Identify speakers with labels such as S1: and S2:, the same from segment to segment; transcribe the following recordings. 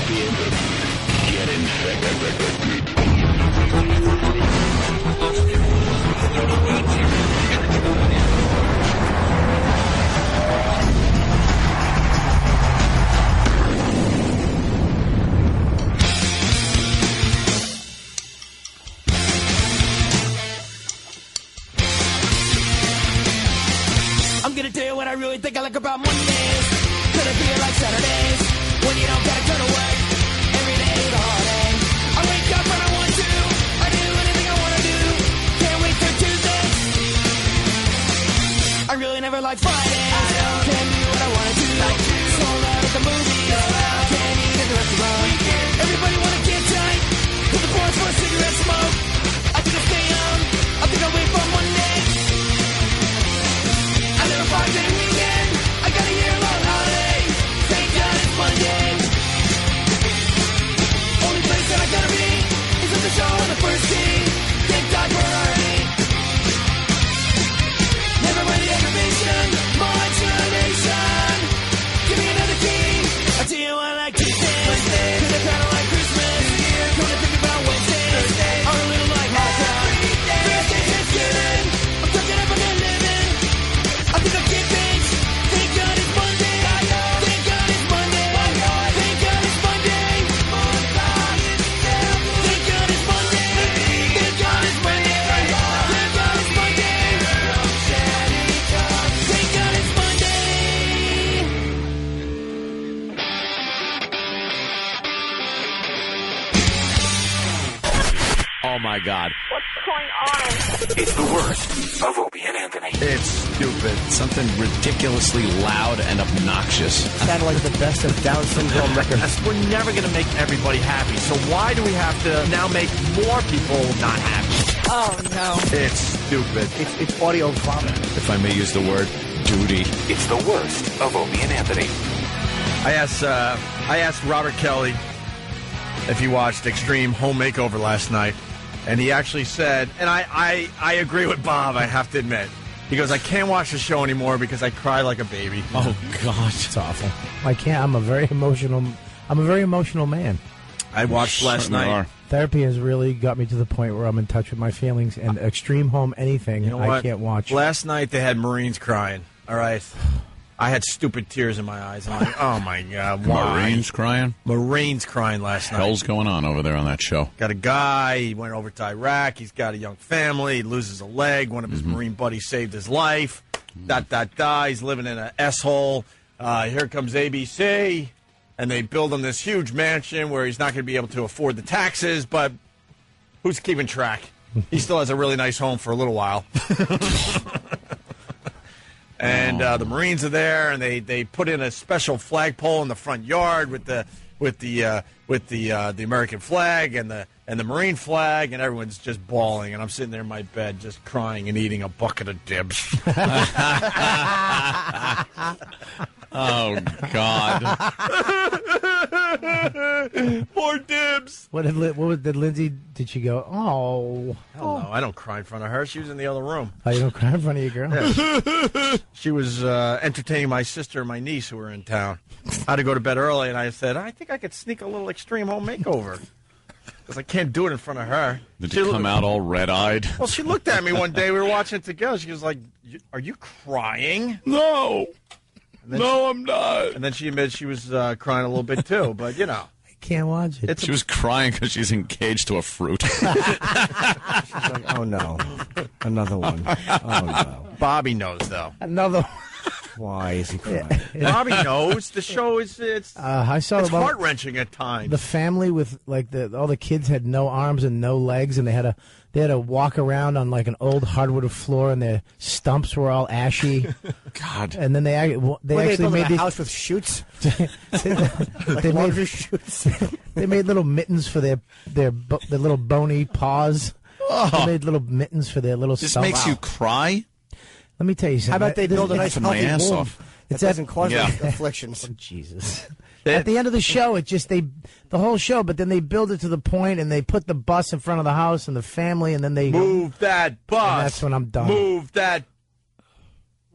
S1: Get infected.
S2: I'm gonna tell you what I really think I like about Mondays. Gonna feel like Saturdays when you don't gotta go to work every day the hard day. I wake up when I want to. I do anything I wanna do. Can't wait for Tuesdays. I really never like Fridays. Can't do what I wanna do. Sold out at the movies. Can't eat at the restaurant. Everybody wanna get tight. Hit the porch for a cigarette smoke. I think I'll stay home. I think I'll wait for Monday. I live a 5-day weekend. I got a year-long holiday. Thank God it's Monday. Only place that I gotta be is at the show on the first tee. Thank God for Arnie. Never mind the aggravation. Modulation. Give me another key. I tell you I like Tuesdays. Cause I kinda like Christmas. Come to think about Wednesdays. Are a little like Martha. Thursday, Thanksgiving. I'm tucking up on their living. I think I get things. Thank God it's Monday. Thank God it's Monday. Thank God it's Monday. Thank God it's Monday. Thank God it's Monday. Thank God it's Monday. Thank God it's Monday.
S3: Oh, my God.
S4: What's going on?
S1: It's the worst of Opie and Anthony.
S3: It's stupid. Something ridiculously loud and obnoxious.
S5: Sounded like the best of Down syndrome records.
S6: We're never going to make everybody happy. So why do we have to now make more people not happy?
S4: Oh, no.
S3: It's stupid.
S5: It's audio vomit.
S3: If I may use the word duty.
S1: It's the worst of Opie and Anthony.
S6: I asked Robert Kelly if he watched Extreme Home Makeover last night, and he actually said, and I agree with Bob, I have to admit. He goes, I can't watch the show anymore because I cry like a baby.
S3: Oh, God.
S5: It's awful. I can't. I'm a very emotional man.
S6: I watched last night.
S3: Are.
S5: Therapy has really got me to the point where I'm in touch with my feelings, and Extreme Home anything
S6: You know
S5: I
S6: what?
S5: can't watch.
S6: Last night they had Marines crying, all right? I had stupid tears in my eyes. I'm like, oh, my God, why?
S3: Marines crying?
S6: Marines crying last night.
S3: Hell's going on over there on that show?
S6: Got a guy, he went over to Iraq, he's got a young family, he loses a leg, one of his Marine buddies saved his life, he's living in an S-hole. Here comes ABC, and they build him this huge mansion where he's not going to be able to afford the taxes, but who's keeping track? He still has a really nice home for a little while. And the Marines are there, and they put in a special flagpole in the front yard with the American flag and the Marine flag, and everyone's just bawling, and I'm sitting there in my bed just crying and eating a bucket of dibs.
S3: Oh, God.
S6: More dibs.
S5: What did Lindsay? Did she go? Oh,
S6: Hell no, I don't cry in front of her. She was in the other room.
S5: Oh, you don't cry in front of your girl?
S6: Yeah. She was entertaining my sister and my niece who were in town. I had to go to bed early, and I said, I think I could sneak a little Extreme Home Makeover. Because I can't do it in front of her.
S3: Did you come out all red-eyed?
S6: Well, she looked at me one day. We were watching it together. She was like, are you crying?
S3: No. I'm not.
S6: And then she admitted she was crying a little bit, too. But, you know.
S5: I can't watch it.
S3: She was crying because she's engaged to a fruit.
S5: She's like, oh, no. Another one. Oh, no.
S6: Bobby knows, though.
S5: Another one.
S7: Why is he crying?
S6: Bobby knows. The show is
S5: I saw
S6: it's
S5: about
S6: heart-wrenching at times.
S5: the family with like all the kids had no arms and no legs, and they had to walk around on like an old hardwood floor, and their stumps were all ashy.
S3: God.
S5: And then they actually made
S7: a
S5: these
S7: house with chutes.
S5: they made chutes. They made little mittens for their little bony paws. They made little mittens for their little
S3: This
S5: stumps.
S3: makes you cry?
S5: Let me tell you something.
S7: How about they build a nice
S3: Laughing my
S7: healthy
S3: ass
S7: womb
S3: off.
S7: that doesn't cause afflictions?
S5: Jesus. At the end of the show, the whole show, but then they build it to the point, and they put the bus in front of the house and the family, and then they
S6: Move that bus.
S5: And that's when I'm done.
S6: Move that.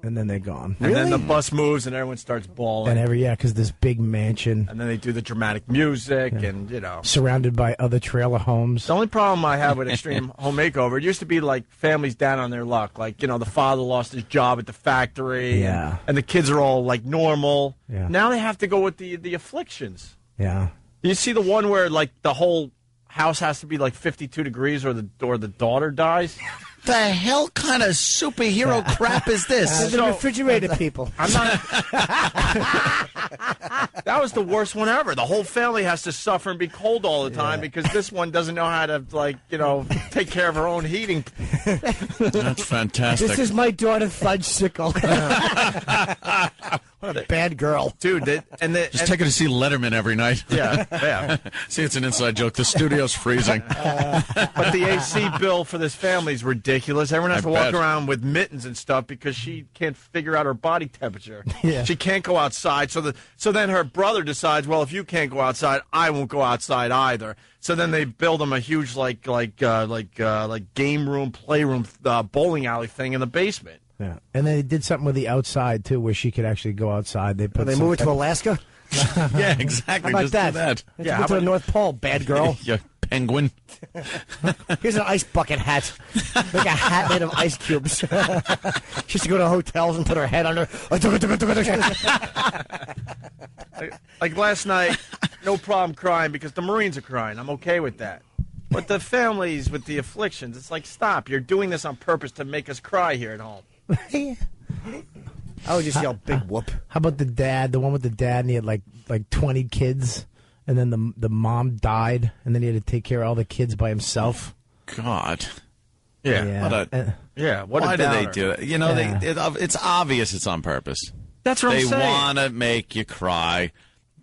S5: and then they're gone.
S6: And then the bus moves and everyone starts bawling.
S5: And because this big mansion.
S6: And then they do the dramatic music and,
S5: surrounded by other trailer homes.
S6: The only problem I have with Extreme Home Makeover, it used to be like families down on their luck. Like, the father lost his job at the factory.
S5: Yeah.
S6: And the kids are all, like, normal.
S5: Yeah.
S6: Now they have to go with the afflictions.
S5: Yeah.
S6: You see the one where, like, the whole house has to be, like, 52 degrees or the daughter dies?
S3: The hell kind of superhero crap is this?
S7: The refrigerator people.
S6: I'm not. That was the worst one ever. The whole family has to suffer and be cold all the time because this one doesn't know how to, take care of her own heating.
S3: That's fantastic.
S7: This is my daughter, Fudgesicle. What a bad girl.
S6: Dude,
S3: Just take her to see Letterman every night.
S6: Yeah.
S3: See, it's an inside joke. The studio's freezing.
S6: But the AC bill for this family is ridiculous. Everyone has to walk around with mittens and stuff because she can't figure out her body temperature.
S5: Yeah.
S6: She can't go outside. So then her brother decides, well, if you can't go outside, I won't go outside either. So then they build them a huge like game room, playroom, bowling alley thing in the basement.
S5: Yeah. And they did something with the outside too, where she could actually go outside. They put
S7: They move it to Alaska?
S3: Yeah, exactly.
S7: How about
S3: Just
S7: that?
S3: do that.
S7: Let's go to the North Pole, bad girl.
S3: You penguin.
S7: Here's an ice bucket hat. Like a hat made of ice cubes. She used to go to hotels and put her head under.
S6: Like last night, no problem crying because the Marines are crying. I'm okay with that. But the families with the afflictions, it's like, stop. You're doing this on purpose to make us cry here at home.
S7: I would just yell, big whoop.
S5: How about the dad, the one with the dad, and he had like 20 kids, and then the mom died, and then he had to take care of all the kids by himself.
S3: God.
S6: Yeah.
S3: Why do they do it? It's obvious it's on purpose.
S6: That's what I'm saying.
S3: They want to make you cry.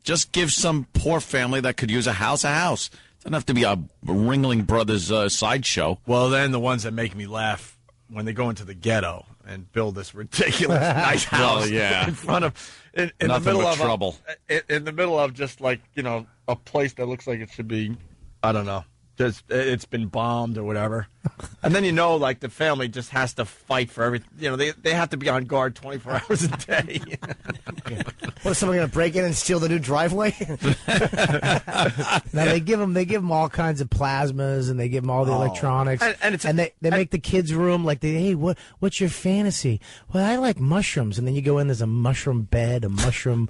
S3: Just give some poor family that could use a house. Doesn't have to be a Ringling Brothers sideshow.
S6: Well, then the ones that make me laugh when they go into the ghetto and build this ridiculous nice house in front of in the middle of
S3: trouble.
S6: In the middle of just like a place that looks like it should be, I don't know, just it's been bombed or whatever, and then like the family just has to fight for everything. They have to be on guard 24 hours a day.
S7: What, is someone going to break in and steal the new driveway?
S5: Now they give them all kinds of plasmas, and they give them all the electronics, and they make the kids' room like hey, what's your fantasy? Well, I like mushrooms, and then you go in, there's a mushroom bed, a mushroom,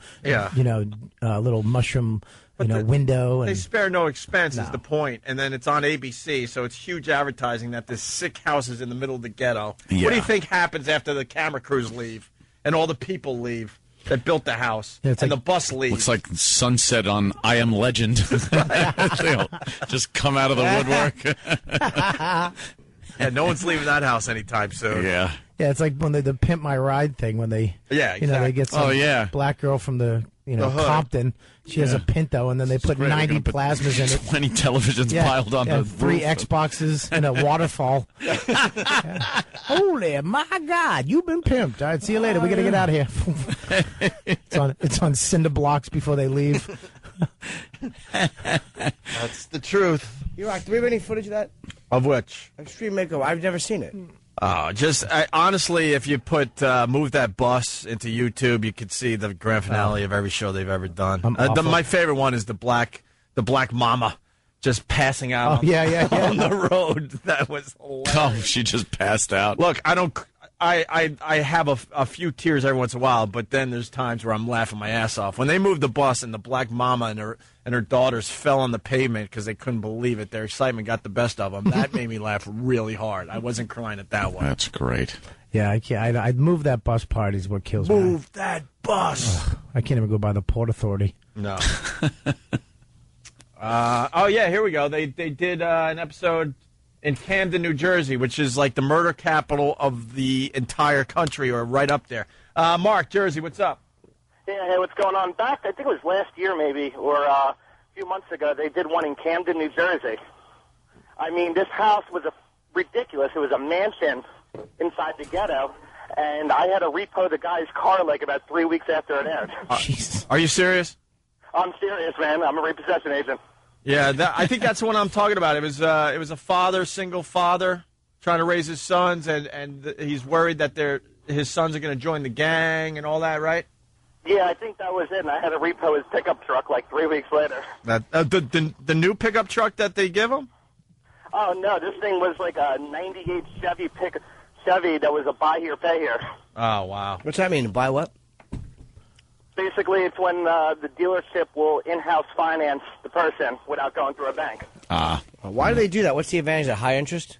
S5: little mushroom. Window. And
S6: they spare no expense is the point. And then it's on ABC, so it's huge advertising that this sick house is in the middle of the ghetto.
S3: Yeah.
S6: What do you think happens after the camera crews leave and all the people leave that built the house and the bus leaves?
S3: Looks like sunset on I Am Legend. They'll just come out of the woodwork.
S6: Yeah, no one's leaving that house anytime soon.
S3: Yeah.
S5: Yeah, it's like when they the Pimp My Ride thing when they they get some black girl from the Compton. She has a Pinto, and then they put 90 plasmas in it.
S3: 20 televisions piled on the
S5: 3
S3: roof.
S5: Xboxes and a waterfall. Holy my God, you've been pimped. All right, see you later. We got to get out of here. It's on cinder blocks before they leave.
S6: That's the truth.
S7: Do we have any footage of that?
S6: Of which?
S7: Extreme Makeover. I've never seen it.
S6: Honestly, if you move that bus into YouTube, you could see the grand finale of every show they've ever done. My favorite one is the black mama just passing out on the road. That was hilarious.
S3: Oh, she just passed out.
S6: Look, I have a few tears every once in a while, but then there's times where I'm laughing my ass off. When they moved the bus and the black mama and her daughters fell on the pavement because they couldn't believe it, their excitement got the best of them. That made me laugh really hard. I wasn't crying at that one.
S3: That's great.
S5: Yeah, I can't. I'd move that bus part is what kills me.
S6: Move that bus.
S5: I can't even go by the Port Authority.
S6: No. Here we go. They did an episode in Camden, New Jersey, which is like the murder capital of the entire country, or right up there. Mark, Jersey, what's up?
S8: Yeah, hey, what's going on? Back, I think it was last year maybe, or a few months ago, they did one in Camden, New Jersey. I mean, this house was ridiculous. It was a mansion inside the ghetto, and I had to repo the guy's car like about 3 weeks after it aired.
S6: Are you serious?
S8: I'm serious, man. I'm a repossession agent.
S6: Yeah, I think that's the one I'm talking about. It was a father, single father, trying to raise his sons, and he's worried that his sons are going to join the gang and all that, right?
S8: Yeah, I think that was it, and I had to repo his pickup truck like 3 weeks later.
S6: That the new pickup truck that they give him?
S8: Oh, no, this thing was like a 98 Chevy that was a buy here, pay here.
S6: Oh, wow.
S7: What's that mean? Buy what?
S8: Basically, it's when the dealership will in-house finance the person without going through a bank.
S7: Why do they do that? What's the advantage? At high interest?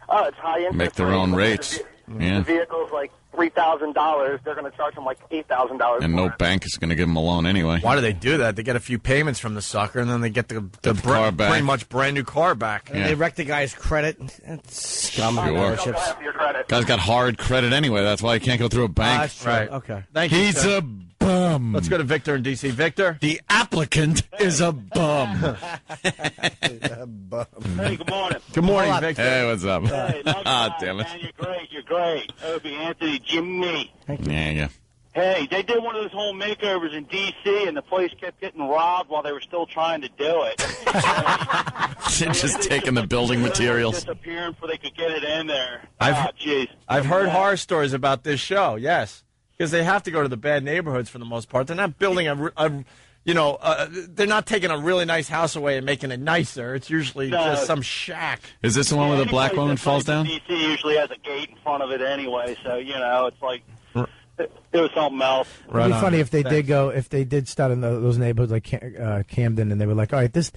S8: Oh, it's high interest.
S3: Make their own rates.
S8: The vehicle's like $3,000. They're going to charge them like $8,000.
S3: And no bank is going to give them a loan anyway.
S6: Why do they do that? They get a few payments from the sucker, and then they get the
S3: car back.
S6: pretty much brand new car back.
S7: And they wreck the guy's credit. That's scum of
S3: Sure.
S7: dealerships.
S8: Your credit.
S3: Guy's got hard credit anyway. That's why he can't go through a bank.
S7: That's true.
S6: Right.
S7: Okay.
S6: Thank you.
S3: He's
S6: sir.
S3: a bum.
S6: Let's go to Victor in D.C. Victor?
S3: The applicant is a bum.
S9: Hey, good morning.
S6: Good morning, Victor.
S3: Hey, what's up?
S9: Hey,
S3: Damn it.
S9: man, you're great. Opie, Anthony, Jimmy.
S3: Yeah.
S9: Hey, they did one of those home makeovers in D.C., and the place kept getting robbed while they were still trying to do it.
S3: Just taking the building materials.
S9: Disappearing before they could get it in there.
S6: I've heard horror stories about this show, yes. Because they have to go to the bad neighborhoods for the most part. They're not building they're not taking a really nice house away and making it nicer. It's usually just some shack.
S3: Is this the one where the black woman falls down?
S9: D.C. usually has a gate in front of it anyway, so, it's like... It was something else.
S5: It'd be funny if they did start in those neighborhoods like Camden, and they were like, all right, this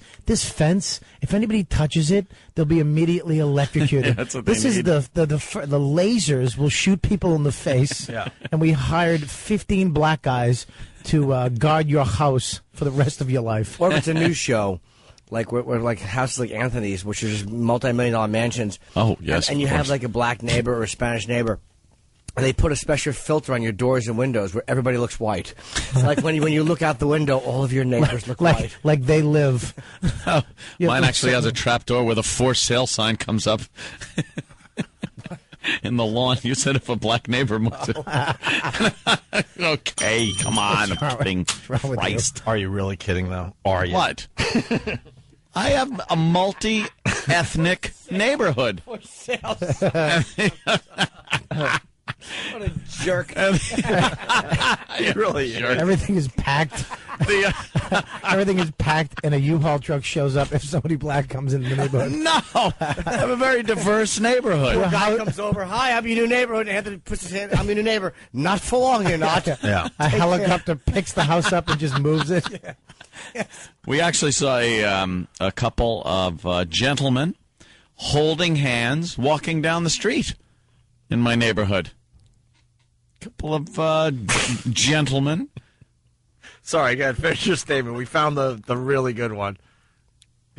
S5: fence, if anybody touches it, they'll be immediately electrocuted.
S3: That's what
S5: this
S3: they
S5: is
S3: need.
S5: the lasers will shoot people in the face.
S6: Yeah.
S5: And we hired 15 black guys to guard your house for the rest of your life.
S7: Or if it's a new show, like we're like houses like Anthony's, which are just multi-million-dollar mansions.
S3: Oh, yes,
S7: And you
S3: of
S7: have
S3: course.
S7: like a black neighbor or a Spanish neighbor. And they put a special filter on your doors and windows where everybody looks white. Like when you look out the window, all of your neighbors look white.
S5: Like they live.
S3: Mine actually has a trap door where the for sale sign comes up in the lawn. You said if a black neighbor moves it. Okay, come on. I'm kidding. Christ.
S6: Are you really kidding, though? Are you?
S3: What? I have a multi-ethnic neighborhood.
S7: For sale. What a jerk.
S6: Really jerk.
S5: Everything is packed. Everything is packed, and a U-Haul truck shows up if somebody black comes into the neighborhood.
S3: No, I have a very diverse neighborhood.
S7: A guy comes over, hi, I'm your new neighborhood, and Anthony puts his hand, I'm your new neighbor. Not for long, you're not.
S6: Yeah.
S5: A helicopter picks the house up and just moves it.
S3: We actually saw a couple of gentlemen holding hands walking down the street in my neighborhood. Couple of gentlemen.
S6: Sorry, go ahead, finish your statement. We found the really good one.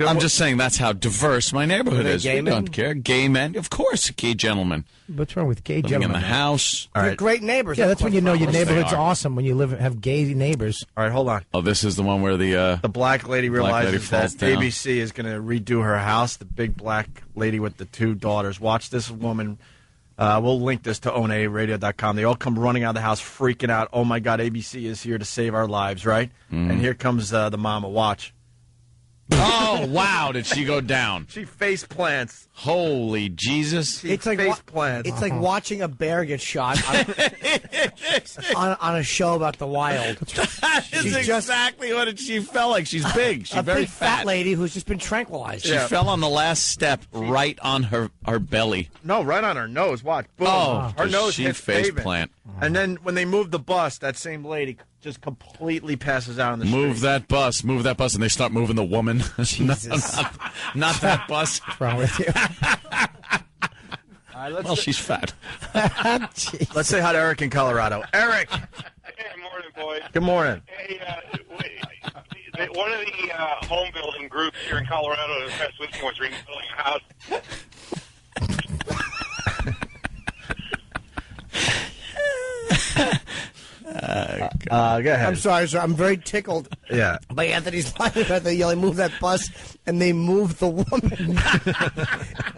S3: I'm just saying that's how diverse my neighborhood
S7: they
S3: is.
S7: gay
S3: We
S7: men?
S3: don't care. Gay men, of course, gay gentlemen.
S5: What's wrong with gay
S3: Living
S5: gentlemen?
S3: in the house.
S6: All
S7: They're
S6: right.
S7: great neighbors.
S5: Yeah, that's when you know your
S3: They
S5: neighborhood's
S3: are.
S5: awesome, when you have gay neighbors.
S6: All right, hold on.
S3: Oh, this is the one where the
S6: black lady realizes
S3: falls
S6: that
S3: down.
S6: ABC is going to redo her house. The big black lady with the two daughters. Watch this woman. We'll link this to onaradio.com. They all come running out of the house, freaking out. Oh, my God, ABC is here to save our lives, right?
S3: Mm-hmm.
S6: And here comes the mama. Watch.
S3: Oh, wow, did she go down?
S6: She face plants.
S3: Holy Jesus.
S7: It's like
S6: face plants.
S7: It's like watching a bear get shot on a show about the wild.
S3: That is
S7: She's just-
S3: exactly what she felt like. She's big. She's
S7: A
S3: very
S7: big fat lady who's just been tranquilized.
S3: She fell on the last step right on her belly.
S6: No, right on her nose. Watch. Boom.
S3: Oh,
S6: her
S3: does
S6: nose
S3: she
S6: hits
S3: face
S6: pavement.
S3: plant.
S6: And then when they move the bus, that same lady just completely passes out on the
S3: Move
S6: street.
S3: that bus, and they start moving the woman.
S5: Jesus.
S3: not that bus.
S5: What's wrong with you?
S6: All right,
S3: Well, she's fat.
S6: let's say hi to Eric in Colorado. Eric.
S9: Hey, morning, boys.
S6: Good morning.
S9: Hey, one of the home building groups here in Colorado this past weekend was rebuilding a house.
S6: Go ahead.
S7: I'm sorry, sir. I'm very tickled
S6: Yeah.
S7: by Anthony's line about they move that bus and they move the woman.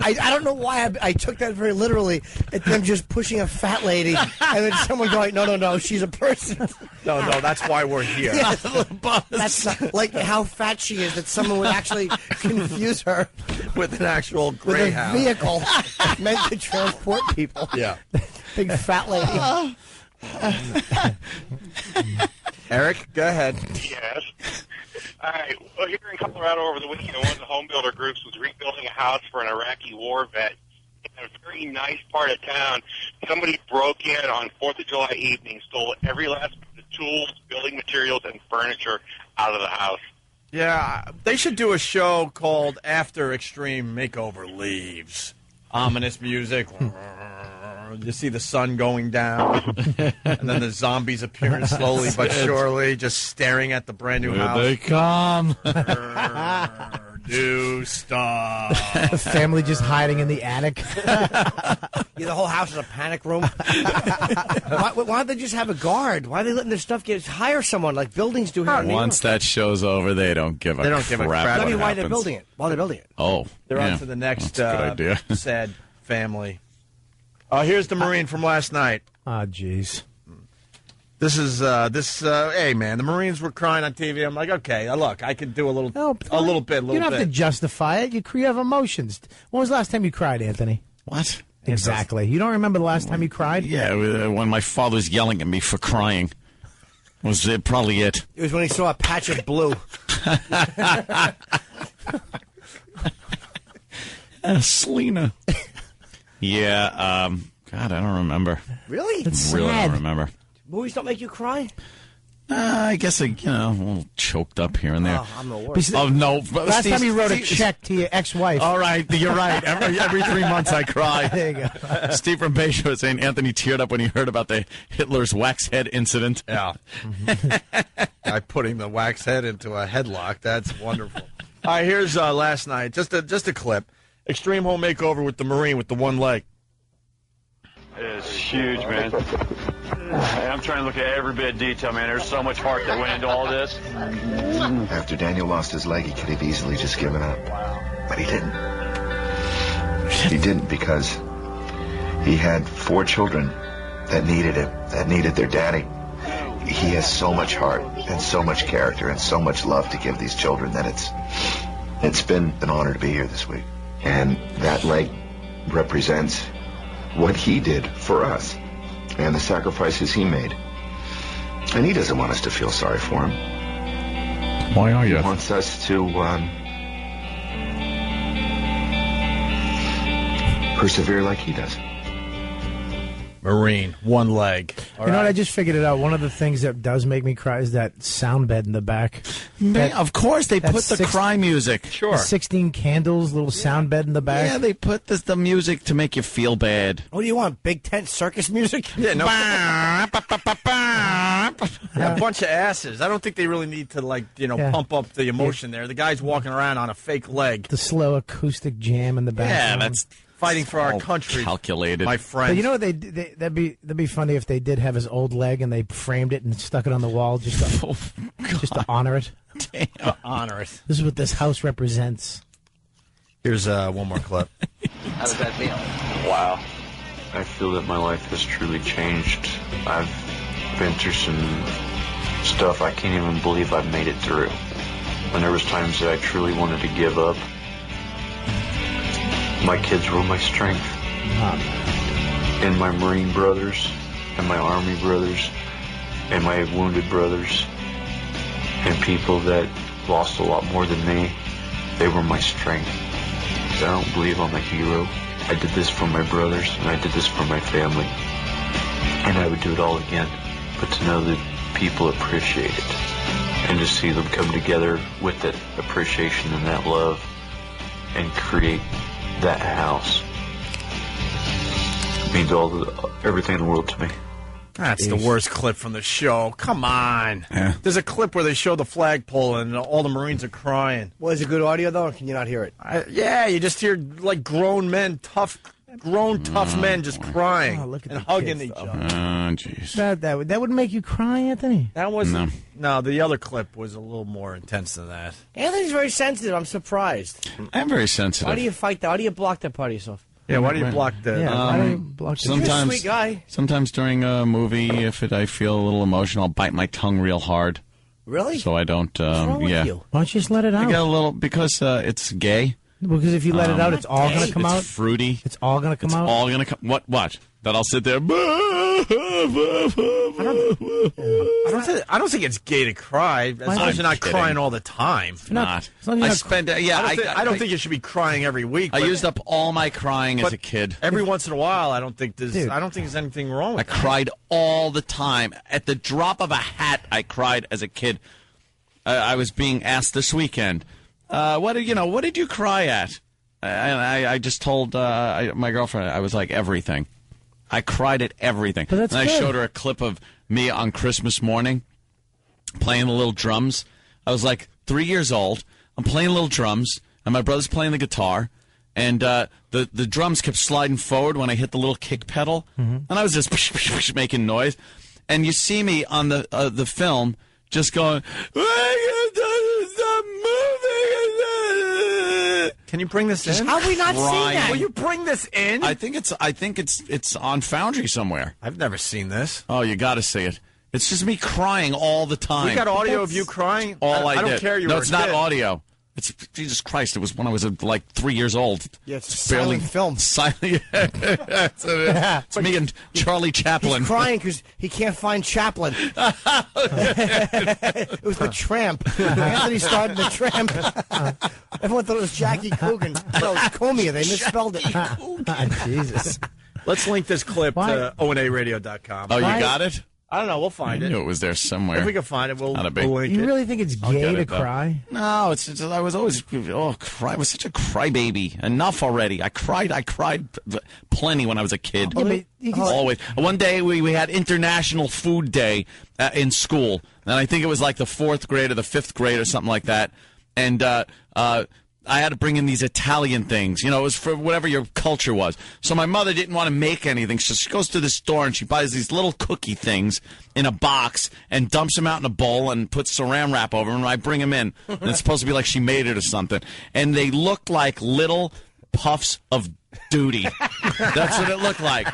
S7: I don't know why I took that very literally. At them just pushing a fat lady and then someone going, no, she's a person.
S6: No, that's why we're here.
S7: That's not, like how fat she is that someone would actually confuse her
S6: With an actual
S7: with a
S6: Greyhound.
S7: vehicle meant to transport people.
S6: Yeah.
S7: Big fat lady.
S6: Eric, go ahead.
S9: Yes. All right. Well, here in Colorado over the weekend, one of the home builder groups was rebuilding a house for an Iraqi war vet in a very nice part of town. Somebody broke in on 4th of July evening, stole every last bit of tools, building materials, and furniture out of the house.
S6: Yeah, they should do a show called After Extreme Makeover Leaves. Ominous music. You see the sun going down, and then the zombies appearing slowly but surely, just staring at the brand new house.
S3: Here they come.
S6: Do stuff.
S5: The family just hiding in the attic.
S7: Yeah, the whole house is a panic room. Why don't they just have a guard? Why are they letting their stuff get... Hire someone like buildings do here in New York.
S3: Once that show's over, they don't give a crap.
S7: I mean, why they're building it. While they're building it.
S3: Oh,
S6: they're on to the next sad family. Here's the Marine from last night.
S5: Oh, jeez.
S6: This is hey man, the Marines were crying on TV. I'm like, okay, look, I can do a little bit.
S5: You don't have to justify it. You have emotions. When was the last time you cried, Anthony?
S3: What?
S5: Exactly. You don't remember the last time you cried?
S3: Yeah, when my father's yelling at me for crying. Was probably it.
S7: It was when he saw a patch of blue.
S3: Selena. Yeah, God, I don't remember.
S7: Really?
S5: It's
S3: Really
S5: sad.
S3: don't remember.
S7: Movies don't make you cry?
S3: I guess, a little choked up here and there.
S7: Oh, I'm the worst.
S3: Oh, no.
S5: Last time you wrote a check to your ex-wife.
S3: All right, you're right. Every 3 months I cry.
S5: There you go.
S3: Steve from Bayshore was saying Anthony teared up when he heard about the Hitler's wax head incident.
S6: Yeah. Guy putting the wax head into a headlock. That's wonderful. All right, here's last night. Just a clip. Extreme home makeover with the Marine with the one leg.
S10: It's huge, man. I'm trying to look at every bit of detail, man. There's so much heart that went into all this.
S11: After Daniel lost his leg, he could have easily just given up. But he didn't. He didn't because he had 4 children that needed him, that needed their daddy. He has so much heart and so much character and so much love to give these children that it's been an honor to be here this week. And that leg represents what he did for us and the sacrifices he made. And he doesn't want us to feel sorry for him.
S3: Why are you?
S11: He wants us to persevere like he does.
S6: Marine, one leg.
S5: You know what? I just figured it out. One of the things that does make me cry is that sound bed in the back.
S3: Of course, they put the cry music.
S6: Sure.
S5: 16 candles, little sound bed in the back.
S3: Yeah, they put the music to make you feel bad.
S7: What do you want? Big tent circus music?
S6: Yeah, no. A bunch of asses. I don't think they really need to, pump up the emotion there. The guy's walking around on a fake leg.
S5: The slow acoustic jam in the back.
S6: Yeah, that's fighting for our country.
S3: Calculated.
S6: My friend.
S5: But you know what? That'd be funny if they did have his old leg and they framed it and stuck it on the wall just to honor it.
S6: Damn. Honor it.
S5: This is what this house represents.
S6: Here's one more clip.
S12: How does that feel?
S10: Wow. I feel that my life has truly changed. I've been through some stuff I can't even believe I've made it through. When there was times that I truly wanted to give up, my kids were my strength. And my Marine brothers, and my Army brothers, and my wounded brothers, and people that lost a lot more than me, they were my strength. I don't believe I'm a hero. I did this for my brothers, and I did this for my family. And I would do it all again. But to know that people appreciate it, and to see them come together with that appreciation and that love, and create that house, means everything in the world to me.
S6: That's the worst clip from the show. Come on. Yeah. There's a clip where they show the flagpole and all the Marines are crying.
S7: Well, is it good audio, though, or can you not hear it?
S6: Yeah, you just hear, grown men, tough men just crying and hugging each other.
S3: Oh, jeez.
S5: That would make you cry, Anthony?
S6: That was no, the other clip was a little more intense than that.
S7: Anthony's very sensitive. I'm surprised.
S3: I'm very sensitive.
S7: Why do you fight that? Why do you block that part of yourself?
S6: Yeah, why do you block that?
S5: Why do you block that?
S7: You're a sweet guy.
S3: Sometimes during a movie, if I feel a little emotional, I'll bite my tongue real hard.
S7: Really?
S3: So I don't.
S7: What's wrong with you?
S5: Why don't you just let it out?
S3: I get a little because it's gay.
S5: Because if you let it out, it's all going to come out.
S3: It's fruity.
S5: It's all going to come out.
S3: All going to come. What? That I'll sit there.
S6: I don't think it's gay to cry as long as you're not crying all the time.
S3: Not.
S5: As long as you're
S3: I
S5: not
S3: spend.
S6: I don't think you should be crying every week.
S3: I used up all my crying as a kid.
S6: Every once in a while, I don't think there's anything wrong with
S3: I cried all the time. At the drop of a hat, I cried as a kid. I was being asked this weekend, what did you cry at? I just told my girlfriend, I was like, everything. I cried at everything.
S5: But that's
S3: and I
S5: good.
S3: showed her a clip of me on Christmas morning playing the little drums. I was like 3 years old. I'm playing little drums, and my brother's playing the guitar. And the drums kept sliding forward when I hit the little kick pedal. And I was just making noise. And you see me on the film just going,
S6: Can you bring this in?
S7: How have we not seen that?
S6: Will you bring this in?
S3: I think it's on Foundry somewhere.
S6: I've never seen this.
S3: Oh, you got to see it. It's just me crying all the time.
S6: You got audio of you crying?
S3: I
S6: don't
S3: did.
S6: care. You
S3: no,
S6: were
S3: it's
S6: a
S3: not
S6: kid.
S3: audio. It's Jesus Christ. It was when I was like 3 years old.
S7: Yeah, it's silent film.
S3: Silent. It's me and Charlie Chaplin.
S7: He's crying because he can't find Chaplin. It was the Tramp. Anthony started the Tramp. Everyone thought it was Jackie Coogan. No, it's Comia. They misspelled it.
S5: Jesus.
S6: Let's link this clip to ONARadio.com.
S3: Oh, you got it?
S6: I don't know. We'll find
S3: I
S6: it.
S3: knew it was there somewhere.
S6: If we can find it, we'll link
S5: You
S6: it.
S5: really think it's
S3: I'll
S5: gay
S3: get
S5: to
S3: it, though.
S5: cry?
S3: No, it's I was always I was such a crybaby. Enough already. I cried plenty when I was a kid.
S5: Yeah, but you can-
S3: Always. One day we had International Food Day in school, and I think it was like the 4th grade or the 5th grade or something like that. And I had to bring in these Italian things. You know, it was for whatever your culture was. So my mother didn't want to make anything. So she goes to the store and she buys these little cookie things in a box and dumps them out in a bowl and puts saran wrap over them. And I bring them in. And it's supposed to be like she made it or something. And they look like little puffs of duty. That's what it looked like.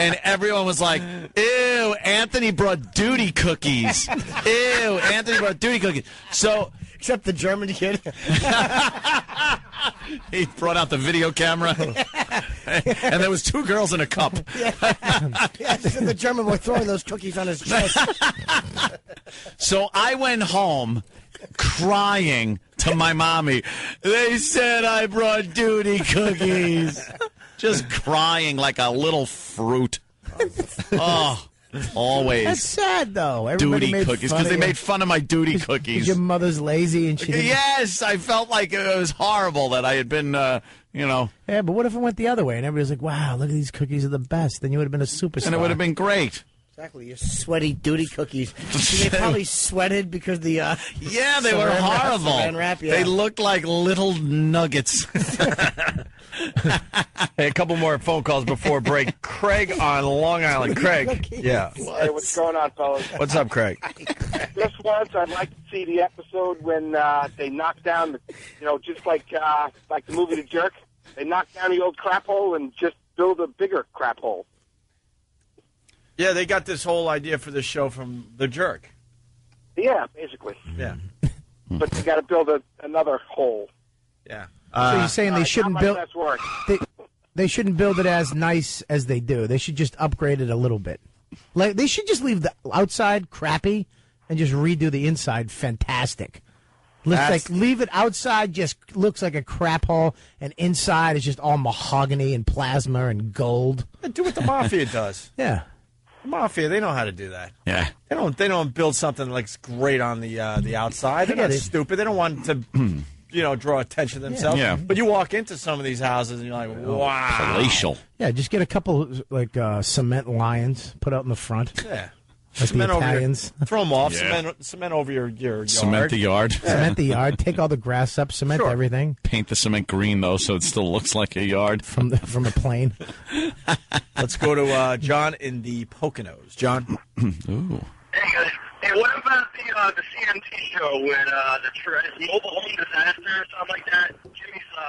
S3: And everyone was like, ew, Anthony brought duty cookies. Ew, Anthony brought duty cookies. So...
S7: Except the German kid.
S3: He brought out the video camera, and there was 2 girls in a cup.
S7: Yeah, the German boy throwing those cookies on his chest.
S3: So I went home crying to my mommy. They said I brought duty cookies. Just crying like a little fruit. Oh. Always.
S5: That's sad, though. Everybody
S3: duty
S5: made
S3: cookies
S5: fun
S3: because they
S5: of you.
S3: made fun of my duty cookies.
S5: Your mother's lazy and she didn't...
S3: Yes, I felt like it was horrible that I had been,
S5: Yeah, but what if it went the other way and everybody was like, wow, look at these cookies are the best. Then you would have been a superstar.
S3: And it would have been great.
S7: Exactly, your sweaty duty cookies. They probably sweated because the
S3: yeah, they were horrible.
S7: Saran wrap, yeah.
S3: They looked like little nuggets.
S6: Hey, a couple more phone calls before break. Craig on Long Island. Craig. Yeah.
S12: Hey, what's going on, fellas?
S6: What's up, Craig?
S12: Just once, I'd like to see the episode when they knock down, just like the movie The Jerk. They knock down the old crap hole and just build a bigger crap hole.
S6: Yeah, they got this whole idea for this show from The Jerk.
S12: Yeah, basically.
S6: Yeah.
S12: But they got to build another hole.
S6: Yeah.
S5: So you're saying they shouldn't build...
S12: That's work.
S5: They shouldn't build it as nice as they do. They should just upgrade it a little bit. Like they should just leave the outside crappy and just redo the inside fantastic. Leave it outside just looks like a crap hole, and inside is just all mahogany and plasma and gold.
S6: Do what the mafia does.
S5: Yeah.
S6: The mafia, they know how to do that.
S3: Yeah.
S6: They don't build something that looks great on the outside. They're not stupid. They don't want to draw attention to themselves.
S3: Yeah.
S6: But you walk into some of these houses and you're like, wow.
S3: Palatial.
S5: Yeah, just get a couple cement lions put out in the front.
S6: Yeah.
S5: Like the Italians.
S6: Throw them off.
S3: Yeah.
S6: Cement over your yard.
S3: Cement the yard.
S5: Cement the yard. Take all the grass up. Cement everything.
S3: Paint the cement green, though, so it still looks like a yard.
S5: From a plane.
S6: Let's go to John in the Poconos. John?
S3: Ooh.
S9: Hey, guys. Hey, what about the CMT show when the mobile home disaster or something like that?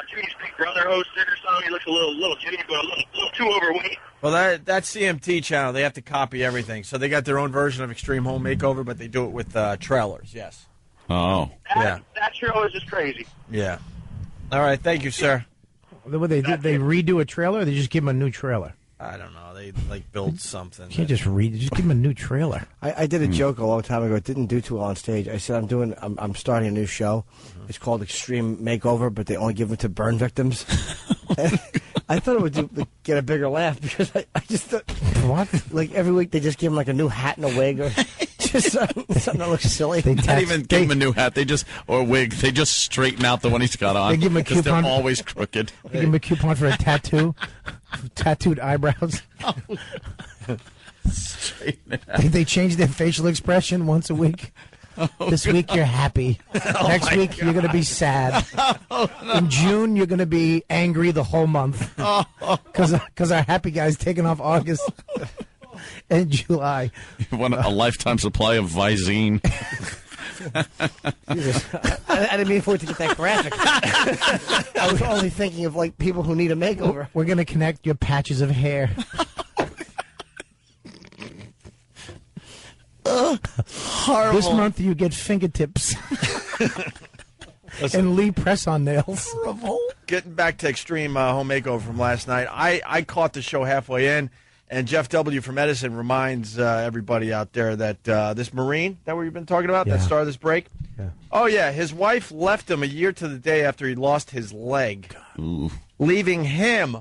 S9: Jimmy's big brother hosted or something. He looks a little Jimmy, but a little too overweight.
S6: Well, that CMT channel, they have to copy everything. So they got their own version of Extreme Home Makeover, but they do it with trailers, yes.
S3: Oh.
S6: Yeah.
S9: That show is just crazy.
S6: Yeah. All right, thank you, sir.
S5: What they did? They redo a trailer, or they just give him a new trailer?
S6: I don't know. They build something.
S5: You can't just just give him a new trailer.
S7: I did a joke a long time ago. It didn't do too well on stage. I said I'm starting a new show. It's called Extreme Makeover, but they only give it to burn victims. I thought it would get a bigger laugh because I just thought, what? Like every week they just give him like a new hat and a wig or just something that looks silly.
S3: They not even give him a new hat. Or wig. They just straighten out the one he's got on.
S5: They give him a coupon.
S3: They're always crooked.
S5: They give him a coupon for a tattoo, tattooed eyebrows. They change their facial expression once a week. This week you're happy. Next week you're going to be sad. In June you're going to be angry the whole month because our happy guy's taking off August and July.
S3: You want a lifetime supply of Visine.
S7: I didn't mean for it to get that graphic. I was only thinking of like people who need a makeover.
S5: We're going to connect your patches of hair.
S6: Horrible.
S5: This month you get fingertips and Lee press-on nails.
S6: Horrible. Getting back to Extreme Home Makeover from last night, I caught the show halfway in, and Jeff W. from Edison reminds everybody out there that this Marine that we've been talking about, that started this break, oh yeah, his wife left him a year to the day after he lost his leg, leaving him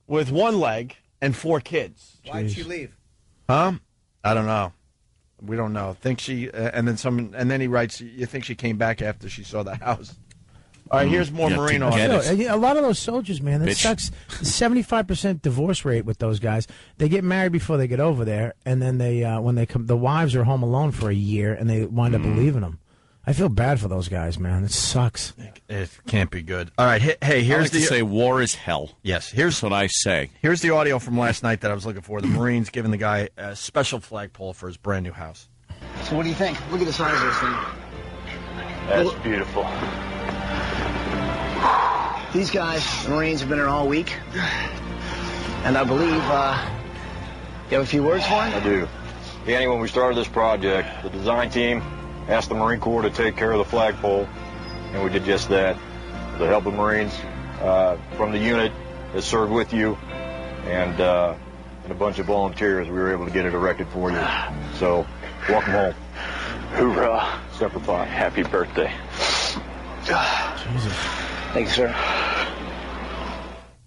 S6: with one leg and 4 kids.
S7: Why'd she leave?
S6: Huh? I don't know. We don't know. Think she and then he writes, you think she came back after she saw the house. All right, here's more Marine on it.
S5: A lot of those soldiers, man, that sucks. 75% divorce rate with those guys. They get married before they get over there, and then they when they come, the wives are home alone for a year, and they wind up leaving them. I feel bad for those guys, man. It sucks.
S6: It can't be good. All right, hey, here's
S3: to say war is hell.
S6: Yes, here's
S3: what I say.
S6: Here's the audio from last night that I was looking for. The Marines giving the guy a special flagpole for his brand new house.
S13: So what do you think? Look at the size of this thing.
S10: That's beautiful.
S13: These guys, the Marines, have been here all week. And I believe, you have a few words for him?
S10: I do. Danny, when we started this project, the design team asked the Marine Corps to take care of the flagpole, and we did just that. With the help of Marines from the unit that served with you, and a bunch of volunteers, we were able to get it erected for you. So, welcome home. Hoorah. Semper Fi. Happy birthday.
S13: Jesus. Thank you, sir.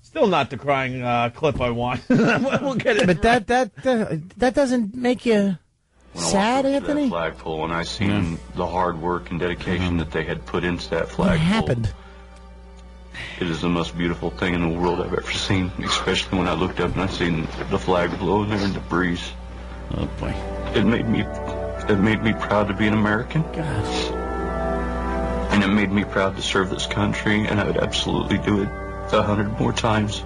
S6: Still not the crying clip I want. We'll get it.
S5: But that doesn't make you sad, Anthony?
S10: That flagpole, and I seen the hard work and dedication that they had put into that flagpole.
S5: What happened?
S10: It is the most beautiful thing in the world I've ever seen, especially when I looked up and I seen the flag blow there in the breeze.
S3: Oh boy!
S10: It made me proud to be an American.
S5: Gosh.
S10: And it made me proud to serve this country, and I would absolutely do it 100 more times.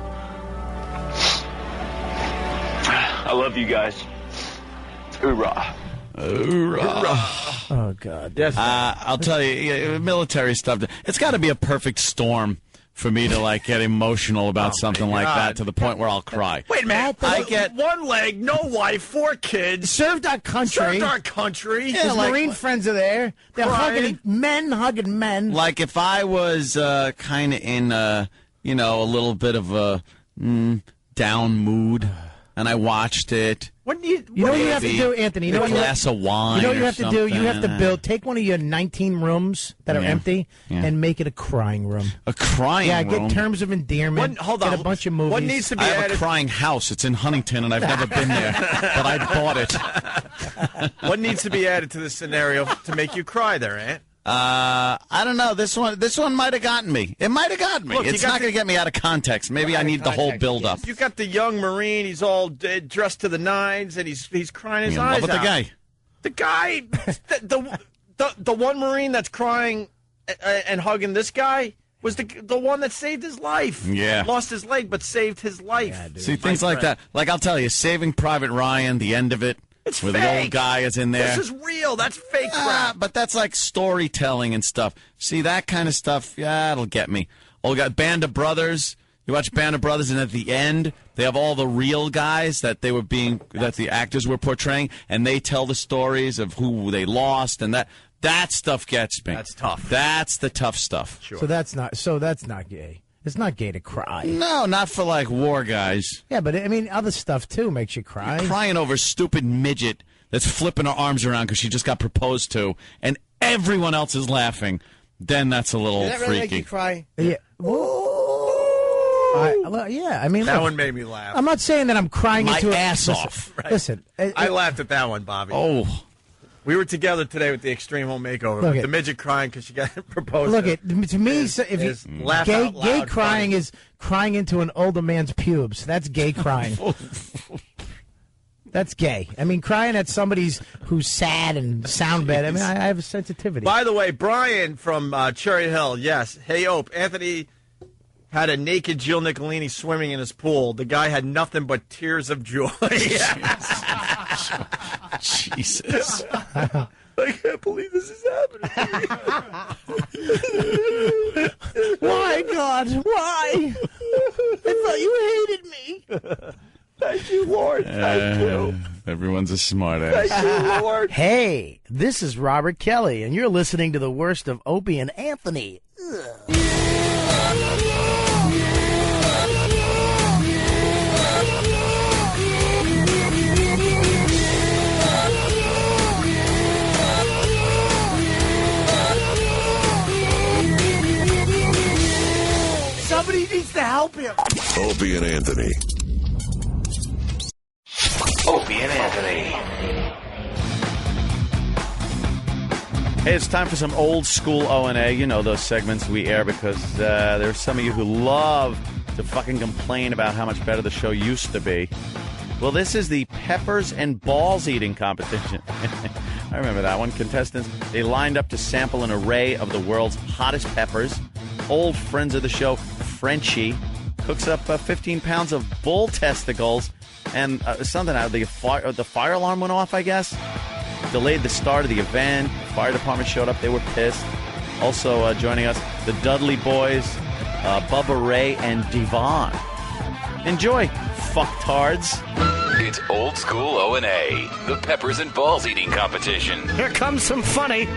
S10: I love you guys. Hoorah.
S3: Hoorah.
S5: Oh, God.
S6: Yes.
S3: I'll tell you, military stuff, it's got to be a perfect storm for me to, like, get emotional about something like that to the point where I'll cry.
S6: Wait a minute. I get one leg, no wife, 4 kids.
S5: Served our country.
S6: Yeah,
S5: his Marine friends are there. They're hugging men.
S3: Like, if I was kind of in, a little bit of a down mood, and I watched it.
S5: What do you know what you have to do, Anthony? You know
S3: a glass of wine.
S5: You know what you have to do? You have to take one of your 19 rooms that are empty and make it a crying room.
S3: A crying room?
S5: Yeah, get terms of endearment.
S6: Hold on.
S5: Get a bunch of movies.
S6: What needs to be
S3: I have
S6: added?
S3: a crying house. It's in Huntington, and I've never been there, but I bought it.
S6: What needs to be added to this scenario to make you cry there, Ant?
S3: I don't know. This one might have gotten me. It might have gotten me.
S6: Look,
S3: it's not going to get me out of context. Maybe I need the whole build-up.
S6: You got the young Marine. He's all dressed to the nines, and he's crying his eyes out.
S3: What about the guy?
S6: The guy, the one Marine that's crying and hugging this guy was the one that saved his life.
S3: Yeah.
S6: Lost his leg, but saved his life.
S5: Yeah,
S3: See, things like that. Like, I'll tell you, Saving Private Ryan, the end of it,
S6: It's
S3: where
S6: fake.
S3: the old guy is in there.
S6: This is real. That's fake crap.
S3: But that's like storytelling and stuff. See, that kind of stuff, yeah, it'll get me. Oh, we got Band of Brothers. You watch Band of Brothers, and at the end, they have all the real guys that the actors were portraying, and they tell the stories of who they lost, and That stuff gets me.
S6: That's tough.
S3: That's the tough stuff.
S6: Sure.
S5: So that's not gay. It's not gay to cry.
S3: No, not for like war guys.
S5: Yeah, but I mean, other stuff too makes you cry.
S3: You're crying over a stupid midget that's flipping her arms around because she just got proposed to, and everyone else is laughing. Then that's a little
S7: Did that really
S3: freaky.
S7: make you cry?
S5: Yeah. Yeah, I mean,
S6: That
S5: look,
S6: one made me laugh.
S5: I'm not saying that I'm crying
S3: My
S5: into
S3: ass
S5: it.
S3: off.
S5: Listen,
S6: I laughed at that one, Bobby.
S3: Oh.
S6: We were together today with the Extreme Home Makeover.
S5: Look
S6: With
S5: it.
S6: the midget crying because she got proposed
S5: look
S6: to.
S5: it to me. So if
S6: is
S5: you,
S6: laugh
S5: gay,
S6: out loud
S5: gay crying
S6: funny.
S5: is crying into an older man's pubes. That's gay crying. That's gay. I mean, crying at somebody's who's sad and sound bad. I mean, I have a sensitivity.
S6: By the way, Brian from Cherry Hill, yes. Hey, Ope, Anthony had a naked Jill Nicolini swimming in his pool. The guy had nothing but tears of joy.
S3: Jesus.
S6: I can't believe this is happening.
S5: Why, God? Why? I thought you hated me.
S6: Thank you, Lord. Thank you.
S3: Everyone's a smart ass.
S6: Thank you, Lord.
S5: Hey, this is Robert Kelly, and you're listening to the worst of Opie and Anthony.
S7: Somebody needs to help him.
S14: Opie and Anthony.
S1: Opie and Anthony.
S3: Hey, it's time for some old school O&A. You know those segments we air because there's some of you who love to fucking complain about how much better the show used to be. Well, this is the peppers and balls eating competition. I remember that one. Contestants, they lined up to sample an array of the world's hottest peppers. Old friends of the show, Frenchie, cooks up 15 pounds of bull testicles and something out. The fire alarm went off, I guess. Delayed the start of the event. Fire department showed up. They were pissed. Also joining us, the Dudley Boys, Bubba, Ray, and Devon. Enjoy, fucktards.
S1: It's old school O&A, the peppers and balls eating competition.
S7: Here comes some funny.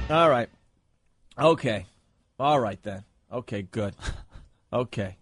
S6: All right. Okay. All right, then. Okay, good. Okay.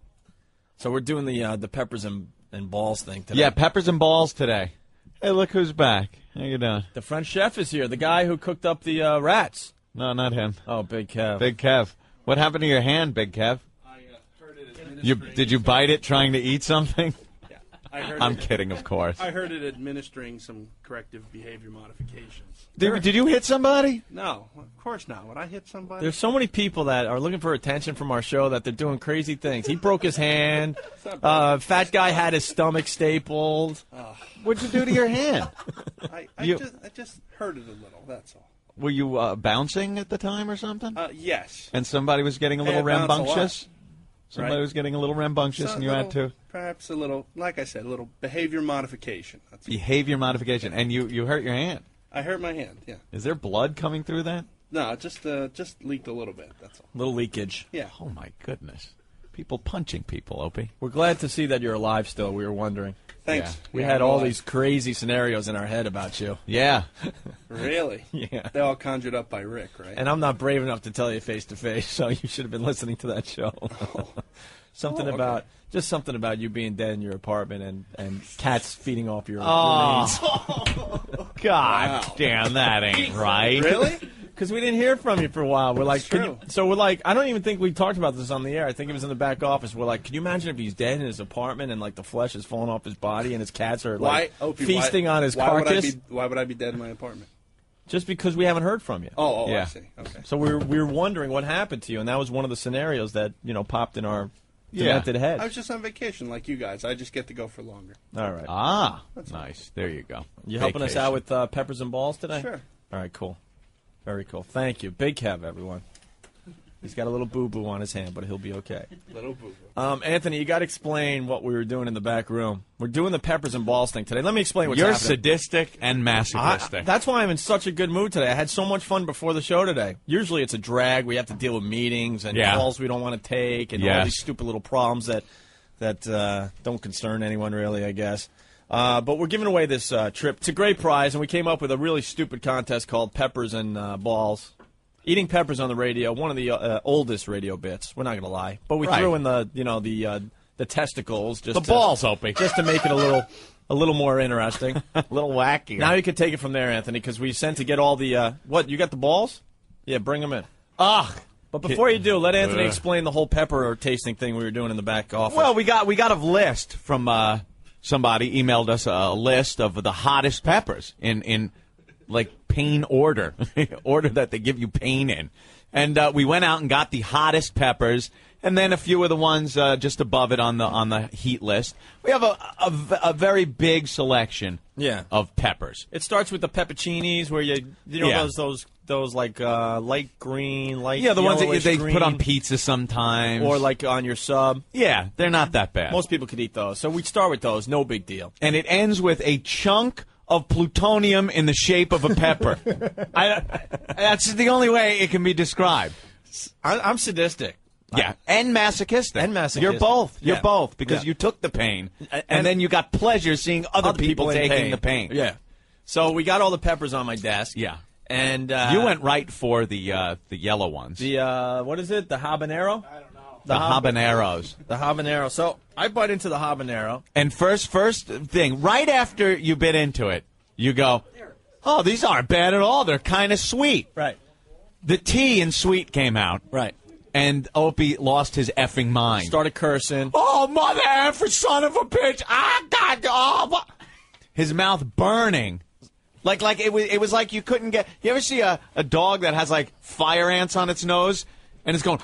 S6: So we're doing the peppers and balls thing today.
S3: Yeah, peppers and balls today. Hey, look who's back. How you doing?
S6: The French chef is here. The guy who cooked up the rats.
S3: No, not him.
S6: Oh, Big Kev.
S3: Big Kev. What happened to your hand, Big Kev?
S15: I heard it administering.
S3: Did you bite it trying to eat something?
S15: Yeah, I heard
S3: I'm kidding, of course.
S15: I heard it administering some corrective behavior modifications.
S3: Did you hit somebody?
S15: No, of course not. Would I hit somebody?
S6: There's so many people that are looking for attention from our show that they're doing crazy things. He broke his hand. Fat guy had his stomach stapled.
S3: What'd you do to your hand?
S15: I just hurt it a little, that's all.
S3: Were you bouncing at the time or something?
S15: Yes.
S3: And somebody was getting a little
S15: I bounce a lot.
S3: rambunctious? Somebody
S15: Right.
S3: was getting a little rambunctious and you had to...
S15: Perhaps a little, like I said, a little behavior modification. That's all.
S3: Behavior modification. And you hurt your hand.
S15: I hurt my hand, yeah.
S3: Is there blood coming through that?
S15: No, it just leaked a little bit, that's all.
S6: Little leakage.
S15: Yeah.
S3: Oh, my goodness. People punching people, Opie.
S6: We're glad to see that you're alive still. We were wondering.
S15: Thanks.
S3: Yeah.
S6: We
S15: Yeah,
S6: had
S15: I'm
S6: all
S15: alive.
S6: these crazy scenarios in our head about you.
S3: Yeah.
S15: Really?
S6: Yeah.
S15: They all conjured up by Rick, right?
S6: And I'm not brave enough to tell you face to face, so you should have been listening to that show. Something
S15: Oh, okay.
S6: about just something about you being dead in your apartment and cats feeding off your
S3: Oh.
S6: remains.
S3: God
S15: Wow.
S3: damn, that ain't right.
S15: Really?
S6: Because we didn't hear from you for a while. We're like,
S15: true.
S6: we're like, I don't even think we talked about this on the air. I think it was in the back office. We're like, can you imagine if he's dead in his apartment and like the flesh is falling off his body and his cats are like
S15: Opie,
S6: feasting on his carcass?
S15: Why would I be dead in my apartment?
S6: Just because we haven't heard from you.
S15: Oh,
S3: Yeah.
S15: I see. Okay.
S6: So we were wondering what happened to you, and that was one of the scenarios that popped in our demented head.
S15: I was just on vacation like you guys. I just get to go for longer.
S6: All right.
S3: Ah, nice. There you go.
S6: You helping us out with peppers and balls today?
S15: Sure.
S6: All right, cool. Very cool. Thank you. Big Kev, everyone. He's got a little boo-boo on his hand, but he'll be okay.
S15: Little boo-boo.
S6: Anthony, you got to explain what we were doing in the back room. We're doing the peppers and balls thing today. Let me explain what's
S3: You're
S6: happening.
S3: sadistic and masochistic.
S6: That's why I'm in such a good mood today. I had so much fun before the show today. Usually it's a drag. We have to deal with meetings and
S3: Yeah.
S6: calls we don't want to take and all
S3: Yes.
S6: these stupid little problems that don't concern anyone really, I guess. But we're giving away this trip. It's a great prize, and we came up with a really stupid contest called Peppers and Balls. Eating peppers on the radio, one of the oldest radio bits. We're not going to lie, but we threw in the testicles, just
S3: the balls, Opie,
S6: just to make it a little more interesting,
S3: a little wacky.
S6: Now you can take it from there, Anthony, because we sent to get all the what? You got the balls? Yeah, bring them in. But before you do, let Anthony explain the whole pepper tasting thing we were doing in the back office.
S3: Well, we got a list from somebody emailed us a list of the hottest peppers in like pain order, order that they give you pain in. And we went out and got the hottest peppers, and then a few of the ones just above it on the heat list. We have a very big selection of peppers.
S6: It starts with the pepperoncinis, where you know those like light green, light
S3: the ones that they
S6: green,
S3: put on pizza sometimes,
S6: or like on your sub.
S3: Yeah, they're not that bad.
S6: Most people could eat those, so we start with those. No big deal.
S3: And it ends with a chunk of plutonium in the shape of a pepper. That's the only way it can be described.
S6: I'm sadistic.
S3: Yeah, and masochistic. You're both. You're both, because you took the pain, and then you got pleasure seeing other people taking the pain.
S6: Yeah. So we got all the peppers on my desk.
S3: Yeah.
S6: And
S3: you went right for the yellow ones.
S6: The what is it? The habanero?
S3: I don't know. The habaneros.
S6: The habanero. So I bite into the habanero.
S3: And first thing, right after you bit into it, you go, "Oh, these aren't bad at all. They're kind of sweet."
S6: Right.
S3: The tea in sweet came out.
S6: Right.
S3: And Opie lost his effing mind.
S6: Started cursing.
S3: "Oh, mother effer, son of a bitch! His mouth burning. Like it was like you couldn't get. You ever see a dog that has like fire ants on its nose and it's going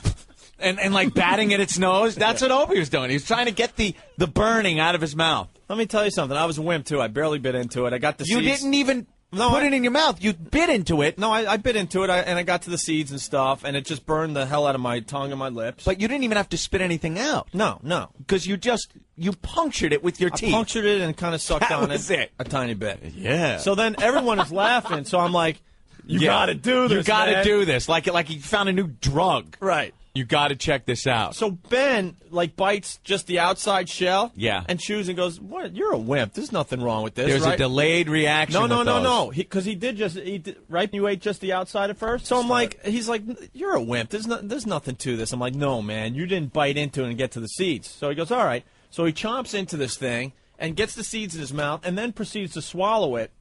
S3: and like batting at its nose? That's what Opie was doing. He was trying to get the burning out of his mouth.
S6: Let me tell you something. I was a wimp too. I barely bit into it. I got the seeds.
S3: You didn't even put it in your mouth. You bit into it.
S6: No, I bit into it, and I got to the seeds and stuff, and it just burned the hell out of my tongue and my lips.
S3: But you didn't even have to spit anything out.
S6: No.
S3: Because you punctured it with your teeth.
S6: I punctured it and kind of sucked on it a tiny bit.
S3: Yeah.
S6: So then everyone is laughing, so I'm like, you got to do this,
S3: You got to do this. Like you found a new drug.
S6: Right.
S3: You got to check this out.
S6: So Ben, bites just the outside shell.
S3: Yeah.
S6: And chews and goes, "What? You're a wimp. There's nothing wrong with this."
S3: There's a delayed reaction.
S6: No. Because he did just eat, right? You ate just the outside at first. So I'm like, he's like, "You're a wimp. There's nothing to this." I'm like, "No, man. You didn't bite into it and get to the seeds." So he goes, "All right." So he chomps into this thing and gets the seeds in his mouth and then proceeds to swallow it.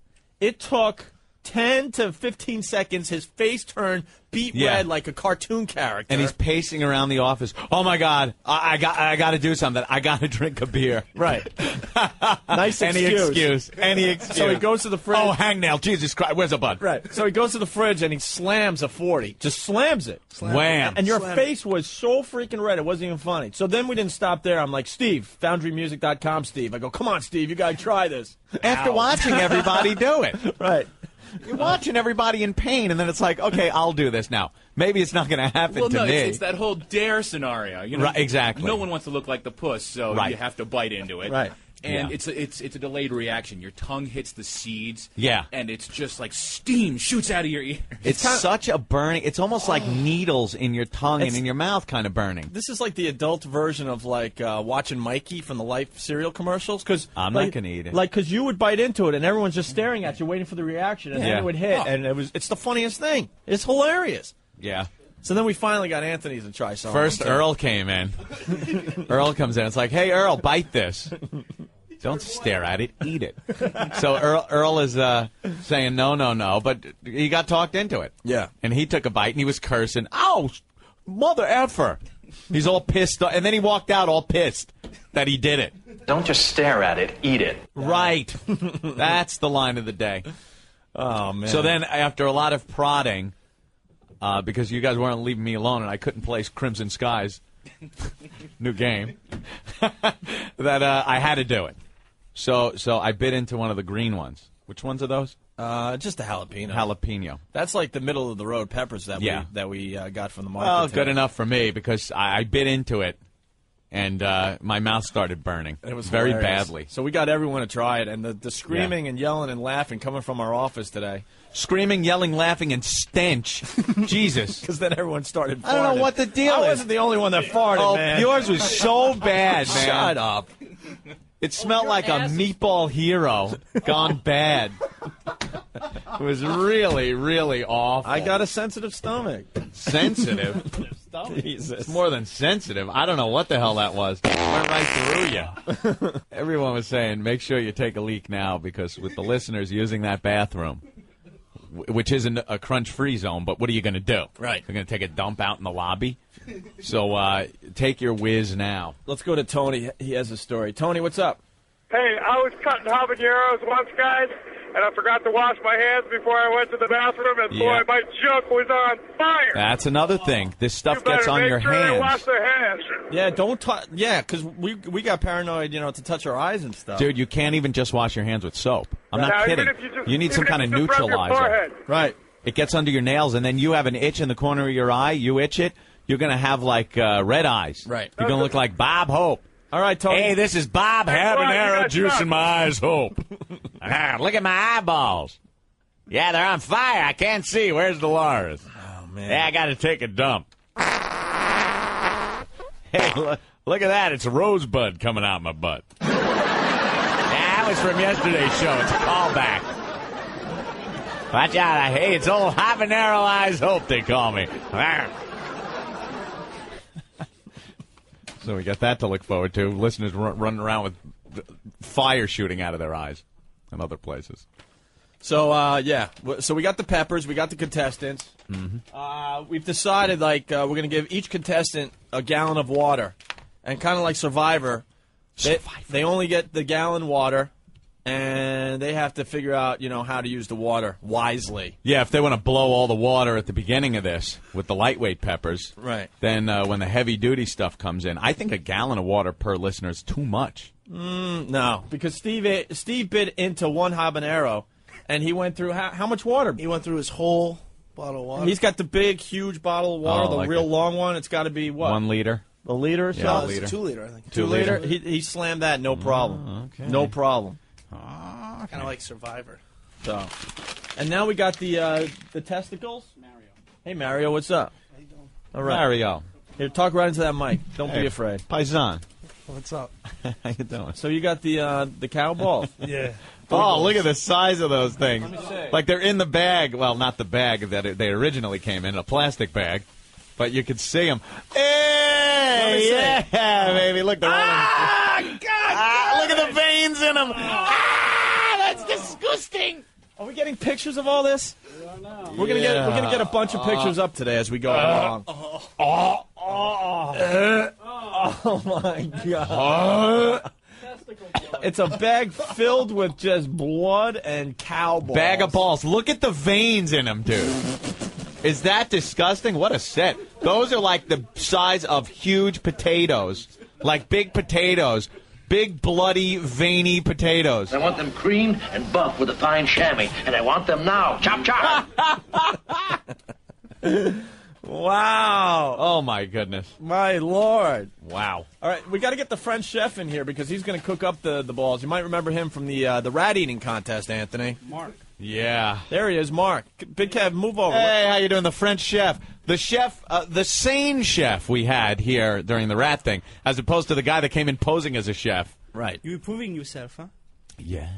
S6: It took 10 to 15 seconds. His face turned beet red like a cartoon character.
S3: And he's pacing around the office. "Oh, my God. I got to do something. I got to drink a beer."
S6: Right. Nice
S3: excuse. Any excuse.
S6: So he goes to the fridge.
S3: "Oh, hangnail. Jesus Christ. Where's a bud?"
S6: Right. So he goes to the fridge and he slams a 40. Just slams it.
S3: Wham.
S6: And your face was so freaking red, it wasn't even funny. So then we didn't stop there. I'm like, "Steve, FoundryMusic.com, Steve." I go, "Come on, Steve. You got to try this."
S3: After watching everybody do it.
S6: Right.
S3: You're watching everybody in pain, and then it's like, okay, I'll do this now. Maybe it's not going to happen to me.
S14: It's that whole dare scenario. You know,
S3: right, exactly.
S14: No one wants to look like the puss, so you have to bite into it.
S6: Right.
S14: And it's a delayed reaction. Your tongue hits the seeds.
S3: Yeah.
S14: And it's just like steam shoots out of your ears.
S3: It's such a burning. It's almost like needles in your tongue and in your mouth kind of burning.
S6: This is like the adult version of watching Mikey from the Life cereal commercials. Cause,
S3: I'm not going to eat it.
S6: Because you would bite into it and everyone's just staring at you waiting for the reaction. And then it would hit. And it's the funniest thing. It's hilarious.
S3: Yeah.
S6: So then we finally got Anthony's to try something.
S3: First, Earl came in. Earl comes in. It's like, "Hey, Earl, bite this." Don't stare at it. Eat it. So Earl is saying no, but he got talked into it.
S6: Yeah.
S3: And he took a bite, and he was cursing. "Oh, mother effer." He's all pissed. And then he walked out all pissed that he did it.
S10: Don't just stare at it. Eat it.
S3: Right. That's the line of the day.
S6: Oh, man.
S3: So then after a lot of prodding, because you guys weren't leaving me alone and I couldn't play Crimson Skies, new game, that I had to do it. So I bit into one of the green ones. Which ones are those?
S6: Just a jalapeno.
S3: Jalapeno.
S6: That's like the middle of the road peppers that we got from the market.
S3: Well,
S6: today.
S3: good enough for me because I bit into it, and my mouth started burning.
S6: It was
S3: very
S6: hilarious.
S3: badly.
S6: So we got everyone to try it, and the screaming and yelling and laughing coming from our office today.
S3: Screaming, yelling, laughing, and stench. Jesus.
S6: Because then everyone started farting.
S3: I don't know what the deal is.
S6: I wasn't the only one that farted, man.
S3: Yours was so bad, man.
S6: Shut up.
S3: It smelled like a meatball hero gone bad. It was really, really awful.
S6: I got a sensitive stomach.
S3: Sensitive?
S6: Jesus.
S3: It's more than sensitive. I don't know what the hell that was. It went right through you. Everyone was saying, make sure you take a leak now, because with the listeners using that bathroom, which isn't a crunch-free zone, but what are you going to do?
S6: Right.
S3: You're going to take a dump out in the lobby? So take your whiz now.
S6: Let's go to Tony. He has a story. Tony, what's up?
S16: Hey, I was cutting habaneros once, guys, and I forgot to wash my hands before I went to the bathroom, and boy, my junk was on fire.
S3: That's another thing. This stuff
S16: You better
S3: gets on
S16: make
S3: your
S16: sure you
S3: hands.
S16: wash their hands.
S6: Yeah, don't touch. Yeah, because we got paranoid, to touch our eyes and stuff.
S3: Dude, you can't even just wash your hands with soap. I'm
S16: Now,
S3: not
S16: even
S3: kidding.
S16: if you just-
S3: You need some
S16: even
S3: kind
S16: if
S3: of
S16: you just rub your
S3: neutralizer.
S16: forehead.
S6: Right.
S3: It gets under your nails, and then you have an itch in the corner of your eye. You itch it, you're going to have, like, red eyes.
S6: Right.
S3: You're going to look like Bob Hope.
S6: All right, Tony.
S3: Hey, this is Bob Habanero juice in my eyes, Hope. Look at my eyeballs. Yeah, they're on fire. I can't see. Where's Dolores?
S6: Oh, man.
S3: Yeah, I got to take a dump. Hey, look at that. It's a rosebud coming out my butt. Yeah, that was from yesterday's show. It's a callback. Watch out. Hey, it's old Habanero Eyes Hope, they call me. So we got that to look forward to. Listeners running around with fire shooting out of their eyes and other places.
S6: So, so we got the peppers, we got the contestants.
S3: Mm-hmm.
S6: We've decided, we're going to give each contestant a gallon of water. And kind of like Survivor, they only get the gallon water, and they have to figure out, how to use the water wisely.
S3: Yeah, if they want to blow all the water at the beginning of this with the lightweight peppers,
S6: Right.
S3: then when the heavy-duty stuff comes in, I think a gallon of water per listener is too much.
S6: No, because Steve bit into one habanero, and he went through how much water?
S7: He went through his whole bottle of water.
S6: He's got the big, huge bottle of water, the
S3: like
S6: real
S3: the-
S6: long one. It's got to be, what?
S3: 1 liter.
S6: A liter or so?
S3: Yeah, a
S7: It's
S3: liter.
S7: 2 liter, I think.
S6: 2 liter? He slammed that, no problem.
S3: okay.
S6: No problem.
S7: Kind of like Survivor.
S6: So, and now we got the testicles. Mario. Hey, Mario, what's up?
S7: How you doing?
S6: All right.
S3: Mario.
S6: Here, talk right into that mic. Don't
S3: Hey,
S6: be afraid.
S3: Paisan.
S7: What's up?
S3: How you doing?
S6: So you got the cow balls.
S7: Yeah.
S3: Oh, look at the size of those things.
S6: Let me see.
S3: Like they're in the bag. Well, not the bag that they originally came in, a plastic bag. But you could see them. Hey, yeah, baby. Look, they're all in. Look at the veins in them. That's disgusting.
S6: Are we getting pictures of all this? We're gonna get a bunch of pictures up today as we go along. Oh my god! It's a bag filled with just blood and cow balls.
S3: Bag of balls. Look at the veins in them, dude. Is that disgusting? What a set. Those are like the size of huge potatoes. Like big potatoes. Big, bloody, veiny potatoes.
S17: I want them creamed and buffed with a fine chamois, and I want them now. Chop, chop.
S6: Wow.
S3: Oh, my goodness.
S6: My Lord.
S3: Wow.
S6: All right, we got to get the French chef in here because he's going to cook up the balls. You might remember him from the rat eating contest, Anthony.
S15: Mark.
S3: Yeah.
S6: There he is, Mark. Big Kev, move over.
S3: Hey, how you doing? The French chef. The chef, the sane chef we had here during the rat thing, as opposed to the guy that came in posing as a chef.
S6: Right.
S15: You're improving yourself, huh?
S3: Yes.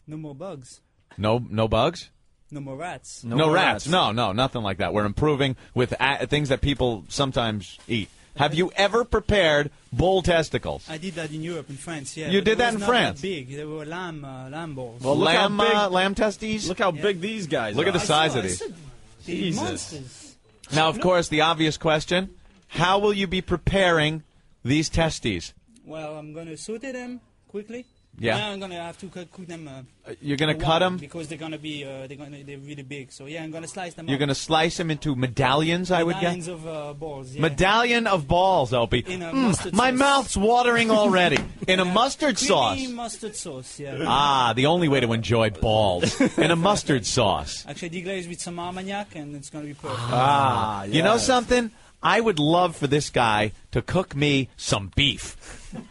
S15: No more bugs.
S3: No bugs?
S15: No more rats.
S3: No rats. No, nothing like that. We're improving with things that people sometimes eat. Have you ever prepared bull testicles?
S15: I did that in Europe, in France, yeah.
S3: You
S15: but
S3: did
S15: it
S3: that
S15: was
S3: in
S15: not
S3: France?
S15: That big. They were lamb balls.
S6: Well, look how big,
S3: lamb testes?
S6: Look how big these guys
S3: Look
S6: are.
S3: at the size of these.
S6: Jesus.
S15: Monsters.
S3: Now, of course, the obvious question, how will you be preparing these testes?
S15: Well, I'm going to saute them quickly.
S3: Yeah.
S15: I'm going to have to cook them.
S3: You're going to
S15: a
S3: cut
S15: while
S3: them?
S15: because they're going to be they're really big. So yeah, I'm going to slice them.
S3: You're
S15: up.
S3: going to slice them into medallions, I would guess?
S15: Medallions of balls. Yeah.
S3: Medallion of balls, Opie.
S15: In a mustard
S3: My
S15: sauce.
S3: mouth's watering already. In a mustard sauce.
S15: Creamy mustard sauce. Yeah.
S3: Ah, the only way to enjoy balls. In a mustard sauce.
S15: Actually, deglaze with some Armagnac, and it's going to be perfect.
S3: Ah, you know something? I would love for this guy to cook me some beef.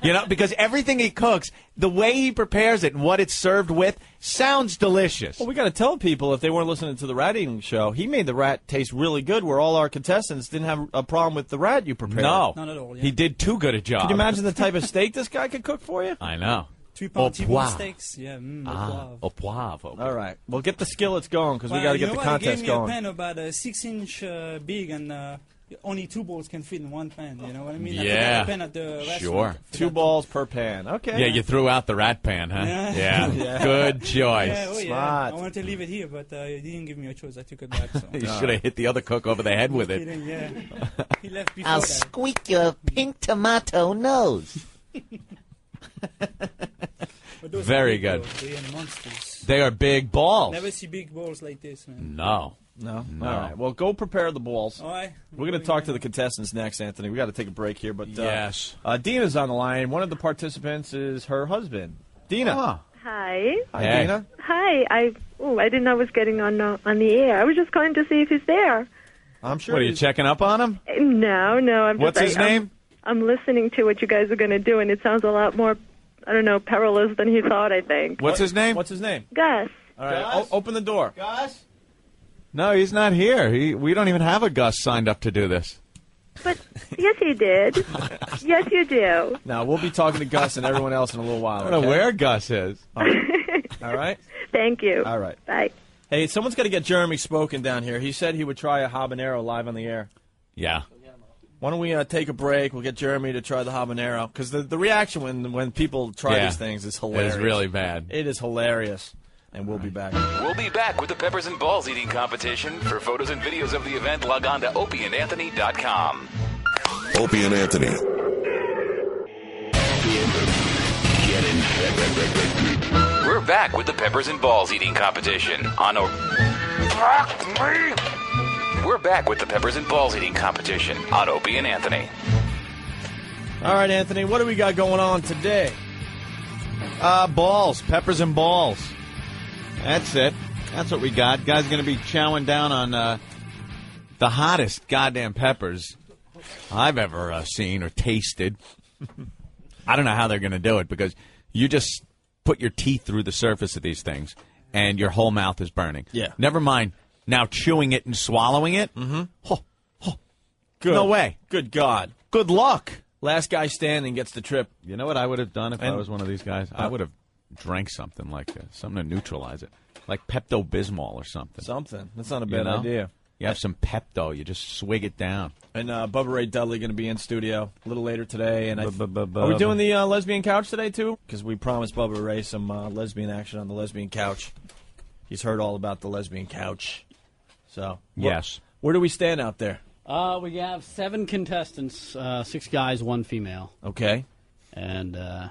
S3: You know, because everything he cooks, the way he prepares it and what it's served with, sounds delicious.
S6: Well, we got to tell people if they weren't listening to the rat eating show, he made the rat taste really good. Where all our contestants didn't have a problem with the rat you prepared.
S3: No,
S15: Not at all. Yeah.
S3: he did too good a job.
S6: Can you imagine the type of steak this guy could cook for you?
S3: I know.
S18: 3-pound T-bone
S3: poivre.
S18: steaks. Yeah,
S3: Au poivre.
S6: All right. Well, get the skillets going because we got to get the contest
S18: They gave me
S6: going.
S18: a pan about 6-inch big, and only 2 balls can fit in one pan. You know what I mean? I
S3: Yeah.
S18: forgot a pan at the restaurant.
S6: 2 balls per pan. Okay.
S3: Yeah, you threw out the rat pan, huh?
S18: Yeah.
S3: Yeah. Good choice.
S18: Yeah, oh, yeah.
S6: Smart.
S18: I wanted to leave it here, but he didn't give me a choice. I took it back. So.
S3: You should have hit the other cook over the head with it.
S18: Kidding, yeah. He left before
S19: I'll
S18: that.
S19: squeak your pink tomato nose.
S18: But those
S3: Very
S18: are big,
S3: good.
S18: though. They are monsters.
S3: They are big balls.
S18: Never see big balls like this, man.
S3: No.
S6: No? All right. Well, go prepare the balls.
S18: All right.
S6: We're going to talk to the contestants next, Anthony. We got to take a break here, but
S3: Yes.
S6: Dina's on the line. One of the participants is her husband, Dina.
S3: Ah.
S20: Hi.
S6: Hi,
S3: Hey.
S6: Dina.
S20: Hi. I didn't know I was getting on the air. I was just calling to see if he's there.
S6: I'm sure.
S3: What, are you checking up on him?
S20: No. I'm
S3: What's
S20: just,
S3: his name?
S20: I'm listening to what you guys are going to do, and it sounds a lot more, I don't know, perilous than he thought, I think.
S3: What's his name?
S6: What's his name?
S20: Gus.
S6: All right. Open the door.
S7: Gus?
S3: No, he's not here. We don't even have a Gus signed up to do this.
S20: But, yes, you did. Yes, you do.
S6: Now, we'll be talking to Gus and everyone else in a little while.
S3: I don't know
S6: okay?
S3: where Gus is.
S6: All right.
S20: Thank you.
S6: All right.
S20: Bye.
S6: Hey, someone's got to get Jeremy Spoken down here. He said he would try a habanero live on the air.
S3: Yeah.
S6: Why don't we take a break? We'll get Jeremy to try the habanero because the reaction when people try these things is hilarious.
S3: It's really bad.
S6: It is hilarious. And we'll be back.
S1: We'll be back with the Peppers and Balls eating competition. For photos and videos of the event, log on to opieandanthony.com.
S21: Opie and Anthony.
S1: We're back with the Peppers and Balls eating competition on We're back with the Peppers and Balls eating competition on Opie and Anthony.
S6: All right, Anthony, what do we got going on today?
S3: Balls. Peppers and balls. That's it. That's what we got. Guys going to be chowing down on the hottest goddamn peppers I've ever seen or tasted. I don't know how they're going to do it because you just put your teeth through the surface of these things and your whole mouth is burning.
S6: Yeah.
S3: Never mind now chewing it and swallowing it.
S6: Mm-hmm.
S3: Good. No way.
S6: Good God.
S3: Good luck.
S6: Last guy standing gets the trip.
S3: You know what I would have done if I was one of these guys? I would have drank something like something to neutralize it, like Pepto-Bismol or something.
S6: Something. That's not a bad idea.
S3: You have some Pepto, you just swig it down.
S6: And Bubba Ray Dudley going to be in studio a little later today. And are we doing the lesbian couch today too? Because we promised Bubba Ray some lesbian action on the lesbian couch. He's heard all about the lesbian couch. So
S3: yes.
S6: Where do we stand out there?
S22: We have 7 contestants, 6 guys, 1 female.
S6: Okay.
S22: And they're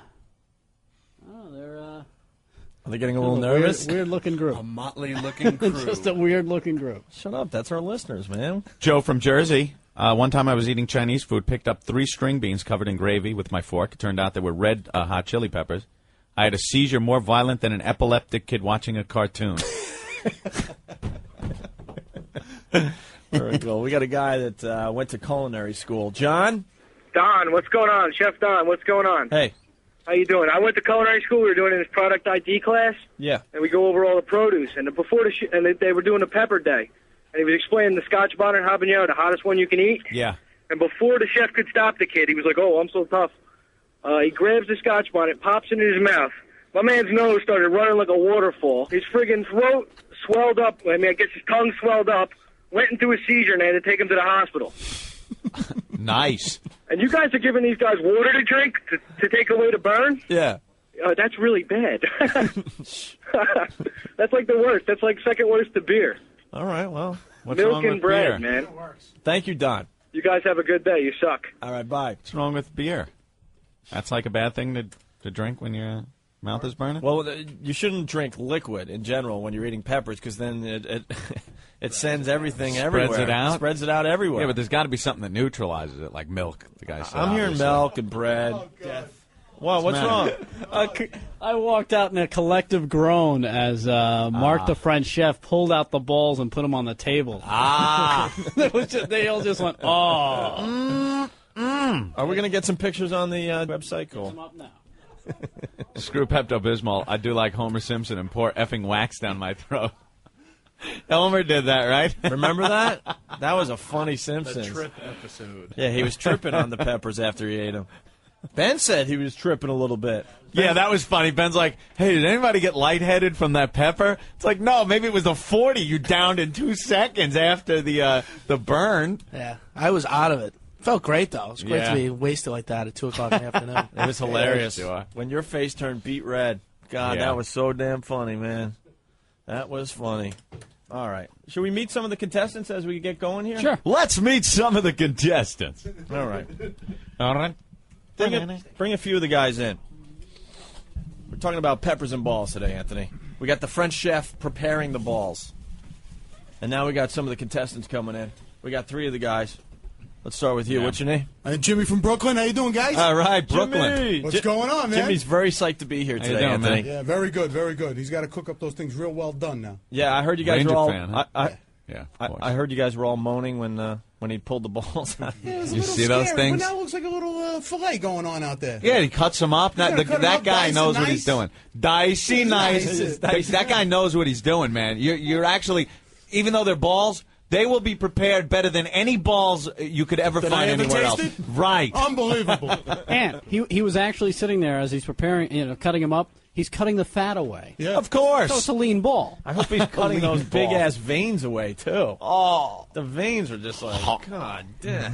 S6: are they getting a little nervous?
S22: Weird looking group.
S6: A motley looking crew.
S22: Just a weird looking group.
S6: Shut up. That's our listeners, man.
S3: Joe from Jersey. One time I was eating Chinese food, picked up 3 string beans covered in gravy with my fork. It turned out they were red hot chili peppers. I had a seizure more violent than an epileptic kid watching a cartoon.
S6: Very cool. We got a guy that went to culinary school. John?
S16: Don, what's going on? Chef Don, what's going on?
S6: Hey.
S16: How you doing? I went to culinary school. We were doing this product ID class.
S6: Yeah.
S16: And we go over all the produce. And before they were doing the pepper day. And he was explaining the Scotch bonnet habanero, the hottest one you can eat.
S3: Yeah.
S16: And before the chef could stop the kid, he was like, "Oh, I'm so tough." He grabs the Scotch bonnet, pops it in his mouth. My man's nose started running like a waterfall. His friggin' throat swelled up. I guess his tongue swelled up. Went into a seizure, and they had to take him to the hospital.
S3: Nice.
S16: And you guys are giving these guys water to drink to take away the burn?
S6: Yeah.
S16: That's really bad. That's like the worst. That's like second worst to beer.
S6: All right, well. What's
S16: Milk
S6: wrong
S16: and
S6: with
S16: bread,
S6: beer?
S16: man.
S6: Thank you, Don.
S16: You guys have a good day. You suck.
S6: All right, bye.
S3: What's wrong with beer? That's like a bad thing to drink when your mouth is burning?
S6: Well, you shouldn't drink liquid in general when you're eating peppers because then it sends everything everywhere.
S3: Spreads it out?
S6: Spreads it out everywhere.
S3: Yeah, but there's got to be something that neutralizes it, like milk, the guy said.
S6: I'm hearing
S3: obviously.
S6: milk and bread. Wow, what's wrong?
S22: I walked out in a collective groan as Mark, the French chef, pulled out the balls and put them on the table. They all just went, oh.
S6: Are we going to get some pictures on the website? Cool.
S22: Come up now.
S3: Screw Pepto-Bismol. I do like Homer Simpson and pour effing wax down my throat. Homer did that, right?
S6: Remember that? That was a funny Simpsons.
S15: The trip episode.
S6: Yeah, he was tripping on the peppers after he ate them. Ben said he was tripping a little bit.
S3: Yeah, that was funny. Ben's like, hey, did anybody get lightheaded from that pepper? It's like, no, maybe it was a 40 you downed in 2 seconds after the burn.
S2: Yeah, I was out of it. Felt great, though. It was great
S3: Yeah.
S2: to be wasted like that at 2 o'clock in the afternoon.
S6: It was hilarious. When your face turned beet red. God,
S3: Yeah.
S6: that was so damn funny, man. That was funny. All right. Should we meet some of the contestants as we get going here?
S3: Sure. Let's meet some of the contestants.
S6: All right.
S3: All right.
S6: Bring a few of the guys in. We're talking about peppers and balls today, Anthony. We got the French chef preparing the balls. And now we got some of the contestants coming in. We got 3 of the guys. Let's start with you.
S3: Yeah.
S6: What's your name?
S4: Jimmy from Brooklyn. How you doing, guys?
S6: All right, Brooklyn. Jimmy.
S4: What's going on, man?
S6: Jimmy's very psyched to be here today, Anthony.
S4: Yeah, very good, very good. He's got to cook up those things real well done now.
S6: Yeah, I heard you guys
S3: Ranger
S6: were all.
S3: fan, huh?
S6: I heard you guys were all moaning when he pulled the balls out.
S4: Yeah, it was a
S3: You
S4: little
S3: see those
S4: scary,
S3: things?
S4: But now it looks like a little fillet going on out there.
S3: Yeah, he cuts them up.
S4: Yeah, cut 'em
S3: That
S4: up,
S3: guy
S4: dice
S3: knows
S4: and
S3: what he's
S4: nice.
S3: doing. Dicey nice. That guy knows what he's doing, man. You're actually, even though they're balls, they will be prepared better than any balls you could ever
S4: That
S3: find
S4: I ever
S3: anywhere else.
S4: tasted?
S3: Right.
S4: Unbelievable.
S22: And he was actually sitting there as he's preparing, cutting them up. He's cutting the fat away.
S4: Yeah.
S6: Of course.
S22: So it's a lean ball.
S6: I hope he's cutting those
S3: Lean ball.
S6: big-ass veins away, too. Oh. The veins are just like, God damn.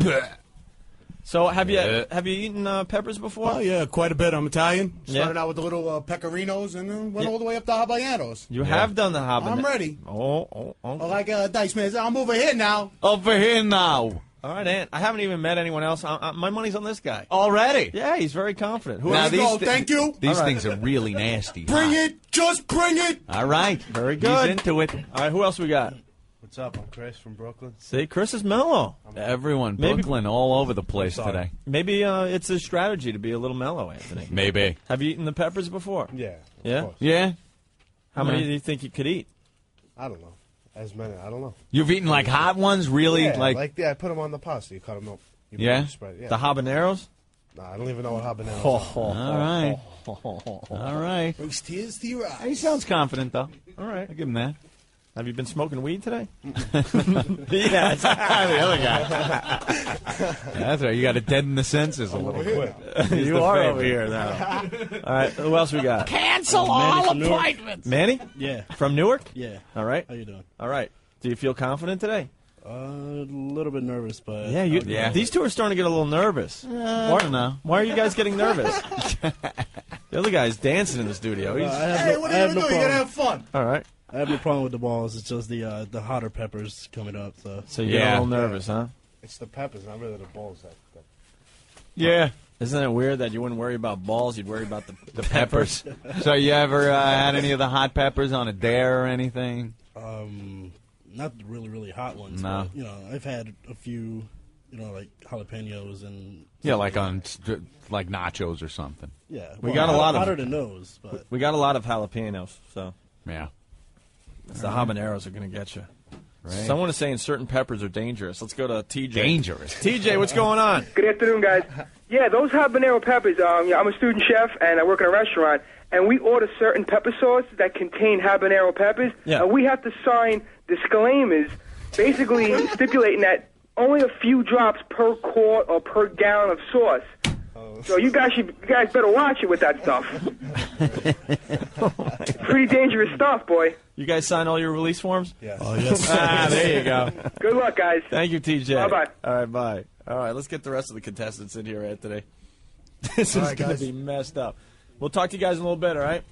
S6: So have you eaten peppers before?
S4: Oh, yeah, quite a bit. I'm Italian.
S6: Yeah.
S4: Started out with the little pecorinos and then went all the way up to habaneros.
S6: You have done the habanero.
S4: I'm ready.
S6: Oh.
S4: I like Dice Man. I'm over here now.
S3: Over here now.
S6: All right, Ant. I haven't even met anyone else. My money's on this guy.
S3: Already?
S6: Yeah, he's very confident. Who
S3: Now
S6: else?
S4: Go, thank you.
S3: These
S6: All right.
S3: things are really nasty.
S4: Bring it. Just bring it.
S3: All right.
S6: Very good.
S3: He's into it.
S6: All right, who else we got?
S23: What's up? I'm Chris from Brooklyn.
S6: See, Chris is mellow.
S3: Everyone,
S6: Maybe-
S3: Brooklyn, all over the place today.
S6: Maybe it's a strategy to be a little mellow, Anthony.
S3: Maybe.
S6: Have you eaten the peppers before?
S23: Yeah.
S6: Yeah?
S23: Of course.
S3: Yeah?
S6: How many do you think you could eat?
S23: I don't know. As many. I don't know.
S3: You've eaten like hot ones, really?
S23: Yeah,
S3: like
S23: I put them on the pasta. You cut them up. You put
S3: Yeah?
S23: them spread, yeah.
S6: The habaneros?
S23: Nah, I don't even know what habaneros
S3: All right. All right.
S4: Brings tears to your eyes.
S3: He sounds confident, though.
S6: All right.
S3: I'll give him that.
S6: Have you been smoking weed today?
S3: Yeah, the other guy. That's right. You got to deaden the senses a little bit.
S6: You are over here now. All right. Who else we got?
S22: Cancel
S23: Manny
S22: all
S23: from Newark.
S22: appointments.
S6: Manny?
S23: Yeah.
S6: From Newark?
S23: Yeah.
S6: All right.
S23: How you doing?
S6: All right. Do you feel confident today?
S23: A little bit nervous, but
S6: Yeah. These two are starting to get a little nervous.
S3: I don't know.
S6: Why are you guys getting nervous? The other guy's dancing in the studio. He's,
S4: Hey, what are you going to do? You got to have fun.
S6: all right.
S23: I have no problem with the balls. It's just the hotter peppers coming up.
S6: So you get a little nervous, huh?
S23: It's the peppers, not really the balls. That
S3: Yeah.
S6: Isn't it weird that you wouldn't worry about balls, you'd worry about the peppers?
S3: So you ever had any of the hot peppers on a dare or anything?
S23: Not the really hot ones.
S3: No.
S23: But, I've had a few, like jalapenos and
S3: Yeah, like on like nachos or something.
S23: yeah.
S6: We
S23: well,
S6: got a lot of-
S23: hotter than those, but
S6: We got a lot of jalapenos, so
S3: Yeah.
S6: it's the habaneros are going to get you.
S3: Right.
S6: Someone is saying certain peppers are dangerous. Let's go to TJ.
S3: Dangerous.
S6: TJ, what's going on?
S16: Good afternoon, guys. Yeah, those habanero peppers, I'm a student chef, and I work in a restaurant, and we order certain pepper sauce that contain habanero peppers,
S6: Yeah.
S16: and we have to sign disclaimers basically stipulating that only a few drops per quart or per gallon of sauce. So you guys better watch it with that stuff. Pretty dangerous stuff, boy.
S6: You guys sign all your release forms?
S23: yes.
S4: Oh, yes.
S6: There you go.
S16: Good luck, guys.
S6: Thank you, TJ.
S16: Bye-bye.
S6: All right, bye. All right, let's get the rest of the contestants in here, Anthony. This is going to be messed up. We'll talk to you guys in a little bit, all right?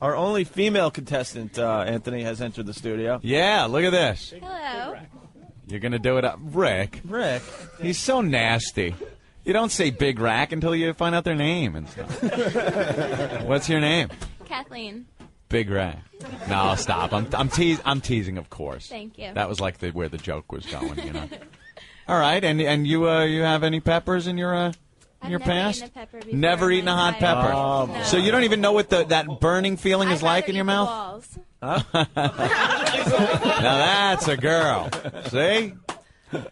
S6: Our only female contestant, Anthony, has entered the studio.
S3: Yeah, look at this.
S24: Hello.
S3: You're going to do it up. Rick. He's so nasty. You don't say Big Rack until you find out their name and stuff. What's your name?
S24: Kathleen.
S3: Big Rack. No, stop. I'm teasing, of course.
S24: Thank you.
S3: That was like where the joke was going, you know. All right, and you have any peppers in your
S24: I've
S3: your
S24: never
S3: past?
S24: eaten a pepper before
S3: Never
S24: in
S3: eaten a
S24: my
S3: hot
S24: entire
S3: pepper.
S24: life. No.
S3: So you don't even know what that burning feeling is
S24: I'd
S3: like
S24: rather
S3: in your
S24: eat the
S3: mouth?
S24: balls.
S3: Now that's a girl. See?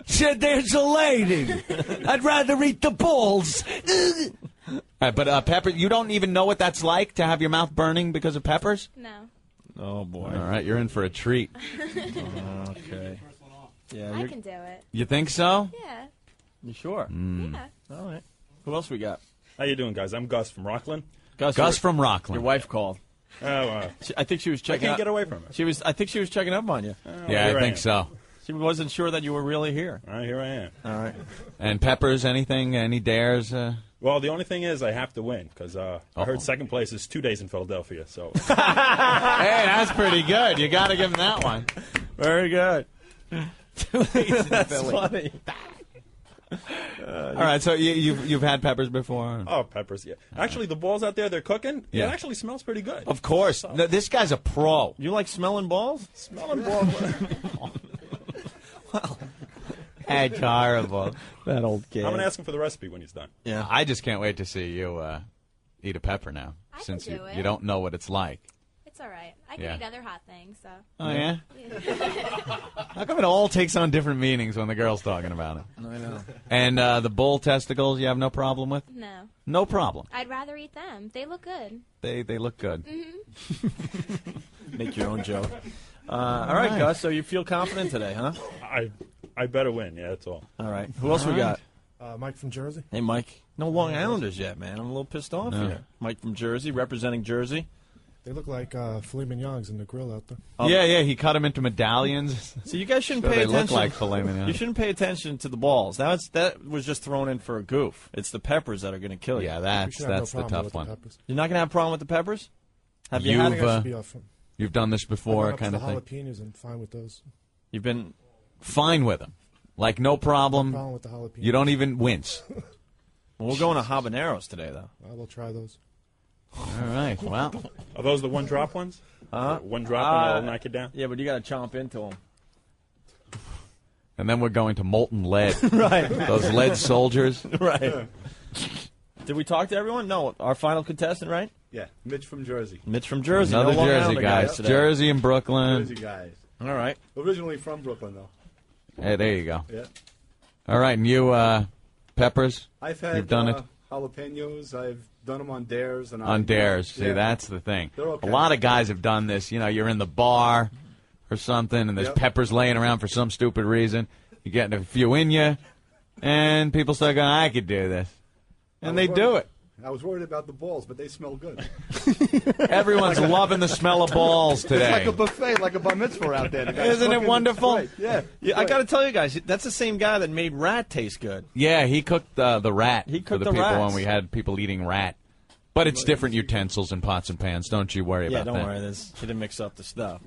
S3: Said there's a lady. I'd rather eat the balls. But pepper, you don't even know what that's like to have your mouth burning because of peppers?
S24: No.
S6: Oh, boy.
S3: All right, you're in for a treat.
S6: Okay. Yeah,
S24: I can do it.
S3: You think so?
S24: Yeah.
S6: You sure?
S3: Mm.
S24: Yeah.
S6: All right. Who else we got?
S8: How you doing, guys? I'm Gus from Rockland.
S3: Gus from Rockland.
S6: Your wife called.
S8: Oh,
S6: I think she was checking.
S8: I can't get away from it.
S6: I think she was checking up on you.
S3: Yeah, I think so.
S6: She wasn't sure that you were really here.
S8: All right, here I am.
S6: All right.
S3: And Peppers, anything? Any dares?
S8: Well, the only thing is I have to win because I heard second place is 2 days in Philadelphia. So.
S3: Hey, that's pretty good. You got to give him that one.
S6: Very good.
S3: 2 days in
S6: That's
S3: Philly.
S6: funny.
S3: All right, so you've had Peppers before?
S8: Oh, Peppers, yeah. Actually, the balls out there, they're cooking.
S3: Yeah.
S8: It actually smells pretty good.
S3: Of course. No, this guy's a pro.
S6: You like smelling balls?
S8: Smelling balls.
S3: That's horrible.
S6: That old kid.
S8: I'm going to ask him for the recipe when he's done.
S3: Yeah, I just can't wait to see you eat a pepper now, since you don't know what it's like.
S11: It's all right. I can eat other hot things, so.
S3: Oh, yeah? How come it all takes on different meanings when the girl's talking about it?
S6: I know.
S3: And the bull testicles, you have no problem with?
S11: No.
S3: No problem.
S11: I'd rather eat them. They look good.
S3: They look good.
S6: Make your own joke. All right, Gus, so you feel confident today, huh?
S8: I better win, yeah, that's all.
S6: All right. Who else we got?
S23: Mike from Jersey.
S6: Hey, Mike. No Long Islanders yet, man. I'm a little pissed off here. Mike from Jersey, representing Jersey.
S23: They look like filet mignons in the grill out there.
S3: Yeah, he cut them into medallions.
S6: So you guys shouldn't
S3: So
S6: pay
S3: they
S6: attention.
S3: look like filet mignon.
S6: You shouldn't pay attention to the balls. That was just thrown in for a goof. It's the peppers that are going to kill you.
S3: Yeah, that's the tough one.
S6: You're not going to have a problem with the peppers? Have you had
S3: You've done this before,
S23: kind
S3: kind
S23: of
S3: of thing?
S23: jalapenos and fine with those.
S6: You've been
S3: fine with them. Like, no problem.
S23: No problem with the jalapenos.
S3: You don't even wince.
S6: Well, we're going to habaneros today, though.
S23: I will try those.
S3: All right, well.
S8: Are those the one-drop ones? One drop and it'll knock you down?
S6: Yeah, but you got to chomp into them.
S3: And then we're going to molten lead.
S6: Right.
S3: Those lead soldiers.
S6: Right. Did we talk to everyone? No, our final contestant, right?
S12: Yeah, Mitch from Jersey.
S6: Mitch from Jersey.
S3: Another
S6: No Long
S3: Jersey
S6: Islander
S3: guy.
S6: guys today.
S3: Jersey and Brooklyn.
S12: Jersey guys.
S6: All right.
S12: Originally from Brooklyn, though.
S3: Hey, there you go.
S12: Yeah.
S3: All right, and you, Peppers?
S12: I've had
S3: You've done it?
S12: jalapenos. I've done them on dares. And
S3: On dares. See,
S12: Yeah.
S3: that's the thing.
S12: They're okay.
S3: A lot of guys have done this. You know, you're in the bar or something, and there's peppers laying around for some stupid reason. You get a few in you, and people start going, I could do this. And they do it.
S12: I was worried about the balls, but they smell good.
S3: Everyone's loving the smell of balls today.
S12: It's like a buffet, like a bar mitzvah out there. The guy's
S6: Isn't it
S12: cooking,
S6: wonderful?
S12: it's great. Yeah.
S6: I got to tell you guys, that's the same guy that made rat taste good.
S3: Yeah, he cooked the rat
S6: He
S3: for
S6: cooked
S3: the
S6: the
S3: people
S6: rats.
S3: when we had people eating rat. But it's different utensils and pots and pans. Don't you worry
S6: Yeah,
S3: about
S6: don't
S3: that.
S6: worry. He didn't mix up the stuff.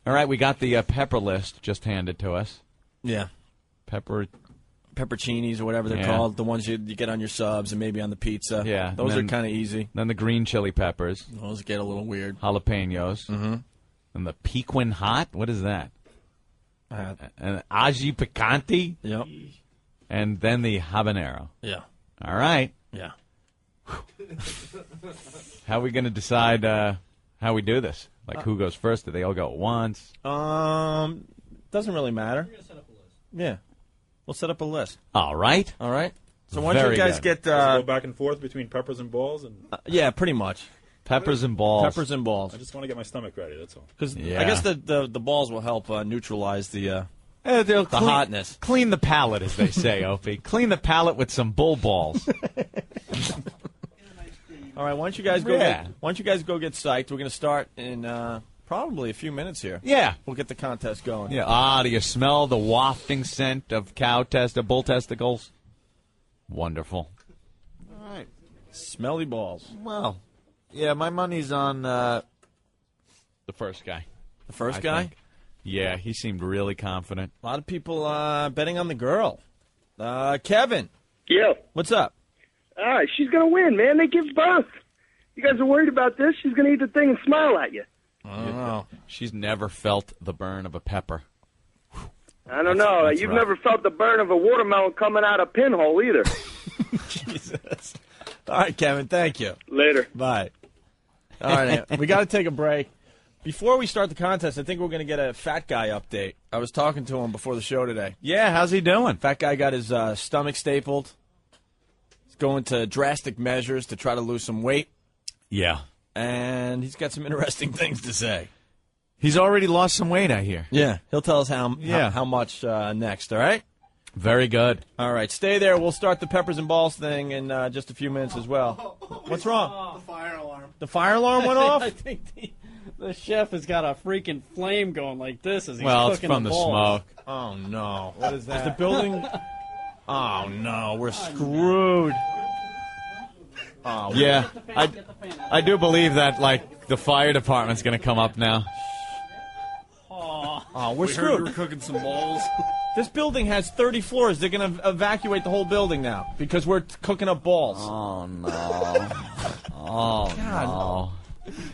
S3: All right, we got the pepper list just handed to us.
S6: Yeah. Pepperoncinis or whatever they're
S3: Yeah.
S6: called, the ones you get on your subs and maybe on the pizza.
S3: Yeah.
S6: Those
S3: and
S6: are
S3: then-
S6: kind of easy.
S3: Then the green chili peppers.
S6: Those get a little weird.
S3: Jalapenos.
S6: Mm-hmm.
S3: And the Pequin Hot. What is that? And Aji Picante.
S6: Yep.
S3: And then the habanero.
S6: Yeah.
S3: All right.
S6: Yeah.
S3: How are we going to decide how we do this? Like, who goes first? Do they all go at once?
S6: Doesn't really matter. Yeah. We'll set up a list.
S3: All right.
S6: All right. So why don't
S3: Very
S6: you guys
S3: good.
S6: get...
S8: Does it go back and forth between peppers and balls? And
S6: yeah, pretty much.
S3: Peppers and balls.
S6: Peppers and balls.
S8: I just want to get my stomach ready, that's all.
S6: Because
S3: Yeah.
S6: I guess the balls will help neutralize the
S3: They'll
S6: hotness.
S3: Clean the palate, as they say, Opie. Clean the palate with some bull balls.
S6: All right, why don't you guys go?
S3: Yeah.
S6: Why don't you guys go get psyched? We're going to start in probably a few minutes here.
S3: Yeah.
S6: We'll get the contest going.
S3: Yeah. Do you smell the wafting scent of bull testicles? Wonderful.
S6: All right. Smelly balls.
S3: Well, yeah, my money's on the first guy.
S6: The first
S3: I
S6: guy?
S3: think. Yeah, he seemed really confident.
S6: A lot of people betting on the girl. Kevin.
S16: Yeah.
S6: What's up?
S16: She's going to win, man. They give birth. You guys are worried about this? She's going to eat the thing and smile at you.
S3: Oh. She's never felt the burn of a pepper.
S16: I don't know.
S3: That's
S16: You've
S3: rough.
S16: never felt the burn of a watermelon coming out of a pinhole either.
S6: Jesus. All right, Kevin, thank you.
S16: Later.
S6: Bye. All right, we got to take a break. Before we start the contest, I think we're going to get a fat guy update. I was talking to him before the show today.
S3: Yeah, how's he doing?
S6: Fat guy got his stomach stapled. He's going to drastic measures to try to lose some weight.
S3: Yeah.
S6: And he's got some interesting things to say.
S3: He's already lost some weight, I hear.
S6: Yeah, he'll tell us how much next, all right?
S3: Very good.
S6: All right, stay there. We'll start the peppers and balls thing in just a few minutes as well. What's wrong?
S23: The fire alarm.
S6: The fire alarm went off?
S22: I think the chef has got a freaking flame going like this as he's
S3: Well, it's
S22: cooking
S3: from the
S22: balls.
S3: smoke.
S6: Oh, no. What is that? Is the building... Oh, no. We're screwed. Oh,
S3: Yeah, I do believe that, like, the fire department's going to come up now.
S6: Oh, we're
S14: We
S6: screwed.
S14: heard you were cooking some balls.
S6: This building has 30 floors. They're going to evacuate the whole building now because we're cooking up balls.
S3: Oh, no. Oh,
S6: God.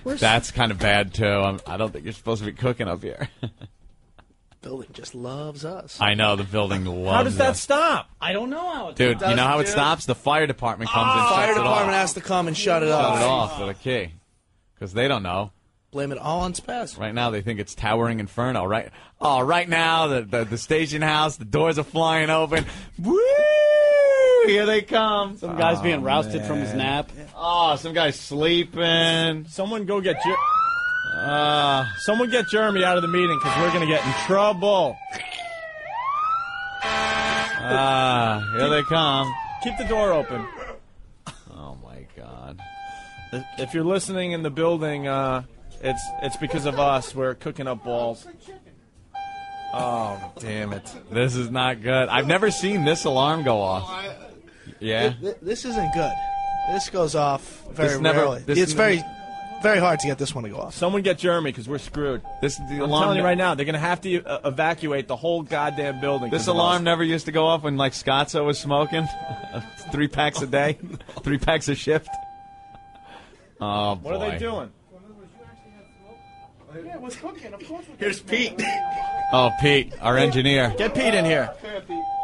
S3: no. That's kind of bad, too. I don't think you're supposed to be cooking up here.
S2: Building just loves us.
S3: I know, the building loves
S6: How does that
S3: us.
S6: stop?
S22: I don't know how it
S3: Dude, you know how it
S2: dude.
S3: stops? The fire department comes and
S2: Fire
S3: shuts it
S2: department
S3: off.
S2: has to come and shut it
S3: Shut
S2: off.
S3: it off with a key. Because they don't know.
S2: Blame it all on Spaz.
S3: Right now, they think it's Towering Inferno. Right now, the station house, the doors are flying open. Woo! Here they come.
S22: Some guy's being rousted from his nap.
S3: Oh, some guy's sleeping.
S6: Someone go get someone get Jeremy out of the meeting because we're going to get in trouble.
S3: Here they come.
S6: Keep the door open.
S3: Oh, my God.
S6: If you're listening in the building, it's because of us. We're cooking up balls. Oh, damn it.
S3: This is not good. I've never seen this alarm go off. Yeah?
S2: This isn't good. This goes off very
S3: This never-
S2: rarely.
S3: this
S2: It's
S3: never-
S2: very hard to get this one to go off.
S6: Someone get Jeremy because we're screwed. I'm telling you right now, they're going to have to evacuate the whole goddamn building.
S3: This alarm never used to go off when, like, Scotzo was smoking. 3 packs a day. 3 packs a shift. Oh, boy.
S6: What are they doing?
S23: Yeah, what's cooking? Of course.
S6: Here's Pete.
S3: Oh, Pete, our engineer.
S6: Get Pete in here.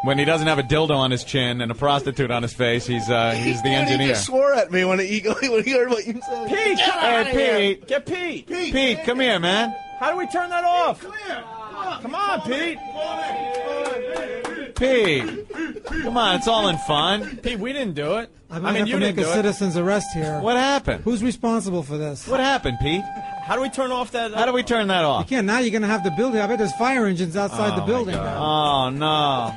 S3: When he doesn't have a dildo on his chin and a prostitute on his face, he's the
S2: And he
S3: engineer.
S2: just swore at me when he heard what you said.
S6: Pete,
S3: Hey, Pete.
S6: Get Pete.
S3: Pete, come here, man.
S6: How do we turn that off? Come on, Pete.
S3: Pete, come on, it's all in fun.
S6: Pete, we didn't do it.
S5: I might
S6: mean,
S5: have
S6: you
S5: to make
S6: didn't
S5: a
S6: do it.
S5: citizen's arrest here.
S3: What happened?
S5: Who's responsible for this?
S3: What happened, Pete?
S6: How do we turn off that?
S3: How do we turn that
S5: You
S3: off?
S5: can't. Now you're going to have the building. I bet there's fire engines outside the building.
S3: Oh, no.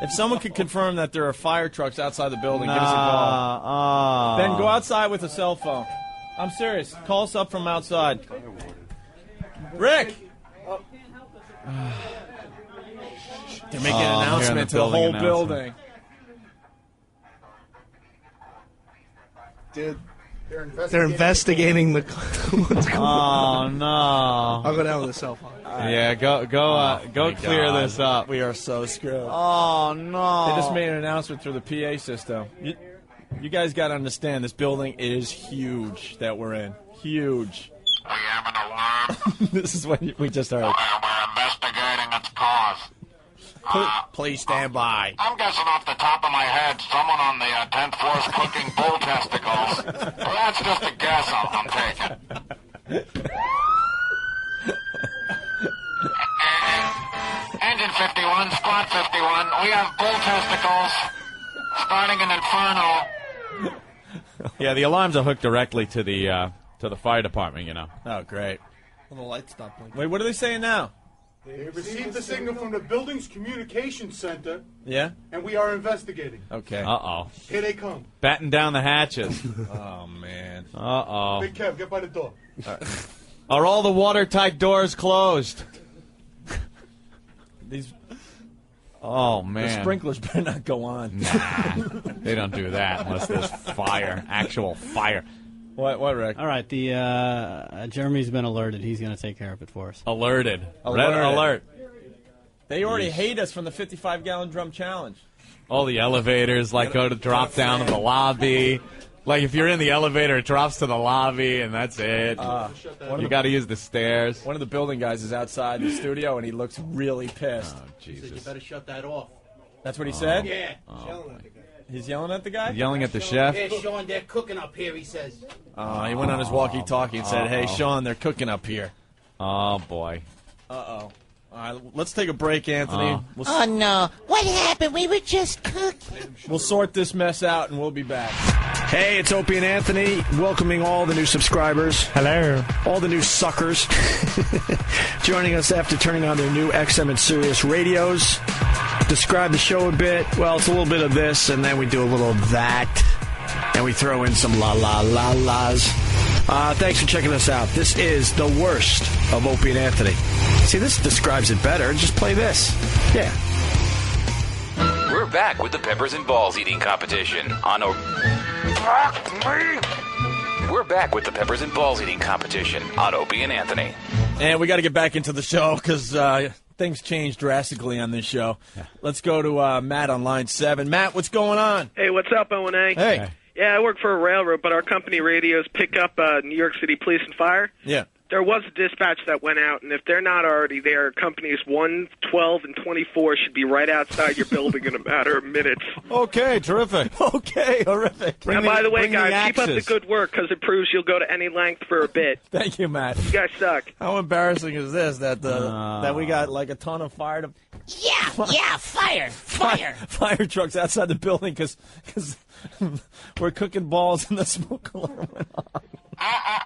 S6: If someone could confirm that there are fire trucks outside the building, give us a call. Ben, go outside with a cell phone. I'm serious. Call us up from outside. Rick! They're making an announcement to the whole building.
S2: Dude, they're investigating the. What's going on?
S3: Oh, no.
S2: I'll go down with the cell phone.
S3: Yeah, go clear this up.
S6: We are so screwed.
S3: Oh, no.
S6: They just made an announcement through the PA system. You guys got to understand, this building is huge that we're in. Huge.
S9: We have an alarm.
S6: This is what we just heard.
S9: We're investigating its cause.
S6: Please stand by.
S9: I'm guessing off the top of my head, someone on the 10th floor is cooking bull testicles. Well, that's just a guess I'm taking. Engine 51, squad 51, we have bull testicles starting an inferno.
S3: Yeah, the alarms are hooked directly to the fire department, you know.
S6: Oh, great.
S2: Well, the light stopped blinking.
S6: Wait, what are they saying now?
S4: They received the signal from the building's communication center,
S6: Yeah?
S4: and we are investigating.
S6: Okay.
S3: Uh-oh.
S4: Here they come.
S3: Batten down the hatches.
S6: Oh, man.
S3: Uh-oh.
S4: Big Kev, get by the door.
S3: Are all the watertight doors closed?
S6: These
S3: Oh,
S6: the
S3: man.
S6: sprinklers better not go on.
S3: Nah, they don't do that unless there's fire, actual fire.
S6: What, Rick?
S22: All right, the Jeremy's been alerted. He's going to take care of it for us.
S3: Alerted. Red
S6: Alerted.
S3: alert.
S6: They already hate us from the 55-gallon drum challenge.
S3: All the elevators, like, go to drop down to the lobby. Like, if you're in the elevator, it drops to the lobby, and that's it. You got to use the stairs.
S6: One of the building guys is outside the studio, and he looks really pissed.
S3: Oh, Jesus.
S13: You better shut that off.
S6: That's what he said?
S13: Yeah.
S6: He's yelling at the guy?
S3: Yelling at the chef?
S13: Hey, Sean, they're cooking up here, he says.
S6: He went on his walkie-talkie and said, hey, Sean, they're cooking up here.
S3: Oh, boy.
S6: Uh-oh. All right, let's take a break, Anthony.
S19: Oh, no. What happened? We were just cooking.
S6: We'll sort this mess out, and we'll be back. Hey, it's Opie and Anthony, welcoming all the new subscribers.
S7: Hello.
S6: All the new suckers. Joining us after turning on their new XM and Sirius radios. describe the show a bit? Well, it's a little bit of this, and then we do a little of that, and we throw in some la-la-la-las. Thanks for checking us out. This is the worst of Opie and Anthony. See, this describes it better. Just play this. Yeah.
S1: We're back with the Peppers and Balls eating competition on We're back with the Peppers and Balls eating competition on Opie and Anthony.
S6: And we got to get back into the show because things changed drastically on this show. Yeah. Let's go to Matt on line 7. Matt, what's going on?
S10: Hey, what's up, O&A?
S6: Hey.
S10: Yeah, I work for a railroad, but our company radios pick up New York City Police and Fire.
S6: Yeah.
S10: There was a dispatch that went out, and if they're not already there, companies 1, 12, and 24 should be right outside your building in a matter of minutes.
S6: Okay, terrific. Okay, horrific.
S10: And by the way, guys, keep up the good work because it proves you'll go to any length for a bit.
S6: Thank you, Matt.
S10: You guys suck.
S6: How embarrassing is this that that we got like a ton of fire fire trucks outside the building because we're cooking balls and the smoke alarm went on.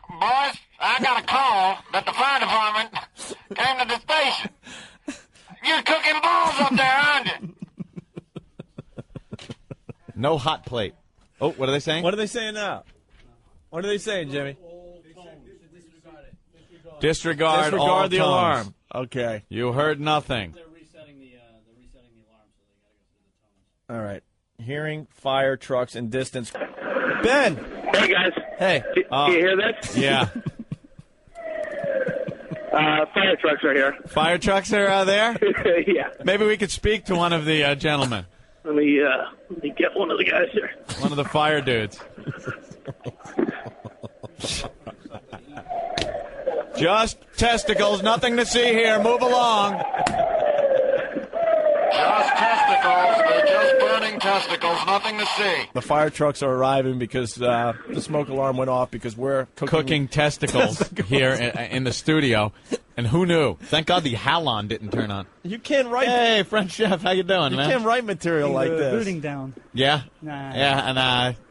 S9: Boys, I got a call that the fire department came to the station. You're cooking balls up there, aren't you?
S3: No hot plate. Oh, what are they saying?
S6: What are they saying now? What are they saying, Jimmy?
S3: Disregard all
S6: the
S3: tones.
S6: alarm. Okay.
S3: You heard nothing.
S22: They're resetting the alarm, so they got to go to the tunnels.
S6: All right. Hearing fire trucks in distance. Ben.
S10: Hey, guys.
S6: Hey.
S10: Do you hear this?
S3: Yeah.
S10: Fire trucks are here.
S3: Fire trucks are there?
S10: Yeah.
S3: Maybe we could speak to one of the gentlemen.
S10: Let me get one of the guys here.
S3: One of the fire dudes. Just testicles, nothing to see here. Move along.
S9: Just testicles. They're just burning testicles. Nothing to see.
S6: The fire trucks are arriving because the smoke alarm went off because we're
S3: cooking testicles here in the studio. And who knew? Thank God the halon didn't turn on.
S6: You can't write.
S3: Hey, French chef, how you doing, man?
S6: You can't write material like this.
S5: Building down.
S3: Yeah?
S5: Nah.
S3: Yeah, and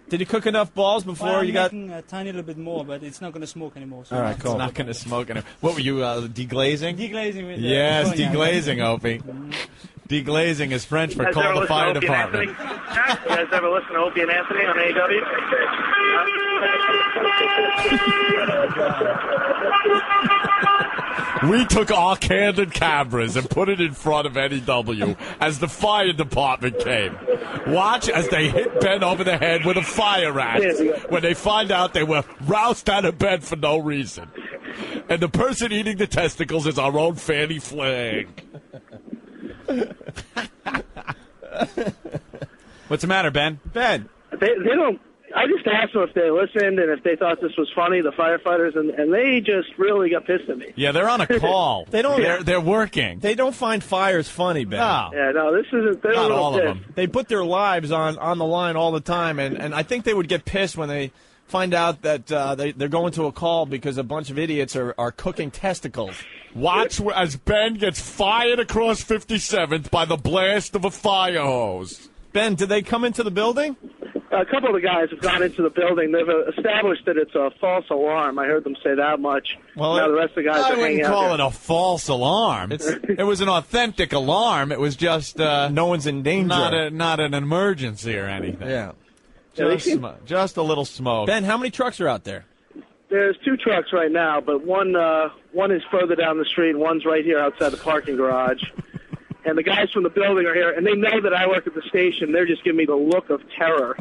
S6: did you cook enough balls before you got...
S5: making a tiny little bit more, but it's not going to smoke anymore. So
S6: all right, cool.
S3: It's not going to smoke anymore. What were you, deglazing?
S5: Deglazing with
S3: yes, deglazing, Opie. Deglazing is French for call the fire department.
S10: You guys ever listen to Opie and Anthony on AW?
S3: We took our candid cameras and put it in front of NEW as the fire department came. Watch as they hit Ben over the head with a fire axe when they find out they were roused out of bed for no reason. And the person eating the testicles is our own Fanny Flagg. What's the matter, Ben?
S6: Ben.
S10: They don't. I just asked them if they listened and if they thought this was funny, the firefighters, and they just really got pissed at me.
S3: Yeah, they're on a call.
S6: They don't.
S3: They're working.
S6: They don't find fires funny, Ben.
S3: No.
S10: Yeah, no, this isn't.
S3: Not all of them.
S6: They put their lives on the line all the time, and I think they would get pissed when they find out that they're going to a call because a bunch of idiots are cooking testicles.
S3: Watch as Ben gets fired across 57th by the blast of a fire hose.
S6: Ben, did they come into the building?
S10: A couple of the guys have gone into the building. They've established that it's a false alarm. I heard them say that much.
S6: Well,
S10: now the rest of the guys
S3: I
S10: are hanging
S3: wouldn't
S10: out
S3: call
S10: here.
S3: it a false alarm. It was an authentic alarm. It was just
S6: no one's in danger.
S3: Not an emergency or anything.
S6: Yeah.
S3: Just a little smoke.
S6: Ben, how many trucks are out there?
S10: There's 2 trucks right now, but one is further down the street. One's right here outside the parking garage. And the guys from the building are here, and they know that I work at the station. They're just giving me the look of terror,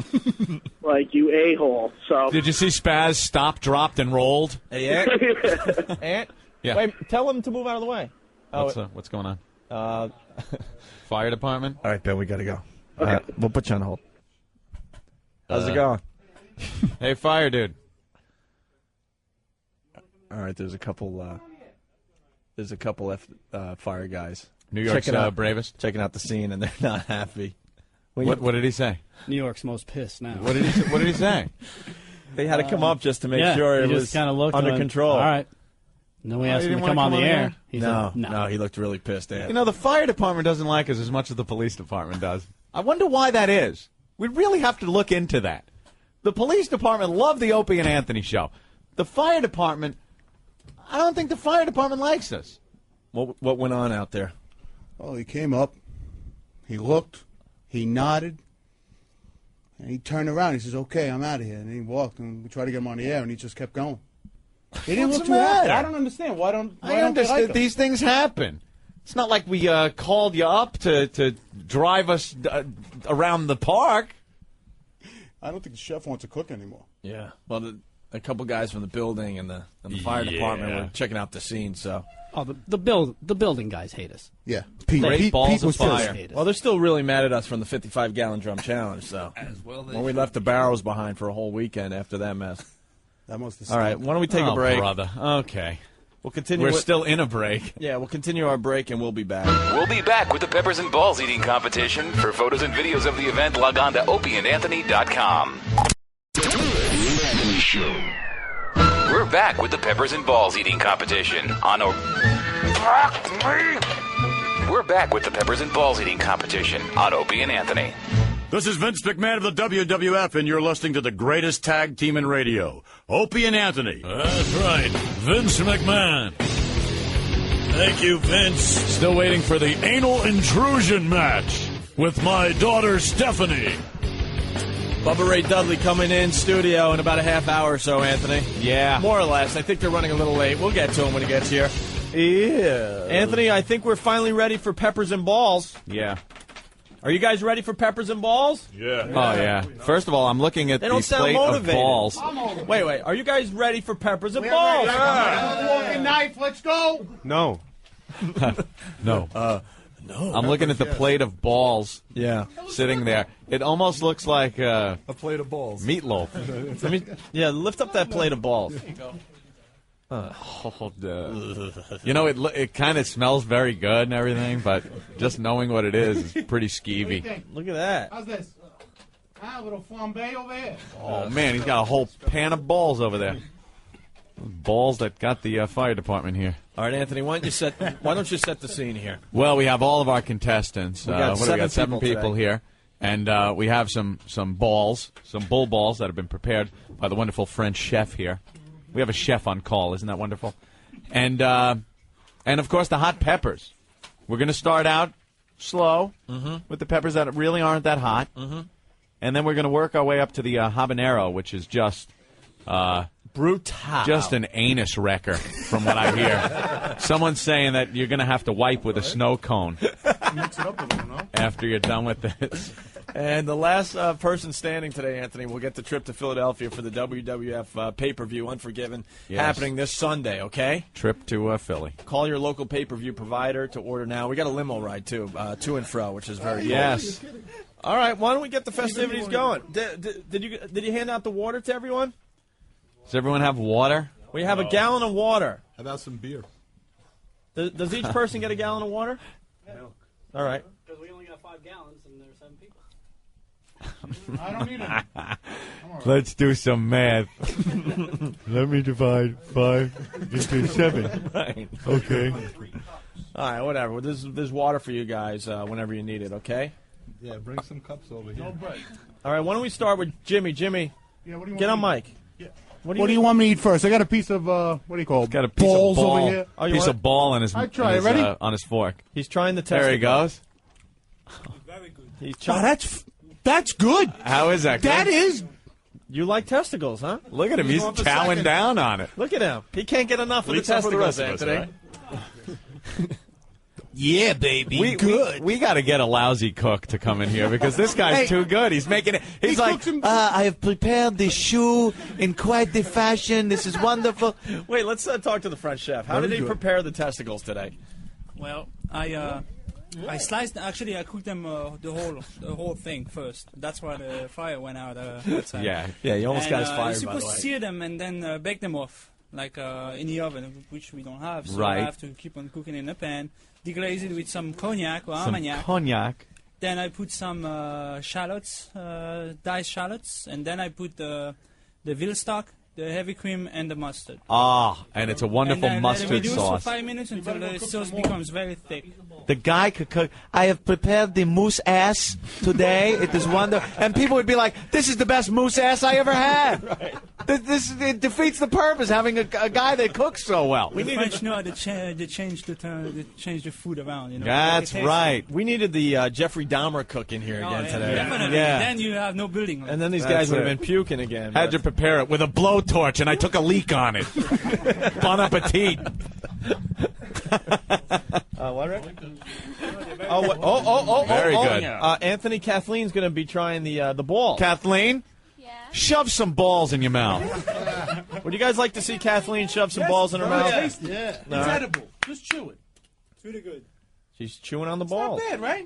S10: like, you a-hole. So.
S3: Did you see Spaz stop, dropped, and rolled?
S6: Hey, Ant?
S3: Yeah.
S6: Wait, tell them to move out of the way.
S3: What's going on? Fire department?
S6: All right, Ben, we got to go.
S10: Okay.
S6: We'll put you on hold. How's it going?
S3: Hey, fire dude.
S6: All right, there's a couple fire guys.
S3: New York's bravest.
S6: Checking out the scene, and they're not happy.
S3: What did he say?
S22: New York's most pissed now.
S3: What did he say?
S6: They had to come up just to make sure it was under control.
S22: All right. And then we asked him to come on the air. He said,
S6: no, he looked really pissed.
S3: You know, the fire department doesn't like us as much as the police department does. I wonder why that is. We really have to look into that. The police department love the Opie and Anthony show. The fire department, I don't think the fire department likes us.
S6: What went on out there?
S4: Oh, he came up. He looked, he nodded, and he turned around. He says, "Okay, I'm out of here." And he walked, and we tried to get him on the air, and he just kept going. He didn't look too happy. I don't understand. Why don't
S3: I understand
S4: they like him?
S3: these things happen. It's not like we called you up to drive us around the park.
S4: I don't think the chef wants to cook anymore.
S6: Yeah. Well, a couple guys from the building and the fire department were checking out the scene, so.
S22: Oh, the building guys hate us.
S4: Yeah.
S6: Pete
S22: balls
S6: was
S22: of fire.
S6: pissed. Well, they're still really mad at us from the 55-gallon drum challenge, so. When we left the barrels behind for a whole weekend after that mess.
S4: That must have
S6: All right, why don't we take a break?
S3: Brother. Okay.
S6: We'll continue.
S3: We're still in a break.
S6: Yeah, we'll continue our break, and we'll be back.
S1: We'll be back with the Peppers and Balls eating competition. For photos and videos of the event, log on to opieandanthony.com. We're back with the Peppers and Balls eating competition on We're back with the Peppers and Balls eating competition on Opie and Anthony.
S17: This is Vince McMahon of the WWF, and you're listening to the greatest tag team in radio, Opie and Anthony.
S18: That's right, Vince McMahon. Thank you, Vince.
S17: Still waiting for the anal intrusion match with my daughter Stephanie.
S6: Bubba Ray Dudley coming in studio in about a half hour or so, Anthony.
S3: Yeah.
S6: More or less. I think they're running a little late. We'll get to him when he gets here.
S3: Yeah.
S6: Anthony, I think we're finally ready for Peppers and Balls.
S3: Yeah.
S6: Are you guys ready for Peppers and Balls?
S17: Yeah.
S3: Oh, yeah. First of all, I'm looking at
S6: They
S3: the
S6: don't sound
S3: plate
S6: motivated.
S3: of balls.
S6: Wait. Are you guys ready for Peppers and Balls?
S4: Walking knife, let's go.
S17: No.
S3: No.
S6: No.
S3: I'm looking at the plate of balls.
S6: Yeah.
S3: Sitting there. It almost looks like
S12: A plate of balls.
S3: meatloaf.
S6: Lift up that plate of balls.
S3: You know, it kind of smells very good and everything, but just knowing what it is pretty skeevy.
S6: Look at that.
S4: How's this? A little flambe over here.
S3: Oh, man, he's got a whole pan of balls over there. Balls that got the fire department here.
S6: All right, Anthony, why don't you set the scene here?
S3: Well, we have all of our contestants.
S6: We got
S3: seven people here. And we have some balls, some bull balls that have been prepared by the wonderful French chef here. We have a chef on call. Isn't that wonderful? And of course, the hot peppers. We're going to start out slow with the peppers that really aren't that hot. And then we're going to work our way up to the habanero, which is just...
S6: brutal.
S3: Just an anus wrecker, from what I hear. Someone's saying that you're going to have to wipe with a snow cone
S4: Mix it up a little, no?
S3: after you're done with this.
S6: And the last person standing today, Anthony, will get the trip to Philadelphia for the WWF pay-per-view Unforgiven happening this Sunday, okay?
S3: Trip to Philly.
S6: Call your local pay-per-view provider to order now. We got a limo ride, too, to and fro, which is very
S3: Yes.
S6: cool. All right, why don't we get the festivities going? Did you hand out the water to everyone?
S3: Does everyone have water?
S6: We have a gallon of water.
S12: How about some beer?
S6: Does each person get a gallon of water?
S12: Milk.
S6: All right.
S22: Because we only got 5 gallons and there's 7 people.
S4: I don't need it.
S3: Let's do some math. Let me divide 5 into 7.
S6: Right.
S3: Okay.
S6: All right, whatever. There's water for you guys whenever you need it, okay?
S12: Yeah, bring some cups over here.
S4: No bread.
S6: All right, why don't we start with Jimmy? Jimmy,
S4: Yeah, what do you
S6: get
S4: want
S6: on
S4: me
S6: mic.
S4: Yeah.
S6: What
S4: do you want me to eat first? I got a piece of, what do you call it?
S3: Got a piece
S4: balls
S3: of ball,
S4: over here.
S6: Oh, you
S3: piece
S6: want-
S3: of ball on his,
S4: I try
S3: on
S4: it.
S3: his,
S4: Ready?
S3: on his fork.
S6: He's trying the test.
S3: There he goes.
S22: Very good.
S6: He's
S4: Oh,
S6: trying.
S4: that's good.
S3: How is that?
S4: That
S3: good?
S4: is.
S6: You like testicles, huh?
S3: Look at him. He's
S6: going for
S3: chowing
S6: second.
S3: down on it.
S6: Look at him. He can't get enough of the
S17: Leave some for the
S6: testicles,
S17: rest of us,
S6: Anthony.
S4: Yeah, baby.
S3: We got to get a lousy cook to come in here because this guy's too good. He's making it. He's like, I have prepared this shoe in quite the fashion. This is wonderful.
S6: Wait, let's talk to the French chef. How did he prepare the testicles today?
S5: Well, I sliced. Actually, I cooked them the whole thing first. That's why the fire went out outside.
S6: Yeah, you almost got us
S5: You're
S6: fired, by
S5: supposed
S6: the way.
S5: to sear them and then bake them off, like in the oven, which we don't have. So
S3: Right.
S5: I have to keep on cooking in the pan. Deglaze it with some cognac or
S3: Some
S5: armagnac.
S3: cognac.
S5: Then I put some shallots, diced shallots, and then I put the veal stock the heavy cream, and the mustard.
S3: Ah, and it's a wonderful
S5: and
S3: mustard
S5: let it reduce
S3: sauce.
S5: for 5 minutes until the sauce becomes very thick.
S3: The guy could cook. I have prepared the moose ass today. It is wonderful. And people would be like, this is the best moose ass I ever had. Right. It defeats the purpose, having a guy that cooks so well.
S5: The French know how to change the food around. You know,
S3: That's right.
S6: We needed the Jeffrey Dahmer cook in here again today.
S5: Definitely.
S3: Yeah.
S5: Then you have no building.
S6: And then these guys would have been puking again.
S3: Had to prepare it with a blowtorch, and I took a leak on it. Bon appetit.
S6: What, Rick?
S3: Very good.
S6: Anthony, Kathleen's going to be trying the ball.
S3: Kathleen? Shove some balls in your mouth.
S6: Would you guys like to see Kathleen shove some balls in her mouth?
S23: Yeah.
S6: It's
S23: edible. Just chew it.
S5: It's really good.
S6: She's chewing on the
S23: It's
S6: balls.
S23: not bad, right?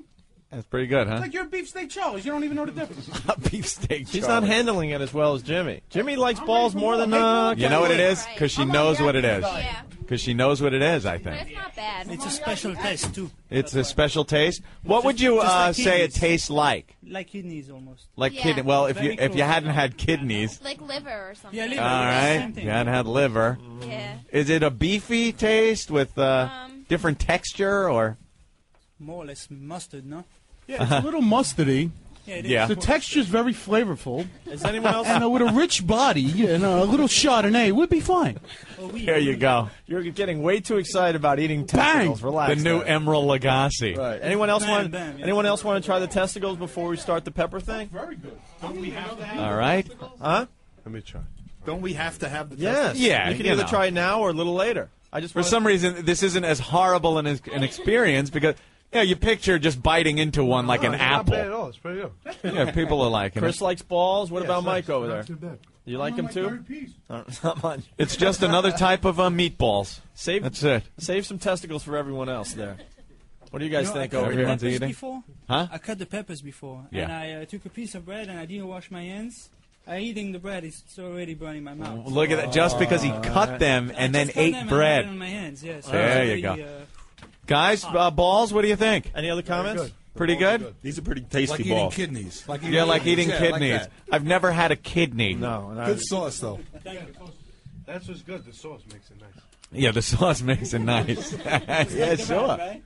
S3: That's pretty good, huh?
S23: It's like your beefsteak Charles. You don't even know the difference.
S3: Beefsteak.
S6: She's not handling it as well as Jimmy. Jimmy likes balls more than
S3: You know what it is? Because she knows what it is.
S11: Yeah.
S3: Because she knows what it is, I
S11: But
S3: think.
S11: it's not bad.
S5: It's a special taste too.
S3: It's a special taste. What would you
S5: just like
S3: say it
S5: kidneys.
S3: tastes like?
S5: Like kidneys almost.
S3: Like
S11: Yeah.
S3: kidney. Well, if
S5: Very
S3: you
S5: close.
S3: hadn't had kidneys,
S11: Like liver or something.
S5: Yeah, liver.
S3: all
S5: Same
S3: right,
S5: thing.
S3: you hadn't had liver.
S11: Yeah.
S3: Is it a beefy taste with different texture or?
S5: More or less mustard, no?
S23: Yeah, it's a little mustardy.
S5: Yeah, it is.
S3: Yeah.
S23: The texture's very flavorful.
S6: Is anyone else?
S23: And with a rich body and a little Chardonnay would be fine.
S3: There you go.
S6: You're getting way too excited about eating testicles. Relax.
S3: The new
S6: there.
S3: Emerald Lagasse.
S6: Right. Anyone else want?
S5: bam, yeah.
S6: Anyone else want to try the testicles before we start the pepper thing?
S23: Very good. Don't we have to have
S3: All right.
S6: Huh?
S12: Let me try.
S23: Don't we have to have the
S6: Yes.
S3: Yeah,
S6: You can
S3: you
S6: either
S3: know.
S6: try it now or a little later. I just
S3: For
S6: wanna-
S3: some reason, this isn't as horrible an experience because you picture just biting into one like an
S12: It's not bad at
S3: apple.
S12: all. It's pretty good.
S3: Yeah, people are liking
S6: Chris
S3: it.
S6: likes balls. What about Mike over there?
S12: Not too bad.
S6: You like him too? Not much.
S3: It's just another type of meatballs.
S6: Save
S3: That's it.
S6: Save some testicles for everyone else there. What do you guys think
S5: I cut
S6: over
S5: the
S6: here?
S3: Everyone's
S5: peppers
S3: eating?
S5: before.
S3: Huh?
S5: I cut the peppers before,
S3: Yeah.
S5: and I took a piece of bread and I didn't wash my hands. I eating the bread; it's already burning my mouth.
S3: Look at that. Just because he cut them and then
S5: Just cut
S3: ate
S5: them and
S3: bread.
S5: I had it on my hands. Yes.
S3: There
S5: It's
S3: you go.
S5: really,
S3: Guys, balls, what do you think?
S6: Any other comments?
S3: Pretty good?
S8: These are pretty tasty
S12: Like
S8: balls.
S12: eating kidneys. Like
S3: Yeah, like eating
S12: like
S3: kidneys.
S12: that.
S3: I've never had a kidney.
S6: No.
S12: Good sauce, though.
S5: Thank you.
S12: That's what's good. The sauce makes it nice.
S3: Yeah, the sauce makes it nice. Yeah, sure.
S5: Right?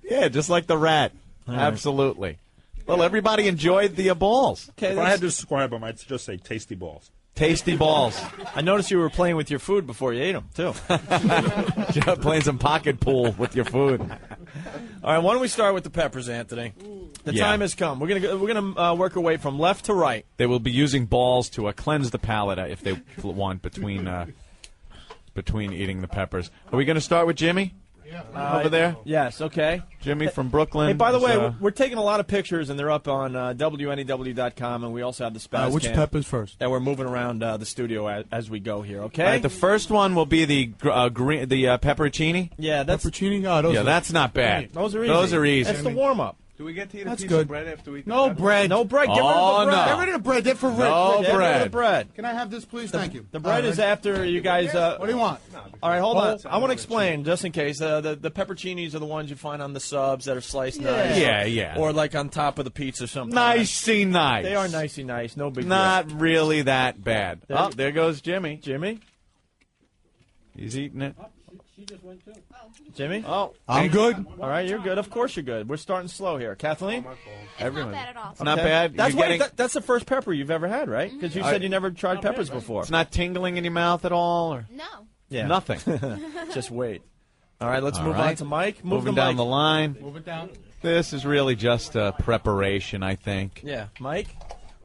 S3: Yeah, just like the rat. Absolutely. Well, everybody enjoyed the balls.
S6: Okay,
S8: If I had to describe them, I'd just say tasty balls.
S3: Tasty balls.
S6: I noticed you were playing with your food before you ate them too.
S3: Playing some pocket pool with your food.
S6: All right, why don't we start with the peppers, Anthony? The
S3: Yeah.
S6: time has come. We're gonna work our way from left to right.
S3: They will be using balls to cleanse the palate if they want between eating the peppers. Are we going to start with Jimmy? Over there?
S6: Yes. Okay.
S3: Jimmy from Brooklyn.
S6: Hey, by the
S3: is,
S6: way, we're taking a lot of pictures, and they're up on WNEW.com, and we also have the Spaz
S23: Which
S6: cam
S23: peppers first?
S6: that we're moving around the studio as we go here. Okay.
S3: all right, the first one will be the pepperoncini.
S6: Yeah, that's
S23: Pepperoncini? Oh, those
S3: Yeah,
S23: are-
S3: that's not bad.
S6: those are easy.
S3: Those are easy.
S6: That's the warm up.
S12: Do we get to eat
S23: That's
S12: a piece
S23: good.
S12: of bread after we eat
S23: No
S12: the
S23: bread.
S6: No bread. Get rid of
S3: Oh,
S6: the bread.
S3: no.
S23: Get rid of the bread. That's for Rick.
S3: No
S6: Get rid of
S3: bread.
S6: the bread.
S4: Can I have this, please? Thank you.
S6: The bread is after you guys.
S4: What do you want?
S6: All right, hold on. I want to explain just in case. The pepperoncinis are the ones you find on the subs that are sliced nice.
S3: Yeah, yeah.
S6: Or like on top of the pizza something.
S3: Nicey nice.
S6: They are nicey nice. No big deal.
S3: Not really that bad.
S6: There-
S3: Oh, there goes Jimmy.
S6: Jimmy?
S3: He's eating it.
S6: Jimmy?
S3: Oh,
S23: I'm good.
S6: All right, you're good. Of course you're good. We're starting slow here. Kathleen?
S11: It's not bad at all.
S3: It's not
S6: Okay.
S3: bad.
S6: That's,
S3: You're
S6: wait,
S3: getting-
S6: that's the first pepper you've ever had, right? Because you said you never tried peppers before.
S3: It's not tingling in your mouth at all, or
S11: No.
S6: Yeah.
S3: nothing.
S6: Just wait. All right, let's
S3: All
S6: move on
S3: right.
S6: to Mike. Move
S3: Moving
S6: to
S3: down
S6: Mike.
S3: the line.
S4: Move it down.
S3: This is really just preparation, I think.
S6: Yeah, Mike.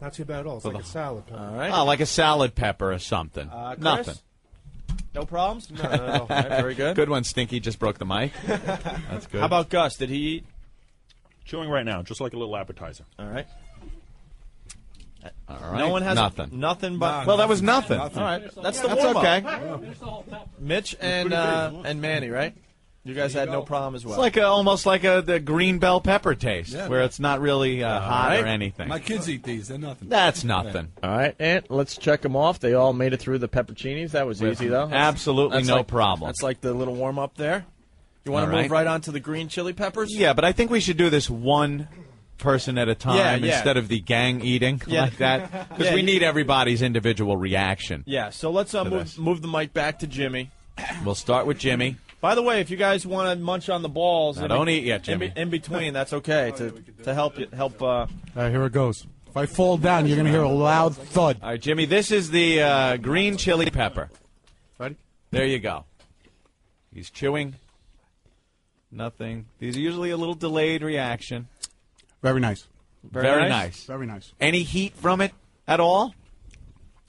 S12: Not too bad at all. It's like a salad.
S6: All right.
S3: Oh, like a salad pepper or something.
S6: Chris?
S3: Nothing.
S6: No problems?
S12: No, no, no.
S6: All right, very good.
S3: Good one, Stinky. Just broke the mic. That's good.
S6: How about Gus? Did he eat?
S8: Chewing right now, just like a little appetizer.
S6: All right.
S3: All right.
S6: No one has
S3: nothing.
S6: Nothing but.
S3: Well, that was nothing.
S6: All right, that's the
S3: That's
S6: warm-up.
S3: okay.
S6: Mitch and Manny, right? You guys had no problem as well.
S3: It's like almost like the green bell pepper taste,
S12: Yeah.
S3: where it's not really hot
S6: right.
S3: or anything.
S12: My kids eat these. They're nothing.
S3: That's nothing.
S6: All right, and let's check them off. They all made it through the pepperoncinis. That was easy, though.
S3: Absolutely
S6: That's
S3: no
S6: like-
S3: problem.
S6: That's like the little warm-up there. You want
S3: All
S6: to move
S3: right.
S6: right on to the green chili peppers?
S3: Yeah, but I think we should do this one
S15: person at a time instead of the gang eating like that? Because we need everybody's individual reaction.
S6: Yeah, so let's move the mic back to Jimmy.
S15: We'll start with Jimmy.
S6: By the way, if you guys want to munch on the balls,
S15: don't eat yet, Jimmy.
S6: In between, that's okay to help you help. All
S4: right, here it goes. If I fall down, you're going to hear a loud thud.
S15: All right, Jimmy, this is the green chili pepper.
S4: Ready?
S15: There you go. He's chewing. Nothing. These are usually a little delayed reaction.
S4: Very nice.
S15: Very nice.
S4: Very nice.
S15: Any heat from it at all?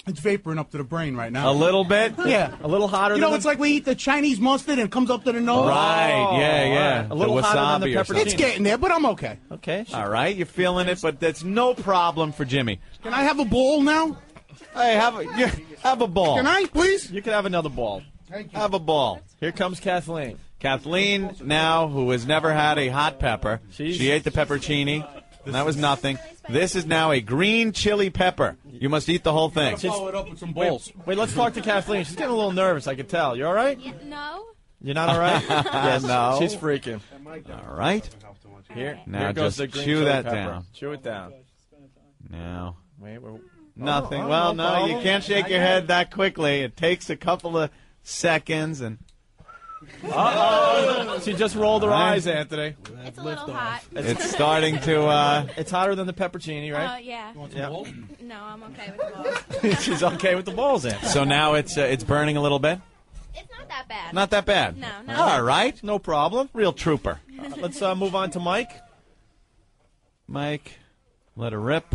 S4: It's vaporing up to the brain right now.
S15: A little bit?
S4: Yeah.
S6: A little hotter
S4: You know, it's like we eat the Chinese mustard and it comes up to the nose.
S15: Right, yeah.
S6: A little hotter than the pepperoni.
S4: It's getting there, but I'm okay.
S6: Okay.
S15: All right, you're feeling it, but that's no problem for Jimmy.
S4: Can I have a bowl now?
S15: Hey, have a ball.
S4: Can I, please?
S6: You can have another ball.
S15: Have a ball.
S6: Here comes Kathleen.
S15: Kathleen, now, who has never had a hot pepper. She ate the peppercini, and that was nothing. This is now a green chili pepper. You must eat the whole thing.
S4: Follow it up with some bowls.
S6: Wait, let's talk to Kathleen. She's getting a little nervous, I can tell. You all right?
S11: No.
S6: You're not all right? Yes,
S15: no.
S6: She's freaking.
S15: All right.
S6: Here
S15: Now
S6: goes
S15: just
S6: the green
S15: chew
S6: chili
S15: that
S6: pepper.
S15: down.
S6: Chew it down.
S15: Now.
S6: Wait,
S15: Nothing.
S6: Oh,
S15: Well,
S6: no
S15: no, you
S6: problem.
S15: can't shake your head that quickly. It takes a couple of seconds and...
S6: Uh-oh. She just rolled her eyes, Anthony.
S11: It's a little hot.
S15: It's starting to...
S6: It's hotter than the peppercini, right?
S11: Yeah.
S6: Yeah.
S11: No, I'm okay with the balls.
S6: She's okay with the balls, Anthony.
S15: So now it's burning a little bit?
S11: It's not that bad.
S15: Not that bad?
S11: No, not
S15: All right.
S6: No problem.
S15: Real trooper.
S6: Let's move on to Mike.
S15: Mike, let her rip.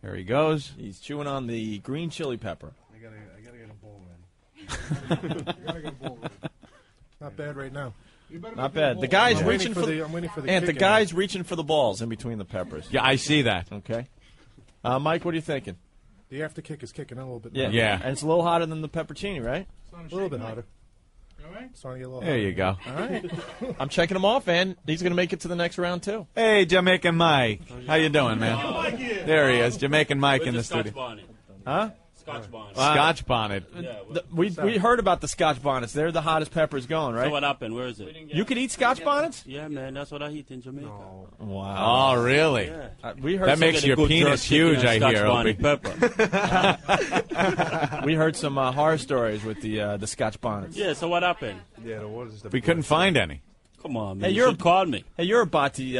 S15: There he goes.
S6: He's chewing on the green chili pepper.
S12: I gotta get a bowl ready. Not bad right now.
S6: Not bad. The guy's
S12: I'm
S6: reaching for
S12: I'm waiting for the
S6: and the
S12: kick
S6: guy's reaching for the balls in between the peppers.
S15: Yeah, I see that.
S6: Okay. Mike, what are you thinking?
S12: The after kick is kicking out a little bit.
S6: Yeah.
S12: Now.
S15: Yeah.
S6: And it's a little hotter than the pepperoni, right?
S12: A little bit hotter. Starting to get a little
S15: There you go.
S6: All right. I'm checking him off, and he's going to make it to the next round, too.
S15: Hey, Jamaican Mike. How you doing, man? There he is, Jamaican Mike in the studio.
S6: Huh?
S14: Scotch bonnet.
S15: Scotch bonnet.
S6: We heard about the Scotch bonnets. They're the hottest peppers going, right?
S14: So what happened? Where is it?
S6: You could eat Scotch bonnets?
S14: Yeah, man. That's what I eat in Jamaica.
S15: Oh, really?
S14: Yeah.
S6: We heard
S15: That makes your penis huge, I hear, Opie.
S6: We heard some horror stories with the Scotch bonnets.
S14: Yeah, so what happened?
S12: Yeah, the water's
S15: We couldn't find any.
S14: Come on, man.
S6: Hey,
S14: you should call me.
S6: Hey, you're a Bati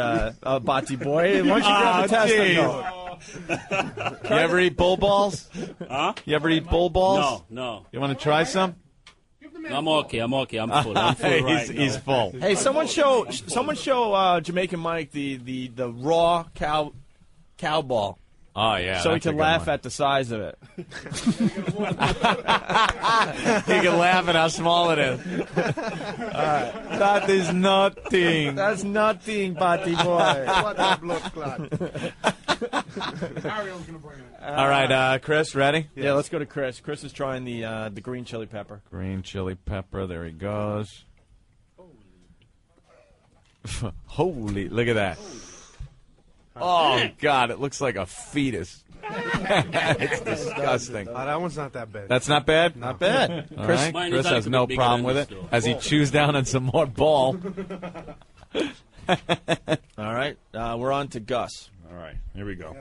S6: boy. Why don't you grab the testicle?
S15: You ever eat bull balls?
S14: Huh?
S15: You ever eat bull balls?
S14: No.
S15: You want to try some?
S14: No, I'm okay. I'm full. I'm full right now.
S15: He's full.
S6: Hey, someone show Jamaican Mike the raw cow ball.
S15: Oh, yeah.
S6: So he
S15: that's a
S6: can
S15: good
S6: laugh
S15: one.
S6: at the size of it.
S15: He can laugh at how small it is. That is nothing.
S6: That's nothing, Bati boy.
S12: What a blood clot.
S15: All right, Chris, ready?
S6: Yeah, let's go to Chris. Chris is trying the green chili pepper.
S15: Green chili pepper. There he goes. Holy, look at that. Oh, God, it looks like a fetus. It's disgusting.
S12: That one's not that bad.
S15: That's not bad?
S6: Not bad.
S15: All
S6: Chris,
S15: right.
S14: Mine
S15: Chris
S14: is
S15: has
S14: actually
S15: no
S14: bigger
S15: problem
S14: than
S15: with
S14: this,
S15: it
S14: though.
S15: as he chews down on some more ball.
S6: All right, we're on to Gus.
S8: All right, here we go.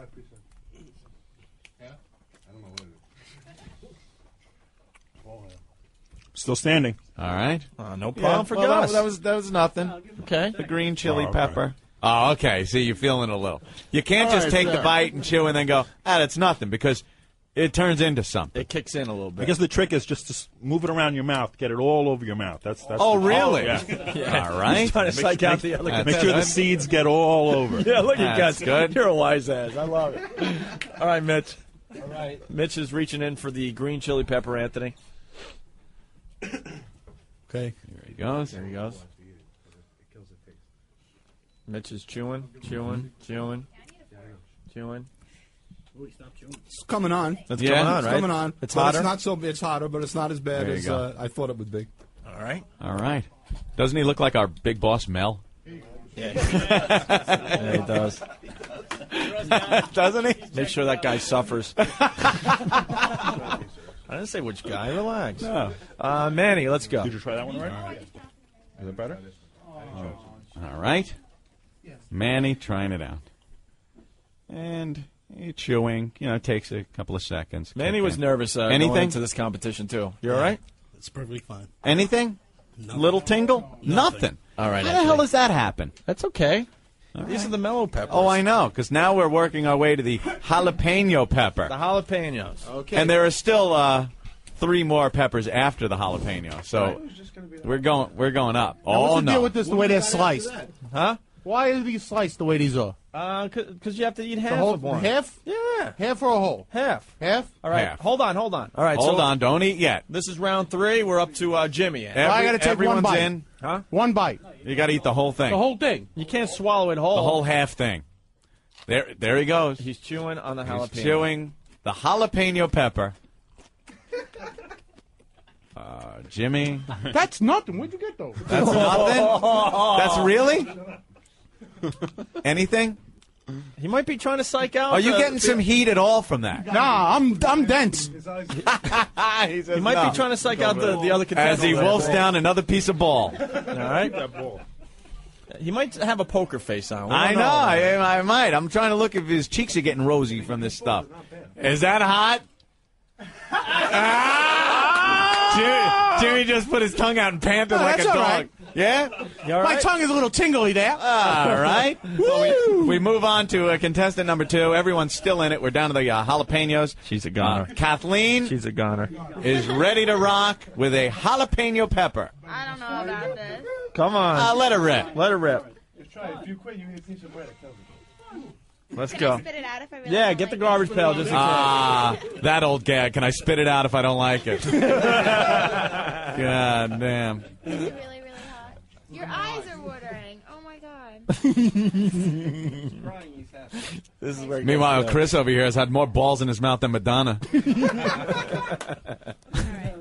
S8: Still standing.
S15: All right.
S6: No problem for
S15: well,
S6: Gus.
S15: That was nothing.
S6: Okay.
S15: The green chili
S8: Oh, okay.
S15: pepper. Oh, okay. See, you're feeling it a little. You can't
S4: All
S15: just
S4: right,
S15: take the
S4: there.
S15: bite and chew and then go, that's nothing, because it turns into something.
S6: It kicks in a little bit.
S8: I guess the trick is just to move it around your mouth, get it all over your mouth. That's
S15: Oh,
S8: the-
S15: really?
S8: Yeah.
S15: All right.
S6: He's trying to psych out the other
S15: That's
S8: Make sure the
S15: good.
S8: seeds get all over.
S6: Yeah, look at
S15: That's
S6: Gus.
S15: good.
S6: You're a wise ass. I love it. All right, Mitch. All right. Mitch is reaching in for the green chili pepper, Anthony.
S23: Okay.
S15: There he goes.
S6: There he goes. Mitch is chewing.
S12: It's coming on.
S6: That's
S15: Yeah.
S6: coming on,
S12: It's
S6: right?
S12: coming on.
S6: It's
S12: But
S6: hotter?
S12: It's not so. It's hotter, but it's not as bad
S15: There you
S12: as
S15: go.
S12: I thought it would be.
S6: All right.
S15: All right. Doesn't he look like our big boss, Mel?
S6: Yeah, he does.
S15: Doesn't he?
S6: Make sure that guy suffers. I didn't say which guy. Relax.
S15: No.
S6: Manny, let's go.
S8: Did you try that one already? Is it better?
S15: All right. Manny trying it out. And chewing, takes a couple of seconds.
S6: Manny was nervous going into this competition, too. You all right?
S23: It's perfectly fine.
S15: Anything? Little tingle? Nothing.
S6: All right.
S15: How the hell does that happen?
S6: That's okay. These are the mellow peppers.
S15: Oh, I know, because now we're working our way to the jalapeno pepper.
S6: The jalapenos.
S15: Okay. And there are still 3 more peppers after the jalapeno. So we're going up.
S4: Now, what's
S15: Oh,
S4: the
S15: no.
S4: deal with this, the way they're sliced?
S6: Huh?
S4: Why are these sliced the way these are?
S6: Because you have to eat half
S4: The whole,
S6: of one.
S4: half?
S6: Yeah.
S4: Half or a whole?
S6: Half.
S4: Half?
S6: All right.
S15: Half.
S6: Hold on. All right.
S15: Hold on. Don't eat yet.
S6: This is round 3. We're up to Jimmy.
S4: I got to take
S15: everyone's
S4: one bite.
S15: in.
S6: Huh?
S4: One bite.
S15: You got to eat the whole thing.
S4: The whole thing.
S6: You can't swallow it whole.
S15: The whole half thing. There he goes.
S6: He's chewing on the jalapeno.
S15: He's chewing the jalapeno pepper. Jimmy.
S4: That's nothing. Where'd you get those?
S15: That's nothing? That's really? Anything?
S6: He might be trying to psych out.
S15: Are you getting some heat at all from that?
S4: Nah, I'm dense.
S6: He might be trying to psych out the other contestants.
S15: As he wolfs down another piece of ball.
S6: All right. He might have a poker face on.
S15: I know. I might. I'm trying to look if his cheeks are getting rosy from this stuff. Is that hot? Jimmy just put his tongue out and panted like a
S4: that's
S15: dog.
S4: all right.
S15: Yeah?
S6: You all right?
S4: My tongue is a little tingly there.
S15: All right. Well, we move on to contestant number 2. Everyone's still in it. We're down to the jalapenos.
S6: She's a goner.
S15: Kathleen
S6: She's a goner.
S15: is ready to rock with a jalapeno pepper.
S11: I don't know about this.
S6: Come on.
S15: Let her rip.
S6: Let her rip.
S12: Just try it. If you quit, you can see some bread.
S6: Let's
S11: Can
S6: go.
S11: I spit it out if I really
S6: Yeah,
S11: don't
S6: get the
S11: like
S6: garbage pail just in case.
S15: That old gag. Can I spit it out if I don't like it? God damn.
S11: it? Is it really, really hot? Your eyes are watering. Oh my god.
S6: This is where it
S15: Meanwhile,
S6: gets
S15: Chris over here has had more balls in his mouth than Madonna.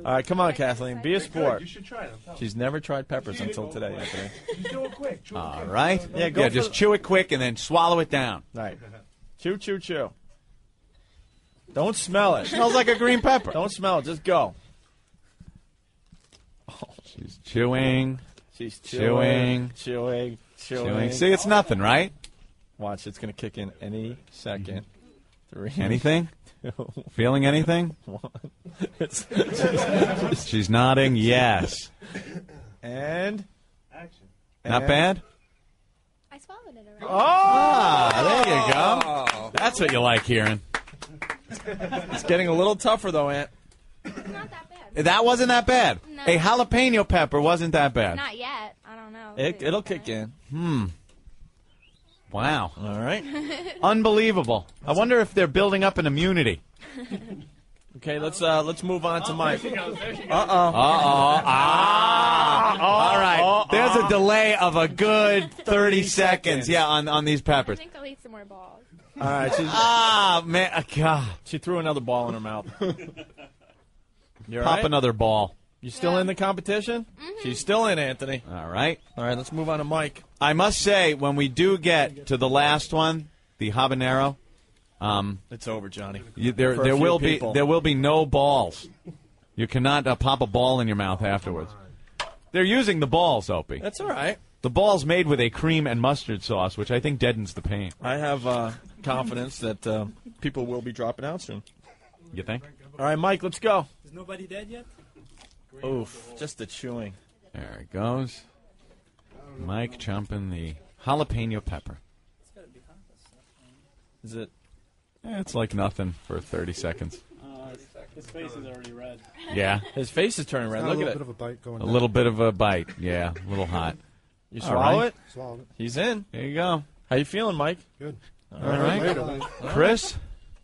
S6: All right, come on, Kathleen. Be a sport.
S12: You should try them.
S6: She's never tried peppers until today, Anthony.
S12: Just do it quick.
S15: All right.
S6: Yeah, go for
S15: just
S6: the-
S15: chew it quick and then swallow it down.
S6: Right. Chew, chew, chew. Don't smell it.
S15: Smells like a green pepper.
S6: Don't smell it. Just go.
S15: She's chewing.
S6: She's
S15: Chewing.
S6: chewing.
S15: See, it's nothing, right?
S6: Watch, it's going to kick in any second. 3.
S15: Anything?
S6: 2,
S15: Feeling anything?
S6: 1.
S15: She's nodding yes.
S6: And
S12: Action.
S15: Not bad?
S11: I swallowed it already.
S15: Ah, there you go. That's what you like hearing.
S6: it's getting a little tougher, though, Aunt.
S11: It's not that bad.
S15: That wasn't that bad.
S11: No.
S15: A jalapeno pepper wasn't that bad.
S11: Not yet. I don't know.
S6: It'll kick in.
S15: Wow.
S6: All right.
S15: Unbelievable. I wonder if they're building up an immunity.
S6: Okay, let's move on to Mike.
S15: All right. There's a delay of a good 30 seconds. Yeah, on these
S11: I
S15: peppers.
S11: think I'll eat some more balls.
S6: All right.
S15: Man. God.
S6: She threw another ball in her mouth. You all
S15: Pop
S6: right?
S15: another ball.
S6: You still in the competition? She's still in, Anthony.
S15: All right.
S6: All right, let's move on to Mike.
S15: I must say, when we do get to the last one, the habanero,
S6: It's over, Johnny.
S15: there
S6: For a few
S15: will
S6: people.
S15: be no balls. You cannot pop a ball in your mouth afterwards. They're using the balls, Opie.
S6: That's all right.
S15: The ball's made with a cream and mustard sauce, which I think deadens the pain.
S6: I have confidence that people will be dropping out soon.
S15: You think?
S6: All right, Mike, let's go.
S5: Is nobody dead yet?
S6: Oof, just the chewing.
S15: There it goes. Mike chomping the jalapeno pepper.
S6: Is it?
S15: It's like nothing for 30 seconds.
S22: His face is already red.
S15: Yeah.
S6: His face is turning red. Look at it.
S12: Bit of a bite going
S15: A little bit of a bite. Yeah, a little hot.
S6: You
S15: All
S6: swallow
S15: right.
S6: it?
S12: Swallowed it.
S6: He's in.
S15: There you go.
S6: How you feeling, Mike?
S12: Good.
S15: All right.
S12: Later.
S15: Chris,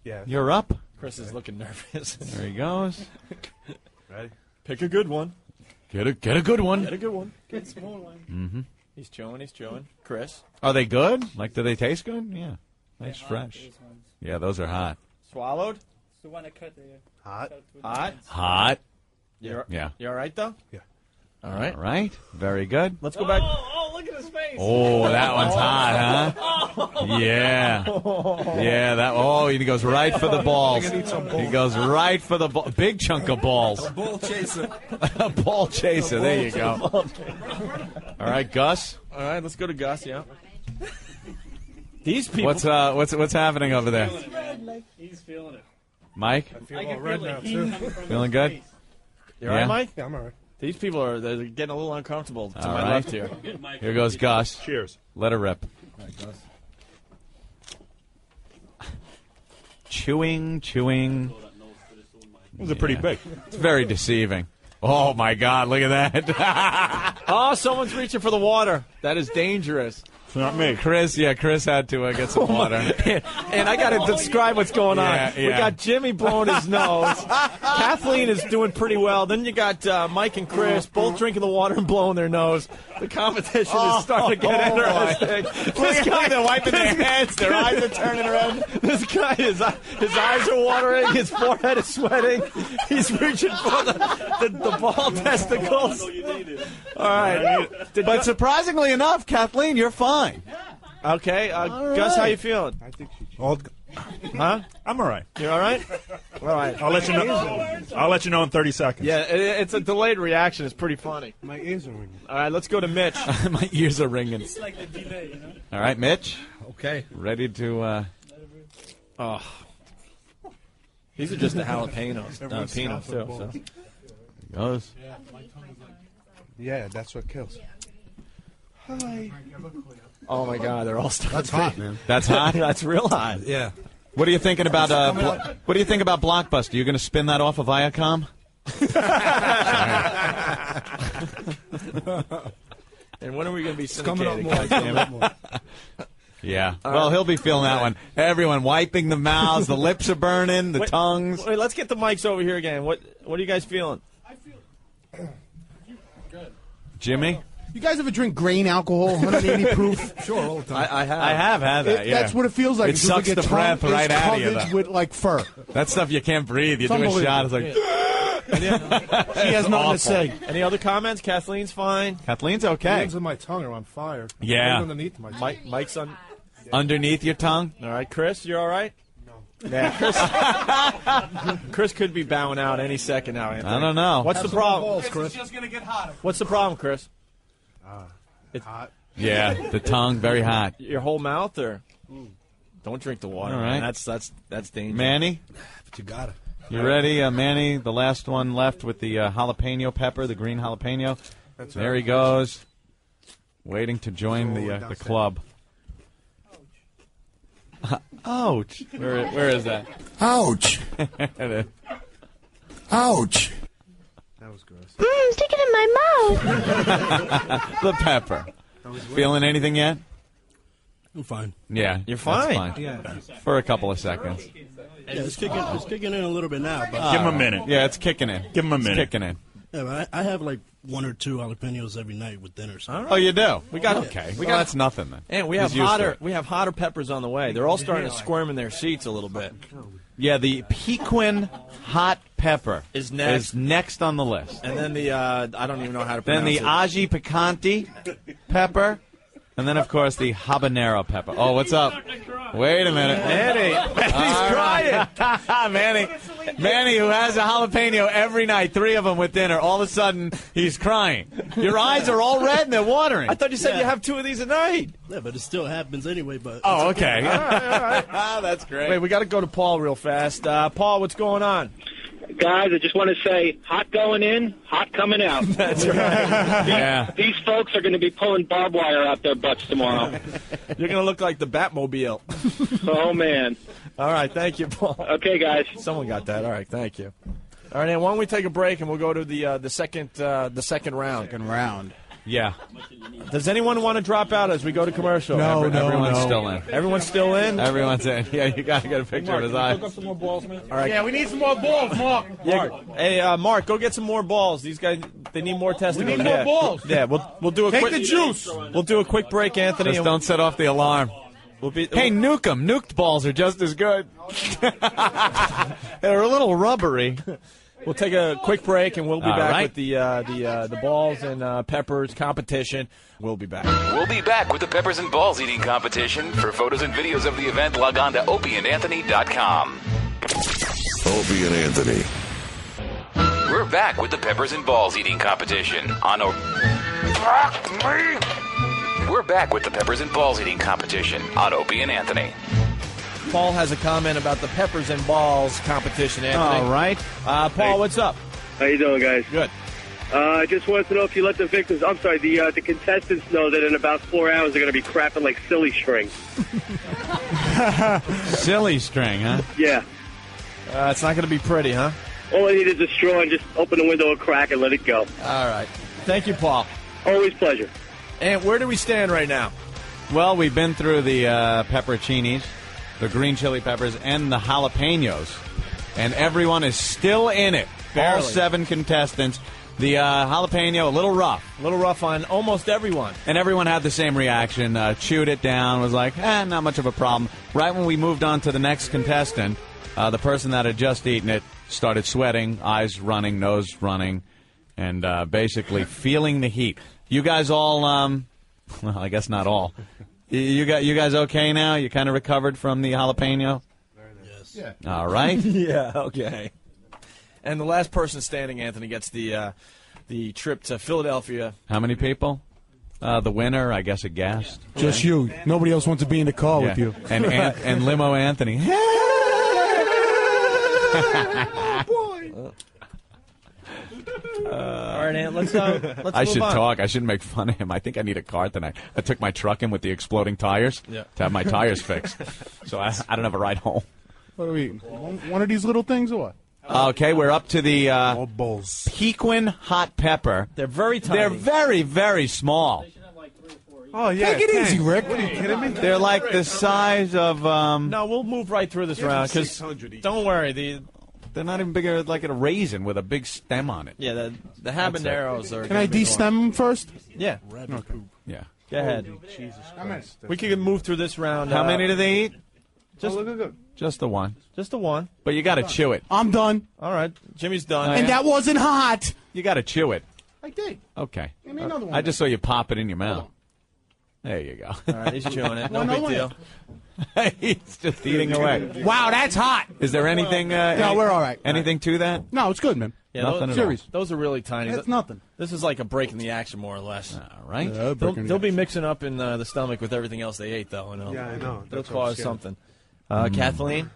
S12: Yeah.
S15: you're up.
S6: Chris is looking nervous.
S15: There he goes.
S12: Ready?
S6: Pick a good one.
S15: Get a good one.
S6: Get a good one.
S22: Good small one.
S15: Mm-hmm.
S6: He's chewing. He's chewing. Chris.
S15: Are they good? Like, do they taste good? Yeah. Nice, fresh.
S5: These ones.
S15: Yeah, those are hot.
S6: Swallowed.
S5: It's the one I cut there.
S12: Hot.
S6: Hot.
S15: Hot.
S6: You're,
S15: Yeah.
S6: You all right, though?
S12: Yeah.
S6: All right.
S15: All right. Very good.
S6: Let's go back.
S22: Oh, look at his face.
S15: Oh, that one's hot, huh? Yeah. Yeah, that. Oh, he goes right for the balls. He goes right for the ball. Big chunk of balls.
S12: Ball chaser.
S15: A ball chaser. There you go. All right, Gus.
S6: All right, let's go to Gus, yeah. These people.
S15: What's happening over there?
S22: He's feeling it.
S15: Mike?
S22: I feel all red now, too.
S15: Feeling good?
S6: You all right, Mike?
S23: Yeah, I'm all right.
S6: These people they're getting a little uncomfortable to
S15: All
S6: my
S15: right.
S6: left here.
S15: Here goes Gus.
S8: Cheers.
S15: Let her rip.
S23: All right, Gus.
S15: Chewing.
S8: Those are pretty big.
S15: It's very deceiving. Oh, my God. Look at that.
S6: Oh, someone's reaching for the water. That is dangerous.
S8: It's not me.
S15: Chris had to get some water.
S6: And I got to describe what's going on. We got Jimmy blowing his nose. Kathleen is doing pretty well. Then you got Mike and Chris both drinking the water and blowing their nose. The competition is starting to get interesting.
S15: This guy, they're wiping their heads. Their eyes are turning red.
S6: This guy, his eyes are watering. His forehead is sweating. He's reaching for the ball testicles. All right.
S15: But surprisingly enough, Kathleen, you're fine.
S6: Okay. Gus, how you feeling?
S23: I think she cheated.
S8: All,
S6: Huh?
S8: I'm all right.
S6: You all right? All right.
S8: I'll let you know. I'll let you know in 30 seconds.
S6: Yeah, it's a delayed reaction. It's pretty funny.
S23: My ears are ringing.
S6: All right, let's go to Mitch.
S15: My ears are ringing.
S5: It's like the delay, you know?
S15: All right, Mitch.
S23: Okay.
S15: Ready to...
S6: Oh. These are just the jalapenos. Peanuts, too. So.
S15: Goes.
S4: Yeah, that's what kills.
S23: Hi.
S6: Oh, my God, they're all starting.
S23: That's hot, man.
S15: That's hot?
S6: That's real hot.
S23: Yeah.
S15: What are you thinking about? What do you think about Blockbuster? You going to spin that off of Viacom?
S6: And when are we going to be
S23: Coming up
S6: syndicated?
S23: more.
S6: God damn it.
S23: More.
S15: Yeah. Well, he'll be feeling that one. Everyone wiping the mouths, the lips are burning, the tongues.
S6: Wait, let's get the mics over here again. What are you guys feeling?
S15: Jimmy?
S4: You guys ever drink grain alcohol, 180 proof?
S23: Sure, all the time.
S6: I have.
S15: I have had that, yeah.
S4: That's what it feels like.
S15: It
S4: It's just
S15: sucks
S4: like
S15: the
S4: your
S15: breath
S4: tongue
S15: right
S4: is
S15: out of you,
S4: covered
S15: though.
S4: with like fur.
S15: That stuff you can't breathe. You do a
S4: Unbelievable.
S15: shot, it's like...
S23: She has nothing
S15: awful.
S23: to say.
S6: Any other comments? Kathleen's fine.
S15: Kathleen's
S23: The
S15: okay.
S23: ends of my tongue are on fire.
S15: Yeah.
S23: Right underneath my tongue.
S6: Mike's on.
S15: Underneath your tongue?
S6: All right, Chris, you're all right? No. Yeah, Chris could be bowing out any second now, Anthony.
S15: I don't know.
S6: What's the problem?
S23: Balls, Chris.
S12: It's just going to get hotter.
S6: What's the problem, Chris?
S23: It's hot.
S15: Yeah, the tongue, very hot.
S6: Your whole mouth, or don't drink the water.
S15: All
S6: Man.
S15: right.
S6: That's dangerous.
S15: Manny?
S23: But you got it.
S15: You ready, Manny? The last one left with the jalapeno pepper, the green jalapeno. There he goes, waiting to join the club. Ouch! Where is that?
S9: Ouch. Ouch.
S23: That was gross.
S11: Stick it in my mouth.
S15: The pepper. Feeling anything yet?
S23: I'm fine.
S15: Yeah,
S6: You're fine.
S15: That's fine.
S23: Yeah.
S15: For a couple of seconds.
S23: Yeah, it's kicking in a little bit now. But
S8: Give him a minute.
S15: Yeah, it's kicking in.
S8: Give him a minute.
S15: It's kicking in.
S23: yeah, but I have like 1 or 2 jalapenos every night with dinner. So.
S15: Oh, you do?
S6: We got
S15: Okay.
S6: We
S15: Well,
S6: got
S15: that's nothing then.
S6: And we have
S15: He's used to
S6: hotter.
S15: it.
S6: We have hotter peppers on the way. They're all starting to squirm in their seats a little bit.
S15: Yeah, the Pequin hot pepper
S6: Is next.
S15: on the list.
S6: And then the I don't even know how to
S15: Then
S6: pronounce
S15: the
S6: it.
S15: Aji Picante pepper. And then, of course, the habanero pepper. Oh, what's up? Wait a minute.
S6: Manny's
S15: crying. Manny, who has a jalapeno every night, 3 of them with dinner, all of a sudden, he's crying. Your eyes are all red and they're watering.
S6: I thought you said you have 2 of these a night.
S23: Yeah, but it still happens anyway. But
S15: Oh, okay.
S6: All right.
S15: That's great.
S6: Wait, we got to go to Paul real fast. Paul, what's going on?
S10: Guys, I just want to say, hot going in, hot coming out.
S6: That's right.
S15: Yeah.
S10: These folks are going to be pulling barbed wire out their butts tomorrow.
S6: You're going to look like the Batmobile.
S10: Oh, man.
S6: All right, thank you, Paul.
S10: Okay, guys.
S6: Someone got that. All right, thank you. All right, and why don't we take a break and we'll go to the second round.
S4: Second round.
S15: Yeah.
S6: Does anyone want to drop out as we go to commercial?
S15: Everyone's still in.
S6: Everyone's still in?
S15: Everyone's in. Yeah, you got to get a picture of his eyes.
S6: All right.
S12: Yeah, we need some more balls, Mark.
S6: Yeah, hey, Mark, go get some more balls. These guys, they need more testicles.
S12: We need more balls.
S6: Yeah, we'll do a
S12: Take
S6: quick
S12: the juice.
S6: We'll do a quick break, Anthony.
S15: Just
S6: and
S15: don't set off the alarm.
S6: We'll be,
S15: Hey, nuke them. Nuked balls are just as good. They're a little rubbery.
S6: We'll take a quick break, and we'll be
S15: All
S6: back
S15: right.
S6: with the balls and peppers competition. We'll be back.
S1: We'll be back with the Peppers and Balls eating competition. For photos and videos of the event, log on to opieandanthony.com.
S9: Opie and Anthony.
S1: We're back with the Peppers and Balls eating competition on We're back with the Peppers and Balls eating competition on Opie and Anthony.
S6: Paul has a comment about the peppers and balls competition, Anthony.
S15: All right.
S6: Paul, what's up?
S10: How you doing, guys?
S6: Good.
S10: I just wanted to know if you let the victims, the contestants know that in about 4 hours they're going to be crapping like silly string.
S15: Silly string, huh?
S10: Yeah.
S6: It's not going to be pretty, huh?
S10: All I need is a straw and just open the window a crack and let it go.
S6: All right. Thank you, Paul.
S10: Always pleasure.
S6: And where do we stand right now?
S15: Well, we've been through the pepperoncinis, the green chili peppers, and the jalapenos, and everyone is still in it.
S6: Barely.
S15: All 7 contestants. The jalapeno, a little rough.
S6: A little rough on almost everyone.
S15: And everyone had the same reaction. Chewed it down, was like, not much of a problem. Right when we moved on to the next contestant, the person that had just eaten it started sweating, eyes running, nose running, and basically feeling the heat. You guys all, well, I guess not all. You guys okay now? You kind of recovered from the jalapeno?
S23: Yes.
S15: Yeah. All right.
S6: Yeah, okay. And the last person standing, Anthony, gets the trip to Philadelphia.
S15: How many people? The winner, I guess, a guest.
S4: Just you. Nobody else wants to be in the car with you.
S15: And Limo Anthony.
S6: All right, Ant, let's
S15: I
S6: move
S15: should
S6: on.
S15: talk. I shouldn't make fun of him. I think I need a car tonight. I took my truck in with the exploding tires to have my tires fixed. So I don't have a ride home.
S4: What are we eating? One of these little things or what?
S15: Okay, we're up to the
S4: bowls.
S15: Pequin hot pepper.
S6: They're very tiny.
S15: They're very, very small.
S4: Oh, yeah.
S15: Take it easy,
S4: Rick. What are you kidding me?
S15: They're like the size of...
S6: No, we'll move right through this round, because don't worry,
S15: they're not even bigger like a raisin with a big stem on it.
S6: Yeah, the habaneros are...
S4: Can I de-stem them first?
S6: Yeah.
S15: Yeah.
S6: Go ahead.
S4: Jesus Christ.
S6: We can move through this round.
S15: How many do they eat?
S6: Just
S15: the one.
S6: Just the one.
S15: But you got to chew it.
S4: I'm done.
S6: All right. Jimmy's done.
S4: And that wasn't hot.
S15: You got to chew it.
S4: I did.
S15: Okay.
S4: Give me another one.
S15: I just saw you pop it in your mouth. There you go.
S6: All right, he's chewing it. No big deal.
S15: He's just eating away.
S4: Wow, that's hot.
S15: Is there anything?
S4: No, we're all right.
S15: Anything to that?
S4: No, it's good, man.
S6: Yeah,
S15: Nothing at all.
S6: those are really tiny.
S4: That's nothing.
S6: This is like a break in the action, more or less.
S15: All right.
S6: They'll be mixing up in the stomach with everything else they ate, though.
S4: Yeah, I know.
S6: They'll cause something. Kathleen,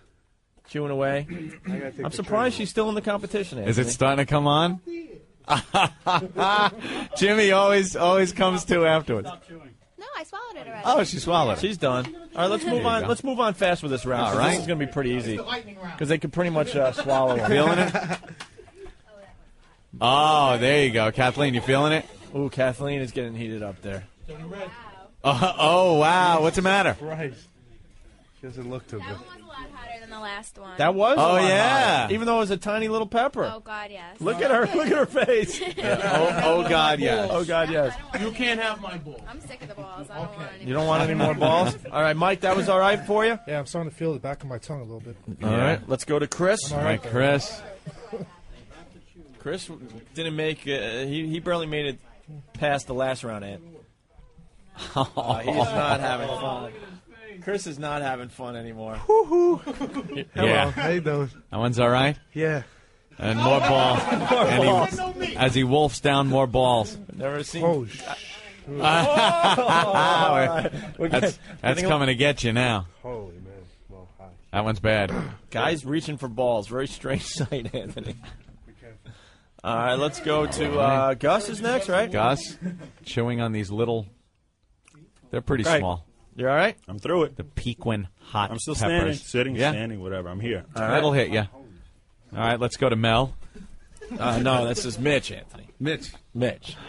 S6: chewing away. I'm surprised she's still in the competition.
S15: Is it
S6: Anthony.
S15: starting to come on? Jimmy always comes to afterwards.
S11: No, I swallowed it already.
S15: Oh, she swallowed it.
S6: She's done. All right, let's move on. Let's move on fast with this round.
S15: All
S6: 'cause
S15: right.
S6: This is going to be pretty easy because they could pretty much swallow them.
S15: Feeling it? Oh, there you go. Kathleen, you feeling it?
S6: Ooh, Kathleen is getting heated up there.
S15: Oh, wow. What's the matter?
S4: Christ. She doesn't look too good.
S11: That one was a lot hotter than the last one.
S6: That was.
S15: Oh,
S6: a lot
S15: yeah.
S6: hotter, even though it was a tiny little pepper.
S11: Oh, God, yes.
S6: Look at her. Look at her face.
S15: Oh, God, yes.
S6: Oh, God, yes.
S12: You can't have my ball.
S11: I'm sick of the balls. I don't want any.
S6: You don't want any more balls? All right, Mike, that was all right for you?
S23: Yeah, I'm starting to feel the back of my tongue a little bit.
S6: All right, let's go to Chris.
S15: All right, Chris.
S6: Chris didn't make he barely made it past the last round, Ant. He's not having fun. Chris is not having fun anymore.
S15: Yeah.
S4: How you doing?
S15: That one's all right?
S4: Yeah.
S15: And more balls. As he wolfs down more balls.
S6: Never seen.
S4: Oh,
S15: That's coming to get you now.
S4: Holy man. Well, hi.
S15: That one's bad.
S6: Guys reaching for balls. Very strange sight, Anthony. All right, let's go to Gus is next, right?
S15: Gus, chewing on these little... They're pretty
S6: Right.
S15: small.
S6: You all right?
S8: I'm through it.
S15: The Pequin hot
S8: I'm still
S15: peppers.
S8: standing, sitting,
S15: Yeah?
S8: standing, whatever. I'm here.
S6: All right.
S15: That'll hit you. All right, let's go to Mel.
S6: No, this is Mitch, Anthony.
S2: Mitch.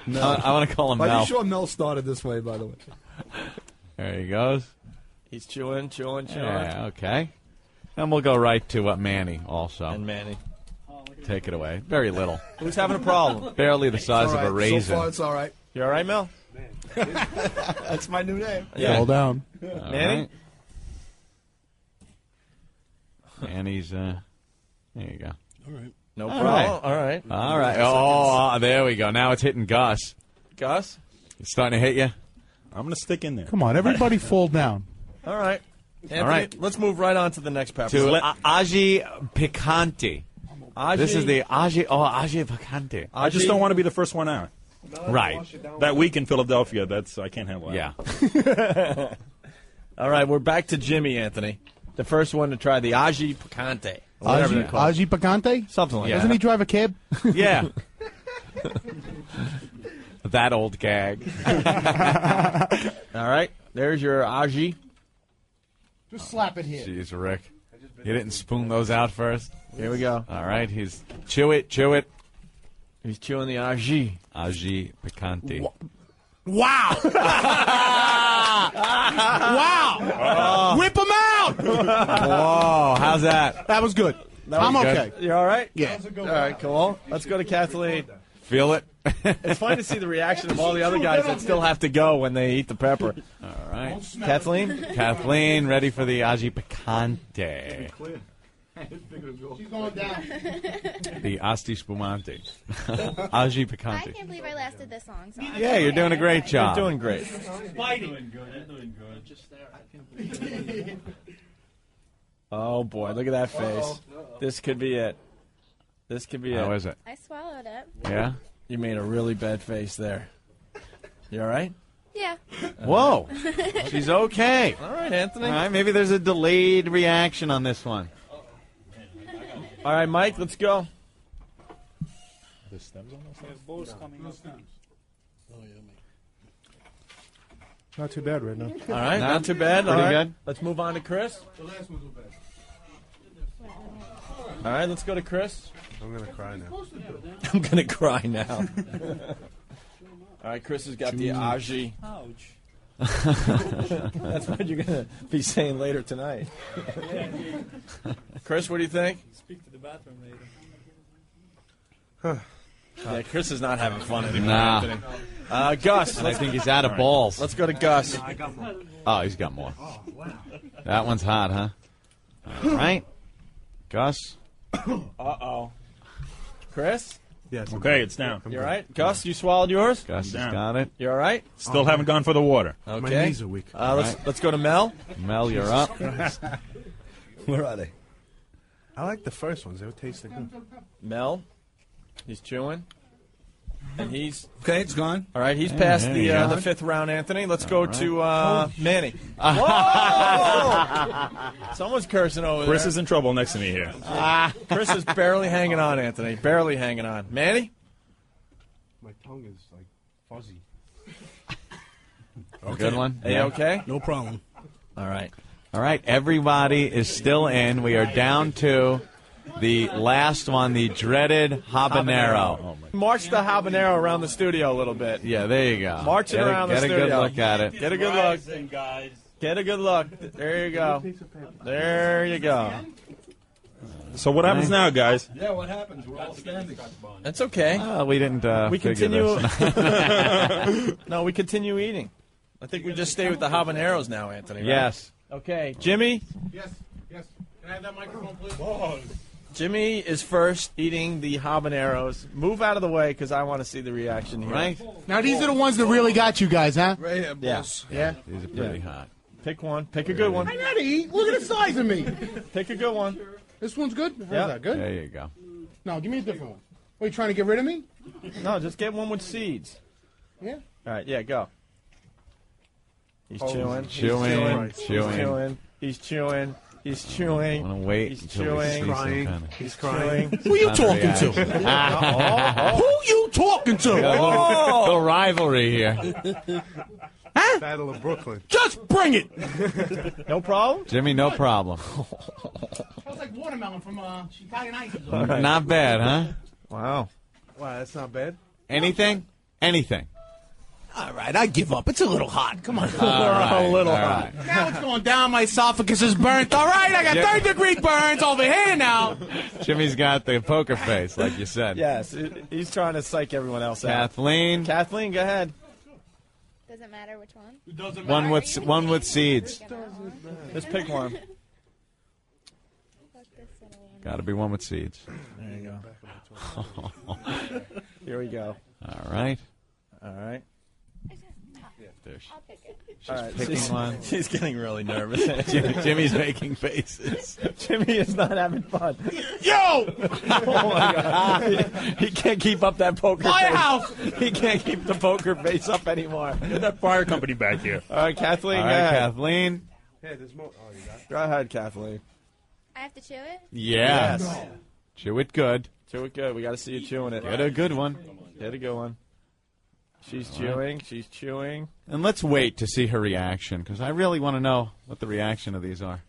S15: I want to call him
S2: Are
S15: Mel.
S2: you sure Mel started this way, by the way?
S15: There he goes.
S6: He's chewing.
S15: Yeah, okay. And we'll go right to Manny also.
S6: And Manny.
S15: Take it away. Very little.
S6: Who's having a problem?
S15: Barely the size of a raisin.
S2: So far, it's all right.
S6: You all right, Mel?
S2: That's my new name.
S6: Yeah.
S4: Hold down.
S15: All
S6: Manny?
S15: right. Manny's, there you go.
S23: All right.
S6: No
S15: All
S6: problem.
S15: right.
S6: All right.
S15: All right. Oh, there we go. Now it's hitting Gus.
S6: Gus?
S15: It's starting to hit you?
S8: I'm going to stick in there.
S4: Come on, everybody fall down.
S6: All right. Anthony,
S15: All right.
S6: let's move right on to the next pepper.
S15: To Aji Picante.
S6: Aji?
S15: This is the Aji Picante.
S8: I just don't want to be the first one out.
S3: Right.
S8: That week in Philadelphia, I can't handle that.
S3: Yeah.
S6: All right, we're back to Jimmy, Anthony. The first one to try the Aji Picante. Whatever they're called.
S4: Aji Picante?
S6: Something like
S4: Doesn't
S6: that.
S4: he drive a cab?
S3: Yeah. That old gag.
S6: All right, there's your Aji.
S4: Just slap it here.
S3: Jeez, Rick. You didn't spoon those out first?
S6: Here we go.
S3: All right, he's... Chew it.
S6: He's chewing the Aji.
S3: Aji Picante.
S4: Wow! Wow! Whip him out!
S3: Whoa, how's that?
S4: That was good. I'm
S3: good.
S4: okay.
S6: You all right?
S4: Yeah.
S6: All right, cool. Let's go to Kathleen.
S3: Feel it?
S6: It's fun to see the reaction of all the other guys that still have to go when they eat the pepper.
S3: All right.
S6: Kathleen,
S3: ready for the Aji Picante.
S4: She's going down.
S3: The Asti Spumante. Aji
S11: I
S3: Picante.
S11: can't believe I lasted this long. So
S3: Yeah, you're doing a great job.
S6: You're doing great.
S12: Doing good. Just there.
S6: Oh, boy, look at that face. This could be it.
S3: How is it?
S11: I swallowed it.
S3: Yeah?
S6: You made a really bad face there. You all right?
S11: Yeah.
S3: Whoa. She's okay.
S6: All right, Anthony.
S3: All right, maybe there's a delayed reaction on this one.
S6: All right, Mike, let's go.
S8: The stems on this thing?
S5: Balls coming up.
S4: Not too bad right now.
S6: All right, not too bad.
S3: Pretty
S6: All right.
S3: good.
S6: Let's move on to Chris.
S4: The last one's bad.
S6: All right, let's go to Chris.
S4: I'm going to cry now.
S6: I'm going to cry now. All right, Chris has got the Aji.
S5: Ouch.
S6: That's what you're going to be saying later tonight. Chris, what do you think?
S5: Speak to the bathroom later.
S6: Yeah, Chris is not having fun anymore.
S3: Nah.
S6: Anthony. Gus.
S3: I think he's out of balls.
S6: Let's go to Gus.
S3: Oh, he's got more. That one's hot, huh? All right. Gus.
S6: Uh-oh. Chris?
S4: Yes.
S8: Okay, it's down.
S6: You all right? Gus, you swallowed yours?
S3: Gus has
S8: down.
S3: got it.
S6: You all right?
S8: Still haven't gone for the water.
S6: Okay.
S4: My knees are weak.
S6: Let's go to Mel.
S3: Mel, you're up.
S6: Where are they?
S4: I like the first ones. They would taste good.
S6: Mel. He's chewing. And he's...
S2: Okay, it's gone.
S6: All right, he's past
S3: there you go.
S6: the fifth round, Anthony. Let's go to Manny. Whoa! Someone's cursing over
S8: Chris
S6: there.
S8: is in trouble next to me here.
S6: Chris is barely hanging on, Anthony. Barely hanging on. Manny?
S4: My tongue is like fuzzy.
S3: Good one.
S6: Are you okay?
S23: No problem.
S6: All right.
S3: All right, everybody is still in. We are down to the last one, the dreaded habanero.
S6: March the habanero around the studio a little bit.
S3: Yeah, there you go.
S6: March it around the studio.
S3: Get a good look at it.
S6: Get a good look. Get a good look. There you go. There you go.
S8: So what happens now, guys?
S12: Yeah, what happens? We're all standing.
S6: That's okay.
S3: We didn't
S6: We
S3: figure
S6: continue.
S3: this.
S6: No, we continue eating. I think we just stay with the habaneros now, Anthony. Right?
S3: Yes.
S6: Okay, Jimmy.
S4: Yes. Can I have that microphone, please?
S6: Jimmy is first eating the habaneros. Move out of the way because I want to see the reaction here.
S3: Right?
S4: Now, these are the ones that really got you guys, huh?
S23: Right here,
S6: Yeah.
S23: boss.
S4: Yeah.
S3: These are pretty hot.
S6: Pick one. Pick a good one.
S4: I gotta eat. Look at the size of me.
S6: Pick a good one.
S4: This one's good? How's
S6: Yeah.
S4: that, good?
S3: There you go.
S4: No, give me a different one. What, you trying to get rid of me?
S6: No, just get one with seeds.
S4: Yeah.
S6: All right, yeah, go. He's chewing.
S3: Chewing.
S6: He's chewing. He's chewing. He's chewing.
S3: I want to wait
S6: He's
S3: until we see
S6: chewing.
S3: some
S4: Crying.
S3: kind of...
S6: He's crying.
S4: Who you talking to? Who you talking to?
S3: Got a little rivalry here.
S4: Huh? Battle of Brooklyn. Just bring it.
S6: No problem?
S3: Jimmy, no problem.
S4: Smells like watermelon from Italian Ices.
S3: Not bad, huh?
S6: Wow.
S4: Wow, that's not bad.
S3: Anything? Anything.
S2: All right, I give up. It's a little hot. Come on.
S3: All
S6: A little
S3: all
S6: hot.
S3: right.
S4: Now it's going down. My esophagus is burnt. All right, I got
S3: Yeah.
S4: 30-degree burns over here now.
S3: Jimmy's got the poker face, like you said.
S6: Yes, he's trying to psych everyone else out.
S3: Kathleen,
S6: Kathleen, go ahead.
S11: Does it matter which one?
S3: one with seeds.
S6: Just pick one.
S3: Got to be one with seeds.
S6: There you go. Here we go.
S3: All right.
S6: All right.
S15: There
S11: I'll pick it.
S15: She's picking one.
S6: She's getting really nervous.
S15: Jimmy's making faces.
S6: Jimmy is not having fun.
S23: Yo!
S6: Oh my God! He can't keep up that poker face.
S23: Firehouse!
S6: He can't keep the poker face up anymore.
S8: Get that fire company back here.
S6: All right, Kathleen.
S15: All
S6: go
S15: right,
S6: ahead.
S15: Kathleen.
S23: Hey, there's more. Oh, you got it.
S6: Go ahead, Kathleen.
S11: I have to chew it?
S15: Yeah.
S6: Yes.
S15: Chew it good.
S6: Chew it good. We got to see you chewing it.
S15: Get a good one.
S6: Get a good one. She's chewing. She's chewing.
S15: And let's wait to see her reaction, because I really want to know what the reaction of these are.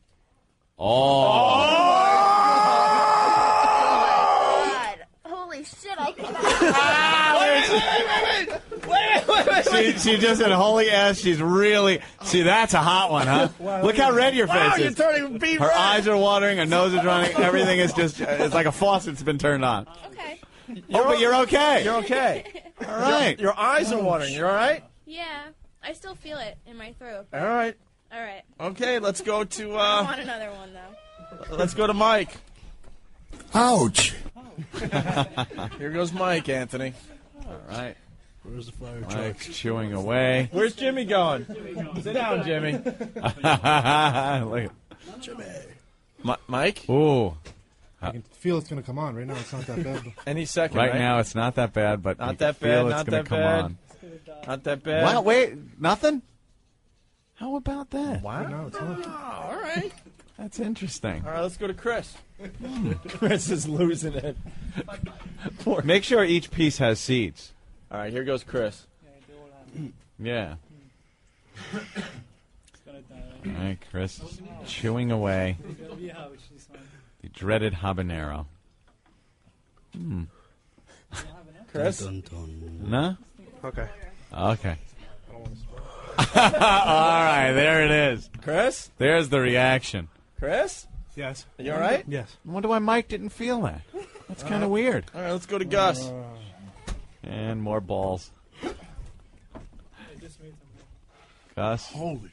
S15: Oh!
S11: God. Holy shit, I cannot.
S15: She just said, holy ass, she's really... See, that's a hot one, huh? Look how red your face
S6: Wow,
S15: is.
S6: you're turning beet
S15: Her
S6: red.
S15: eyes are watering, her nose is running, everything is just... It's like a faucet's been turned on.
S11: Okay.
S15: Oh, but you're okay.
S6: You're okay.
S15: All right.
S6: Your eyes are watering. You're all right?
S11: Yeah. I still feel it in my throat.
S6: All right.
S11: All right.
S6: Okay, let's go to...
S11: I want another one, though.
S6: Let's go to Mike.
S23: Ouch.
S6: Here goes Mike, Anthony.
S15: All right.
S23: Where's the fire truck?
S15: Mike's chewing away.
S6: Where's Jimmy going? Sit down, Jimmy.
S15: Look at
S23: Jimmy.
S6: Mike?
S15: Ooh.
S23: I can feel it's going to come on right now. It's not that bad.
S6: Any second,
S15: Right now, it's not that bad, but
S6: Not
S15: you
S6: that
S15: feel
S6: bad,
S15: it's
S6: not
S15: gonna
S6: that
S15: come
S6: bad.
S15: on.
S6: Not that bad.
S15: Wow, wait, nothing? How about that?
S6: Wow.
S23: No, it's not.
S6: All right.
S15: That's interesting.
S6: All right, let's go to Chris. Chris is losing it.
S15: Make sure each piece has seeds.
S6: All right, here goes Chris.
S15: Yeah.
S5: It's gonna die.
S15: All right, Chris, chewing away
S5: It's gonna be a ouch, this one.
S15: the dreaded habanero.
S6: Chris?
S23: Dun, dun.
S15: No?
S23: Okay.
S15: Okay. All right, there it is.
S6: Chris?
S15: There's the reaction.
S6: Chris?
S23: Yes.
S6: You all right?
S23: Yes.
S15: I wonder why Mike didn't feel that. That's kind of weird.
S6: All right, let's go to Gus.
S15: And more balls. Gus.
S23: Holy.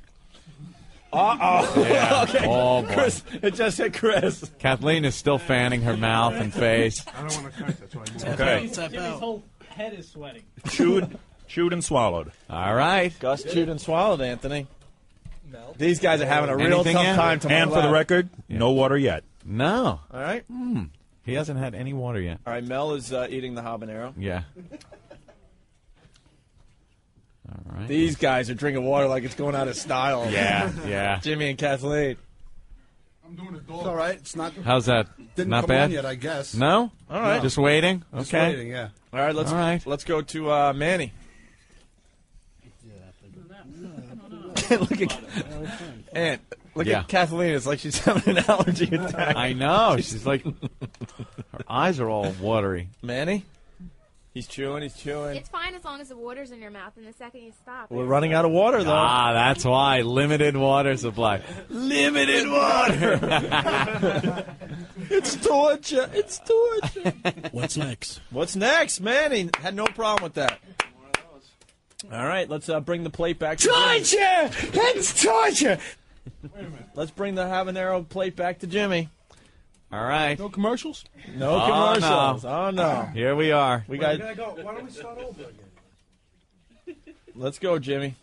S6: Uh-oh.
S15: Yeah.
S6: Okay.
S15: Oh, boy.
S6: Chris, it just hit Chris.
S15: Kathleen is still fanning her mouth and face.
S23: I don't want to crack that, so I move.
S8: Okay.
S22: Jimmy's whole head is sweating.
S8: Chewed and swallowed.
S15: All right.
S6: Gus chewed and swallowed, Anthony. These guys are having a real
S15: Anything
S6: tough
S15: yet?
S6: time to
S8: And for the record,
S15: Yeah.
S8: no water yet.
S15: No.
S6: All right.
S15: He hasn't had any water yet.
S6: All right, Mel is eating the habanero.
S15: Yeah. All right.
S6: These guys are drinking water like it's going out of style.
S15: Yeah, yeah.
S6: Jimmy and Kathleen.
S23: I'm doing a dog. It's all right. It's not.
S15: How's that?
S23: Didn't
S15: Not
S23: come
S15: bad?
S23: on yet, I guess.
S15: No?
S6: All right.
S15: Just waiting?
S23: Just
S15: Okay.
S23: waiting, yeah.
S6: All right, let's
S15: All right.
S6: let's go to Manny. Look
S15: Yeah.
S6: at Kathleen. It's like she's having an allergy attack.
S15: I know. She's like, her eyes are all watery.
S6: Manny? He's chewing, he's chewing.
S11: It's fine as long as the water's in your mouth, and the second you stop.
S6: We're running out of water, though.
S15: Ah, that's why. Limited water supply. Limited water.
S6: It's torture. It's torture.
S23: What's next?
S6: What's next? Manny had no problem with that. All right, let's bring the plate back. To
S7: Torture! That's torture!
S6: Let's bring the habanero plate back to Jimmy.
S15: All right.
S23: No commercials?
S6: No
S15: Oh,
S6: commercials.
S15: no.
S6: Oh, no.
S15: Here we are.
S6: We got.
S23: Why don't we start over again?
S6: Let's go, Jimmy.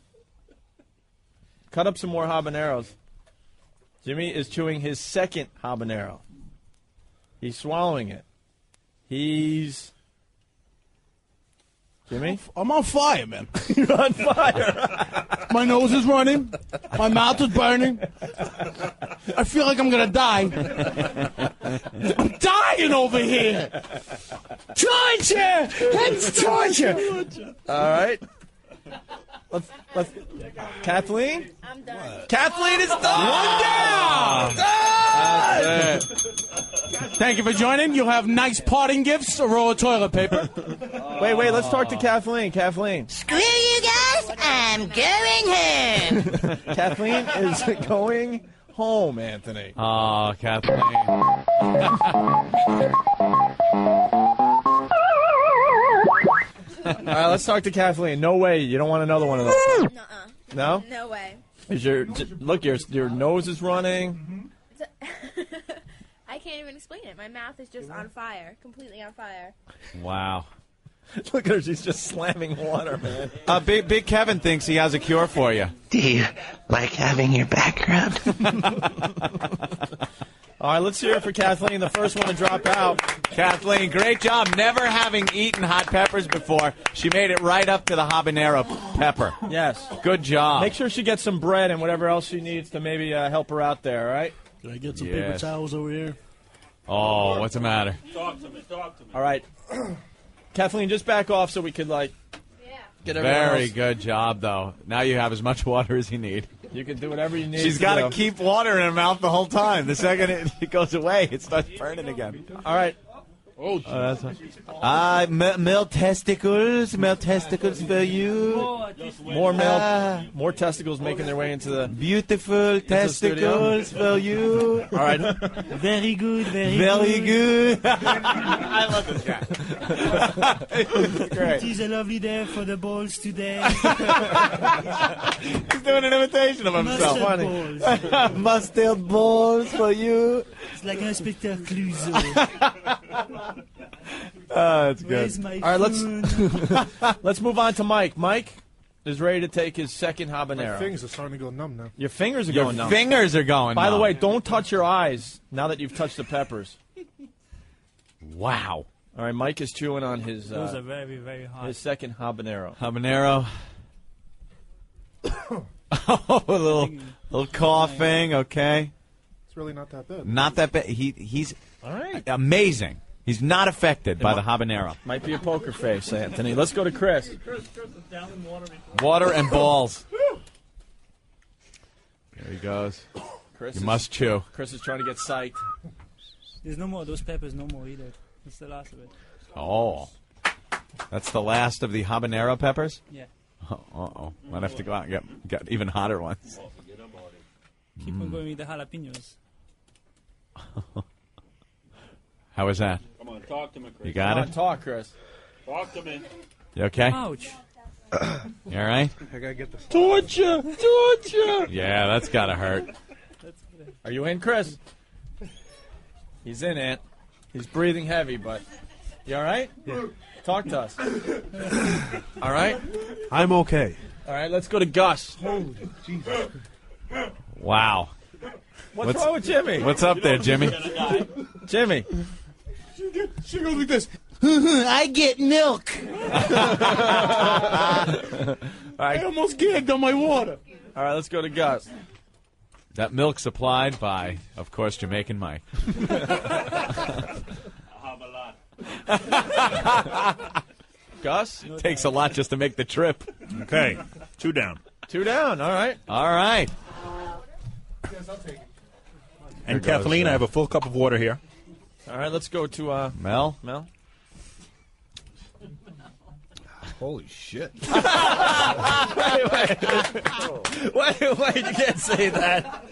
S6: Cut up some more habaneros. Jimmy is chewing his second habanero. He's swallowing it. He's... Jimmy?
S23: I'm on fire, man.
S6: You're on fire.
S23: My nose is running. My mouth is burning. I feel like I'm going to die. I'm dying over here.
S7: Torture! That's torture!
S6: All right. Let's Kathleen?
S11: I'm done.
S6: Kathleen is done!
S15: One
S6: down!
S15: That's it.
S23: Thank you for joining. You'll have nice parting gifts, a roll of toilet paper.
S6: Wait, let's talk to Kathleen. Kathleen.
S19: Screw you guys, I'm going home.
S6: Kathleen is going home, Anthony.
S15: Oh, Kathleen.
S6: All right, let's talk to Kathleen. No way. You don't want another one of those.
S11: Nuh-uh.
S6: No?
S11: No way.
S6: Is your nose is running.
S11: I can't even explain it. My mouth is just on fire, completely on fire.
S15: Wow.
S6: Look at her. She's just slamming water, man.
S15: Big Kevin thinks he has a cure for you.
S19: Do you like having your background?
S6: All right, let's hear it for Kathleen, the first one to drop out.
S15: Kathleen, great job. Never having eaten hot peppers before, she made it right up to the habanero pepper.
S6: Yes.
S15: Good job.
S6: Make sure she gets some bread and whatever else she needs to maybe help her out there, all right?
S23: Can I get some paper towels over here?
S15: Oh, what's the matter?
S8: Talk to me.
S6: All right. Kathleen, just back off so we could, get everyone
S15: Very
S6: else.
S15: good job, though. Now you have as much water as you need.
S6: You can do whatever you need.
S15: She's got to keep water in her mouth the whole time. The second it goes away, it starts burning again.
S6: All right.
S23: Oh,
S15: that's male testicles for you.
S6: More male, more testicles making their way into the
S15: beautiful testicles for you.
S6: All right.
S23: Very good,
S15: very good. I love this guy. Great.
S23: It is a lovely day for the balls today.
S15: He's doing an imitation of himself.
S23: Mustard balls.
S15: Mustard balls for you.
S23: It's like Inspector Clouseau.
S15: That's good.
S23: Where's my
S6: All right,
S23: phone?
S6: let's move on to Mike. Mike is ready to take his second habanero.
S23: My fingers are starting to go numb now.
S6: Your fingers are
S15: Your
S6: going numb.
S15: fingers are going
S6: By the
S15: numb.
S6: way, don't touch your eyes now that you've touched the peppers.
S15: Wow.
S6: All right, Mike is chewing on his
S5: Those are very, very hot.
S6: his second habanero.
S15: Habanero. Oh, a little coughing. Okay.
S23: It's really not that bad.
S15: Not that bad. He's
S6: all right.
S15: Amazing. He's not affected by the habanero.
S6: Might be a poker face, Anthony. Let's go to Chris.
S15: Water and balls. There he goes.
S6: Chris
S15: You
S6: is-
S15: must chew.
S6: Chris is trying to get psyched.
S5: There's no more. Those peppers, no more either. That's the last of it.
S15: Oh. That's the last of the habanero peppers?
S5: Yeah.
S15: Uh-oh. Might have to go out and get even hotter ones.
S5: Keep on going with the jalapenos.
S15: How was that?
S8: Come on, talk to me, Chris.
S15: You got
S6: Come
S15: it?
S6: on, talk, Chris.
S8: Talk to me.
S15: You okay?
S5: Ouch.
S15: You all right?
S23: I gotta get this.
S6: Torture!
S15: Yeah, that's got to hurt.
S6: Are you in, Chris? He's in, Ant. He's breathing heavy, but you all right?
S23: Yeah.
S6: Talk to us. All right?
S23: I'm okay.
S6: All right, let's go to Gus.
S23: Holy Jesus.
S15: Wow.
S6: What's wrong with Jimmy?
S15: What's up there, Jimmy?
S6: Jimmy.
S23: She goes like this.
S19: I get milk.
S23: I almost gagged on my water.
S6: All right, let's go to Gus.
S15: That milk supplied by, of course, Jamaican Mike.
S6: Gus?
S15: Takes a lot just to make the trip.
S8: Okay, 2 down.
S6: 2 down, all right.
S15: All right.
S23: Yes, I'll take it.
S8: And
S15: There goes,
S8: Kathleen, I have a full cup of water here.
S6: All right, let's go to
S15: Mel?
S6: Mel.
S23: Holy shit.
S6: Wait, you can't say that.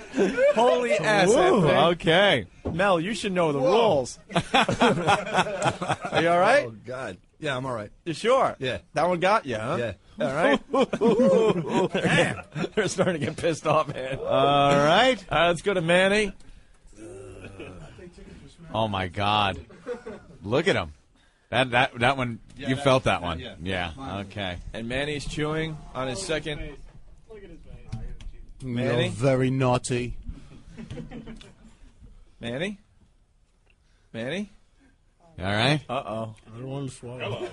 S6: Holy ass.
S15: Ooh,
S6: Anthony.
S15: okay.
S6: Mel, you should know the rules. Are you all right?
S23: Oh, God. Yeah, I'm all right.
S6: You sure?
S23: Yeah.
S6: That one got you, huh?
S23: Yeah.
S6: All right. They're starting to get pissed off, man.
S15: All right.
S6: All right, let's go to Manny.
S15: Oh, my God. Look at him. That one, you felt that one. Yeah. Okay.
S6: And Manny's chewing on his second.
S4: You're
S6: Manny?
S4: very naughty.
S6: Manny? Manny?
S15: All right.
S6: Uh-oh.
S23: I don't want to swallow.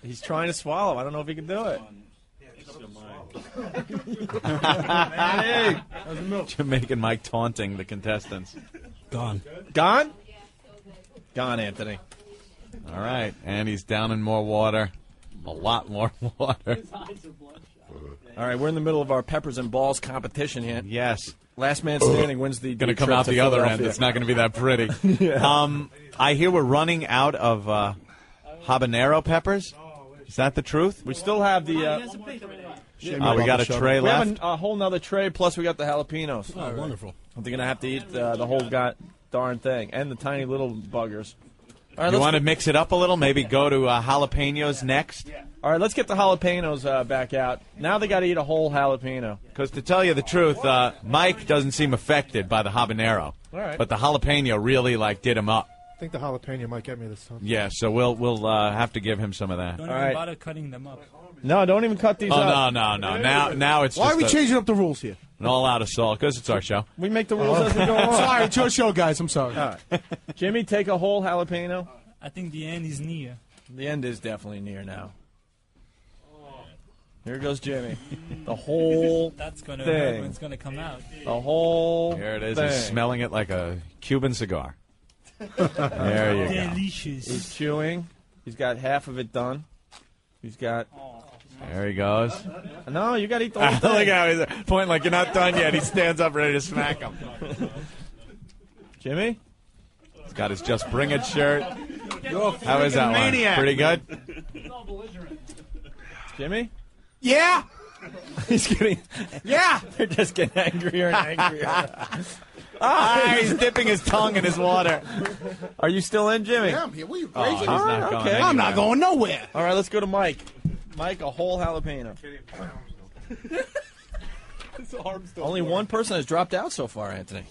S6: He's trying to swallow. I don't know if he can do it.
S15: Jamaican Mike taunting the contestants.
S23: Gone.
S6: Gone? Gone, Anthony.
S15: All right. And he's down in more water. A lot more water.
S6: All right, we're in the middle of our peppers and balls competition here.
S15: Yes.
S6: Last man standing wins the
S15: Going to come
S6: trip
S15: out
S6: to
S15: the other end.
S6: Philadelphia.
S15: It's not going to be that pretty.
S6: Yeah.
S15: I hear we're running out of habanero peppers. Is that the truth?
S6: We still have the...
S15: we got a tray
S6: we
S15: left.
S6: have a whole nother tray, plus we got the jalapenos.
S23: Oh, wonderful.
S6: They're going to have to eat the whole darn thing, and the tiny little buggers. All right,
S15: You
S6: let's
S15: want to mix it up a little? Maybe go to jalapenos next?
S6: All right, let's get the jalapenos back out. Now they got to eat a whole jalapeno.
S15: Because to tell you the truth, Mike doesn't seem affected by the habanero.
S6: All right.
S15: But the jalapeno really, did him up.
S16: think the jalapeno might get me this time.
S15: Yeah, so we'll have to give him some of that.
S5: Don't even bother cutting them up.
S6: No, don't even cut these up.
S15: No. Now it's
S23: Why
S15: just
S23: are we changing up the rules here?
S15: an all-out assault because it's our show.
S6: We make the rules as we go on.
S23: Sorry, it's your show, guys. I'm sorry.
S6: All right. Jimmy, take a whole jalapeno.
S5: I think the end is near.
S6: The end is definitely near now. Here goes Jimmy. The whole
S5: That's gonna
S6: thing.
S5: hurt when it's gonna come out.
S6: The whole
S15: Here it is.
S6: thing.
S15: He's smelling it like a Cuban cigar. There you go.
S5: Delicious.
S6: He's chewing. He's got half of it done. He's got...
S15: There he goes.
S6: No, you got to eat the whole thing.
S15: Look how he's pointing like you're not done yet. He stands up ready to smack him.
S6: Jimmy?
S15: He's got his Just Bring It shirt. How is that
S23: maniac.
S15: one? Pretty good?
S6: Jimmy?
S23: Yeah.
S6: He's getting...
S23: Yeah.
S6: They're just getting angrier and angrier.
S15: He's dipping his tongue in his water.
S6: Are you still in, Jimmy?
S23: Yeah, I'm here. What are you
S15: Oh,
S23: crazy?
S15: he's not going anywhere.
S23: I'm not going nowhere.
S6: All right, let's go to Mike. Mike, a whole jalapeno. Only one person has dropped out so far, Anthony.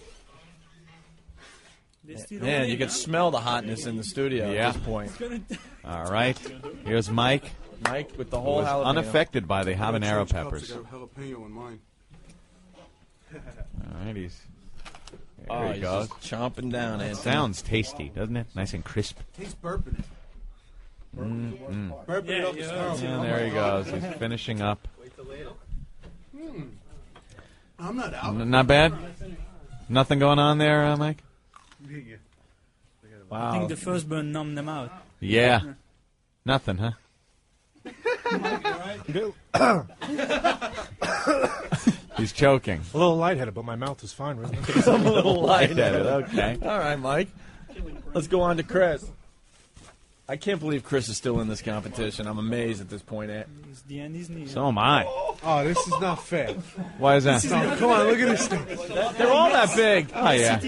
S6: Man, you can smell the hotness in the studio
S15: Yeah.
S6: at this point.
S15: All right. Here's Mike.
S6: Mike with the whole
S15: Was
S6: jalapeno.
S15: unaffected by the habanero peppers.
S4: I got a jalapeno in mine.
S15: All right, he's...
S6: Oh,
S15: There he
S6: he's
S15: goes.
S6: just chomping down, Anthony.
S15: Sounds tasty, doesn't it? Nice and crisp.
S4: Tastes burping it. Burping it up is terrible.
S15: And there he goes. He's finishing up.
S4: I'm not out.
S15: Not bad? Nothing going on there, Mike?
S5: I think the first burn numbed them out.
S15: Yeah. Nothing, huh? He's choking.
S16: A little lightheaded, but my mouth is fine, isn't it?
S6: He's a little
S15: Lightheaded,
S6: lightheaded.
S15: okay.
S6: All right, Mike. Let's go on to Chris. I can't believe Chris is still in this competition. I'm amazed at this point.
S5: It's the end is near.
S15: So am I.
S16: Oh, this is not fair.
S15: Why is that?
S16: Come on, look at this thing.
S6: They're all that big.
S15: Oh, yeah.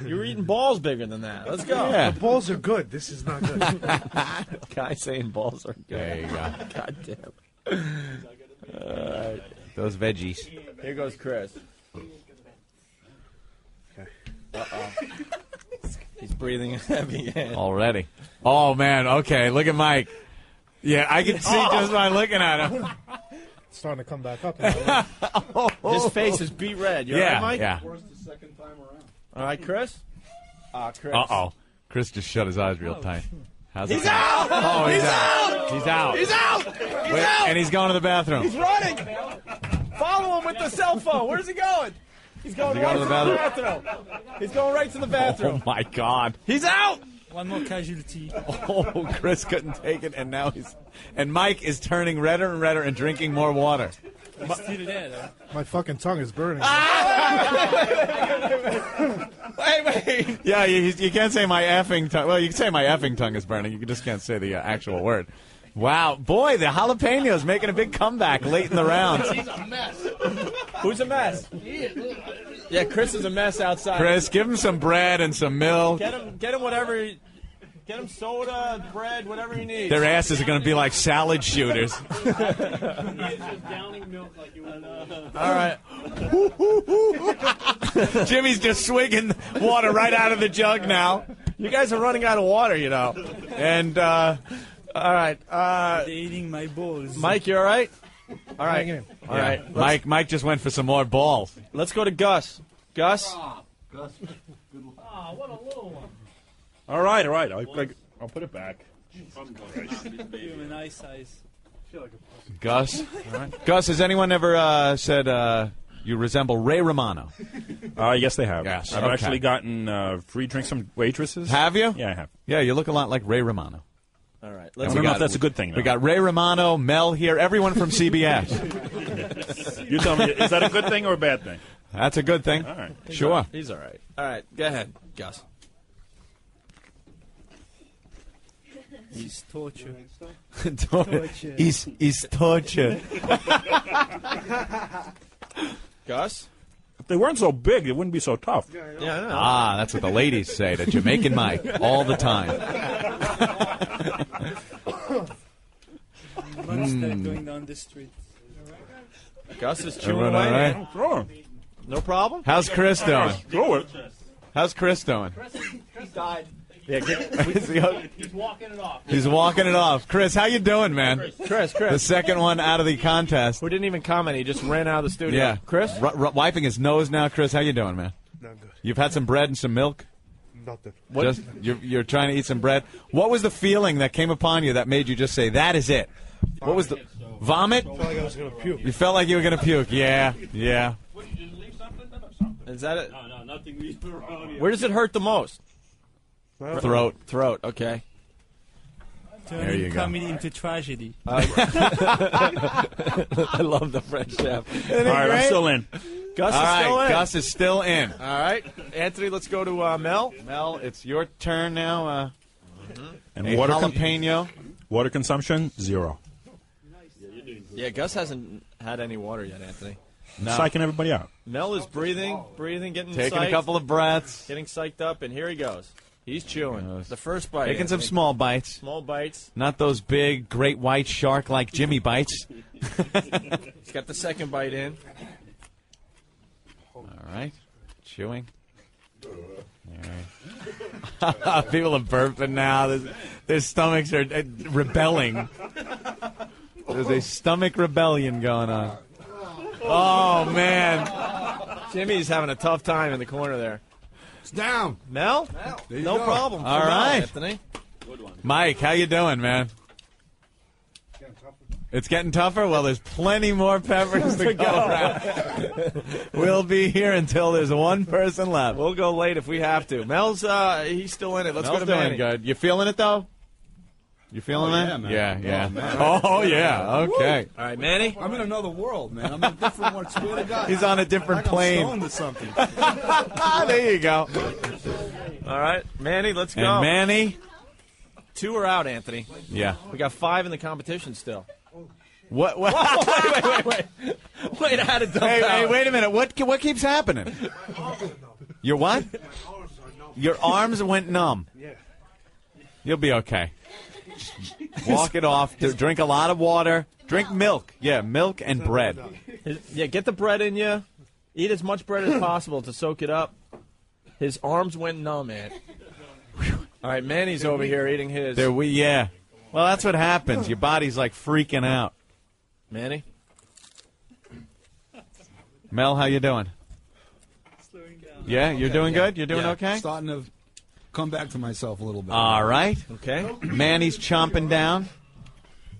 S6: You're eating balls bigger than that. Let's go.
S15: Yeah.
S16: The balls are good. This is not good.
S6: Guy saying balls are good.
S15: There you go.
S6: God damn.
S15: Those veggies.
S6: Here goes Chris.
S16: Okay.
S6: Uh-oh. He's breathing heavy in.
S15: Already. Oh, man. Okay, look at Mike. Yeah, I can see just by looking at him.
S16: It's starting to come back up.
S6: His face is beet red. You all
S15: Yeah,
S6: right, Mike?
S15: yeah.
S12: Where's the second time around?
S6: All right, Chris? Chris.
S15: Uh-oh. Chris just shut his eyes real tight. How's
S6: He's
S15: it going?
S6: out!
S15: Oh,
S6: He's out!
S15: He's out.
S6: He's out! He's out!
S15: And he's going to the bathroom.
S6: He's running! Follow him with the cell phone. Where's he going? He's going right to the bathroom. He's going right to the bathroom.
S15: Oh, my God.
S6: He's out!
S5: One more casualty.
S15: Oh, Chris couldn't take it, and now he's... And Mike is turning redder and redder and drinking more water.
S5: It's still there, though.
S16: My fucking tongue is burning.
S6: Wait.
S15: Yeah, you can't say my effing tongue. Well, you can say my effing tongue is burning. You just can't say the actual word. Wow. Boy, the jalapenos making a big comeback late in the rounds.
S12: He's a mess.
S6: Who's a mess? Yeah, Chris is a mess outside.
S15: Chris, give him some bread and some milk.
S6: Get him whatever. Get him soda, bread, whatever he needs.
S15: Their asses are going to be like salad shooters.
S6: All right.
S15: Jimmy's just swigging water right out of the jug now.
S6: You guys are running out of water, you know.
S15: And,
S6: all right.
S5: They're eating my balls.
S6: Mike, you all right? All right. All right.
S15: Yeah. Mike just went for some more balls.
S6: Let's go to Gus. Gus?
S12: Gus, good luck.
S22: Oh, what a little one.
S8: All right. I'll put it back.
S5: Give him a nice size.
S15: Gus? Gus, has anyone ever said you resemble Ray Romano?
S8: Yes, they have.
S15: Yes.
S8: I've
S15: Okay.
S8: actually gotten free drinks from waitresses.
S15: Have you?
S8: Yeah, I have.
S15: Yeah, you look a lot like Ray Romano.
S6: All right.
S8: I don't know if that's a good thing, though.
S15: We got Ray Romano, Mel here, everyone from CBS.
S8: You tell me, is that a good thing or a bad thing?
S15: That's a good thing.
S8: All right.
S15: Sure.
S6: He's all right. All right. Go ahead, Gus.
S5: He's torture.
S15: He's torture.
S6: Gus?
S8: If they weren't so big, it wouldn't be so tough.
S6: Yeah, I know.
S15: Ah, that's what the ladies say to Jamaican Mike all the time.
S5: Monster going down the street.
S6: Gus is chewing
S15: Everyone
S6: away.
S15: all right?
S6: Man.
S8: Sure.
S6: No problem?
S15: How's Chris doing?
S8: Throw it.
S15: How's Chris doing?
S22: Chris died.
S6: Yeah,
S22: He's walking it off.
S15: He's walking it off. Chris, how you doing, man?
S6: Chris.
S15: The second one out of the contest.
S6: Who didn't even comment. He just ran out of the studio.
S15: Yeah.
S6: Chris?
S15: Wiping his nose now. Chris, how you doing, man?
S16: Not good.
S15: You've had some bread and some milk?
S16: Nothing.
S15: Just, you're trying to eat some bread. What was the feeling that came upon you that made you just say, that is it? What was the... Vomit?
S16: I felt like I was going to puke.
S15: You felt like you were going to puke. Yeah.
S22: What, you just leave something?
S6: Is that it?
S22: No, nothing. We around here.
S6: Where does it hurt the most?
S15: Throat.
S6: Okay.
S15: There you go.
S5: Comedy into tragedy.
S6: I love the French chef.
S8: All right, I'm still in.
S6: Gus
S15: All
S6: is
S15: right,
S6: still in.
S15: Gus is still in.
S6: All right. Anthony, let's go to Mel.
S15: Mel, it's your turn now.
S8: And
S15: a jalapeno.
S8: Water consumption, 0.
S6: Yeah, Gus hasn't had any water yet, Anthony.
S15: No.
S8: Psyching everybody out.
S6: Mel is breathing, getting
S15: Taking
S6: psyched,
S15: a couple of breaths.
S6: getting psyched up, and here he goes. He's chewing. The first bite.
S15: Taking some
S6: Anthony.
S15: small bites.
S6: Small bites.
S15: Not those big, great white shark like Jimmy bites.
S6: He's got the second bite in.
S15: All right. Chewing. All right. People are burping now. Their stomachs are rebelling. There's a stomach rebellion going on. Oh, man.
S6: Jimmy's having a tough time in the corner there.
S12: It's down.
S6: Mel? No problem.
S15: All
S6: For Mel,
S15: right.
S6: Anthony.
S15: Mike, how you doing, man? It's getting tougher? Well, there's plenty more peppers to go around. We'll be here until there's one person left.
S6: We'll go late if we have to. Mel's, he's still in it. Let's
S15: Mel's
S6: go to Manny.
S15: doing good. You feeling it, though? You feeling that?
S12: Yeah, man.
S15: Yeah.
S12: Oh, man.
S15: Oh, yeah. Okay.
S6: All right, Manny.
S12: I'm in another world, man. I'm in a different world. Swear to God.
S15: He's on a different
S12: I'm
S15: plane.
S12: stoned to something.
S15: There you go.
S6: All right, Manny, let's go.
S15: And Manny?
S6: 2 are out, Anthony.
S15: Yeah.
S6: We got 5 in the competition still.
S15: What?
S6: Wait. Wait, I had to dump out.
S15: Hey, wait a minute. What keeps happening? Your what? Your arms went numb.
S16: Yeah.
S15: You'll be okay. Walk it off. Drink a lot of water. Drink milk. Yeah, milk and bread.
S6: Yeah, get the bread in you. Eat as much bread as possible to soak it up. His arms went numb, man. All right, Manny's over here eating his.
S15: Yeah. Well, that's what happens. Your body's like freaking out.
S6: Manny?
S15: Mel, how you doing? Yeah, you're doing good? You're doing okay?
S12: Starting to come back to myself a little bit.
S15: All right.
S6: Okay.
S15: Manny's chomping down.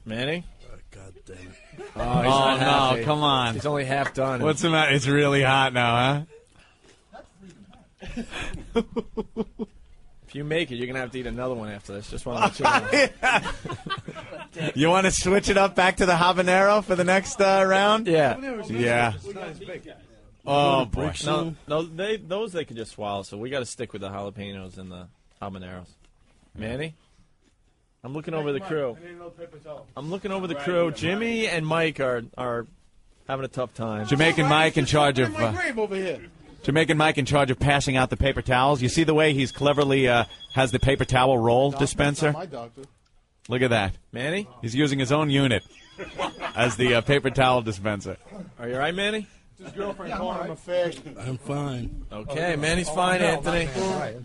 S6: Manny?
S12: God damn it.
S6: Oh, he's
S15: Oh,
S6: not happy.
S15: no, come on.
S6: He's only half done.
S15: What's the matter? It's really hot now, huh?
S6: If you make it, you're going to have to eat another one after this. Just want to let you know.
S15: You want to switch it up back to the habanero for the next round?
S6: Yeah.
S15: Yeah. Oh, boy.
S6: No, those they can just swallow, so we got to stick with the jalapenos and the habaneros. Manny? I'm looking over the crew. Jimmy and Mike are having a tough time.
S15: Jamaican Mike in charge of...
S4: grave over here.
S15: Jamaican Mike in charge of passing out the paper towels. You see the way he's cleverly has the paper towel roll dispenser?
S4: My doctor.
S15: Look at that.
S6: Manny?
S15: He's using his own unit as the paper towel dispenser.
S6: Are you all right, Manny?
S4: His girlfriend calling him a fag.
S12: I'm fine.
S6: Okay, Manny's fine, Anthony. They're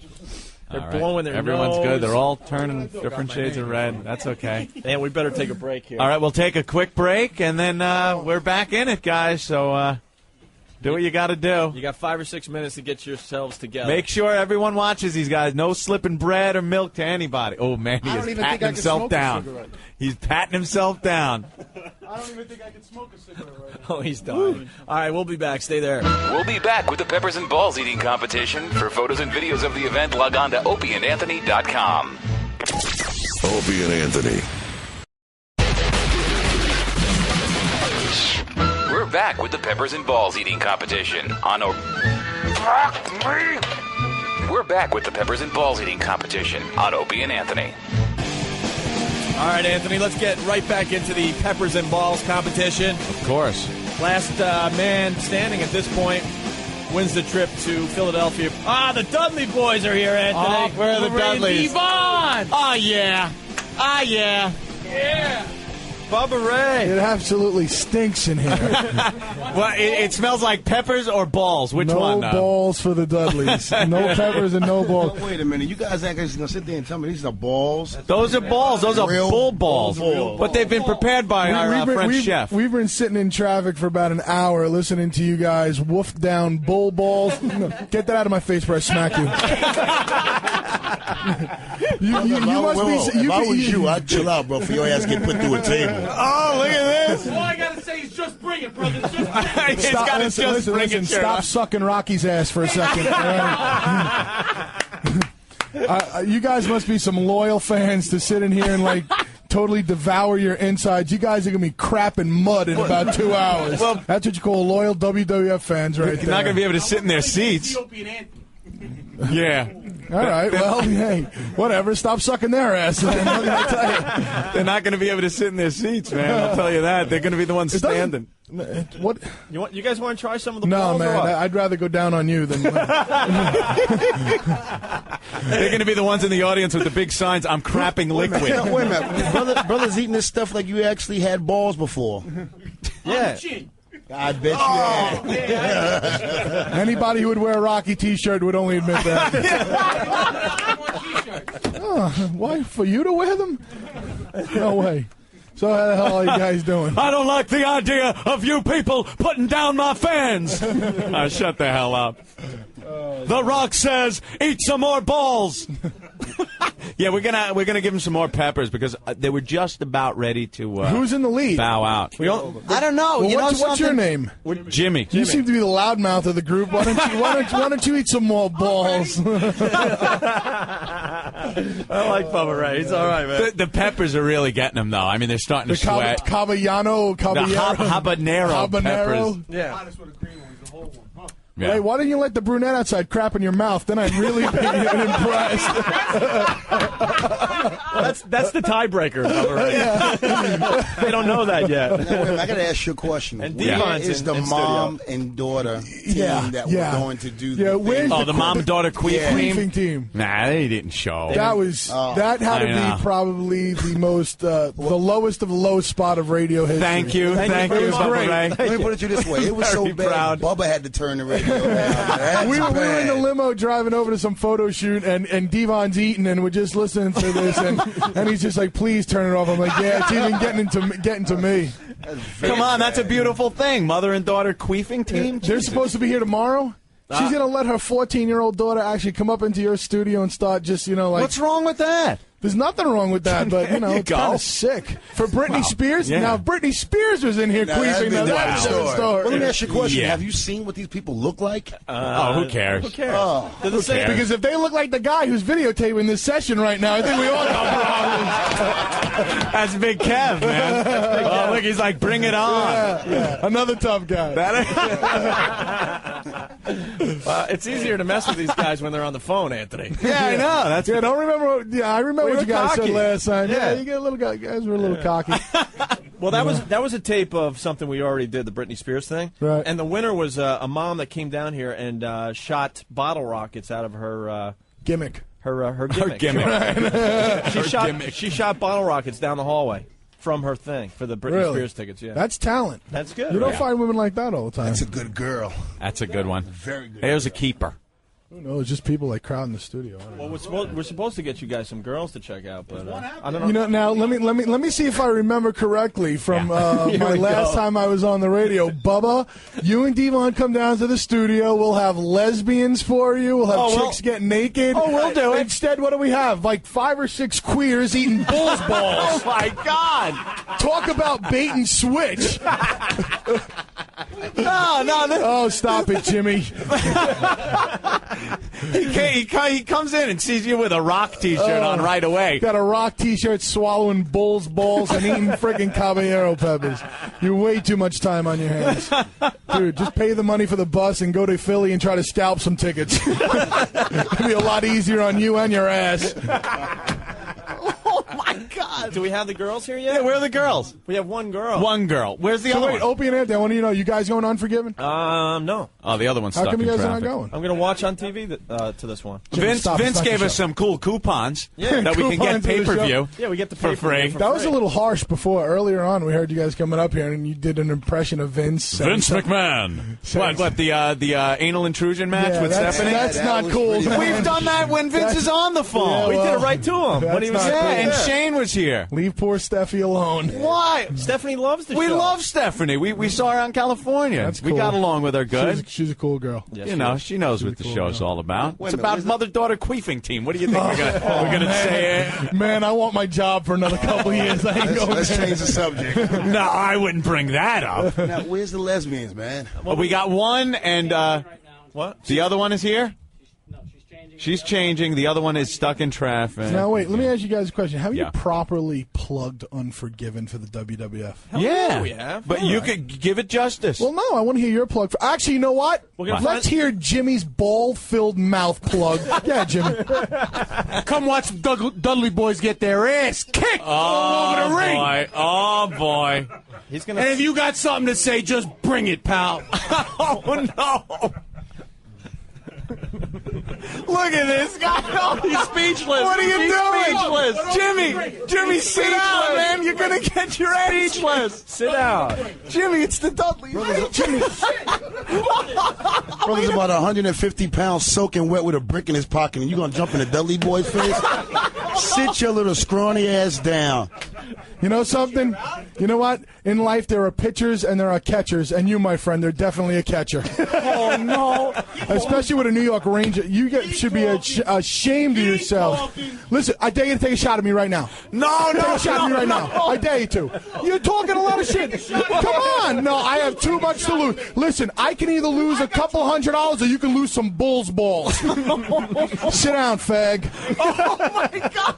S15: All right.
S6: blowing their
S15: Everyone's
S6: nose.
S15: good. They're all turning different shades of red. That's okay.
S6: And we better take a break here.
S15: All right, we'll take a quick break, and then we're back in it, guys. So do what you got to do.
S6: You got 5 or 6 minutes to get yourselves together.
S15: Make sure everyone watches these guys. No slipping bread or milk to anybody. Oh, man, he
S4: I
S15: is
S4: don't even
S15: patting
S4: think I can
S15: himself
S4: smoke a
S15: down.
S4: cigarette.
S15: He's patting himself down.
S4: I don't even think I can smoke a cigarette right now.
S6: Oh, he's dying. All right, we'll be back. Stay there.
S1: We'll be back with the Peppers and Balls eating competition. For photos and videos of the event, log on to opieandanthony.com.
S13: Opie and Anthony.
S1: We're back with the Peppers and Balls eating competition on We're back with the Peppers and Balls eating competition on Opie and Anthony.
S6: All right, Anthony, let's get right back into the Peppers and Balls competition.
S15: Of course.
S6: Last man standing at this point wins the trip to Philadelphia. The Dudley Boys are here, Anthony.
S15: Oh, where are the
S6: Lorraine
S15: Dudleys?
S6: Devon!
S15: Oh, yeah. Ah, yeah.
S6: Yeah. Bubba Ray.
S2: It absolutely stinks in here.
S15: Well, it smells like peppers or balls. Which one?
S2: No balls for the Dudleys. No peppers and no balls.
S18: Wait a minute. You guys aren't going to sit there and tell me these are balls?
S15: Those are balls. Those are
S18: Real
S15: bull balls. But they've been prepared by our French chef.
S2: We've been sitting in traffic for about an hour listening to you guys wolf down bull balls. No, get that out of my face before I smack you. You must be.
S18: If I was you, I'd chill out, bro, for your ass get put through a table.
S15: Oh, look at this.
S23: All I gotta say is just bring it, brother. Just bring it.
S2: Listen, stop sucking Rocky's ass for a second. You guys must be some loyal fans to sit in here and like totally devour your insides. You guys are gonna be crapping mud in about 2 hours. Well, that's what you call loyal WWF fans, right there.
S15: You're not gonna be able to sit in their seats. Yeah.
S2: All right. Well, hey, whatever. Stop sucking their ass. What can I tell you?
S15: They're not going to be able to sit in their seats, man. I'll tell you that. They're going to be the ones standing.
S2: What?
S6: You guys want to try some of the
S2: No,
S6: balls?
S2: man. I'd rather go down on you than.
S15: They're going to be the ones in the audience with the big signs. I'm crapping liquid.
S18: Wait a minute. Brother's eating this stuff like you actually had balls before.
S6: Yeah.
S18: I bet you had.
S2: Anybody who would wear a Rocky T-shirt would only admit that. Why? For you to wear them? No way. So how the hell are you guys doing?
S15: I don't like the idea of you people putting down my fans. Shut the hell up. The Rock says, eat some more balls. Yeah, we're gonna give him some more peppers because they were just about ready to.
S2: Who's in the lead?
S15: Bow out.
S7: I don't know.
S2: Well, what's your name?
S15: Jimmy.
S2: You seem to be the loudmouth of the group. Why don't you eat some more balls?
S6: I like Bubba Ray. He's all right, man.
S15: The peppers are really getting him, though. I mean, they're starting to sweat.
S2: Caballero.
S15: The habanero peppers.
S6: Yeah.
S15: Yeah.
S2: Hey, why didn't you let the brunette outside crap in your mouth? Then I'd really be impressed.
S6: Well, that's the tiebreaker, Bubba Ray.
S2: Yeah.
S6: They don't know that yet.
S18: Now, I got to ask you a question.
S6: And
S18: Where
S6: Devon's
S18: is the
S6: in
S18: mom and daughter team that were going to do the thing?
S15: The mom and daughter queefing
S2: team?
S15: Nah, they didn't show.
S2: That had to be probably the most the lowest of the low spot of radio history.
S15: Thank you, Bubba Ray.
S18: Let me put it to you this way: it was so bad.
S15: Proud.
S18: Bubba had to turn the radio.
S2: We were in the limo driving over to some photo shoot, and Devon's eating, and we're just listening to this, and he's just like, "Please turn it off." I'm like, "Yeah, it's even getting to me."
S15: Come on, that's a beautiful thing. Mother and daughter queefing team.
S2: They're supposed to be here tomorrow. She's gonna let her 14-year-old daughter actually come up into your studio and start just like.
S15: What's wrong with that?
S2: There's nothing wrong with that, but it's kind of sick. For Britney Spears, now if Britney Spears was in here queefing, that's a different story.
S18: Well, let me ask you a question: have you seen what these people look like?
S15: Who cares?
S6: Who cares?
S15: Who cares?
S2: Because if they look like the guy who's videotaping this session right now, I think we all got problems.
S15: That's Big Kev, man. Look, he's like, bring it on.
S2: Yeah. Another tough guy.
S6: It's easier to mess with these guys when they're on the phone, Anthony.
S15: Yeah, I know.
S2: Don't remember. I remember what you guys said last time.
S6: Yeah,
S2: you get a little guys were a little cocky.
S6: Well, that was a tape of something we already did, the Britney Spears thing.
S2: Right.
S6: And the winner was a mom that came down here and shot bottle rockets out of her
S2: gimmick.
S6: Her gimmick. She shot bottle rockets down the hallway from her thing for the Britney Spears tickets. Yeah,
S2: that's talent.
S6: That's good.
S2: You don't find women like that all the time.
S18: That's a good girl.
S15: That's a good one.
S18: Very good.
S15: There's a keeper.
S2: Who knows? Just people like crowding the studio.
S6: Well, we're supposed to get you guys some girls to check out, but I don't know.
S2: Now let me see if I remember correctly from my last time I was on the radio. Bubba, you and Devon come down to the studio. We'll have lesbians for you. We'll have chicks get naked.
S6: Oh, we'll do it.
S2: Instead, what do we have? Like 5 or 6 queers eating bull's balls.
S15: Oh my God!
S2: Talk about bait and switch.
S15: No.
S2: Oh, stop it, Jimmy.
S15: He comes in and sees you with a Rock T-shirt on right away.
S2: Got a Rock T-shirt, swallowing bull's balls and eating freaking caballero peppers. You're way too much time on your hands, dude. Just pay the money for the bus and go to Philly and try to scalp some tickets. It'll be a lot easier on you and your ass.
S6: Oh my God! Do we have the girls here yet?
S15: Yeah, where are the girls?
S6: We have one girl.
S15: One girl. Where's the other
S2: wait,
S15: one?
S2: Opie and Anthony, I want to know, you guys going Unforgiven?
S6: No.
S15: Oh, the other one's
S2: How
S15: stuck
S2: come
S15: in
S2: you guys
S15: traffic.
S2: are not going?
S6: I'm going to watch on TV to this one.
S15: Vince gave us some cool coupons that we can get
S2: Coupons to the
S15: pay-per-view.
S6: Yeah, we get the
S15: for free.
S2: That was a little harsh before. Earlier on, we heard you guys coming up here, and you did an impression of Vince.
S15: Vince McMahon. What the anal intrusion match
S2: Yeah,
S15: with
S2: that's-
S15: Stephanie?
S2: that's not
S15: was
S2: cool,
S15: pretty
S2: man.
S15: We've done that when Vince is on the phone.
S6: We did it right to him when he was
S2: That's not cool.
S15: and Shane was here.
S2: Leave poor Steffi alone.
S15: Why?
S6: Stephanie loves the
S15: We
S6: show.
S15: love Stephanie. We saw her out in California.
S2: That's
S15: We
S2: cool.
S15: got along with her good.
S2: She's a cool girl.
S15: You know, she knows what the show's all about.
S18: Wait a
S15: It's
S18: minute,
S15: about
S18: where's
S15: mother-daughter queefing team. What do you think we're gonna say?
S2: Man, I want my job for another couple years. I ain't going
S18: Let's
S2: there.
S18: change the subject.
S15: No, I wouldn't bring that up.
S18: Now, where's the lesbians, man?
S15: Well, we got one, and
S6: what?
S15: The other one is here? She's changing. The other one is stuck in traffic.
S2: Now, wait, let me ask you guys a question. Have
S15: Yeah.
S2: you properly plugged Unforgiven for the WWF?
S15: Yeah,
S6: we have.
S15: But you could give it justice.
S2: Well, no, I want to hear your plug. Actually, you know what? Let's hear Jimmy's ball-filled mouth plug. Yeah, Jimmy.
S23: Come watch Dudley Boys get their ass kicked all over the ring.
S15: Boy. Oh, boy.
S6: He's
S23: And if you got something to say, just bring it, pal.
S15: Oh, no. Look at this guy. Oh, he's speechless. What are you doing? Speechless. Jimmy, sit down, man. You're going to get your ass. Speechless.
S6: Sit down.
S15: Jimmy, it's the Dudley.
S18: Brother's about 150 pounds soaking wet with a brick in his pocket, and you going to jump in the Dudley Boy's face? Sit your little scrawny ass down.
S2: You know something? You know what? In life, there are pitchers and there are catchers, and you, my friend, are definitely a catcher.
S23: Oh, no.
S2: Especially with a New York Ranger. You should be ashamed of yourself. Listen, I dare you to take a shot at me right now.
S15: No,
S2: Take a shot at me right now. I dare you to. You're talking a lot of shit. Come on. No, I have too much to lose. Listen, I can either lose a couple $100 or you can lose some bull's balls. Sit down, fag.
S15: Oh, my God.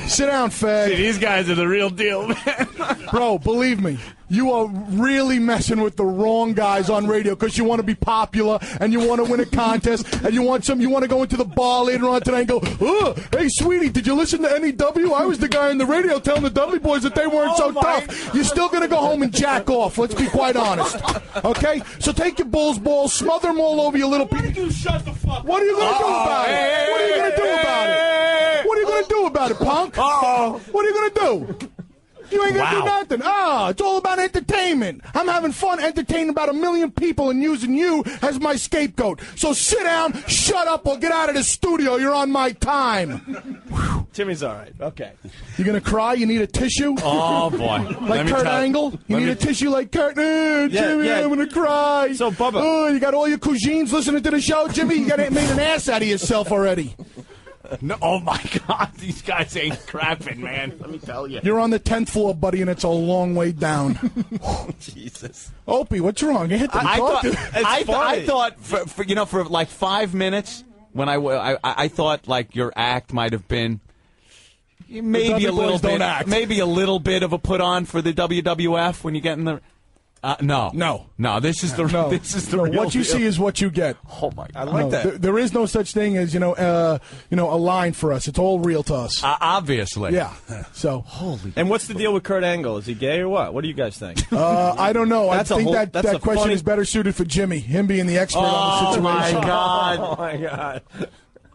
S2: Sit down, fag.
S15: See, these guys are the real deal, man.
S2: Bro, believe me, you are really messing with the wrong guys on radio because you want to be popular and you want to win a contest and you want to go into the bar later on tonight and go, oh, hey, sweetie, did you listen to NEW? I was the guy on the radio telling the Dudley Boys that they weren't so tough. You're still going to go home and jack off. Let's be quite honest. Okay? So take your bull's balls, smother them all over your little people.
S23: You shut the fuck up.
S2: What are you going to do about it? What are you going to do about it? What are you going to do about it, punk? What are you going to do? You ain't gonna do nothing. It's all about entertainment. I'm having fun entertaining about 1 million people and using you as my scapegoat. So sit down, shut up, or get out of the studio. You're on my time.
S6: Timmy's all right. Okay.
S2: You gonna cry? You need a tissue?
S15: Oh, boy.
S2: Like Kurt Angle? You need a tissue like Kurt? Jimmy, I'm gonna cry.
S6: So, Bubba.
S2: Oh, you got all your cousins listening to the show, Jimmy? You made an ass out of yourself already.
S15: No, oh, my God. These guys ain't crapping, man. Let me tell you.
S2: You're on the 10th floor, buddy, and it's a long way down.
S6: Jesus.
S2: Opie, what's wrong? You hit the
S15: I thought for like 5 minutes when I thought like your act might have been maybe a little bit, maybe a little bit of a put on for the WWF when you get in the. No. This is the real
S2: what you
S15: deal.
S2: see is what you get.
S15: Oh my God!
S6: I like that.
S2: There is no such thing as a line for us. It's all real to us.
S15: Obviously.
S2: Yeah. So
S15: holy.
S6: And what's the deal with Kurt Angle? Is he gay or what? What do you guys think?
S2: I don't know.
S6: That's
S2: I think
S6: that's
S2: that
S6: a
S2: question
S6: funny...
S2: is better suited for Jimmy. Him being the expert on the situation.
S15: Oh my God!
S6: Oh my God!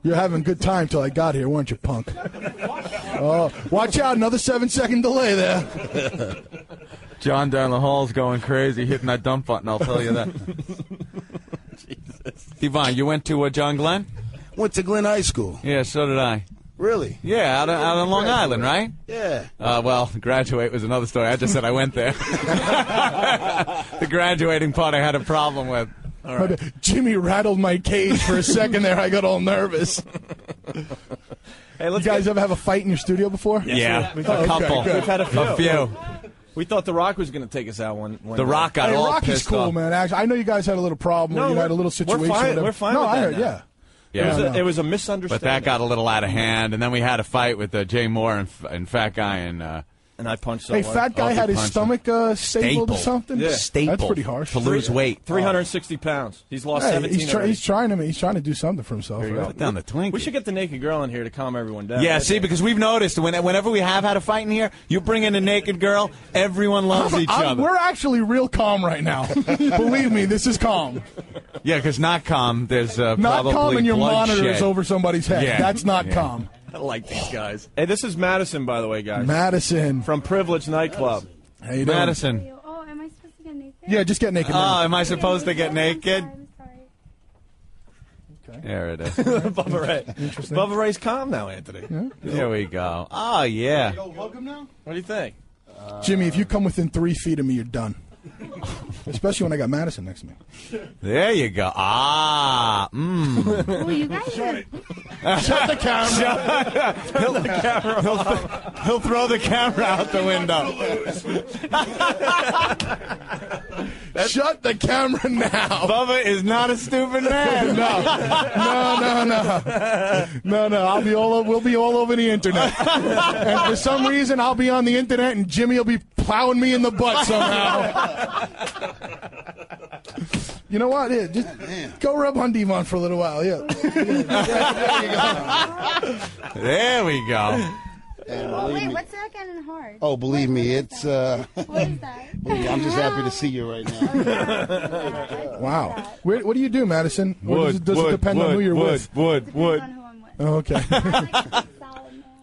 S2: You're having a good time till I got here, weren't you, punk? Oh, watch out! Another 7-second delay there.
S15: John down the hall's going crazy, hitting that dump button. I'll tell you that.
S6: Jesus.
S15: Devon, you went to John Glenn?
S18: Went to Glenn High School.
S15: Yeah, so did I.
S18: Really?
S15: Yeah, out on Long Island, right?
S18: Yeah.
S15: Well, graduate was another story. I just said I went there. The graduating part I had a problem with.
S2: All right. Jimmy rattled my cage for a second there. I got all nervous.
S6: Hey,
S2: you guys ever have a fight in your studio before?
S15: Yes,
S6: we've
S15: a couple.
S6: We've had a few.
S15: A few.
S6: We thought The Rock was going to take us out one
S15: The Rock got all
S2: Rock
S15: pissed
S2: is cool,
S15: off.
S2: man. Actually, I know you guys had a little problem.
S6: No,
S2: you had a little situation.
S6: We're fine
S2: No,
S6: with
S2: I
S6: that
S2: heard.
S6: now.
S2: Yeah.
S6: It was a misunderstanding.
S15: But that got a little out of hand, and then we had a fight with Jay Moore and Fat Guy and
S6: And I punched
S2: Hey,
S6: someone.
S2: fat guy had his stomach stapled or something?
S6: Yeah.
S2: That's pretty harsh.
S3: To lose weight.
S6: 360 pounds. He's lost
S2: Hey,
S6: 17
S2: he's
S6: already.
S2: trying to do something for himself.
S6: There you
S2: right?
S6: go.
S3: Put down the Twinkie.
S6: We should get the naked girl in here to calm everyone down.
S3: Yeah, see, because we've noticed whenever we have had a fight in here, you bring in a naked girl, everyone loves each other.
S2: We're actually real calm right now. Believe me, this is calm.
S3: Yeah, because not calm, there's
S2: Not
S3: probably
S2: calm in your
S3: bloodshed.
S2: monitors over somebody's head.
S3: Yeah.
S2: That's not
S3: Yeah.
S2: calm.
S6: I like these guys. Hey, this is Madison, by the way, guys.
S2: Madison.
S6: From Privilege Nightclub.
S2: How you doing?
S3: Madison.
S11: Oh, am I supposed to get naked?
S2: Yeah, just get naked.
S3: Oh,
S2: now.
S3: am I supposed to get naked?
S11: I'm sorry.
S3: There it is.
S6: Bubba Ray.
S2: Interesting.
S6: Bubba Ray's calm now, Anthony.
S3: There we go. Oh, yeah.
S4: Go hug him now?
S6: What do you think?
S2: Jimmy, if you come within 3 feet of me, you're done. Especially when I got Madison next to me.
S3: There you go. Ah.
S11: Oh, you guys are...
S2: Shut the camera.
S3: He'll throw the camera out the window.
S2: Shut the camera now.
S3: Bubba is not a stupid man.
S2: No. We'll be all over the internet. And for some reason, I'll be on the internet, and Jimmy will be plowing me in the butt somehow. You know what? Here, just go rub on Devon for a little while. Yeah.
S3: There we go.
S11: Wait, what's that getting hard?
S18: Oh, believe me, it's.
S11: What is that?
S18: I'm just happy to see you right now.
S2: Wow. What do you do, Madison? Or does it depend on who you're with?
S3: Wood.
S11: Depends on who I'm with.
S2: Oh, okay.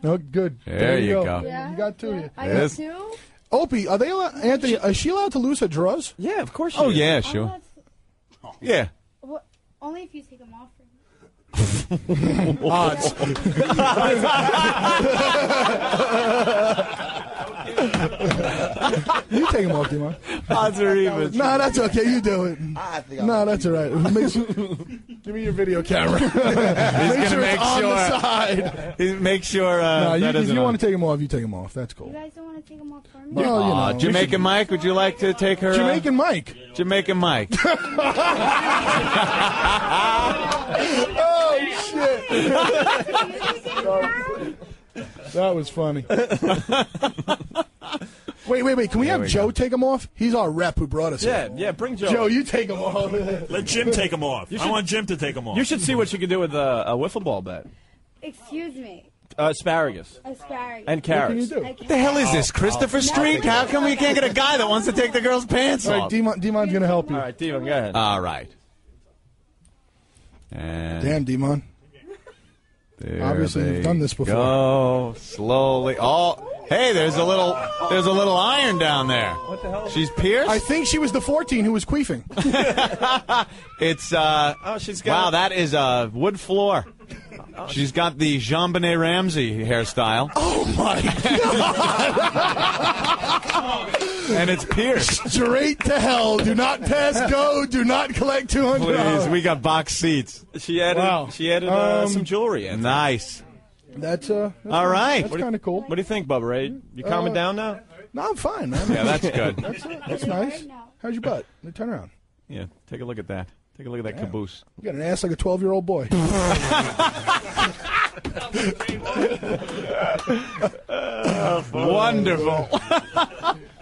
S2: Oh, good.
S3: There you go.
S11: Yeah.
S2: You got two.
S11: Yeah. I
S3: Yes.
S11: got two?
S2: Opie, are they allowed, Anthony, is she allowed to lose her drawers?
S6: Yeah, of course.
S3: Oh, yeah,
S11: I'm
S3: sure.
S11: allowed to-
S3: Yeah.
S11: What? Only if you take them off for me.
S2: Odds. You take them off, Devon.
S3: Odds are even.
S2: No, that's okay. You do it. No, that's all right. Give me your video camera.
S3: He's going to make
S2: on
S3: sure.
S2: the side.
S3: Make sure.
S2: No,
S3: that
S2: if
S3: isn't
S2: you
S3: on.
S2: want to take them off, you take them off. That's cool.
S11: You guys don't want to take them off for me?
S2: Well, you know.
S3: Jamaican Mike, would you like to take her?
S2: Jamaican Mike.
S3: Jamaican Mike.
S2: Oh, shit. That was funny. Wait. Can we have Joe take them off? He's our rep who brought us here.
S6: Yeah, bring Joe.
S2: Joe, you take them off.
S17: Let Jim take them off. I want Jim to take them off.
S6: You should see what you could do with a wiffle ball bet.
S11: Excuse me.
S6: Asparagus.
S11: Asparagus.
S6: And carrots.
S3: What the hell is this, Christopher Street? How come we can't get a guy that wants to take the girl's pants
S2: All right,
S3: off?
S2: Demon's going to help you.
S6: All right, Devon, go ahead.
S3: All right. And
S2: Damn, Demon.
S3: there
S2: Obviously,
S3: they
S2: you've done this before.
S3: Go slowly. Oh, hey, there's a little iron down there.
S6: What the hell?
S3: She's pierced.
S2: I think she was the 14 who was queefing.
S3: It's
S6: she's got.
S3: wow, that is a wood floor. She's got the Jean-Benet Ramsey hairstyle.
S2: Oh, my God.
S3: And it's pierced.
S2: Straight to hell. Do not pass go. Do not collect $200.
S3: Please, we got box seats.
S6: She added.
S2: Wow.
S6: She added some jewelry in.
S3: Nice.
S2: That's
S3: all right.
S2: That's kind of cool.
S6: What do you think, Bubba Ray? You calming down now?
S2: No, I'm fine, man.
S3: Yeah, that's good.
S2: That's nice. How's your butt? Turn around.
S3: Yeah, take a look at that. Take a look at that caboose.
S2: You got an ass like a 12-year-old boy.
S3: Wonderful.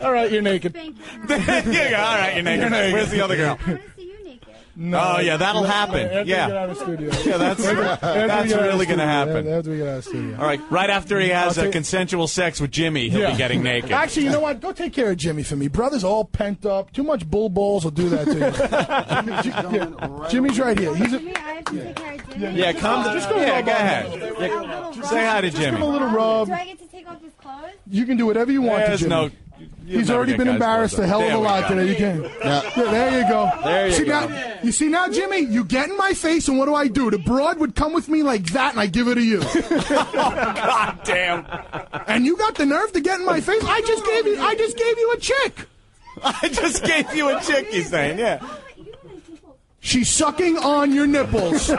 S2: All right, you're naked.
S11: Thank you.
S3: There you go. All right, you're naked. Where's the other girl?
S11: I want to see you naked.
S2: No.
S3: Oh, yeah, that'll happen.
S2: After
S3: Yeah.
S2: we get out of the studio.
S3: Yeah, that's really going to happen.
S2: After we get out of the studio.
S3: All right, right after he has consensual sex with Jimmy, he'll be getting naked.
S2: Actually, you know what? Go take care of Jimmy for me. Brother's all pent up. Too much bull balls will do that to you. Jimmy's right here. He's
S11: Jimmy, I have to take care of Jimmy.
S3: Yeah, come.
S2: Just go
S3: Yeah,
S2: rub
S3: go
S2: on
S3: ahead.
S2: him.
S3: Say hi to
S2: Just give him a
S3: Jimmy.
S2: little rub.
S11: Do I get to take off his clothes?
S2: You can do whatever you want to
S3: There's
S2: Jimmy.
S3: no.
S2: He's already been embarrassed a hell of a lot today. You can. Yeah, there you go.
S6: There you
S2: see,
S6: go.
S2: Now, you see now, Jimmy? You get in my face, and what do? The broad would come with me like that, and I give it to you.
S3: God damn.
S2: And you got the nerve to get in my face? I just gave you a chick.
S3: I just gave you a chick, he's saying, yeah.
S2: She's sucking on your nipples.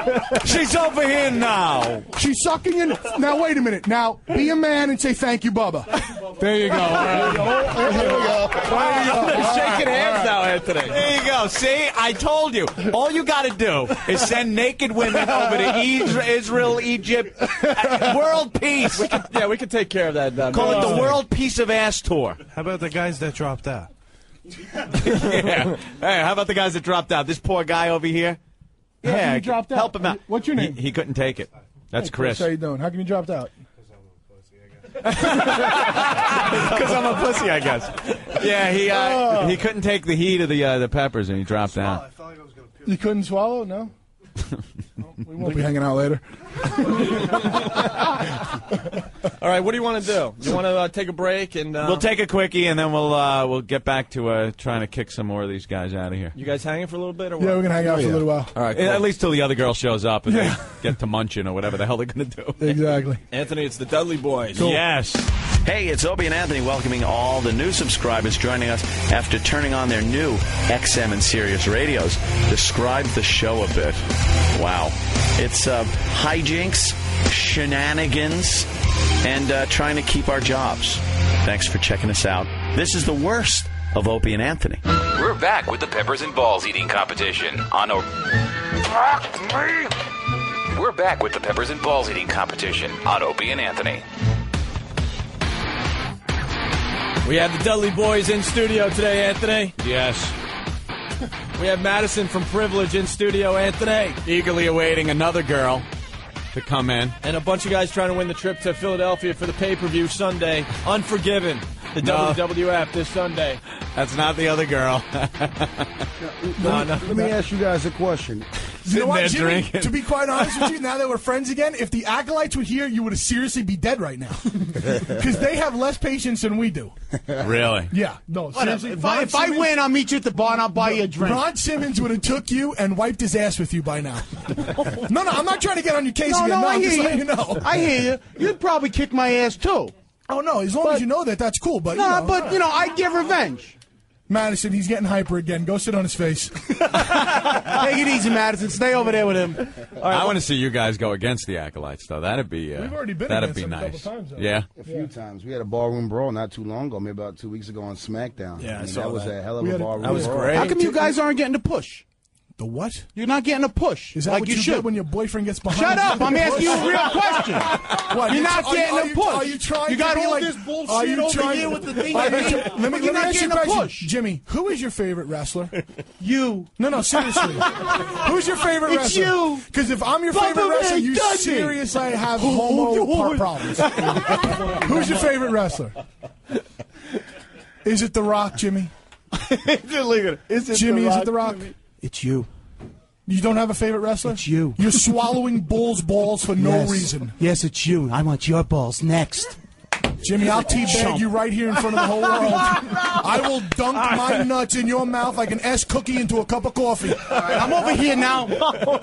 S6: She's over here now.
S2: She's sucking in. Now, wait a minute. Now, be a man and say thank you, Bubba. There you go. All right. There you go.
S6: Shaking hands now, Anthony. There you go. See, I told you. All you got to do is send naked women over to Israel, Egypt, world peace. We can take care of that. Call it the World Peace of Ass Tour.
S12: How about the guys that dropped out?
S6: Yeah. Hey, how about the guys that dropped out? This poor guy over here.
S2: How come you dropped out?
S6: Help him out.
S2: What's your name?
S6: He couldn't take it. That's
S2: Hey,
S6: Chris.
S2: How you doing? How come you dropped out?
S6: Because I'm a pussy, I guess. Yeah, he couldn't take the heat of the peppers, and he dropped out.
S2: You couldn't swallow? No? We won't be hanging out later.
S14: All right, what do you want to do? You want to take a break and
S15: We'll take a quickie, and then we'll get back to trying to kick some more of these guys out of here.
S14: You guys hanging for a little bit, or what?
S2: Yeah, we're gonna hang out for a little while.
S14: All right, cool.
S15: At least till the other girl shows up and they get to munching or whatever the hell they're going to do.
S2: Exactly.
S14: Anthony, it's the Dudley Boys.
S15: Yes.
S3: Hey, it's Opie and Anthony welcoming all the new subscribers joining us after turning on their new XM and Sirius radios. Describe the show a bit. Wow. It's hijinks, shenanigans, and trying to keep our jobs. Thanks for checking us out. This is the worst of Opie and Anthony.
S1: We're back with the Peppers and Balls eating competition on We're back with the Peppers and Balls eating competition on Opie and Anthony.
S14: We have the Dudley Boys in studio today, Anthony.
S15: Yes.
S14: We have Madison from Privilege in studio, Anthony.
S15: Eagerly awaiting another girl to come in.
S14: And a bunch of guys trying to win the trip to Philadelphia for the pay-per-view Sunday. Unforgiven. The WWF this Sunday.
S15: That's not the other girl.
S18: Let me ask you guys a question.
S2: You know what,
S15: there
S2: Jimmy,
S15: drinking.
S2: to be quite honest with you, now that we're friends again, if the Acolytes were here, you would seriously be dead right now. Because they have less patience than we do.
S15: Really?
S2: Yeah. No, seriously.
S4: If I win, I'll meet you at the bar and I'll buy you a drink.
S2: Ron Simmons would have took you and wiped his ass with you by now. No, I'm not trying to get on your case again. No,
S4: I
S2: I'm
S4: hear
S2: just
S4: you.
S2: letting you know.
S4: I hear you. You'd probably kick my ass, too.
S2: Oh, no, as long as you know that, that's cool. But,
S4: I'd get revenge.
S2: Madison, he's getting hyper again. Go sit on his face.
S4: Take it easy, Madison. Stay over there with him.
S15: All right, I want to see you guys go against the Acolytes, though. That'd be
S2: We've already been
S15: that'd
S2: against
S15: be
S2: them a
S15: nice.
S2: couple times, though.
S15: Yeah.
S18: A few times. We had a ballroom brawl not too long ago, maybe about 2 weeks ago on SmackDown.
S14: Yeah, I
S18: mean,
S14: saw
S18: that was
S14: that.
S18: a hell of a ballroom brawl.
S14: That was great.
S4: How come you guys aren't getting the push?
S2: The what?
S4: You're not getting a push.
S2: Is that
S4: like
S2: what
S4: you
S2: you
S4: should
S2: get when your boyfriend gets behind
S4: Shut
S2: you?
S4: up! I'm asking you a real question.
S2: What,
S4: You're not getting a push.
S2: Are you trying
S4: You got
S2: to be
S4: all
S2: like,
S4: this bullshit over here with the thing.
S2: Let me
S4: You're not
S2: ask you
S4: getting
S2: a
S4: a
S2: question.
S4: push.
S2: Jimmy, who is your favorite wrestler?
S4: You.
S2: No, seriously. Who's your favorite
S4: It's
S2: wrestler?
S4: you.
S2: Because if I'm your
S4: Bubba
S2: favorite wrestler,
S4: Ray
S2: you
S4: Dudley.
S2: seriously have homo problems. Who's your favorite wrestler? Is it The Rock, Jimmy?
S4: Is it
S2: Jimmy,
S4: The
S2: is
S4: Rock?
S2: it The Rock?
S4: It's you.
S2: You don't have a favorite wrestler?
S4: It's you.
S2: You're swallowing bull's balls for no reason.
S4: Yes, it's you. I want your balls next.
S2: Jimmy, I'll teabag you right here in front of the whole world. I will dunk my nuts in your mouth like an S cookie into a cup of coffee.
S4: All right, I'm over here now.
S14: All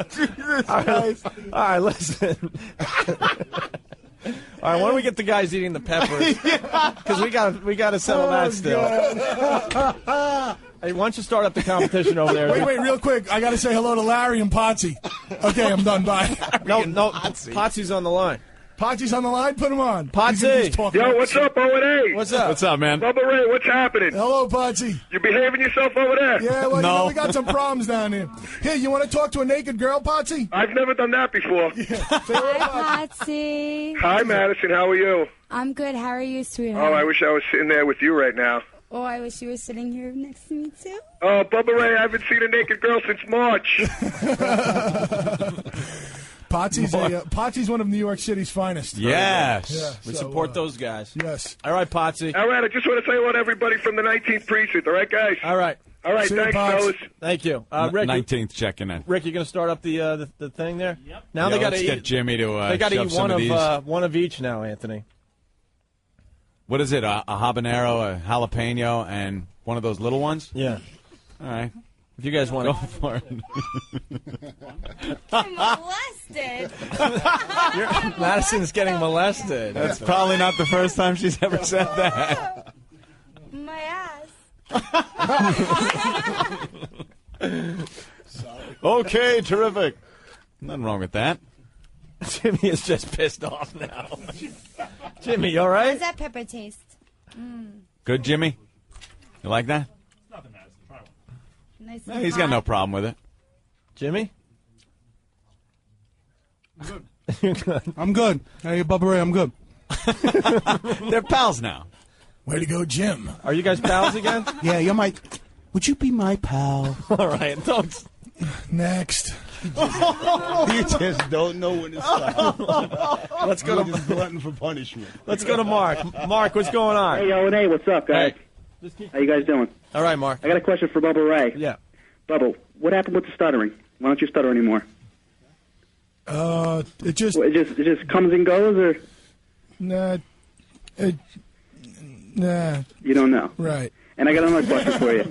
S14: right, listen. All right, why don't we get the guys eating the peppers? Because we got to settle that still. Hey, why don't you start up the competition over there?
S2: Wait, real quick. I got to say hello to Larry and Potsy. Okay, I'm done. Bye.
S14: No, Potsy's on the line.
S2: Potsy's on the line? Put him on.
S14: Potsy!
S10: Yo, what's up, O&A?
S14: What's up?
S15: What's up, man?
S10: Bubba Ray, what's happening?
S2: Hello, Potsy.
S10: You behaving yourself over there?
S2: Yeah, well, you know, we got some problems down here. Here, you want to talk to a naked girl, Potsy?
S10: I've never done that before.
S11: Hi, Potsy.
S10: Hi, Madison. How are you?
S11: I'm good. How are you, sweetheart?
S10: Oh, I wish I was sitting there with you right now.
S11: Oh, I wish you were sitting here next to me, too.
S10: Oh, Bubba Ray, I haven't seen a naked girl since March.
S2: Potsy's one of New York City's finest.
S15: Yes.
S2: Yeah,
S14: We support those guys.
S2: Yes.
S14: All right, Potsy.
S10: All right, I just want to say hello to everybody from the 19th precinct. All right, guys?
S14: All right.
S10: All right,
S2: See you,
S10: thanks,
S2: Pots.
S10: fellas.
S14: Thank you. Rick,
S15: 19th checking in.
S14: Rick, you going to start up the thing there? Yep. Now they got to
S15: let's get Jimmy to
S14: they got to
S15: shove
S14: eat
S15: some of these.
S14: one of each now, Anthony.
S15: What is it? A habanero, a jalapeno, and one of those little ones?
S14: Yeah.
S15: All right.
S14: If you guys want
S15: Go for it.
S11: Molested.
S14: Madison's getting molested.
S15: That's probably not the first time she's ever said that.
S11: My ass.
S15: Okay, terrific. Nothing wrong with that.
S6: Jimmy is just pissed off now. Jimmy, you all right?
S11: How's that pepper taste?
S15: Good, Jimmy? You like that?
S11: Nice.
S15: No, he's got no problem with it.
S6: Jimmy?
S16: I'm good. Hey, Bubba Ray, I'm good.
S15: They're pals now.
S2: Way to go, Jim.
S6: Are you guys pals again?
S18: Yeah, you're my. Would you be my pal?
S6: All right, don't.
S2: Next.
S18: You just don't know when to stop.
S6: Let's go to
S18: just glutton for punishment.
S6: Let's go to Mark. Mark, what's going on?
S10: Hey, O&A, what's up, guys? How you guys doing?
S6: All right, Mark.
S10: I got a question for Bubba Ray.
S6: Yeah.
S10: Bubba, what happened with the stuttering? Why don't you stutter anymore?
S2: It just
S10: It just comes and goes, or
S2: nah.
S10: you don't know?
S2: Right.
S10: And I got another question for you.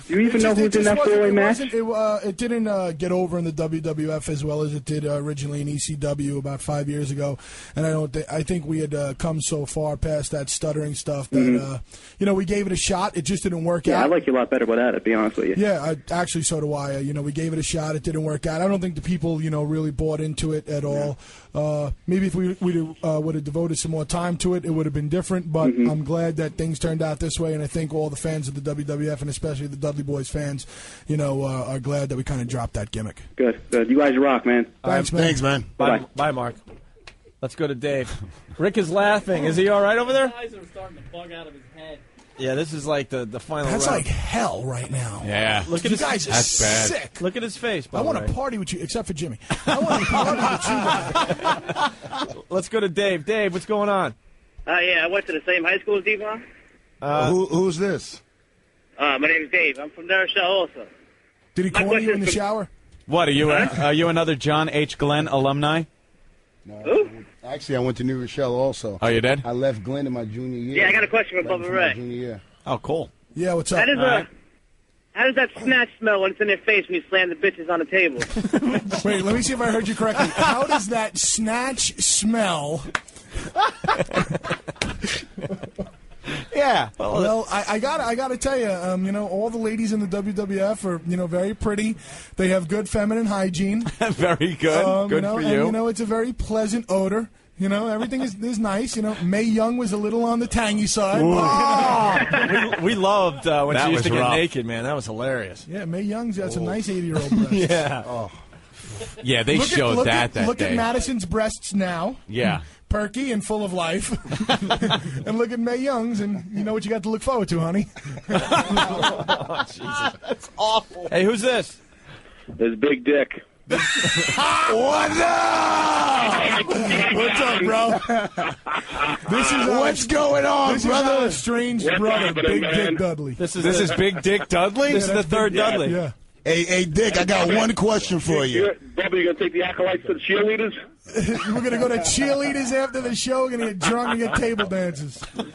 S10: Do you even know who's in that four-way match?
S2: It didn't get over in the WWF as well as it did originally in ECW about 5 years ago, and I think we had come so far past that stuttering stuff that we gave it a shot. It just didn't work out.
S10: I like you a lot better without it, to be honest with you.
S2: Yeah, actually, so do I. We gave it a shot. It didn't work out. I don't think the people, really bought into it at all. Maybe if we would have devoted some more time to it, it would have been different. But I'm glad that things turned out this way, and I think all the fans of the WWF and especially the Dudley Boys fans, are glad that we kind of dropped that gimmick.
S10: Good. You guys rock, man.
S2: Thanks, man.
S18: Thanks, man.
S6: Bye, Mark. Let's go to Dave. Rick is laughing. Is he all right over there?
S22: His eyes are starting to bug out of his head.
S6: Yeah, this is like the final
S2: That's
S6: round.
S2: like hell right now.
S15: Yeah.
S6: Look at
S2: You
S6: his
S2: guys are
S15: That's bad.
S2: sick.
S6: Look at his face.
S2: I want
S6: Bubba
S2: to
S6: Ray.
S2: party with you, except for Jimmy. I want to party with you guys.
S6: Let's go to Dave. Dave, what's going on?
S9: Yeah, I went to the same high school as Devon.
S18: Who's this?
S9: My name's Dave. I'm from Rochelle also.
S2: Did he corner you in the shower?
S15: What, are you another John H. Glenn alumni?
S18: No.
S9: Who?
S18: Actually, I went to New Rochelle also.
S15: Oh, you did?
S18: I left Glenn in my junior year.
S9: Yeah, I got a question for
S18: Right
S9: Bubba
S18: before my
S9: Ray.
S18: junior year.
S15: Oh, cool.
S2: Yeah, what's up?
S9: How does that snatch smell when it's in their face when you slam the bitches on the table?
S2: Wait, let me see if I heard you correctly. How does that snatch smell?
S6: Yeah.
S2: Well, I gotta tell you, all the ladies in the WWF are, very pretty. They have good feminine hygiene.
S15: Very good. Good for you.
S2: And, it's a very pleasant odor. Everything is nice. Mae Young was a little on the tangy side.
S6: we loved when
S15: That
S6: she used
S15: was
S6: to get
S15: rough.
S6: naked, man. That was hilarious.
S2: Yeah, Mae Young's got some nice 80-year-old breasts.
S6: Yeah.
S18: Oh.
S15: Yeah, they showed that
S2: Look
S15: day.
S2: at Madison's breasts now.
S15: Yeah.
S2: Perky and full of life. And look at Mae Young's, and you know what you got to look forward to, honey.
S6: Oh, Jesus. That's awful. Hey, who's this?
S10: There's Big Dick.
S2: What's up, bro? This is
S18: What's going on,
S2: this
S18: brother?
S2: Is our strange brother, Big Dick Dudley.
S6: This is Big Dick Dudley? This is the third Dudley.
S2: Yeah.
S18: Hey, Dick, I got one question for you.
S10: Bubba, you going to take the acolytes to the cheerleaders?
S2: We're going to go to cheerleaders after the show. We're going to get drunk and get table dances.
S15: These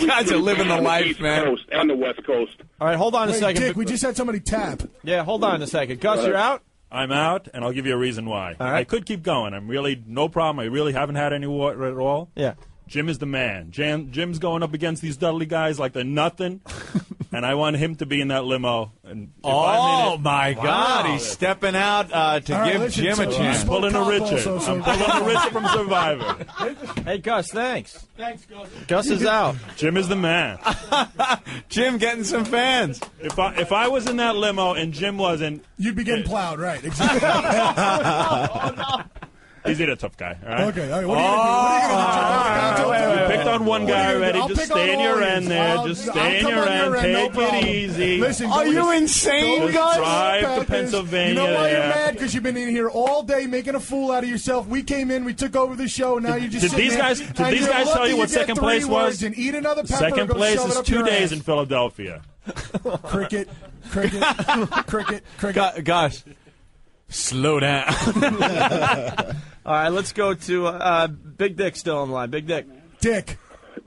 S15: guys are living the life, man.
S10: Coast and the West Coast.
S6: All right, hold on a
S2: Wait,
S6: second.
S2: Dick, we just had somebody tap.
S6: Yeah, hold on a second. Gus, you're out?
S8: I'm out, and I'll give you a reason why.
S6: All right.
S8: I could keep going. I'm really no problem. I really haven't had any water at all.
S6: Yeah.
S8: Jim is the man. Jim's going up against these Dudley guys like they're nothing, and I want him to be in that limo. And if I'm in it,
S15: My God, he's stepping out to give
S2: listen,
S15: Jim a
S2: so
S15: chance.
S8: I'm pulling a Richard. I'm pulling a Richard from Survivor.
S6: Hey, Gus, thanks.
S22: Thanks, Gus.
S6: Gus is out.
S8: Jim is the man.
S15: Jim getting some fans.
S8: If I was in that limo and Jim wasn't,
S2: You'd be getting plowed, right? Exactly.
S8: he's a tough guy. All right.
S2: Okay, all right. What are you going to do?
S8: You picked on one guy already.
S2: I'll
S8: Just
S2: pick
S8: stay
S2: on
S8: in your
S2: all
S8: end
S2: these.
S8: there.
S2: I'll
S8: Just
S2: come
S8: stay in
S2: on
S8: your end.
S2: no
S8: Take
S2: problem.
S8: it easy.
S2: Listen,
S15: Are you insane,
S8: Just
S15: Gus?
S8: drive to Pennsylvania.
S2: You know why you're
S8: there.
S2: mad? Because you've been in here all day making a fool out of yourself. We came in, we took over the show, and now you're just
S8: Did
S2: sitting
S8: these
S2: there,
S8: guys?
S2: and
S8: Did these
S2: you're
S8: guys tell
S2: lucky
S8: you what
S2: get
S8: second
S2: 3
S8: place
S2: words
S8: was?
S2: And eat another pepper.
S8: Second
S2: and go
S8: place
S2: shove
S8: is
S2: it up
S8: 2
S2: your
S8: days
S2: ass.
S8: in Philadelphia.
S2: Cricket.
S15: Gus, slow down.
S6: All right, let's go to Big Dick still on the line. Big Dick.
S2: Dick,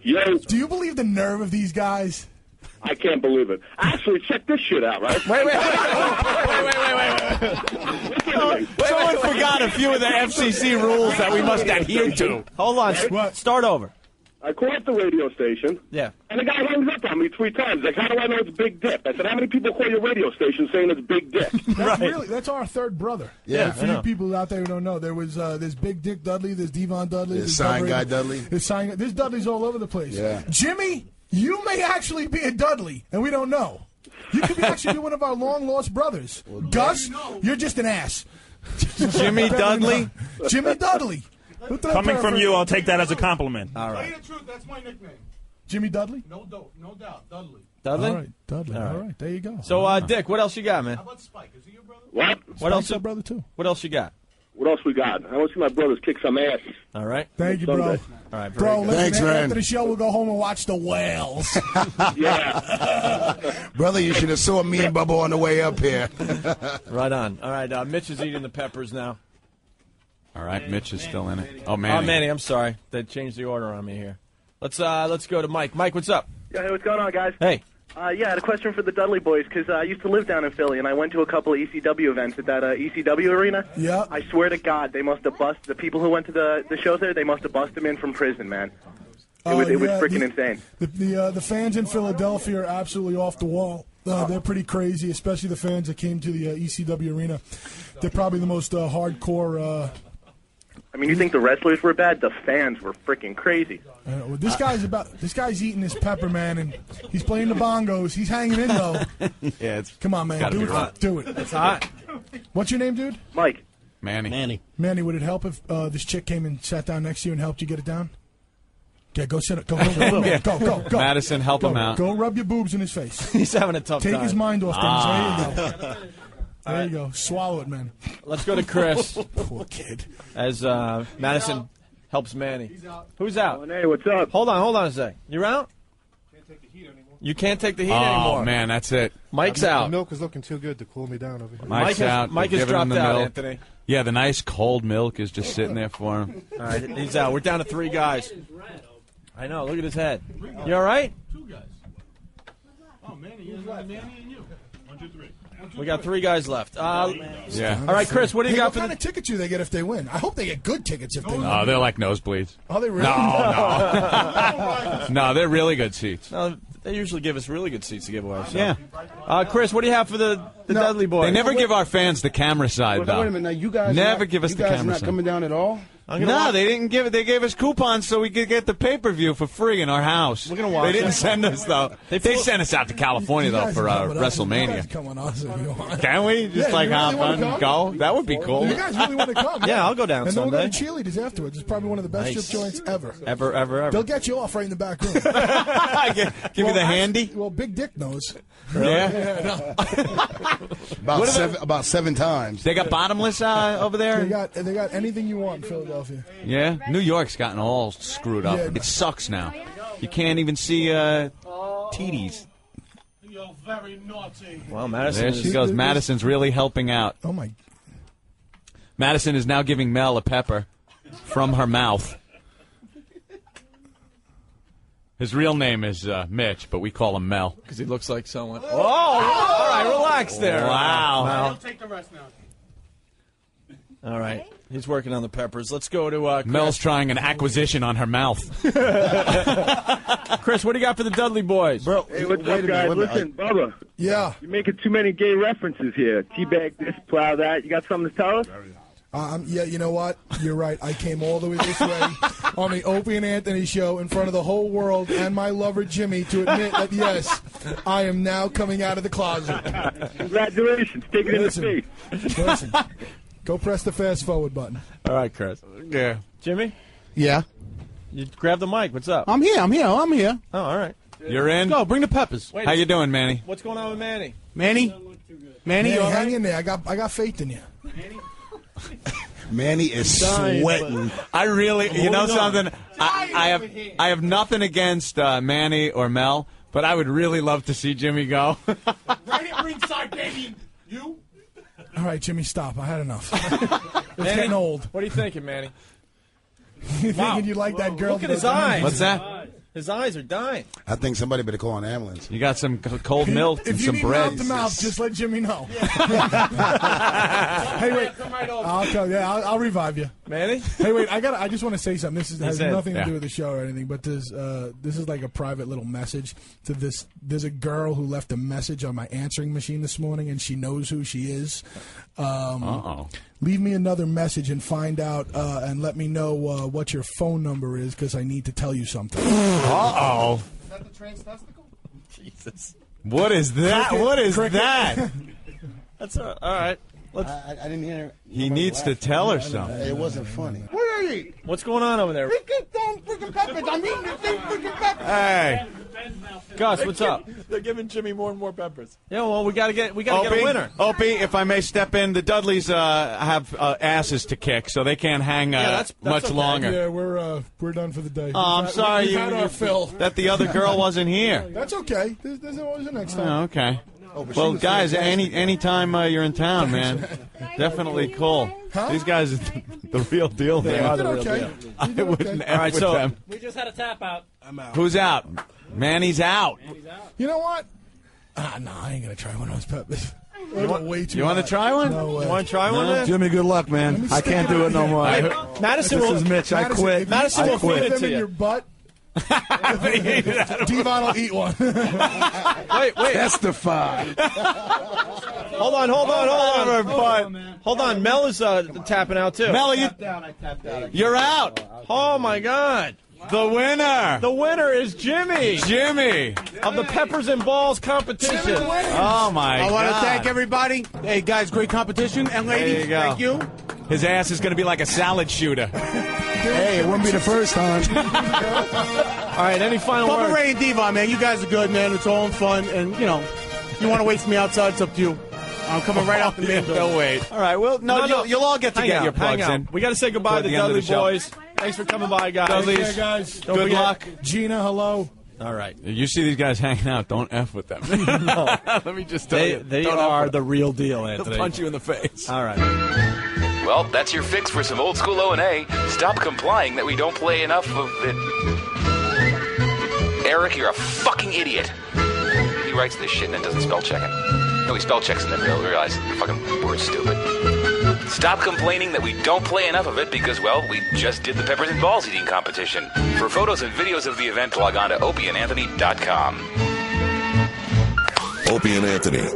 S10: Yo,
S2: do you believe the nerve of these guys?
S10: I can't believe it. Actually, check this shit out, right?
S6: Wait.
S15: Someone forgot a few of the FCC rules that we must adhere to.
S6: Hold on. Start over.
S10: I call up the radio station.
S6: Yeah.
S10: And the guy hangs up on me 3 times. Like, how do I know it's Big Dick? I said, how many people call your radio station saying it's Big Dick?
S2: That's our third brother.
S18: Yeah,
S2: For you people out there who don't know, there's Big Dick Dudley, there's Devon Dudley,
S18: There's Sign Guy Dudley.
S2: There's Dudleys all over the place.
S18: Yeah.
S2: Jimmy, you may actually be a Dudley, and we don't know. You could actually be one of our long-lost brothers. Gus, you're just an ass.
S8: Jimmy Dudley?
S2: Jimmy Dudley.
S8: Coming from you, I'll take that as a compliment.
S6: All right.
S16: Tell you the truth, that's my nickname.
S2: Jimmy Dudley?
S16: No doubt, Dudley.
S6: Dudley?
S2: All right, Dudley. All right, there you go.
S6: So, Dick, what else you got, man?
S16: How about Spike? Is he your brother?
S10: What?
S6: What else?
S2: Spike's our brother, too.
S6: What else you got?
S10: What else we got? I want to see my brothers kick some ass.
S6: All right.
S2: Thank you, bro.
S10: Someday.
S6: All right,
S2: Bro, listen,
S18: Thanks, man.
S2: after the show, we'll go home and watch the whales.
S10: Yeah.
S18: Brother, you should have saw me and Bubba on the way up here.
S6: Right on. All right, Mitch is eating the peppers now.
S15: All right, Mitch is still in it. Oh, Manny.
S6: Oh, Manny, I'm sorry. They changed the order on me here. Let's go to Mike. Mike, what's up?
S19: Yeah, hey, what's going on, guys?
S6: Hey.
S19: I had a question for the Dudley Boys, because I used to live down in Philly, and I went to a couple of ECW events at that ECW arena.
S2: Yeah.
S19: I swear to God, they must have busted, the people who went to the shows there, they must have busted them in from prison, man. It was freaking insane.
S2: The fans in Philadelphia are absolutely off the wall. They're pretty crazy, especially the fans that came to the ECW arena. They're probably the most hardcore...
S19: I mean, you think the wrestlers were bad? The fans were freaking crazy.
S2: This guy's eating his pepper, man, and he's playing the bongos. He's hanging in, though.
S15: Yeah,
S2: Come on, man. Do it.
S15: hot.
S2: Do it.
S6: It's hot.
S2: What's your name, dude?
S19: Mike.
S15: Manny.
S2: Manny, would it help if this chick came and sat down next to you and helped you get it down? Yeah, go sit it. Go.
S15: Madison, help him out.
S2: Go rub your boobs in his face.
S6: He's having a tough time.
S2: Take his mind off things. There you go. There you go. Swallow it, man.
S6: Let's go to Chris.
S2: Poor kid.
S6: As Madison helps Manny. Who's out?
S10: Hey, what's up?
S6: Hold on a sec. You're out? You can't take the heat anymore.
S15: Oh, man, that's it.
S6: Mike's
S16: The
S6: out.
S16: milk is looking too good to cool me down over here.
S15: Mike's out.
S6: Mike
S15: They're
S6: has
S15: giving him
S6: dropped
S15: the
S6: out,
S15: milk.
S6: Anthony.
S15: Yeah, the nice cold milk is just sitting there for him.
S6: All right, he's out. We're down to 3 guys. I know. Look at his head. You all right?
S16: 2 guys. Oh, Manny and you. 1, 2, 3.
S6: We got 3 guys left.
S15: Yeah.
S6: All right, Chris, what do you got
S2: What
S6: for
S2: kind
S6: the...
S2: of tickets do they get if they win? I hope they get good tickets if they win.
S15: Oh, they're like nosebleeds.
S2: Are they really?
S15: No. No, they're really good seats.
S6: No, they usually give us really good seats to give away. So.
S15: Yeah.
S6: Chris, what do you have for the Dudley Boys?
S15: They never give our fans the camera side, though.
S18: Wait a minute, now you guys
S15: Never give us the camera
S18: not
S15: side.
S18: coming down at all?
S15: No, they didn't give it. They gave us coupons so we could get the pay-per-view for free in our house.
S6: We're gonna watch
S15: They didn't
S6: it.
S15: send us though. They sent us out to California though for WrestleMania.
S2: Come on, us if you want.
S15: Can we just
S2: Yeah, you
S15: hop
S2: really wanna
S15: on,
S2: come?
S15: go? That would be cool.
S2: You guys really want to come?
S6: Yeah, I'll go down
S2: And then we'll go
S6: Sunday.
S2: to Cheerleaders afterwards. It's probably one of the best
S6: Nice.
S2: strip joints ever.
S6: Ever.
S2: They'll get you off right in the back room.
S15: Give me the handy.
S2: Well, Big Dick knows.
S15: Yeah.
S18: About 7 times.
S15: They got bottomless over there.
S2: They got anything you want in Philadelphia.
S15: Yeah, New York's gotten all screwed up.
S2: Yeah.
S15: It sucks now. You can't even see TDs.
S16: You're very naughty.
S6: Well, Madison.
S15: There she goes. Madison's really helping out.
S2: Oh my!
S15: Madison is now giving Mel a pepper from her mouth. His real name is Mitch, but we call him Mel
S6: because he looks like someone. Oh, all right, relax there.
S15: Wow.
S16: I'll take the rest now.
S6: All right. He's working on the peppers. Let's go to Chris.
S15: Mel's trying an acquisition on her mouth.
S6: Chris, what do you got for the Dudley Boys?
S18: Bro,
S10: Hey, what's up, guys? Listen, Bubba.
S2: Yeah.
S10: You're making too many gay references here. Teabag this, plow that. You got something to tell us?
S2: Yeah, you know what? You're right. I came all the way this way on the Opie and Anthony show in front of the whole world and my lover Jimmy to admit that, yes, I am now coming out of the closet.
S10: Congratulations. Take it in the face.
S2: Listen. Go press the fast forward button.
S6: All right, Chris.
S15: Yeah.
S6: Jimmy?
S16: Yeah.
S6: You grab the mic. What's up?
S16: I'm here.
S6: Oh, all right.
S15: You're in?
S16: Go, bring the peppers.
S6: Wait,
S15: How you doing, Manny?
S6: What's going on with Manny?
S16: Manny, you all
S2: hang
S16: right?
S2: in there. I got faith in you.
S18: Manny is sweating.
S15: I really, you know something? I have nothing against Manny or Mel, but I would really love to see Jimmy go.
S16: Right at ringside, baby. You?
S2: All right, Jimmy, stop. I had enough. It's getting old.
S6: What are you thinking, Manny?
S2: You thinking you like that girl?
S6: Look at his eyes.
S15: What's that?
S14: His eyes are dying.
S18: I think somebody better call an ambulance.
S15: You got some cold milk and some bread.
S2: If you need mouth-to-mouth, just let Jimmy know. Hey, wait. I'll tell you. I'll revive you.
S14: Manny?
S2: Hey, wait. I just want to say something. This has nothing to
S15: Yeah.
S2: do with the show or anything, but this is like a private little message to this. There's a girl who left a message on my answering machine this morning, and she knows who she is. Leave me another message and find out and let me know what your phone number is because I need to tell you something.
S15: Uh-oh.
S2: Is that the trans testicle?
S14: Jesus.
S15: What is that? What is that?
S14: That's all right.
S4: I didn't hear.
S15: He needs to tell her something.
S4: It wasn't funny.
S23: What are you?
S14: What's going on over there?
S23: Freaking peppers. I'm eating the same freaking peppers.
S15: Hey.
S14: Gus, what's up?
S6: They're giving Jimmy more and more peppers.
S14: Yeah, well, we gotta get a winner.
S15: Opie, if I may step in, the Dudleys have asses to kick, so they can't hang
S14: that's
S15: much
S14: okay.
S15: longer.
S2: Yeah, we're done for the day.
S15: Oh, I'm sorry
S2: we've had our fill.
S15: that the other girl wasn't here.
S2: That's okay. There's always a next time.
S15: Oh, okay. Well, guys, anytime you're in town, man, definitely cool.
S2: Huh?
S15: These guys are the real deal,
S14: They
S15: man.
S14: are the real deal.
S15: I wouldn't
S14: All right,
S15: with
S14: so
S15: them.
S22: We just had a tap out.
S23: I'm out.
S15: Who's out? Manny's out.
S2: You know what? No, I ain't gonna try one of those peppers. Way too
S15: You want to
S2: hot.
S15: try one?
S2: No way.
S14: You want to try one? Then?
S18: Jimmy, good luck, man. I can't do it no more.
S14: Madison
S18: This
S14: will.
S18: is Mitch. I
S2: Madison,
S18: quit.
S2: if
S14: Madison
S2: you
S14: will
S2: put
S14: feed it
S2: them
S14: to
S2: in
S14: you.
S2: your butt. Devon will eat one.
S14: Wait.
S18: Testify.
S14: Hold on. Hold on. Mel is tapping out too.
S15: Mel, you're out.
S14: Oh my God.
S15: The winner.
S14: The winner is Jimmy.
S15: Jimmy.
S14: Of the Peppers and Balls competition.
S15: Oh, my God.
S23: I want to thank everybody. Hey, guys, great competition. And ladies,
S15: There you go.
S23: thank you.
S15: His ass is going to be like a salad shooter.
S18: Hey, it wouldn't be the first time.
S14: All right, any final
S23: Bubba
S14: words?
S23: Ray and Devon, man, you guys are good, man. It's all in fun. And, you know, you want to wait for me outside, it's up to you. I'm coming right out the main building.
S15: No, wait. All right, well, no, you'll all get to
S14: Hang
S15: get
S14: out,
S15: your plugs
S14: hang out.
S15: in.
S14: We got to say goodbye
S15: Toward
S14: to
S15: the
S14: the
S15: end of
S14: Dudley
S15: the show.
S14: Boys. Thanks for coming by, guys.
S2: Yeah, guys.
S14: Don't
S15: Good
S14: forget-
S15: luck.
S2: Gina, hello.
S14: All right.
S15: You see these guys hanging out, don't F with them. Let me just tell you.
S14: They
S15: don't F
S14: are
S15: with
S14: the
S15: them.
S14: real deal,
S15: They'll
S14: Anthony.
S15: punch you in the face.
S14: All right.
S1: Well, that's your fix for some old school O&A. Stop complying that we don't play enough of it. Eric, you're a fucking idiot. He writes this shit and then doesn't spell check it. No, he spell checks and then realizes the fucking word's stupid. Stop complaining that we don't play enough of it because, well, we just did the Peppers and Balls eating competition. For photos and videos of the event, log on to opieandanthony.com.
S13: Opie and Anthony.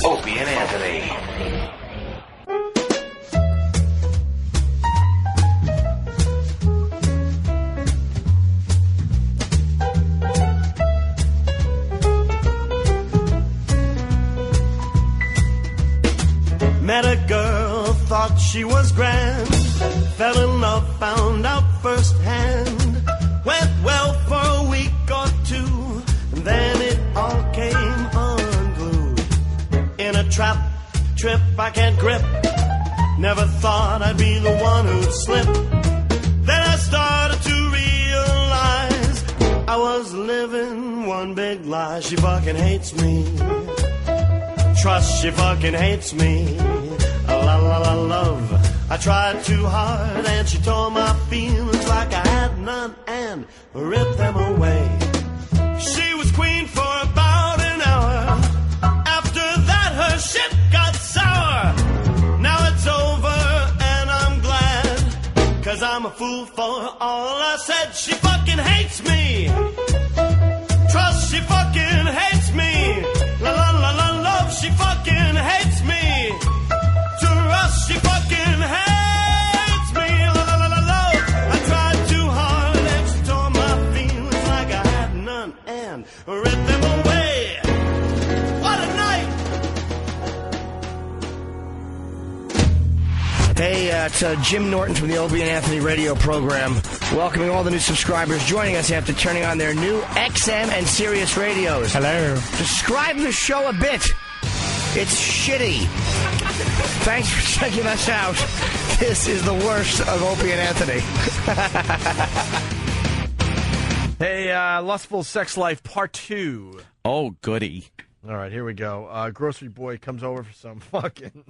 S1: Opie and Anthony.
S5: Met a girl, thought she was grand. Fell in love, found out firsthand. Went well for a week or two, and then it all came unglued. In a trap, trip I can't grip. Never thought I'd be the one who'd slip. Then I started to realize I was living one big lie. She fucking hates me. Trust, she fucking hates me. La la la love. I tried too hard and she tore my feelings like I had none and ripped them away. She was queen for about an hour. After that her shit got sour. Now it's over and I'm glad, 'cause I'm a fool for all I said. She fucking hates me. Trust, she fucking hates me. La la la la love, she fucking hates me. Trust, she fucking hates me. La la la la love. I tried too hard and she tore my feelings like I had none and ripped them away. What a night!
S7: Hey, it's Jim Norton from the Opie and Anthony radio program, welcoming all the new subscribers joining us after turning on their new XM and Sirius radios.
S2: Hello.
S7: Describe the show a bit. It's shitty. Thanks for checking us out. This is the worst of Opie and Anthony.
S14: Hey, Lustful Sex Life Part 2.
S3: Oh, goody.
S14: All right, here we go. Grocery Boy comes over for some fucking...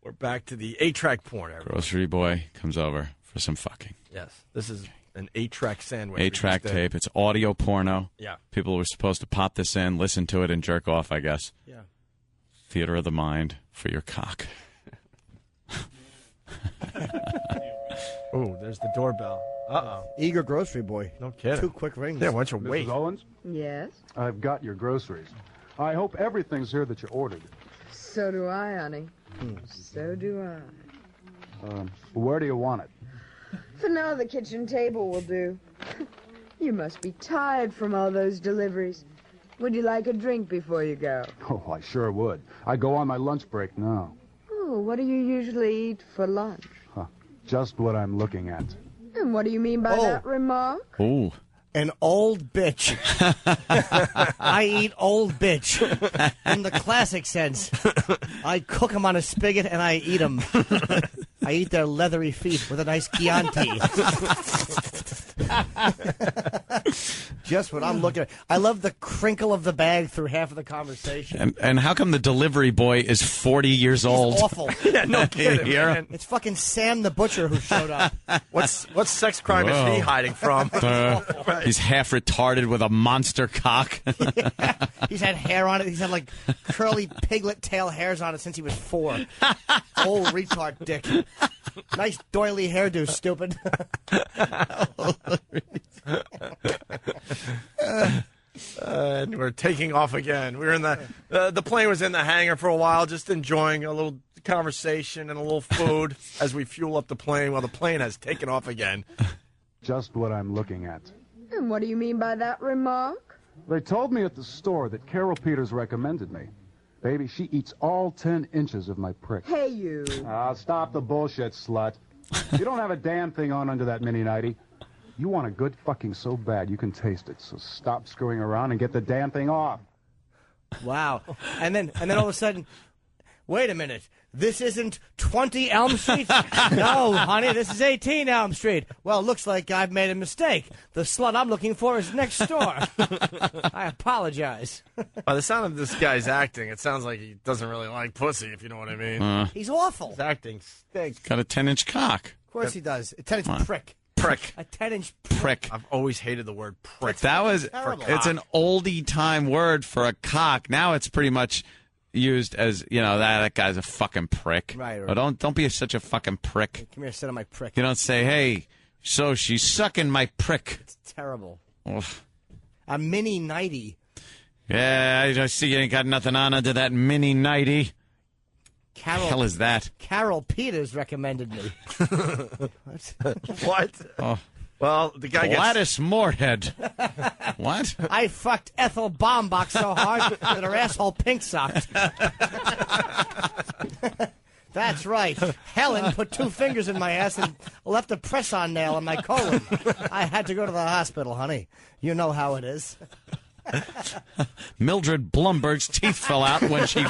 S14: We're back to the 8-track porn era.
S3: Grocery boy comes over for for some fucking.
S6: Yes, this is an 8-track sandwich.
S3: 8-track tape. It's audio porno.
S6: Yeah.
S3: People were supposed to pop this in, listen to it, and jerk off, I guess.
S6: Yeah.
S3: Theater of the mind for your cock.
S6: Oh, there's the doorbell. Uh-oh.
S7: Eager grocery boy.
S6: No kidding.
S7: 2 quick rings.
S6: Yeah, why don't you wait?
S17: Mrs. Owens?
S11: Yes?
S17: I've got your groceries. I hope everything's here that you ordered.
S11: So do I, honey. So do I.
S17: Where do you want it?
S11: For now, the kitchen table will do. You must be tired from all those deliveries. Would you like a drink before you go?
S17: Oh, I sure would. I go on my lunch break now.
S11: Oh, what do you usually eat for lunch?
S17: Just what I'm looking at.
S11: And what do you mean by that remark?
S3: Ooh.
S7: An old bitch. I eat old bitch. In the classic sense. I cook them on a spigot and I eat them. I eat their leathery feet with a nice Chianti. Just what I'm looking at. I love the crinkle of the bag through half of the conversation.
S3: And how come the delivery boy is 40 years old?
S7: He's awful.
S6: Yeah, no kidding, man.
S7: It's fucking Sam the Butcher who showed up.
S6: What sex crime is he hiding from?
S3: He's half retarded with a monster cock.
S7: Yeah. He's had hair on it. He's had like curly piglet tail hairs on it since he was 4. Old retard dick. Nice doily hairdo, stupid.
S6: And we're taking off again. We were in the plane was in the hangar for a while, just enjoying a little conversation and a little food as we fuel up the plane while the plane has taken off again.
S17: Just what I'm looking at.
S11: And what do you mean by that remark?
S17: They told me at the store that Carol Peters recommended me. Baby, she eats all 10 inches of my prick.
S11: Hey, you.
S17: Stop the bullshit, slut. You don't have a damn thing on under that mini nightie. You want a good fucking so bad you can taste it. So stop screwing around and get the damn thing off.
S7: Wow. And then all of a sudden, wait a minute. This isn't 20 Elm Street? No, honey, this is 18 Elm Street. Well, looks like I've made a mistake. The slut I'm looking for is next door. I apologize.
S6: By the sound of this guy's acting, it sounds like he doesn't really like pussy, if you know what I mean.
S7: He's awful.
S6: His acting stinks.
S3: Got a 10-inch cock.
S7: Of course he does. A 10-inch prick.
S3: Prick.
S7: A 10-inch
S3: prick.
S6: I've always hated the word prick.
S3: That was, it's an oldie time word for a cock. Now it's pretty much used as, that guy's a fucking prick.
S7: Right.
S3: But don't be such a fucking prick.
S7: Come here, sit on my prick.
S3: You don't say, hey, so she's sucking my prick.
S7: It's terrible.
S3: Oof.
S7: A mini nightie.
S3: Yeah, I see you ain't got nothing on under that mini nightie.
S7: Carol,
S3: the hell is that?
S7: Carol Peters recommended me.
S6: What?
S3: Oh.
S6: Well, the guy
S3: Gladys Moorhead. What?
S7: I fucked Ethel Baumbach so hard that her asshole pink socked. That's right. Helen put 2 fingers in my ass and left a press-on nail in my colon. I had to go to the hospital, honey. You know how it is.
S3: Mildred Blumberg's teeth fell out when she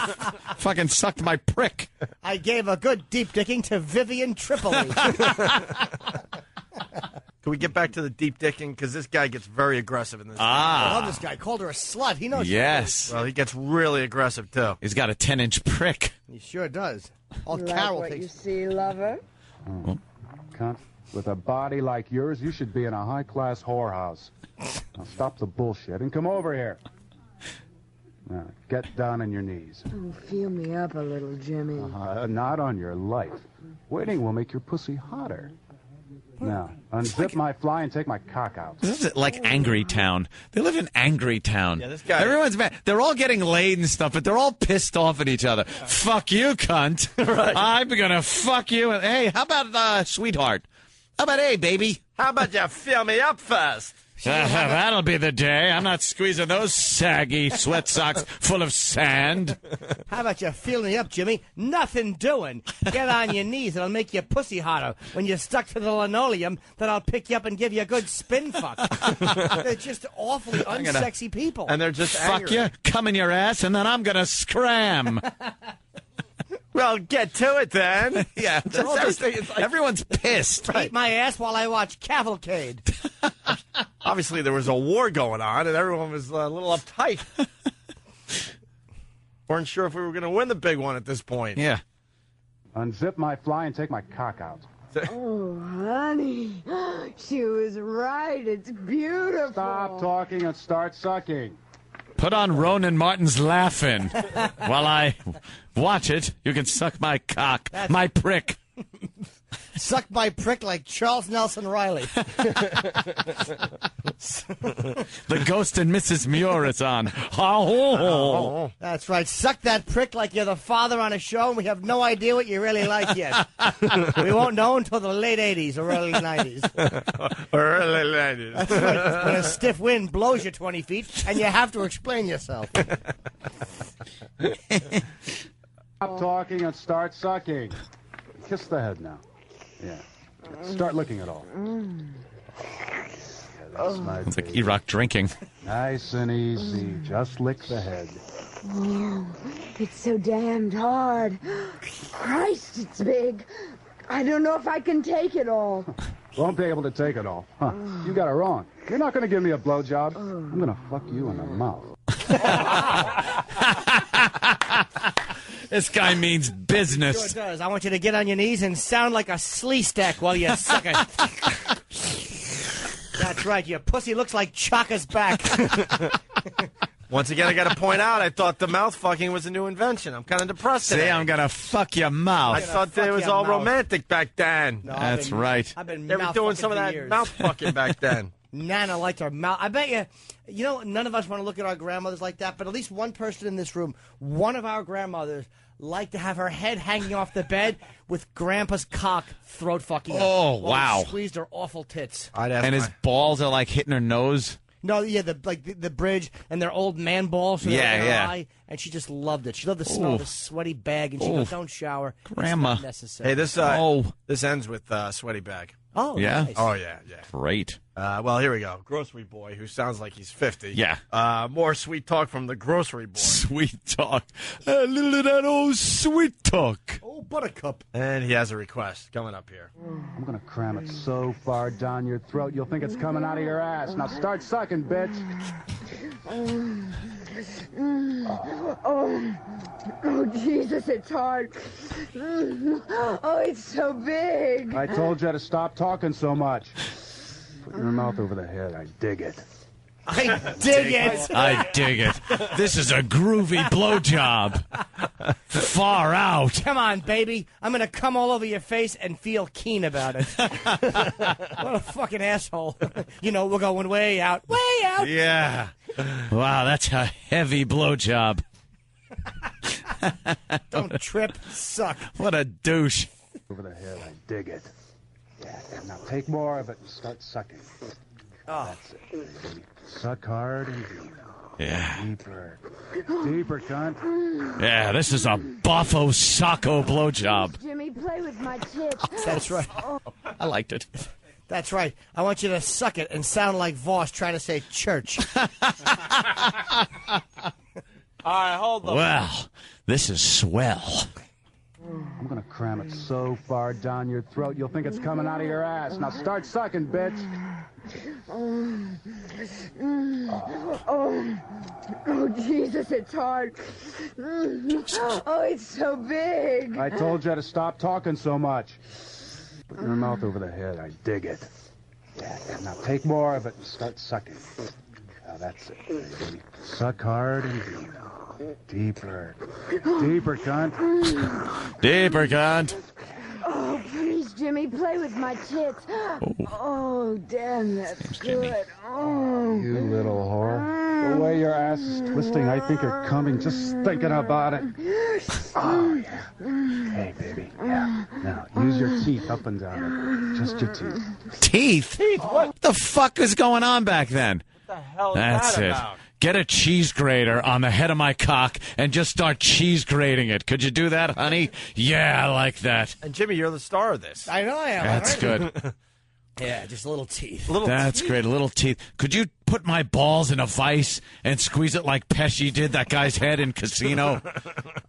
S3: fucking sucked my prick.
S7: I gave a good deep dicking to Vivian Tripoli.
S6: Can we get back to the deep dicking? Because this guy gets very aggressive in this.
S7: I love this guy. Called her a slut. He knows.
S3: Yes.
S6: Well, he gets really aggressive, too.
S3: He's got a 10-inch prick.
S7: He sure does. All
S11: You
S7: Carol
S11: like what
S7: thinks.
S11: you see, lover?
S17: Cunt. With a body like yours, you should be in a high-class whorehouse. Now stop the bullshit and come over here. Now, get down on your knees.
S11: Oh, feel me up a little, Jimmy.
S17: Not on your life. Waiting will make your pussy hotter. Now, unzip my fly and take my cock out.
S3: This is like Angry Town. They live in Angry Town.
S6: Yeah, this guy.
S3: Everyone's mad. They're all getting laid and stuff, but they're all pissed off at each other. Fuck you, cunt.
S6: Right.
S3: I'm gonna fuck you. And, hey, how about sweetheart? How about hey, baby?
S6: How about you fill me up first?
S3: That'll be the day. I'm not squeezing those saggy sweat socks full of sand.
S7: How about you feeling me up, Jimmy? Nothing doing. Get on your knees and I'll make your pussy hotter. When you're stuck to the linoleum, then I'll pick you up and give you a good spin fuck. They're just awfully unsexy people.
S6: And they're just
S3: Fuck
S6: angry.
S3: you, come in your ass, and then I'm gonna scram.
S6: Well, get to it then.
S3: Yeah, everyone's pissed.
S7: Eat my ass while I watch Cavalcade.
S6: Obviously, there was a war going on, and everyone was a little uptight. Weren't sure if we were going to win the big one at this point.
S3: Yeah.
S17: Unzip my fly and take my cock out.
S11: Oh, honey. She was right. It's beautiful.
S17: Stop talking and start sucking.
S3: Put on Ronan Martin's Laugh-In. While I watch it, you can suck my cock, my prick.
S7: Suck my prick like Charles Nelson Riley.
S3: The Ghost and Mrs. Muir is on. Oh.
S7: That's right. Suck that prick like you're the father on a show, and we have no idea what you really like yet. We won't know until the late 80s or early 90s.
S6: Early 90s.
S7: That's right. When a stiff wind blows you 20 feet, and you have to explain yourself.
S17: Stop talking and start sucking. Kiss the head now. Yeah. Start licking it all.
S3: It's like Iraq drinking.
S17: Nice and easy. Just lick the head.
S11: Oh, it's so damned hard. Christ, it's big. I don't know if I can take it all.
S17: Won't be able to take it all. Huh. You got it wrong. You're not going to give me a blowjob. I'm going to fuck you in the mouth.
S3: This guy means business.
S7: Sure does. I want you to get on your knees and sound like a slee stack while you suck it. That's right. Your pussy looks like Chaka's back.
S6: Once again, I got to point out, I thought the mouth fucking was a new invention. I'm kind of depressed today.
S3: Say, I'm going to fuck your mouth.
S6: I thought that it was all romantic back then.
S7: No,
S3: That's right.
S7: I've been
S6: They were doing some of that
S7: years.
S6: mouth fucking back then.
S7: Nana liked her mouth. I bet you know, none of us want to look at our grandmothers like that, but at least one person in this room, one of our grandmothers, liked to have her head hanging off the bed with Grandpa's cock throat fucking her.
S3: Oh,
S7: while
S3: wow.
S7: he squeezed her awful tits.
S3: And his balls are like hitting her nose.
S7: No, yeah, the bridge and their old man balls. So
S3: Yeah,
S7: in her
S3: yeah.
S7: eye, and she just loved it. She loved the smell of the sweaty bag, and she goes, "Don't shower,
S3: Grandma."
S7: It's not necessary."
S6: Hey, this ends with sweaty bag.
S7: Oh,
S3: Yeah?
S7: nice.
S6: Oh, yeah.
S3: Great.
S6: Well, here we go. Grocery boy, who sounds like he's 50.
S3: Yeah.
S6: More sweet talk from the grocery boy.
S3: Sweet talk. A little of that old sweet talk.
S7: Oh, buttercup.
S6: And he has a request coming up here.
S17: I'm going to cram it so far down your throat, you'll think it's coming out of your ass. Now start sucking, bitch.
S11: Oh, Jesus, it's hard. Oh, it's so big.
S17: I told you to stop talking so much. Put your mouth over the head. I dig it.
S7: I dig it.
S3: I dig it. This is a groovy blowjob. Far out.
S7: Come on, baby. I'm going to come all over your face and feel keen about it. What a fucking asshole. You know, we're going way out. Way out.
S3: Yeah. Wow, that's a heavy blowjob.
S7: Don't trip. Suck.
S3: What a douche.
S17: Over the head. I dig it. Yeah. Now take more of it and start sucking.
S7: Oh.
S17: That's it, baby. Suck hard and deep.
S3: Yeah.
S17: Deeper. Deeper, cunt.
S3: Yeah, this is a buffo socko blowjob.
S11: Jimmy, play with my tits.
S7: That's right.
S3: I liked it.
S7: That's right. I want you to suck it and sound like Voss trying to say church.
S14: All right, hold on.
S3: Well, this is swell.
S17: I'm going to cram it so far down your throat, you'll think it's coming out of your ass. Now start sucking, bitch.
S11: Oh, Jesus, it's hard. Oh, it's so big.
S17: I told you to stop talking so much. Put your mouth over the head. I dig it. Yeah. Now take more of it and start sucking. Now that's it, baby. Suck hard and deep. Deeper. Deeper, cunt.
S3: Deeper, cunt.
S11: Oh, please, Jimmy, play with my tits. Oh, damn, that's good. Oh.
S17: You little whore. The way your ass is twisting, I think you're coming just thinking about it. Oh, yeah. Hey, baby. Yeah. Now, use your teeth up and down it. Just your teeth.
S3: Teeth? What the fuck is going on back then?
S14: What the hell is
S3: That's
S14: that
S3: it.
S14: about?
S3: Get a cheese grater on the head of my cock and just start cheese grating it. Could you do that, honey? Yeah, I like that.
S6: And Jimmy, you're the star of this.
S7: I know I am.
S3: That's good.
S7: Yeah, just little teeth.
S3: That's great. Little teeth. Could you put my balls in a vice and squeeze it like Pesci did that guy's head in Casino?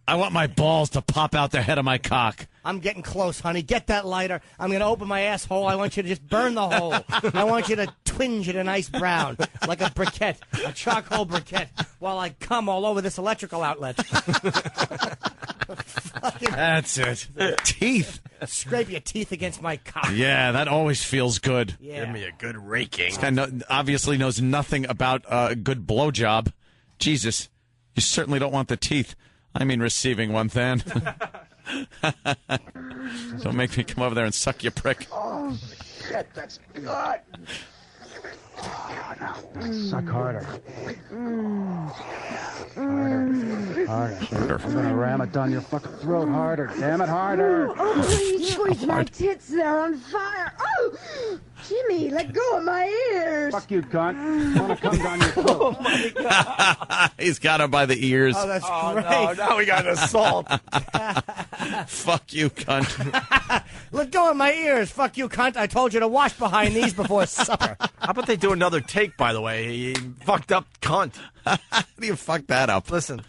S3: I want my balls to pop out the head of my cock.
S7: I'm getting close, honey. Get that lighter. I'm going to open my asshole. I want you to just burn the hole. I want you to twinge it a nice brown, like a briquette, a charcoal briquette, while I come all over this electrical outlet.
S3: That's it. Teeth.
S7: Scrape your teeth against my cock.
S3: Yeah, that always feels good.
S7: Yeah.
S6: Give me a good raking.
S3: This guy obviously knows nothing about a good blowjob. Jesus, you certainly don't want the teeth. I mean receiving one, then. Don't make me come over there and suck your prick.
S17: Oh, shit, that's good. Oh, now, suck harder. Harder. I'm gonna ram it down your fucking throat harder. Damn it, harder.
S11: Oh, squeeze my tits, they're on fire. Oh, Jimmy, let go of my ears.
S17: Fuck you, cunt. I'm gonna come down your throat.
S7: Oh, my God.
S3: He's got him by the ears.
S7: Oh, that's great.
S6: No, now we got an assault.
S3: Fuck you, cunt.
S7: Let go of my ears. Fuck you, cunt. I told you to wash behind these before supper.
S6: How about they do another take, by the way? He fucked up cunt.
S3: How do you fuck that up?
S6: Listen.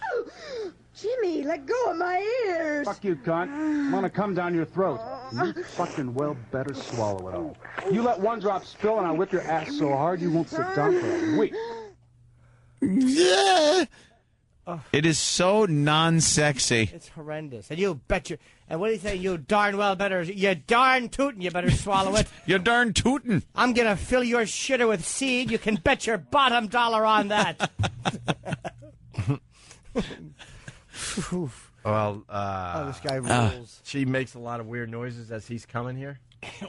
S11: Jimmy, let go of my ears.
S17: Fuck you, cunt. I'm gonna come down your throat. You fucking well better swallow it all. You let one drop spill and I'll whip your ass so hard you won't sit down for a week.
S3: Yeah. It is so non-sexy.
S7: It's horrendous. And you bet you. And what do you say? You darn well better. You darn tootin'. You better swallow it.
S3: You darn tootin'.
S7: I'm gonna fill your shitter with seed. You can bet your bottom dollar on that.
S6: Well,
S7: this guy rules.
S6: She makes a lot of weird noises as he's coming here.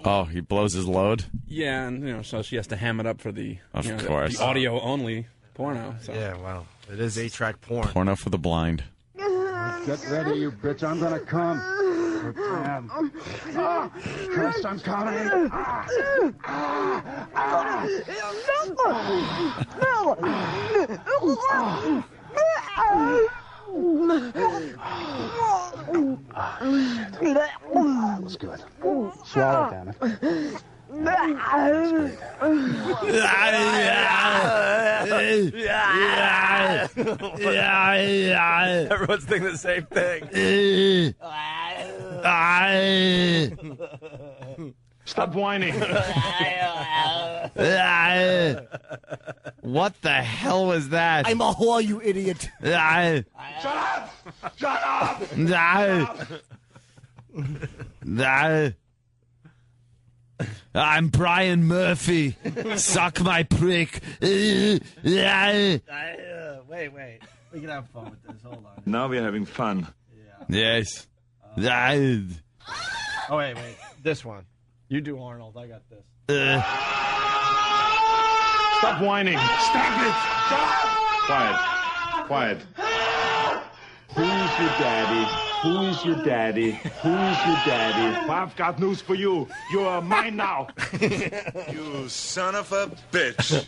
S3: Oh, he blows his load?
S8: Yeah, and so she has to ham it up for the
S3: course.
S8: the audio only porno. So.
S6: Yeah, well, it is 8-track porn.
S3: Porno for the blind.
S17: Get ready, you bitch. I'm gonna come. Oh, damn. Christ, I'm coming. That was good. Swallow, damn it.
S6: Everyone's thinking the same thing.
S17: Stop whining.
S3: What the hell was that?
S7: I'm a whore, you idiot.
S17: Shut up! Shut up!
S3: I'm Brian Murphy. Suck my prick.
S6: Wait. We can have fun with this. Hold on.
S12: Now we're having fun.
S3: Yes.
S6: Oh, wait. This one. You do Arnold. I got this.
S17: Stop whining. Stop it! Shut up!
S12: Quiet. Who's your daddy? Who's your daddy? Who's your daddy?
S17: I've got news for you. You're mine now.
S12: You son of a bitch.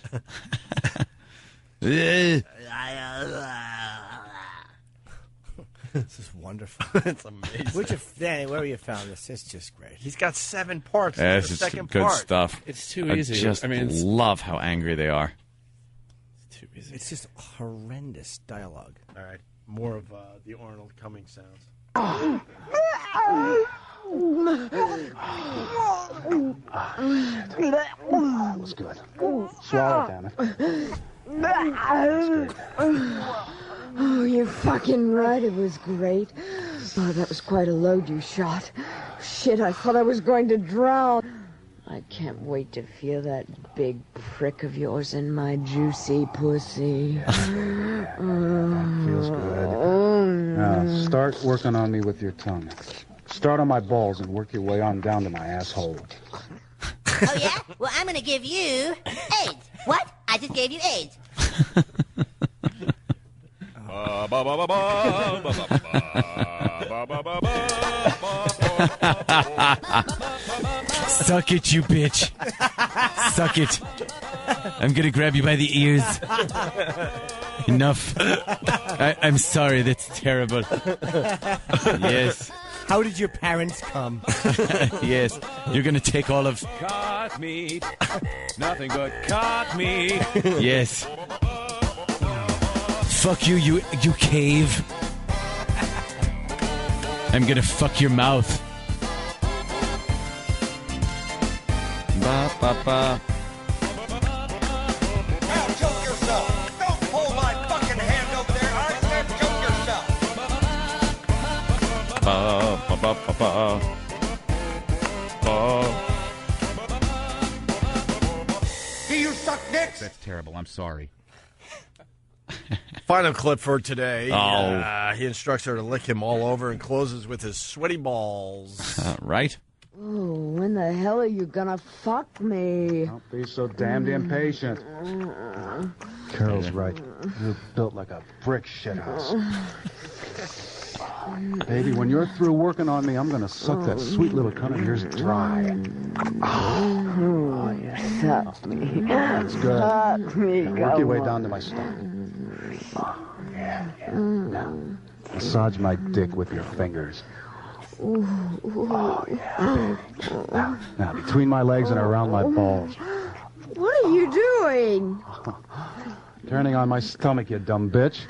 S7: This is wonderful.
S6: It's amazing.
S7: Danny, where you found this? It's just great.
S6: He's got 7 parts.
S3: Yeah,
S6: in
S3: this
S6: the
S3: is
S6: second
S3: good
S6: part.
S3: stuff.
S8: It's too easy.
S3: I just love how angry they are.
S8: It's too easy.
S7: It's just horrendous dialogue.
S6: All right. More of the Arnold coming sounds.
S17: That was good. Swallow, damn it.
S11: Oh, you're fucking right. It was great. Oh, that was quite a load you shot. Shit, I thought I was going to drown. I can't wait to feel that big prick of yours in my juicy pussy.
S17: Feels good. Now, start working on me with your tongue. Start on my balls and work your way on down to my asshole.
S20: Oh, yeah? Well, I'm going to give you AIDS. What? I just gave you AIDS.
S3: Suck it, you bitch. Suck it. I'm gonna grab you by the ears. Enough. I'm sorry, that's terrible. Yes.
S7: How did your parents come?
S3: Yes. You're gonna take all of...
S8: Caught me. Nothing but caught me.
S3: Yes. Fuck you, you cave. I'm gonna fuck your mouth. Ba ba ba.
S21: Now choke yourself. Don't pull my fucking hand over there. I said choke yourself.
S3: Ba ba ba ba ba.
S21: see you suck dicks.
S9: That's terrible. I'm sorry.
S6: Final clip for today.
S3: Oh.
S6: He instructs her to lick him all over and closes with his sweaty balls.
S3: Right?
S11: Oh, when the hell are you gonna fuck me?
S17: Don't be so damned impatient. Carol's right. You're built like a brick shithouse. Baby, when you're through working on me, I'm gonna suck that sweet little cunt of yours dry.
S11: Oh, you suck me.
S17: That's good.
S11: Suck me.
S17: Now work your way down to my stomach. Oh, yeah. Now, massage my dick with your fingers. Oh, yeah, baby. Now, between my legs and around my balls.
S11: What are you doing?
S17: Turning on my stomach, you dumb bitch.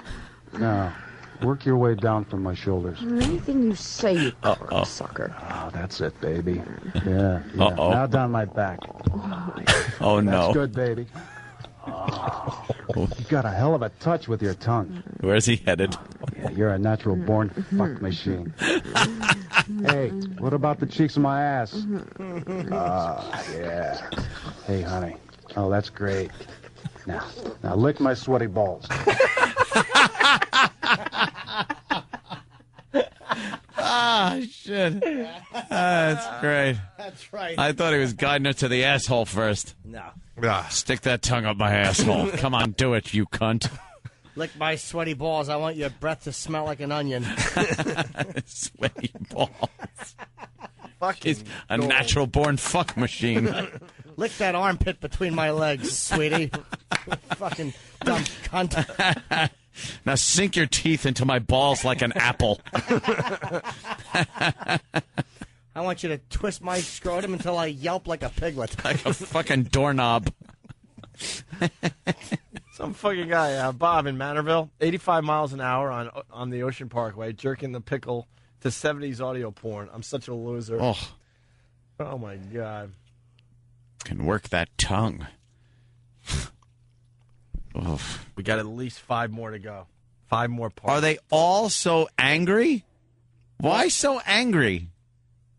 S17: Now, work your way down from my shoulders.
S11: Anything you say, you sucker.
S17: Oh, that's it, baby. Yeah. Now down my back.
S3: Oh, no.
S17: That's good, baby. Oh, you got a hell of a touch with your tongue.
S3: Where's he headed?
S17: Yeah, you're a natural born fuck machine. Hey, what about the cheeks of my ass? Yeah. Hey, honey. Oh, that's great. Now lick my sweaty balls.
S3: Ah, shit. That's great.
S7: That's right.
S3: I thought he was guiding her to the asshole first.
S7: No.
S3: Stick that tongue up my asshole. Come on, do it, you cunt.
S7: Lick my sweaty balls. I want your breath to smell like an onion.
S3: Sweaty balls. He's a natural born fuck machine.
S7: Lick that armpit between my legs, sweetie. Fucking dumb cunt.
S3: Now sink your teeth into my balls like an apple.
S7: I want you to twist my scrotum until I yelp like a piglet.
S3: Like a fucking doorknob.
S6: Some fucking guy, Bob in Manorville, 85 miles an hour on the Ocean Parkway, jerking the pickle to 70s audio porn. I'm such a loser. Oh my God.
S3: Can work that tongue.
S6: We got at least 5 more to go. 5 more parts.
S3: Are they all so angry? Why so angry?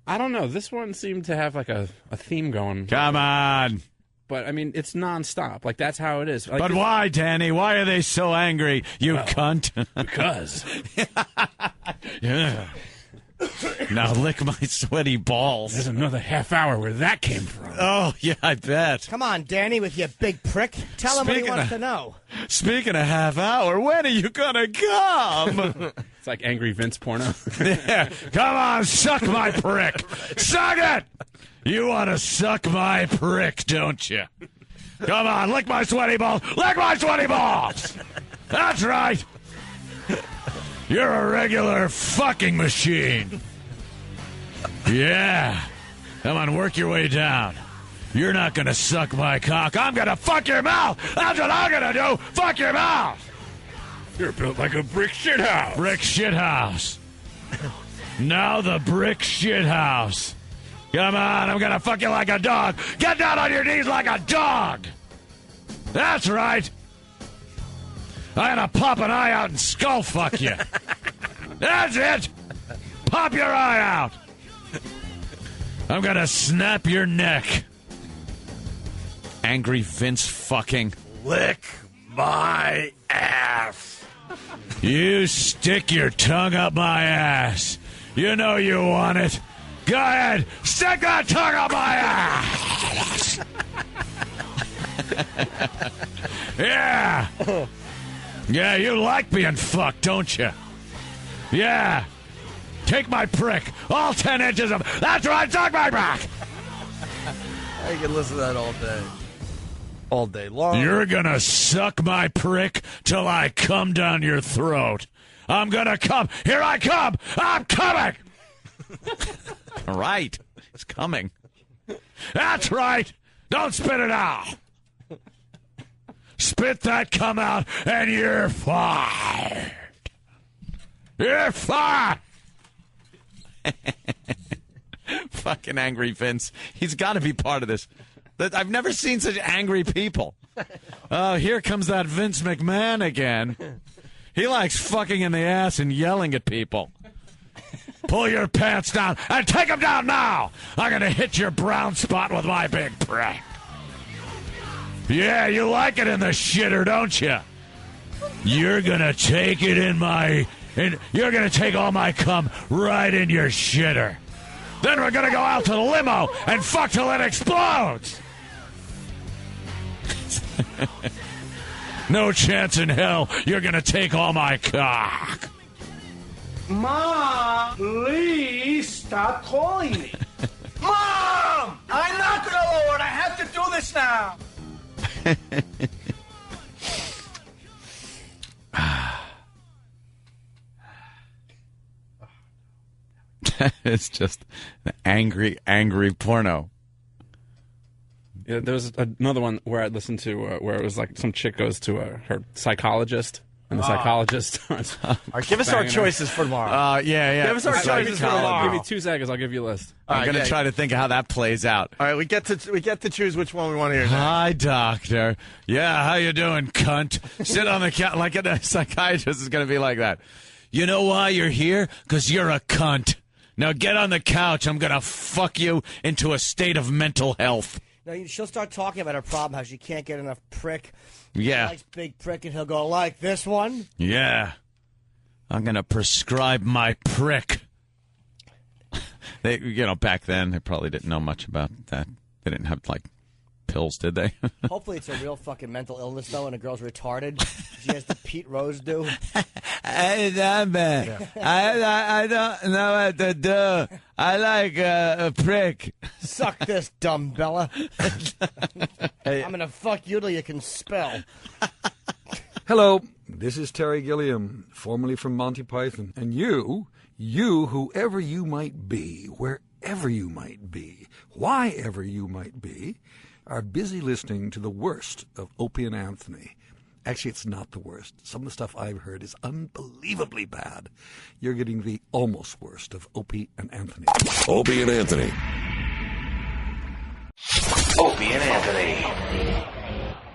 S8: I don't know. This one seemed to have like a theme going.
S3: Come on.
S8: But, I mean, it's nonstop. Like, that's how it is. Like,
S3: But why, Danny? Why are they so angry, you cunt?
S8: Because.
S3: Yeah. Now lick my sweaty balls.
S8: There's another half hour where that came from.
S3: Oh, yeah, I bet.
S7: Come on, Danny, with your big prick. Tell him what he wants to know.
S3: Speaking of half hour, when are you gonna come?
S8: It's like Angry Vince porno.
S3: Yeah. Come on, suck my prick. Suck it! You want to suck my prick, don't you? Come on, lick my sweaty balls. Lick my sweaty balls! That's right. You're a regular fucking machine. Yeah. Come on, work your way down. You're not going to suck my cock. I'm going to fuck your mouth. That's what I'm going to do. Fuck your mouth.
S8: You're built like a brick shithouse.
S3: Brick shithouse. Now the brick shithouse. Come on, I'm going to fuck you like a dog. Get down on your knees like a dog. That's right. I'm going to pop an eye out and skull fuck you. That's it. Pop your eye out. I'm going to snap your neck. Angry Vince fucking.
S6: Lick my ass.
S3: You stick your tongue up my ass. You know you want it. Go ahead. Stick that tongue up my ass. Yeah. Yeah, you like being fucked, don't you? Yeah. Take my prick. All 10 inches of... That's right, suck my back.
S6: I can listen to that all day. All day long.
S3: You're gonna suck my prick till I come down your throat. I'm gonna come. Here I come. I'm coming. Right. It's coming. That's right. Don't spit it out. Spit that cum out, and you're fired. You're fired. Fucking angry Vince. He's got to be part of this. I've never seen such angry people. Oh, here comes that Vince McMahon again. He likes fucking in the ass and yelling at people. Pull your pants down and take them down now. I'm going to hit your brown spot with my big prick.
S9: Yeah, you like it in the shitter, don't you? You're gonna take it you're gonna take all my cum right in your shitter. Then we're gonna go out to the limo and fuck till it explodes. No chance in hell you're gonna take all my cock.
S23: Mom, please stop calling me. Mom! I'm not gonna lower it. I have to do this now.
S3: It's just an angry, angry porno.
S8: Yeah, there was another one where I listened to where it was like some chick goes to her psychologist, and the psychologist starts.
S6: All right, give us our choices for tomorrow.
S3: Yeah.
S6: Give us our choices for tomorrow.
S8: Give me 2 seconds. I'll give you a list.
S3: I'm going to try to think of how that plays out.
S6: All right, we get to choose which one we want to hear.
S9: Hi, doctor. Yeah, how you doing, cunt? Sit on the couch. Like a psychiatrist is going to be like that. You know why you're here? Because you're a cunt. Now get on the couch. I'm going to fuck you into a state of mental health.
S7: Now, she'll start talking about her problem, how she can't get enough prick.
S9: Yeah.
S7: He likes big prick, and he'll go, like this one?
S9: Yeah. I'm going to prescribe my prick.
S3: They, back then, they probably didn't know much about that. They didn't have, pills, did they?
S7: Hopefully it's a real fucking mental illness, though, and the girl's retarded. She has the Pete Rose do.
S9: I don't know what to do. I like a prick.
S7: Suck this, dumb Bella. Hey. I'm going to fuck you till you can spell.
S10: Hello, this is Terry Gilliam, formerly from Monty Python. And you, whoever you might be, wherever you might be, whyever you might be, are busy listening to the worst of Opie and Anthony. Actually, it's not the worst. Some of the stuff I've heard is unbelievably bad. You're getting the almost worst of Opie and Anthony.
S13: Opie and Anthony.
S1: Opie and Anthony.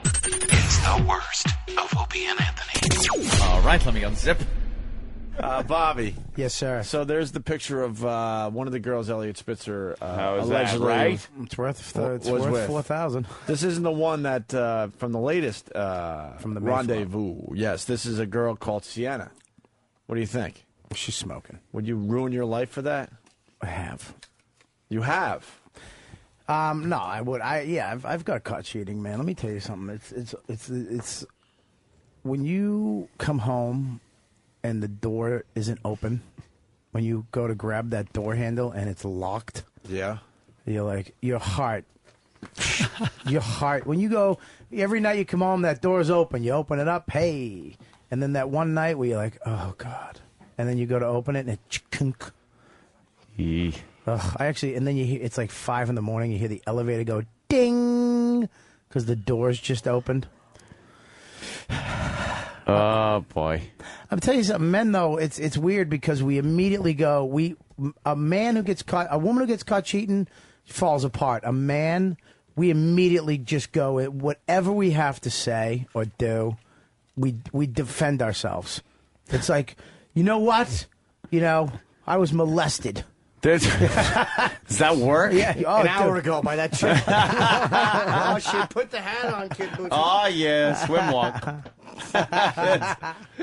S1: It's the worst of Opie and Anthony.
S3: All right, let me unzip.
S6: Bobby.
S7: Yes, sir.
S6: So there's the picture of one of the girls, Elliot Spitzer,
S14: How is
S6: allegedly
S14: that, right?
S7: It's worth
S6: was with.
S7: $4,000.
S6: This isn't the one that from the latest
S7: from the
S6: rendezvous. Yes, this is a girl called Sienna. What do you think?
S7: She's smoking.
S6: Would you ruin your life for that?
S7: I have.
S6: You have.
S7: No, I would. I've got caught cheating, man. Let me tell you something. It's when you come home and the door isn't open, when you go to grab that door handle and it's locked.
S6: Yeah.
S7: You're like, your heart, when you go, every night you come home, that door's open, you open it up, hey. And then that one night where you're like, oh, God. And then you go to open it and it chunk. And then you hear, it's like 5 in the morning, you hear the elevator go ding, because the door's just opened.
S3: Oh, boy.
S7: I'm telling you something, men, though, it's weird because we immediately go, a woman who gets caught cheating falls apart. A man, we immediately just go, whatever we have to say or do, we defend ourselves. It's like, you know what? I was molested.
S3: Does that work?
S7: Yeah, an hour ago by that chick. Oh, shit, put the hat on, Kid Boots.
S3: Oh, yeah, swim walk.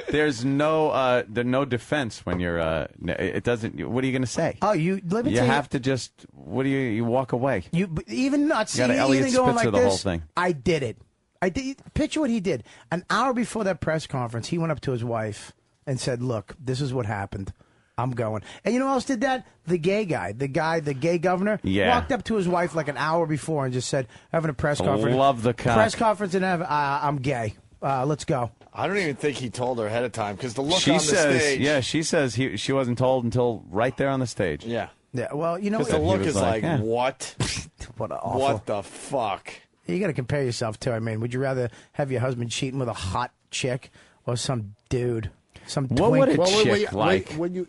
S3: There's no defense when you're it doesn't. What are you going to say?
S7: Oh, let me tell you.
S3: You have to just. What do you walk away?
S7: You even not see
S3: Elliot
S7: going
S3: Spitzer
S7: like
S3: the
S7: this.
S3: whole thing.
S7: I did it. Picture what he did. An hour before that press conference, he went up to his wife and said, "Look, this is what happened. I'm going." And you know who else did that? The gay guy, the gay governor, walked up to his wife like an hour before and just said, "Having a press conference.
S3: Love the cock.
S7: Press conference and I'm gay. Let's go."
S6: I don't even think he told her ahead of time because the look
S3: She
S6: on the
S3: says,
S6: stage.
S3: yeah, she says she wasn't told until right there on the stage.
S6: Yeah.
S7: Yeah. Well, you know,
S6: because the look is like,
S3: eh.
S6: what? What the fuck?
S7: You got to compare yourself to. I mean, would you rather have your husband cheating with a hot chick or some dude? Some
S3: What would
S7: twink?
S3: a chick like?
S4: Would you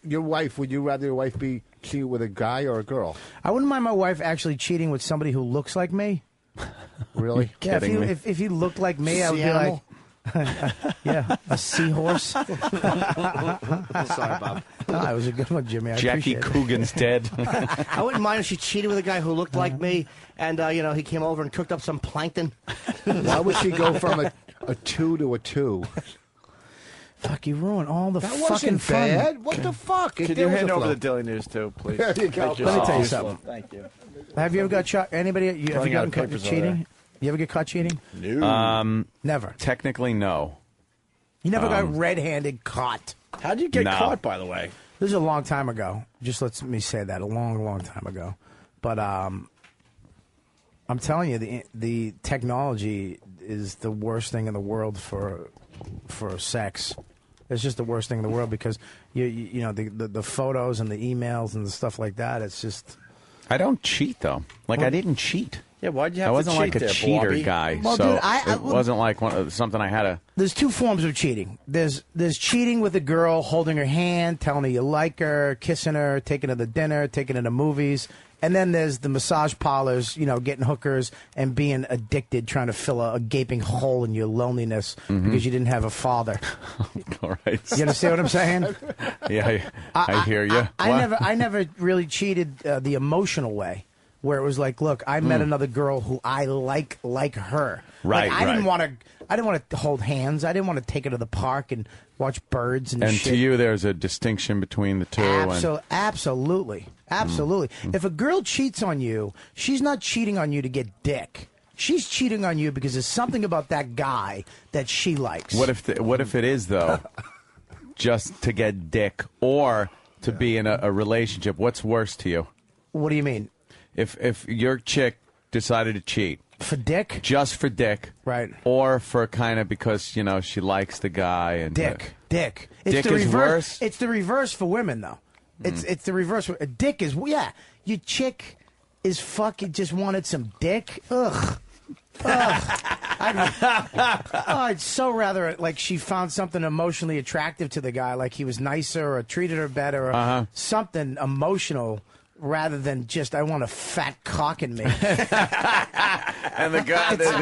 S4: rather your wife be cheating with a guy or a girl?
S7: I wouldn't mind my wife actually cheating with somebody who looks like me.
S4: Really?
S7: Yeah,
S3: Kidding me?
S7: if he looked like me, I would be like, Yeah, a seahorse. Sorry,
S6: Bob.
S7: No, it was a good one, Jimmy. I
S3: Jackie
S7: appreciate it.
S3: Coogan's dead.
S7: I wouldn't mind if she cheated with a guy who looked like me, and he came over and cooked up some plankton.
S16: Why would she go from a 2 to a 2?
S7: Fuck, you ruined all the
S16: That
S7: fucking
S16: wasn't
S7: fun.
S16: bad. What the fuck?
S14: Could you hand over the Daily News too, please?
S16: There you go.
S14: Thank
S7: Let me tell you
S14: so
S7: something.
S14: Thank you.
S7: Have you ever got shot? Anybody? Have you
S14: Running out
S7: gotten
S14: of
S7: caught
S14: papers over
S7: cheating?
S14: there.
S7: You ever get caught cheating?
S14: No.
S7: Never.
S3: Technically, no.
S7: You never got red-handed caught.
S6: How'd you get
S3: No.
S6: caught, by the way?
S7: This is a long time ago. Just let me say that, a long, long time ago. But I'm telling you, the technology is the worst thing in the world for sex. It's just the worst thing in the world because you know the photos and the emails and the stuff like that. It's just.
S3: I don't cheat though. Like I didn't cheat.
S6: Yeah, why'd you have
S3: I wasn't
S6: to cheat
S3: like a
S6: there,
S3: cheater
S6: Bobby?
S3: guy,
S7: Well,
S3: so
S7: dude,
S3: it wasn't like something I had to.
S7: There's two forms of cheating. There's cheating with a girl, holding her hand, telling her you like her, kissing her, taking her to dinner, taking her to movies. And then there's the massage parlors, getting hookers and being addicted, trying to fill a gaping hole in your loneliness because you didn't have a father.
S3: All right.
S7: You understand what I'm saying?
S3: Yeah, I hear you.
S7: I never really cheated the emotional way, where it was like, look, I met another girl who I like her.
S3: Right,
S7: Like, I didn't
S3: right.
S7: want to hold hands. I didn't want to take her to the park and watch birds and shit.
S3: And to you, there's a distinction between the two.
S7: Absolutely. If a girl cheats on you, she's not cheating on you to get dick. She's cheating on you because there's something about that guy that she likes.
S3: What if it is though, just to get dick or to be in a relationship? What's worse to you?
S7: What do you mean?
S3: If your chick decided to cheat
S7: for dick,
S3: just for dick,
S7: right?
S3: Or for kind of because she likes the guy and
S7: dick.
S3: Dick
S7: It's the
S3: is
S7: reverse.
S3: worse?
S7: It's the reverse for women, though. It's the reverse. A dick is your chick is fucking just wanted some dick. Ugh. I'd so rather like she found something emotionally attractive to the guy, like he was nicer or treated her better or something emotional. Rather than just, I want a fat cock in me.
S3: And the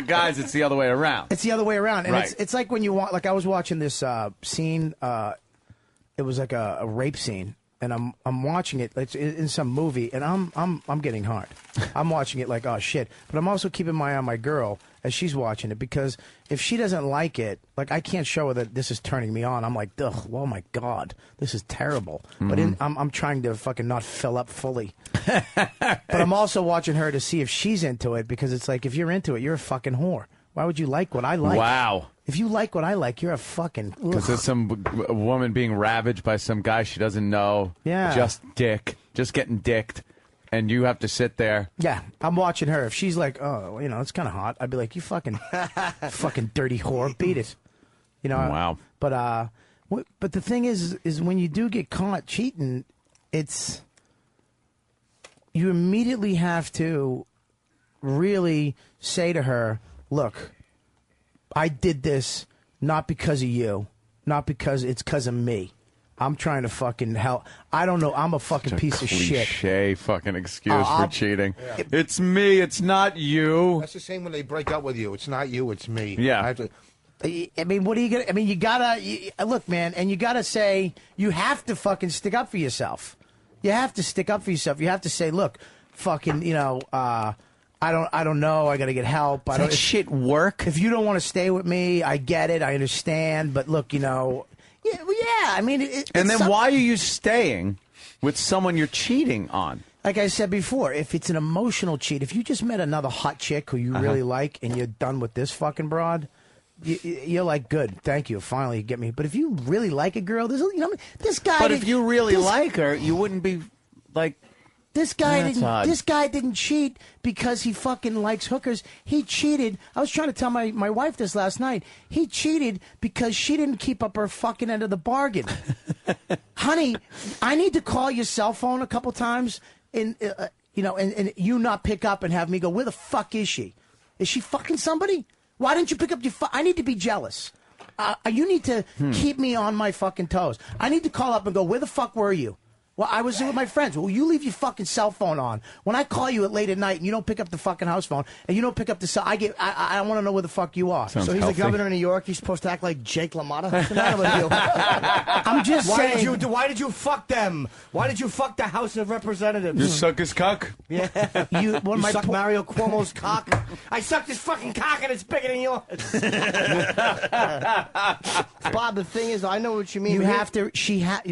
S3: guys, it's the other way around.
S7: It's the other way around. And
S3: Right.
S7: it's like when you want, like I was watching this scene, it was like a rape scene. And I'm watching it. It's in some movie, and I'm getting hard. I'm watching it like, oh shit. But I'm also keeping my eye on my girl as she's watching it, because if she doesn't like it, like I can't show her that this is turning me on. I'm like, ugh, oh my god, this is terrible. But I'm trying to fucking not fill up fully. But I'm also watching her to see if she's into it, because it's like, if you're into it, you're a fucking whore. Why would you like what I like?
S3: Wow.
S7: If you like what I like, you're a fucking.
S3: Because there's some woman being ravaged by some guy she doesn't know.
S7: Yeah.
S3: Just getting dicked. And you have to sit there.
S7: Yeah, I'm watching her. If she's like, oh, it's kind of hot, I'd be like, you fucking dirty whore, beat it.
S3: Wow.
S7: But the thing is when you do get caught cheating, you immediately have to really say to her, look, I did this not because of you, not because it's because of me. I'm trying to fucking help. I don't know. I'm a fucking piece of shit.
S3: Cliche fucking excuse for cheating. Yeah. It's me. It's not you.
S16: That's the same when they break up with you. It's not you. It's me.
S3: Yeah.
S7: I mean, what are you gonna? I mean, you gotta look, man, and you gotta say you have to fucking stick up for yourself. You have to stick up for yourself. You have to say, look, fucking, I don't know. I got to get help.
S3: Does that shit work?
S7: If you don't want to stay with me, I get it. I understand. But look, yeah. I mean,
S3: and then why are you staying with someone you're cheating on?
S7: Like I said before, if it's an emotional cheat, if you just met another hot chick who you really like and you're done with this fucking broad, you're like, good, thank you, finally you get me. But if you really like a girl, this guy.
S3: But if you really like her, you wouldn't be like.
S7: This guy didn't cheat because he fucking likes hookers. He cheated. I was trying to tell my wife this last night. He cheated because she didn't keep up her fucking end of the bargain. Honey, I need to call your cell phone a couple times and you not pick up and have me go, where the fuck is she? Is she fucking somebody? Why didn't you pick up your phone? I need to be jealous. You need to keep me on my fucking toes. I need to call up and go, where the fuck were you? Well, I was with my friends. Well, you leave your fucking cell phone on. When I call you at late at night and you don't pick up the fucking house phone and you don't pick up the cell, I want to know where the fuck you are.
S3: Sounds
S7: so he's
S3: healthy.
S7: the governor of New York. He's supposed to act like Jake LaMotta. What's the matter with you? I'm just saying.
S18: Why did you fuck them? Why did you fuck the House of Representatives?
S3: You suck his cock?
S18: Yeah.
S7: You
S18: suck Mario Cuomo's cock? I sucked his fucking cock and it's bigger than yours.
S7: Bob, the thing is, I know what you mean. You have to.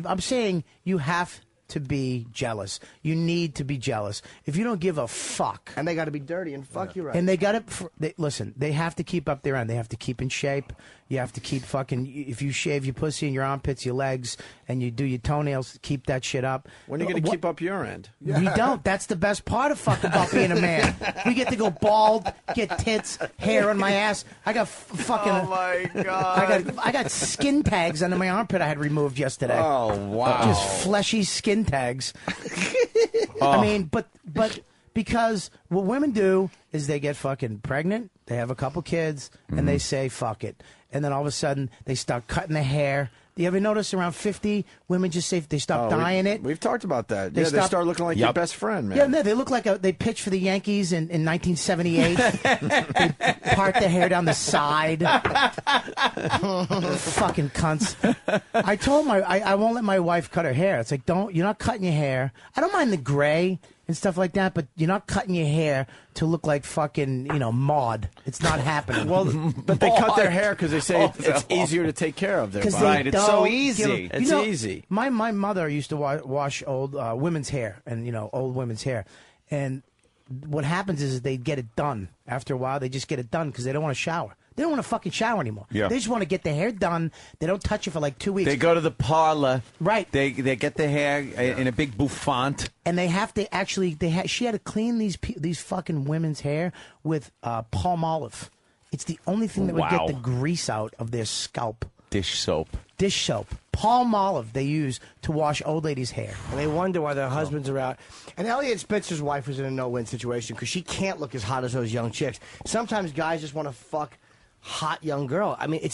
S7: I'm saying you have to be jealous. You need to be jealous. If you don't give a fuck,
S18: and they got to be dirty and fuck you right.
S7: and they got to listen. They have to keep up their end. They have to keep in shape. You have to keep fucking. If you shave your pussy and your armpits, your legs, and you do your toenails, keep that shit up.
S14: When are you going to keep up your end?
S7: We don't. That's the best part of fucking about being a man. We get to go bald, get tits, hair on my ass. I got fucking.
S14: Oh my god!
S7: I got skin tags under my armpit. I had removed yesterday.
S14: Oh wow!
S7: Just fleshy skin tags. I mean, but because what women do is they get fucking pregnant, they have a couple kids, and they say fuck it, and then all of a sudden they start cutting their hair. Do you ever notice around 50, women just say they stop dyeing it?
S14: We've talked about that.
S7: They
S14: They start looking like your best friend, man.
S7: Yeah, no, they look like they pitched for the Yankees in 1978. They part their hair down the side. Fucking cunts. I told I won't let my wife cut her hair. It's like, you're not cutting your hair. I don't mind the gray and stuff like that, but you're not cutting your hair to look like fucking, Maude. It's not happening.
S14: Well, but they cut their hair because they say it's easier to take care of their body.
S7: Right,
S14: It's so easy. It's easy.
S7: My mother used to wash old women's hair and, old women's hair. And what happens is they get it done. After a while, they just get it done because they don't want to shower. They don't want to fucking shower anymore. Yeah. They just want to get their hair done. They don't touch it for like 2 weeks.
S15: They go to the parlor.
S7: Right.
S15: They get their hair in a big bouffant.
S7: And they have to actually, she had to clean these fucking women's hair with palm olive. It's the only thing that would get the grease out of their scalp.
S15: Dish soap.
S7: Dish soap. Palm olive they use to wash old ladies' hair.
S18: And they wonder why their husbands are out. And Elliot Spitzer's wife was in a no-win situation because she can't look as hot as those young chicks. Sometimes guys just want to fuck hot young girl. I mean,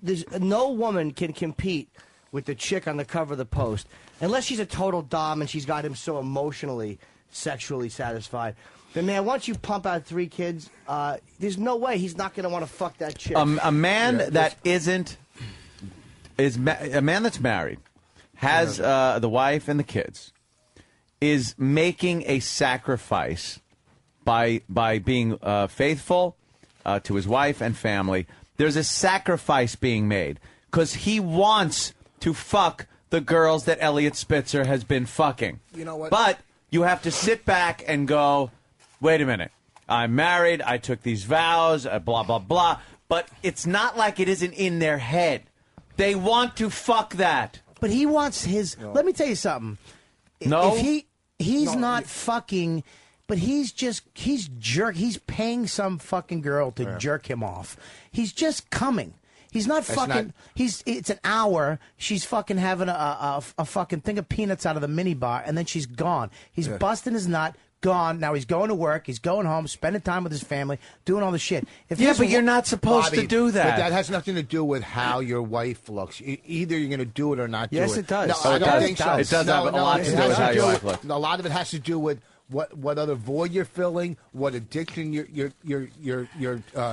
S18: there's no woman can compete with the chick on the cover of the Post unless she's a total dom and she's got him so emotionally, sexually satisfied. But man, once you pump out 3 kids, there's no way he's not going to want to fuck that chick.
S15: A man that a man that's married, has the wife and the kids, is making a sacrifice by being faithful to his wife and family. There's a sacrifice being made because he wants to fuck the girls that Elliot Spitzer has been fucking.
S16: You know what?
S15: But you have to sit back and go, wait a minute. I'm married. I took these vows, blah, blah, blah. But it's not like it isn't in their head. They want to fuck that.
S7: But he wants his... No. Let me tell you something.
S15: No?
S7: If he's not fucking... But he's paying some fucking girl to jerk him off. He's just coming. He's not fucking. It's an hour. She's fucking having a fucking thing of peanuts out of the minibar, and then she's gone. He's busting his nut. Gone. Now he's going to work. He's going home, spending time with his family, doing all the shit.
S15: But you're not supposed to do that.
S16: But that has nothing to do with how your wife looks. Either you're going to do it or not do it.
S18: Yes, it does.
S16: No, I don't think so.
S15: It does have a lot to do with how your wife looks.
S16: A lot of it has to do with what other void you're filling, what addiction you're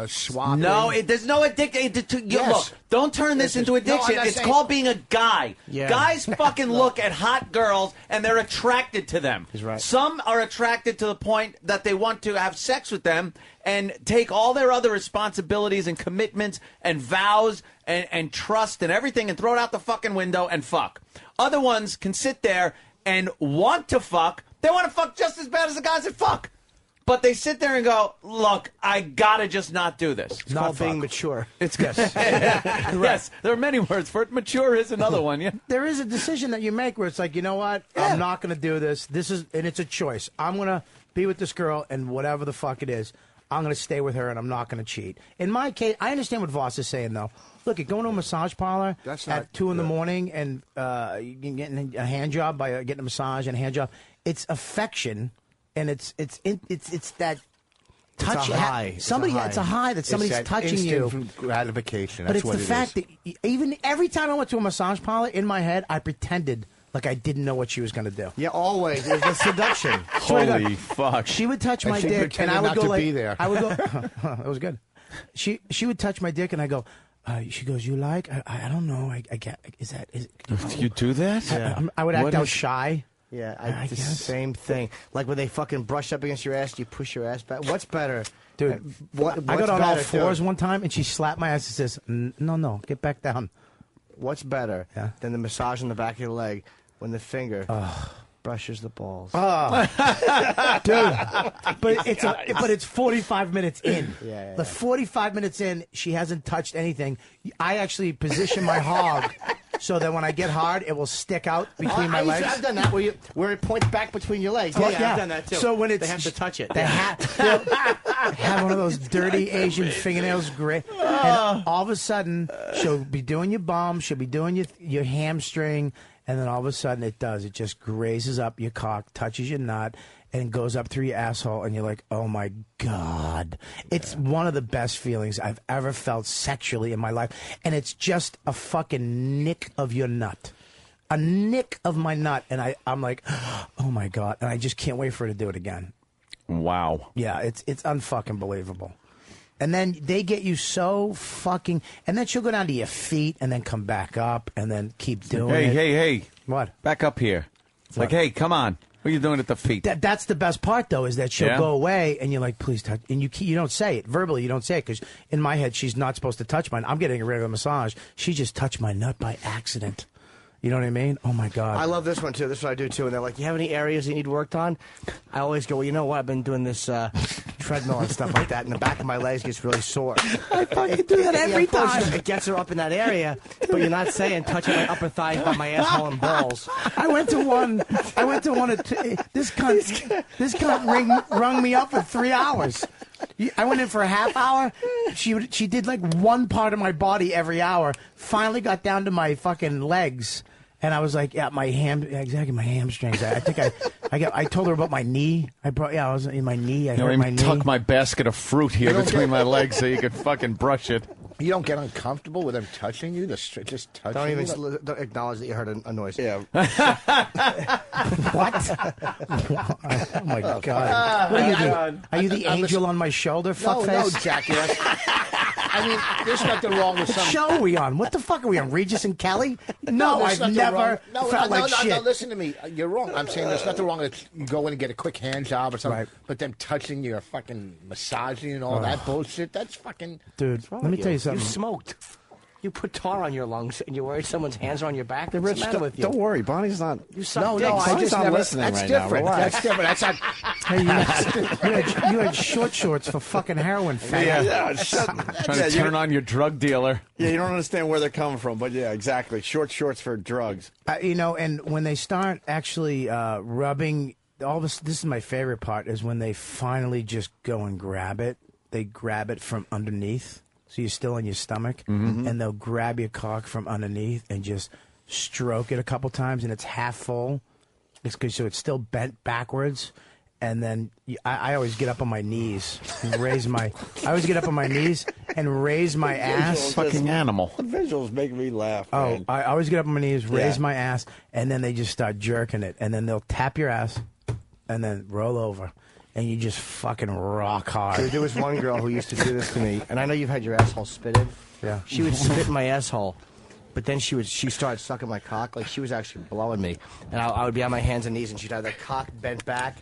S16: swapping.
S15: No, there's no addiction.
S16: Yes.
S15: Look, don't turn this into addiction. It's called being a guy.
S7: Yeah.
S15: Guys fucking look at hot girls and they're attracted to them.
S18: He's right.
S15: Some are attracted to the point that they want to have sex with them and take all their other responsibilities and commitments and vows and trust and everything and throw it out the fucking window and fuck. Other ones can sit there and want to fuck. They want to fuck just as bad as the guys that fuck. But they sit there and go, look, I gotta just not do this.
S18: It's called being mature.
S15: It's yes, there are many words for it. Mature is another one. Yeah.
S7: There is a decision that you make where it's like, you know what? I'm not going to do this. And it's a choice. I'm going to be with this girl, and whatever the fuck it is, I'm going to stay with her, and I'm not going to cheat. In my case, I understand what Voss is saying, though. Look, going to a massage parlor at 2 in the morning and getting a hand job by getting a massage and a hand job. It's affection, and it's that touch.
S18: It's a high.
S7: It's a high that somebody's touching you.
S16: Instant gratification.
S7: But
S16: That's
S7: it's the fact that even every time I went to a massage parlor, in my head, I pretended like I didn't know what she was going to do.
S18: Yeah, always. It was a seduction.
S3: Holy fuck.
S7: She would touch my
S16: she
S7: dick, and I would
S16: pretended
S7: go
S16: not to
S7: like,
S16: be there.
S7: I would go. It was good. She would touch my dick, and I go. She goes, you like? I don't know. I get. Is that?
S3: You do that?
S7: Yeah. I would act
S3: What
S7: out
S3: is-
S7: shy.
S18: Yeah,
S7: I
S18: the
S7: guess.
S18: same thing. Like when they fucking brush up against your ass, you push your ass back. What's better?
S7: Dude,
S18: What's
S7: I got on all
S18: better,
S7: fours
S18: dude?
S7: one time, and she slapped my ass and says, no, get back down.
S18: What's better
S7: Yeah.
S18: than the massage on the back of your leg when the finger brushes the balls?
S7: Dude, but it's 45 minutes in.
S18: Yeah.
S7: The 45 minutes in, she hasn't touched anything. I actually position my hog so that when I get hard, it will stick out between my legs.
S18: I've done that where it points back between your legs.
S7: Fuck
S18: Yeah, I've done that too.
S7: So when
S18: they have to touch it.
S7: They have one of those dirty Asian fingernails, great. And all of a sudden, she'll be doing your bum, she'll be doing your hamstring, and then all of a sudden it does. It just grazes up your cock, touches your nut, and goes up through your asshole, and you're like, oh my God. It's one of the best feelings I've ever felt sexually in my life. And it's just a fucking nick of your nut. A nick of my nut. And I'm like, oh my God. And I just can't wait for her to do it again.
S3: Wow.
S7: Yeah, it's unfucking believable. And then they get you so fucking... And then she'll go down to your feet and then come back up and then keep doing it.
S3: Hey.
S7: What?
S3: Back up here. It's like, hey, come on. What are you doing at the feet?
S7: That's the best part, though, is that she'll go away and you're like, please touch. And you don't say it. Verbally, you don't say it because in my head, she's not supposed to touch mine. I'm getting a regular massage. She just touched my nut by accident. You know what I mean? Oh, my God.
S18: I love this one, too. This is what I do, too. And they're like, you have any areas you need worked on? I always go, well, you know what? I've been doing this treadmill and stuff like that, and the back of my legs gets really sore.
S7: I fucking do that every time.
S18: It gets her up in that area, but you're not saying touching my upper thighs by my asshole and balls.
S7: I went to one. This cunt rung me up for 3 hours. I went in for a half hour. She did like one part of my body every hour. Finally got down to my fucking legs, and I was like, yeah, my hamstrings. I think I told her about my knee. I was in my knee. I hurt my knee.
S3: Tuck my basket of fruit here between my legs so you could fucking brush it.
S16: You don't get uncomfortable with them touching you? Just touching
S18: Don't even
S16: you?
S18: don't acknowledge that you heard a noise.
S6: Yeah.
S7: What? Oh my God! What are you, are you the angel on my shoulder? Fuckface?
S16: No, jackass. I mean, there's nothing wrong with
S7: What
S16: some...
S7: show are we on? What the fuck are we on? Regis and Kelly? No,
S16: there's
S7: I've
S16: nothing
S7: never
S16: wrong.
S7: felt like shit.
S16: No, listen to me. You're wrong. I'm saying there's nothing wrong with you go in and get a quick hand job or something, but them touching you or fucking massaging and all that bullshit, that's fucking...
S7: Dude, let me tell you something.
S18: You smoked. You put tar on your lungs, and you're worried someone's hands are on your back. What's the matter with you?
S6: Don't worry, Bonnie's not.
S18: You suck
S16: No,
S18: dicks.
S16: I just
S6: not
S16: never...
S6: listening
S16: That's
S6: right now.
S16: different.
S6: Relax.
S16: That's different. That's not...
S7: Hey, you had short shorts for fucking heroin.
S6: Yeah, shut
S3: Trying to turn on your drug dealer.
S6: Yeah, you don't understand where they're coming from, but yeah, exactly. Short shorts for drugs.
S7: And when they start actually rubbing, all this is my favorite part, is when they finally just go and grab it. They grab it from underneath, so you're still on your stomach, and they'll grab your cock from underneath and just stroke it a couple times, and it's half full. So it's still bent backwards. And then I always get up on my knees and I always get up on my knees and raise my ass.
S3: Fucking animal.
S6: The visuals make me laugh.
S7: Oh,
S6: man.
S7: I always get up on my knees, raise my ass, and then they just start jerking it. And then they'll tap your ass and then roll over. And you just fucking rock hard.
S18: Dude, there was one girl who used to do this to me, and I know you've had your asshole spitted.
S7: Yeah.
S18: She would spit in my asshole, but then she started sucking my cock like she was actually blowing me, and I would be on my hands and knees, and she'd have the cock bent back,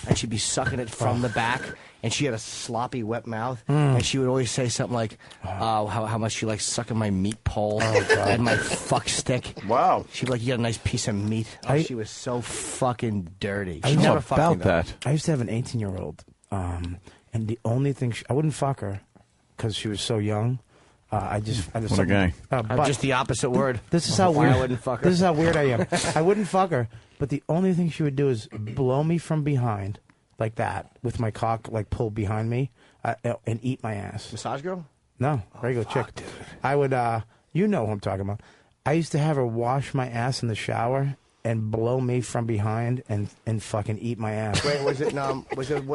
S18: and she'd be sucking it from the back, and she had a sloppy, wet mouth, and she would always say something like, how much she likes sucking my meat pole and my fuck stick.
S6: Wow.
S18: She'd be like, you got a nice piece of meat. She was so fucking dirty.
S3: I
S18: She
S3: know
S18: never fucked me,
S3: about
S18: though.
S3: that.
S7: I used to have an 18-year-old, and the only thing I wouldn't fuck her because she was so young. I just
S3: What a guy.
S18: I'm just the opposite word.
S7: This is how
S18: Why
S7: weird.
S18: I wouldn't fuck her.
S7: This is how weird I am. I wouldn't fuck her, but the only thing she would do is blow me from behind, like that, with my cock like pulled behind me, and eat my ass.
S18: Massage girl?
S7: No, regular chick. Dude. I would. You know who I'm talking about. I used to have her wash my ass in the shower and blow me from behind and fucking eat my ass.
S18: Wait, was it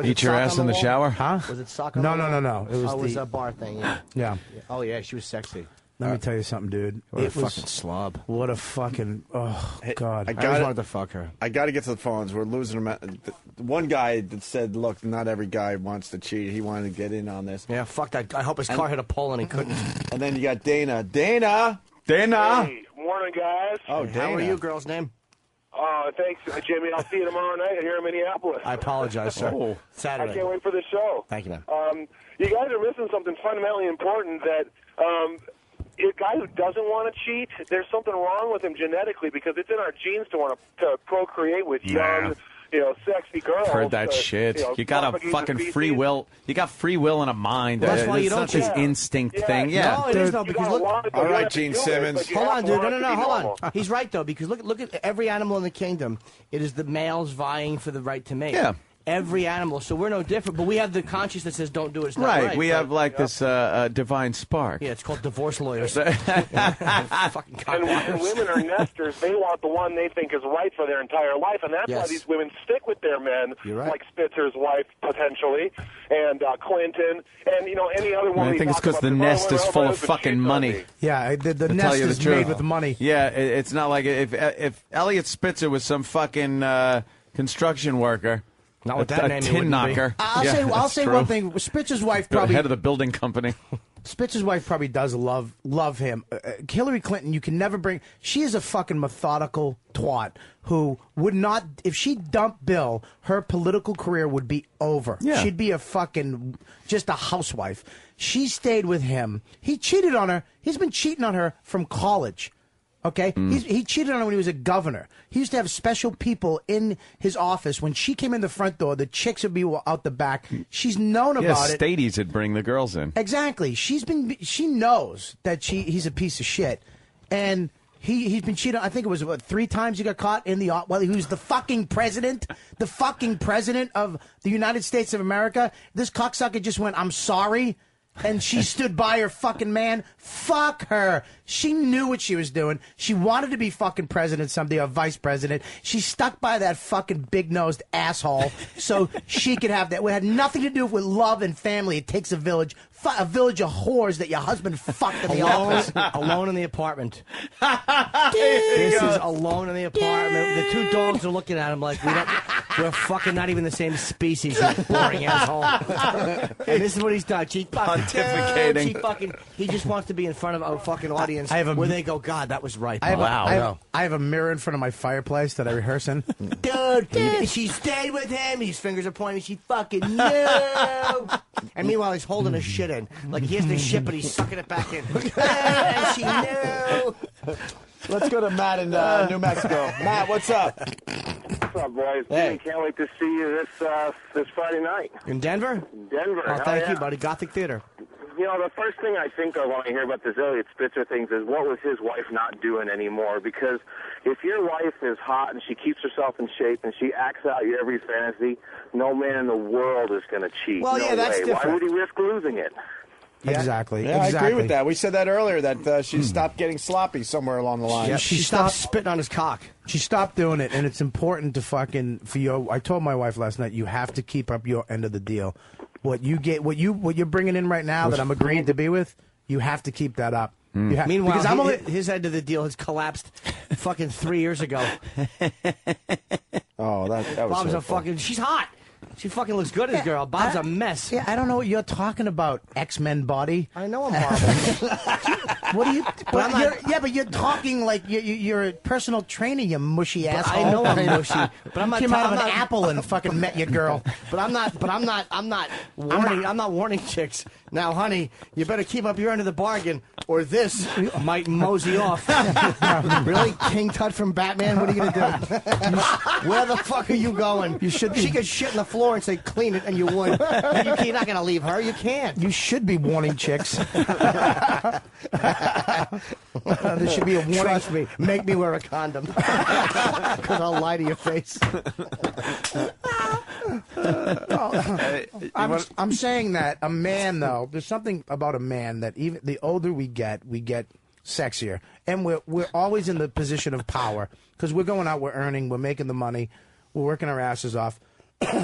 S3: Eat your
S18: sock
S3: ass
S18: on
S3: in the
S18: wall?
S3: shower?
S7: Huh?
S18: Was it sock on
S7: No,
S18: the
S7: no,
S18: wall?
S7: no. It was
S18: it was
S7: the
S18: a bar thing. Yeah.
S7: yeah.
S18: Oh yeah, she was sexy.
S23: Let me tell you something, dude.
S18: What a fucking slob.
S23: What a fucking... Oh, God.
S6: I
S18: just wanted to fuck her.
S6: I got to get to the phones. We're losing them. One guy that said, look, not every guy wants to cheat. He wanted to get in on this.
S18: Yeah, fuck that. I hope his car hit a pole and he couldn't.
S6: And then you got Dana. Dana!
S5: Hey, morning, guys.
S6: Oh, Dana.
S18: How are you, girl's name?
S5: Thanks, Jimmy. I'll see you tomorrow night here in Minneapolis.
S18: I apologize, sir.
S6: Oh.
S18: Saturday.
S5: I can't wait for the show.
S18: Thank you, man.
S5: You guys are missing something fundamentally important that a guy who doesn't want to cheat, there's something wrong with him genetically because it's in our genes to want to procreate with young, sexy girls.
S3: I've heard that shit. You got a fucking free will. You got free will and a mind.
S18: Well, that's why you
S3: it's
S18: don't
S3: not this
S18: cheat.
S3: instinct thing. Yeah.
S18: No, it is not because look.
S6: All right, Gene Simmons.
S18: Hold on, dude. No, hold on. He's right though because look at every animal in the kingdom. It is the males vying for the right to mate.
S3: Yeah.
S18: Every animal, so we're no different. But we have the conscience that says don't do it. It's not right.
S3: We have like this divine spark.
S18: Yeah, it's called divorce lawyers.
S5: And women are nesters. They want the one they think is right for their entire life, and that's why these women stick with their men, like Spitzer's wife potentially, and Clinton, and any other one.
S3: I think it's because the nest is full of fucking money.
S23: Yeah, the nest is made with money.
S3: Yeah, it's not like if Elliot Spitzer was some fucking construction worker.
S18: Not with that name,
S3: tin knocker.
S23: I'll say one thing. Spitzer's wife probably
S3: head of the building company.
S23: Spitzer's wife probably does love him. Hillary Clinton, you can never bring. She is a fucking methodical twat who would not. If she dumped Bill, her political career would be over.
S3: Yeah.
S23: She'd be a fucking just a housewife. She stayed with him. He cheated on her. He's been cheating on her from college. Okay? He cheated on her when he was a governor. He used to have special people in his office. When she came in the front door, the chicks would be out the back. She's known about it.
S3: Stadies would bring the girls in.
S23: Exactly. She knows that he's a piece of shit. And he's been cheated on. I think it was, 3 times he got caught in the while he was the fucking president of the United States of America. This cocksucker just went, I'm sorry. And she stood by her fucking man. Fuck her. She knew what she was doing. She wanted to be fucking president someday or vice president. She stuck by that fucking big-nosed asshole so she could have that. It had nothing to do with love and family. It takes a village. A village of whores that your husband fucked in the office.
S18: Alone in the apartment. This is alone in the apartment. The 2 dogs are looking at him like, we're fucking not even the same species, you boring asshole. And this is what he's done.
S3: Pontificating.
S18: He just wants to be in front of a fucking audience where they go, God, that was right.
S23: I have a mirror in front of my fireplace that I rehearse in.
S18: Dude, she stayed with him. His fingers are pointing. She fucking knew. And meanwhile, he's holding his shit in. Like he has the shit, but he's sucking it back in. And she knew.
S6: Let's go to Matt in New Mexico. Matt, what's up?
S5: What's up, boys?
S6: Hey.
S5: Can't wait to see you this Friday night.
S18: In Denver?
S5: In Denver.
S18: Oh, thank you, buddy. Gothic Theater.
S5: The first thing I think of when I hear about this Elliot Spitzer thing is what was his wife not doing anymore? Because if your wife is hot and she keeps herself in shape and she acts out your every fantasy, no man in the world is going to cheat.
S18: Well, yeah, that's different.
S5: Why would he risk losing it?
S23: Yeah. Exactly.
S6: Yeah, I agree with that. We said that earlier, that she stopped getting sloppy somewhere along the line.
S23: Yeah,
S18: she stopped spitting on his cock.
S23: She stopped doing it, and it's important to I told my wife last night, you have to keep up your end of the deal. What you're bringing in right now that I'm agreeing to be with, you have to keep that up.
S18: Meanwhile, his end of the deal has collapsed fucking 3 years ago.
S6: Oh, that was
S18: Bob's
S6: so
S18: a fucking. She's hot. She fucking looks good as girl. Bob's a mess.
S23: Yeah, I don't know what you're talking about, X-Men body.
S18: I know I'm horrible.
S23: What are you? But you're talking like you're a personal trainer, you mushy asshole.
S18: I know I'm mushy, but I'm not.
S23: Came out of an apple and fucking met your girl.
S18: But I'm not warning chicks. Now, honey, you better keep up your end of the bargain, or this might mosey off. Really, King Tut from Batman? What are you gonna do? Where the fuck are you going?
S23: You should.
S18: She could shit in the floor and say clean it, and you would. You're not gonna leave her. You can't.
S23: You should be warning chicks. There should be a warning.
S18: Trust me. Make me wear a condom, because I'll lie to your face.
S23: I'm saying that a man, though, there's something about a man that even the older we get sexier, and we're always in the position of power because we're going out, we're earning, we're making the money, we're working our asses off.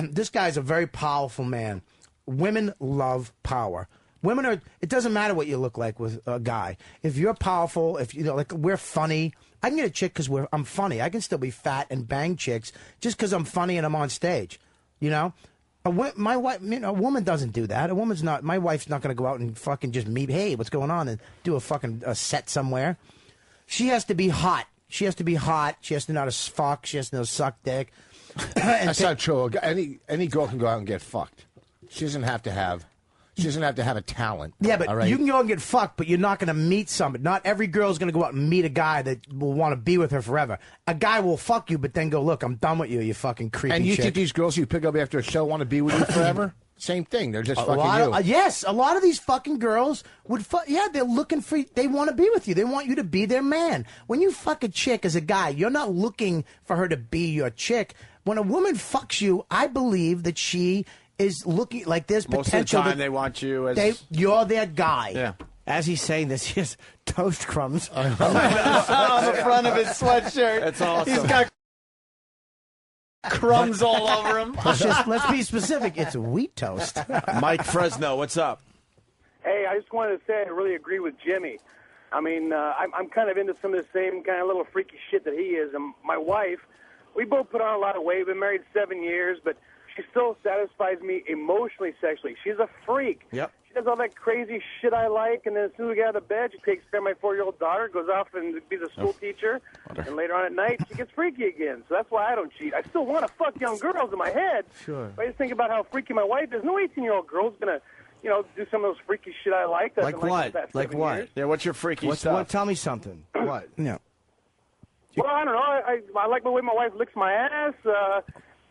S23: This guy's a very powerful man. Women love power. Women are. It doesn't matter what you look like with a guy. If you're powerful, if you know, like we're funny. I can get a chick because I'm funny. I can still be fat and bang chicks just because I'm funny and I'm on stage. You know, my wife. You know, a woman doesn't do that. A woman's not. My wife's not going to go out and fucking just meet. Hey, what's going on? And do a fucking set somewhere. She has to be hot. She has to be hot. She has to know how to fuck. She has to know how to suck dick.
S16: That's not true. Any girl can go out and get fucked. She doesn't have to have a talent.
S23: Yeah, but
S16: all right?
S23: you can go and get fucked, but you're not going to meet somebody. Not every girl's going to go out and meet a guy that will want to be with her forever. A guy will fuck you, but then go, look, I'm done with you, you fucking creepy
S16: And you
S23: chick.
S16: think these girls you pick up after a show want to be with you forever? Same thing. They're just fucking you.
S23: Yes, a lot of these fucking girls would they're looking for, they want to be with you. They want you to be their man. When you fuck a chick as a guy, you're not looking for her to be your chick. When a woman fucks you, I believe that she is looking like there's
S6: Most
S23: potential.
S6: of the time,
S23: that
S6: they want you as
S23: you're their guy.
S6: Yeah.
S23: As he's saying this, he has toast crumbs on
S6: the front of his sweatshirt. That's awesome. He's got crumbs all over him.
S23: Let's be specific. It's wheat toast.
S6: Mike Fresno, what's up?
S2: Hey, I just wanted to say I really agree with Jimmy. I mean, I'm kind of into some of the same kind of little freaky shit that he is. And my wife, we both put on a lot of weight. We've been married 7 years, but she still satisfies me emotionally, sexually. She's a freak.
S23: Yep.
S2: She does all that crazy shit I like, and then as soon as we get out of bed, she takes care of my 4-year-old daughter, goes off and be the school teacher, and later on at night, she gets freaky again. So that's why I don't cheat. I still want to fuck young girls in my head.
S23: Sure.
S2: But I just think about how freaky my wife is. No 18-year-old girl's going to, you know, do some of those freaky shit I like. That I've
S23: Like
S2: been
S23: what?
S2: for the past
S23: Like
S2: 7
S23: what?
S2: years.
S6: Yeah, what's your freaky stuff?
S23: What? Tell me something. What? No.
S2: Well, I don't know. I like the way my wife licks my ass.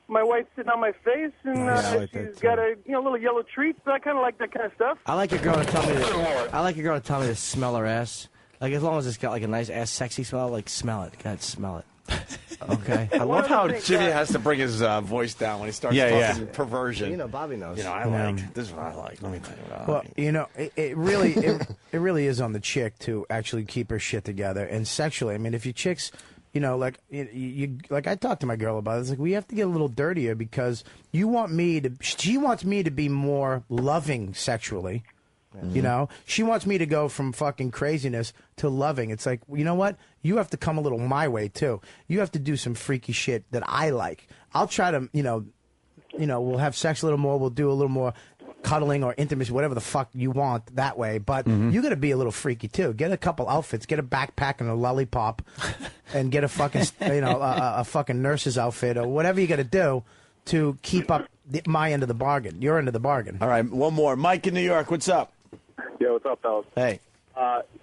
S2: My wife's sitting on my face, and she's got a little yellow treat. So I kind of like that kind of stuff.
S23: I like your girl to tell me to. I like your girl to tell me to smell her ass. Like as long as it's got like a nice ass, sexy smell. Like smell it. God, smell it. Okay.
S6: I love how Jimmy has to bring his voice down when he starts talking perversion.
S23: You know, Bobby knows.
S6: You know, I like this is what I like. Let me tell you what I like.
S23: Well, you know, it really is on the chick to actually keep her shit together. And sexually, I mean, if your chick's, you know, like you like I talked to my girl about it. It's like we have to get a little dirtier because she wants me to be more loving sexually. You know, she wants me to go from fucking craziness to loving. It's like, you know what? You have to come a little my way too. You have to do some freaky shit that I like. I'll try to, you know, we'll have sex a little more. We'll do a little more cuddling or intimacy, whatever the fuck you want that way. But you got to be a little freaky too. Get a couple outfits. Get a backpack and a lollipop, and get a fucking, a fucking nurse's outfit or whatever you got to do to keep up my end of the bargain. Your end of the bargain.
S6: All right, one more. Mike in New York, what's up?
S5: Yo, what's up, fellas?
S6: Hey.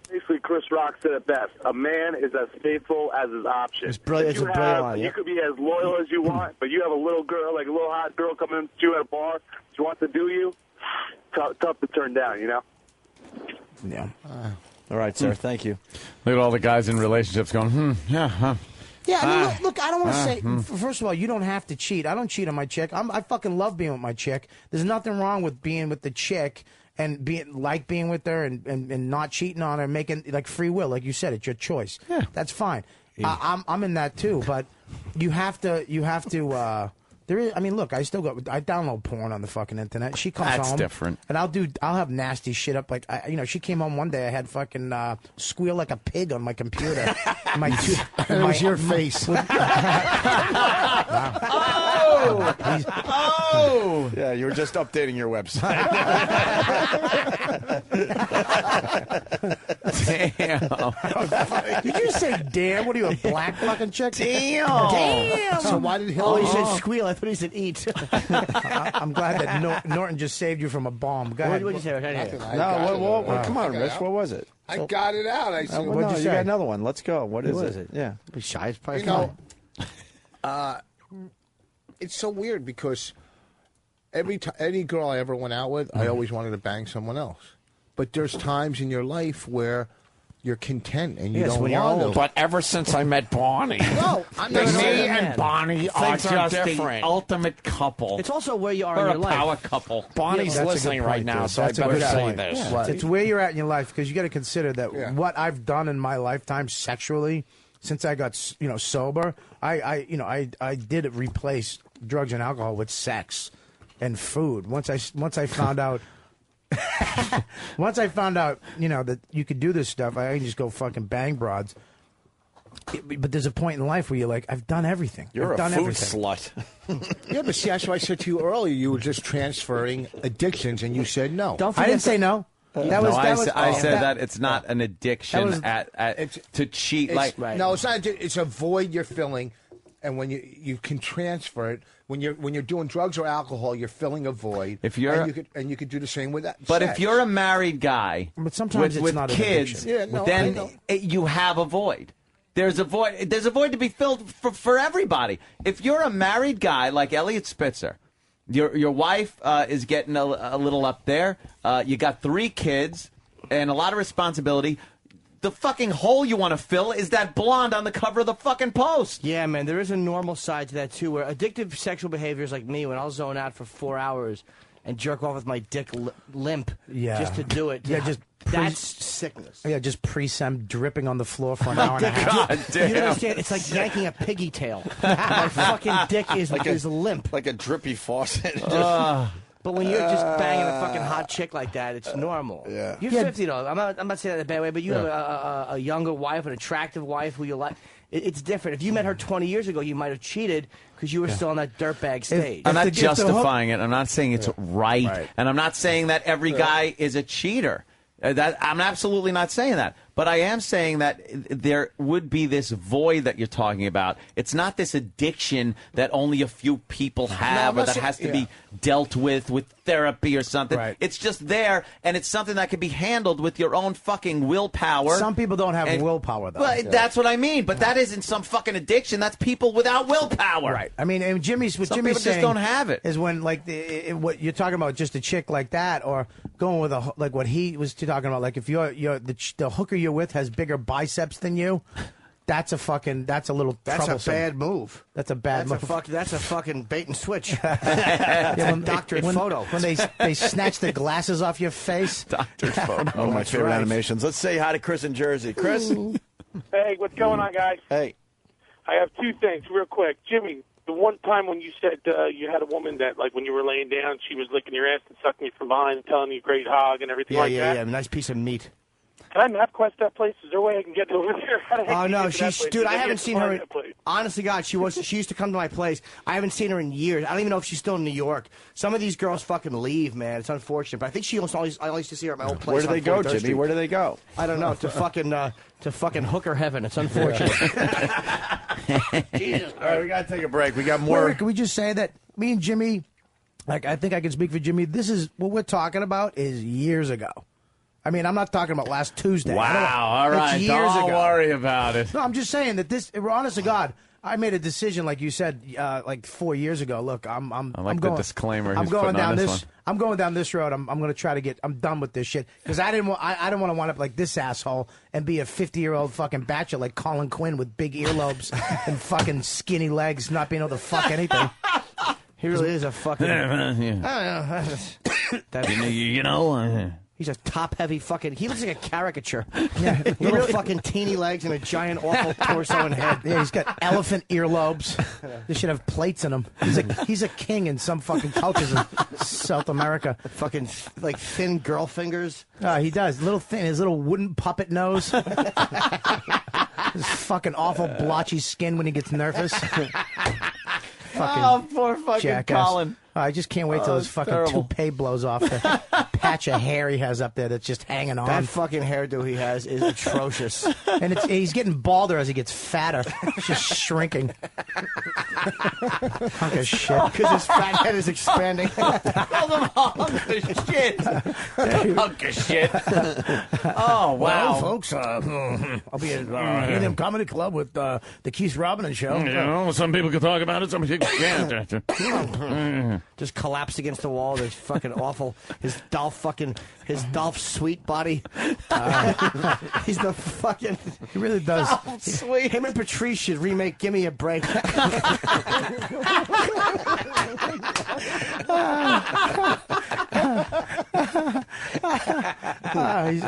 S5: Basically, Chris Rock said it best. A man is as faithful as his option.
S23: It's brilliant. It's a brilliant line.
S5: You could be as loyal as you want, but you have a little girl, like a little hot girl coming up to you at a bar. She wants to do you. Tough to turn down, you know?
S23: Yeah.
S6: All right, sir. Thank you.
S9: Look at all the guys in relationships going, yeah, huh.
S23: Yeah, I mean, look, I don't want to say, first of all, you don't have to cheat. I don't cheat on my chick. I fucking love being with my chick. There's nothing wrong with being with the chick and being with her and not cheating on her, making like free will, like you said, it's your choice. Yeah. That's fine. Yeah. I'm in that too, but you have to. There is. I mean, look, I download porn on the fucking internet. She comes home.
S9: That's different.
S23: And I'll have nasty shit up. Like, she came home one day. I had fucking squeal like a pig on my computer.
S16: It was your face.
S6: Oh! Yeah, you were just updating your website.
S23: Damn. Did you say damn? What are you, a black fucking chick? Damn. Damn.
S16: So why did
S23: Oh, he said squeal. I thought he said eat. I'm glad that Norton just saved you from a bomb. Go ahead.
S20: What did you say?
S6: Come on, Rich. What was it?
S16: I got it out. I said,
S23: what'd you
S6: You
S23: say?
S6: got another one. Let's go. What is it? Yeah.
S23: Be shy as probably
S16: You know, it's so weird because any girl I ever went out with, I always wanted to bang someone else. But there's times in your life where you're content and you don't want to.
S9: But ever since I met Bonnie,
S16: no, I'm
S9: me
S16: not
S9: and Bonnie are just the ultimate couple.
S20: It's also where you are
S9: We're
S20: in your
S9: a power
S20: life.
S9: couple. Bonnie's
S23: that's a
S9: listening
S23: good
S9: right
S23: point,
S9: now,
S23: dude.
S9: so
S23: That's
S9: I
S23: a
S9: better
S23: good
S9: say
S23: point.
S9: this.
S23: Yeah. It's where you're at in your life because you got to consider that what I've done in my lifetime sexually since I got sober, I did replace drugs and alcohol with sex and food. Once I found out Once I found out, that you could do this stuff, I can just go fucking bang broads. But there's a point in life where you're like, I've done everything.
S6: You're
S23: I've
S6: a
S23: done
S6: food
S23: everything.
S6: slut.
S16: Yeah, but see, that's why I said to you earlier, you were just transferring addictions, and you said no.
S23: I didn't say no.
S15: I said that it's not an addiction to cheat.
S16: No, it's not. It's a void you're filling, and when you can transfer it. When you're doing drugs or alcohol, you're filling a void.
S15: If you're
S16: and you could do the same with that.
S15: But
S16: sex.
S15: if you're a married guy,
S23: but sometimes
S15: with
S23: it's not an
S15: kids,
S23: addiction.
S15: then you have a void. There's a void. There's a void to be filled for everybody. If you're a married guy like Elliot Spitzer, your wife is getting a little up there. You got 3 kids and a lot of responsibility. The fucking hole you want to fill is that blonde on the cover of the fucking Post.
S18: Yeah, man, there is a normal side to that, too, where addictive sexual behaviors like me, when I'll zone out for 4 hours and jerk off with my dick limp just to do it.
S23: Yeah, just
S18: that's sickness.
S23: Yeah, just pre-sem dripping on the floor for an hour and a half.
S15: God damn.
S18: You don't understand? It's like yanking a piggy tail. My fucking dick is limp.
S6: Like a drippy faucet.
S18: But when you're just banging a fucking hot chick like that, it's normal.
S6: Yeah.
S18: You're 50 though. I'm not saying that in a bad way, but you have a younger wife, an attractive wife who you like. It's different. If you met her 20 years ago, you might have cheated because you were still on that dirtbag stage.
S15: I'm not justifying it. I'm not saying it's right. And I'm not saying that every guy is a cheater. I'm absolutely not saying that. But I am saying that there would be this void that you're talking about. It's not this addiction that only a few people have or that has to be dealt with therapy or something.
S23: Right.
S15: It's just there, and it's something that can be handled with your own fucking willpower.
S23: Some people don't have willpower, though.
S15: Well, that's what I mean. But that isn't some fucking addiction. That's people without willpower.
S23: Right. I mean, and Jimmy's
S15: Some
S23: Jimmy's
S15: people just
S23: saying
S15: don't have it.
S23: Is when what you're talking about, just a chick like that, or going with like what he was talking about, like if the hooker you're with has bigger biceps than you. That's a little troublesome.
S16: A bad move.
S23: That's a bad move.
S18: That's a fucking bait and switch.
S23: Doctored
S18: photo.
S23: When they snatch the glasses off your face.
S15: Doctored photo.
S6: One of my favorite animations. Let's say hi to Chris in Jersey. Chris?
S12: Hey, what's going on, guys?
S6: Hey.
S12: I have 2 things real quick. Jimmy, the one time when you said you had a woman that, like, when you were laying down, she was licking your ass and sucking you from behind and telling you great hog and everything that.
S18: Yeah, nice piece of meat.
S12: Can I map quest that place? Is there a way I can get over there?
S18: Oh no, dude. I haven't seen her. Honest to God, she used to come to my place. I haven't seen her in years. I don't even know if she's still in New York. Some of these girls fucking leave, man. It's unfortunate, but I think I used to see her at my old place.
S6: Where do they go, Jimmy? Where do they go?
S18: I don't know. To fucking hooker heaven. It's unfortunate.
S6: Jesus. All right, we gotta take a break. We got more.
S23: Wait, can we just say that me and Jimmy, like I think I can speak for Jimmy. This is what we're talking about is years ago. I mean, I'm not talking about last Tuesday.
S15: Wow, all right. Don't worry about it.
S23: No, I'm just saying that honest to God, I made a decision, like you said, like 4 years ago. Look,
S15: I like the disclaimer.
S23: I'm
S15: he's
S23: going
S15: putting
S23: down
S15: on
S23: this.
S15: one.
S23: I'm going down this road. I'm going to try to get. I'm done with this shit because I don't want to wind up like this asshole and be a 50-year-old fucking bachelor like Colin Quinn with big earlobes and fucking skinny legs, not being able to fuck anything.
S18: He really is a fucking.
S23: Yeah.
S15: You know.
S18: He's a top-heavy fucking. He looks like a caricature. Yeah, little fucking teeny legs and a giant awful torso and head.
S23: Yeah, he's got elephant earlobes. They should have plates in him. He's a king in some fucking cultures in South America.
S18: Fucking like thin girl fingers.
S23: He does. Little thin. His little wooden puppet nose. His fucking awful blotchy skin when he gets nervous.
S15: Poor fucking
S23: jackass.
S15: Colin.
S23: I just can't wait till his fucking toupee blows off the patch of hair he has up there that's just hanging on.
S18: That fucking hairdo he has is atrocious.
S23: And he's getting balder as he gets fatter. It's just shrinking. Hunk of shit.
S18: Because his fat head is expanding.
S15: Hunk of shit. Hunk of shit. Oh, wow.
S23: Well, folks, I'll be at Helium Comedy Club with the Keith Robin Show.
S9: You know, some people can talk about it, some people can't.
S18: Just collapsed against the wall. There's fucking awful. His Dolph Sweet body. He's the fucking.
S23: He really does.
S18: Sweet. Him and Patrice should remake "Give Me a Break."
S23: He's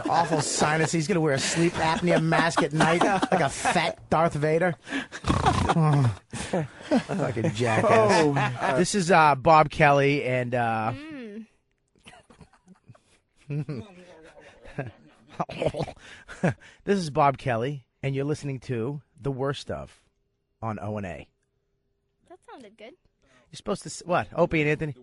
S23: awful sinus. He's gonna wear a sleep apnea mask at night, like a fat Darth Vader. Fucking jackass.
S18: Oh.
S23: This is Bob Kelly and This is Bob Kelly, and you're listening to The Worst Of on O&A.
S19: That sounded good.
S23: You're supposed to what? Opie and Anthony?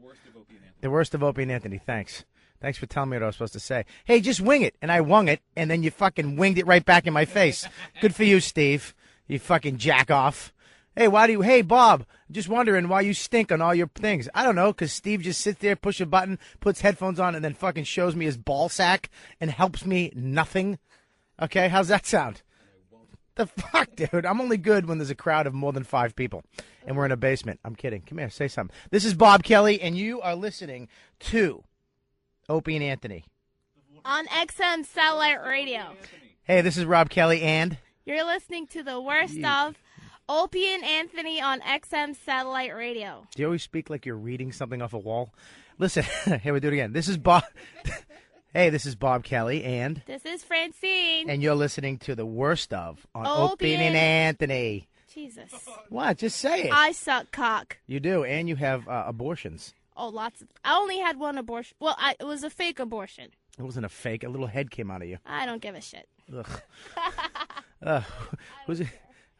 S23: The Worst of Opie and Anthony. Thanks. Thanks for telling me what I was supposed to say. Hey, just wing it. And I wung it, and then you fucking winged it right back in my face. Good for you, Steve. You fucking jack off. Hey, hey, Bob, just wondering why you stink on all your things. I don't know, because Steve just sits there, push a button, puts headphones on, and then fucking shows me his ball sack and helps me nothing. Okay, how's that sound? The fuck, dude? I'm only good when there's a crowd of more than 5 people, and we're in a basement. I'm kidding. Come here, say something. This is Bob Kelly, and you are listening to Opie and Anthony.
S19: On XM Satellite Radio.
S23: Hey, this is Rob Kelly, and
S19: You're listening to The Worst Of Opie and Anthony on XM Satellite Radio.
S23: Do you always speak like you're reading something off a wall? Listen, here we do it again. This is Bob. Hey, this is Bob Kelly, and
S19: This is Francine.
S23: And you're listening to The Worst Of on
S19: Opie
S23: Opie and Anthony.
S19: Jesus.
S23: What? Just say it.
S19: I suck cock.
S23: You do, and you have abortions.
S19: Oh, lots of. I only had one abortion. Well, it was a fake abortion.
S23: It wasn't a fake. A little head came out of you.
S19: I don't give a shit.
S23: Ugh. Who's it?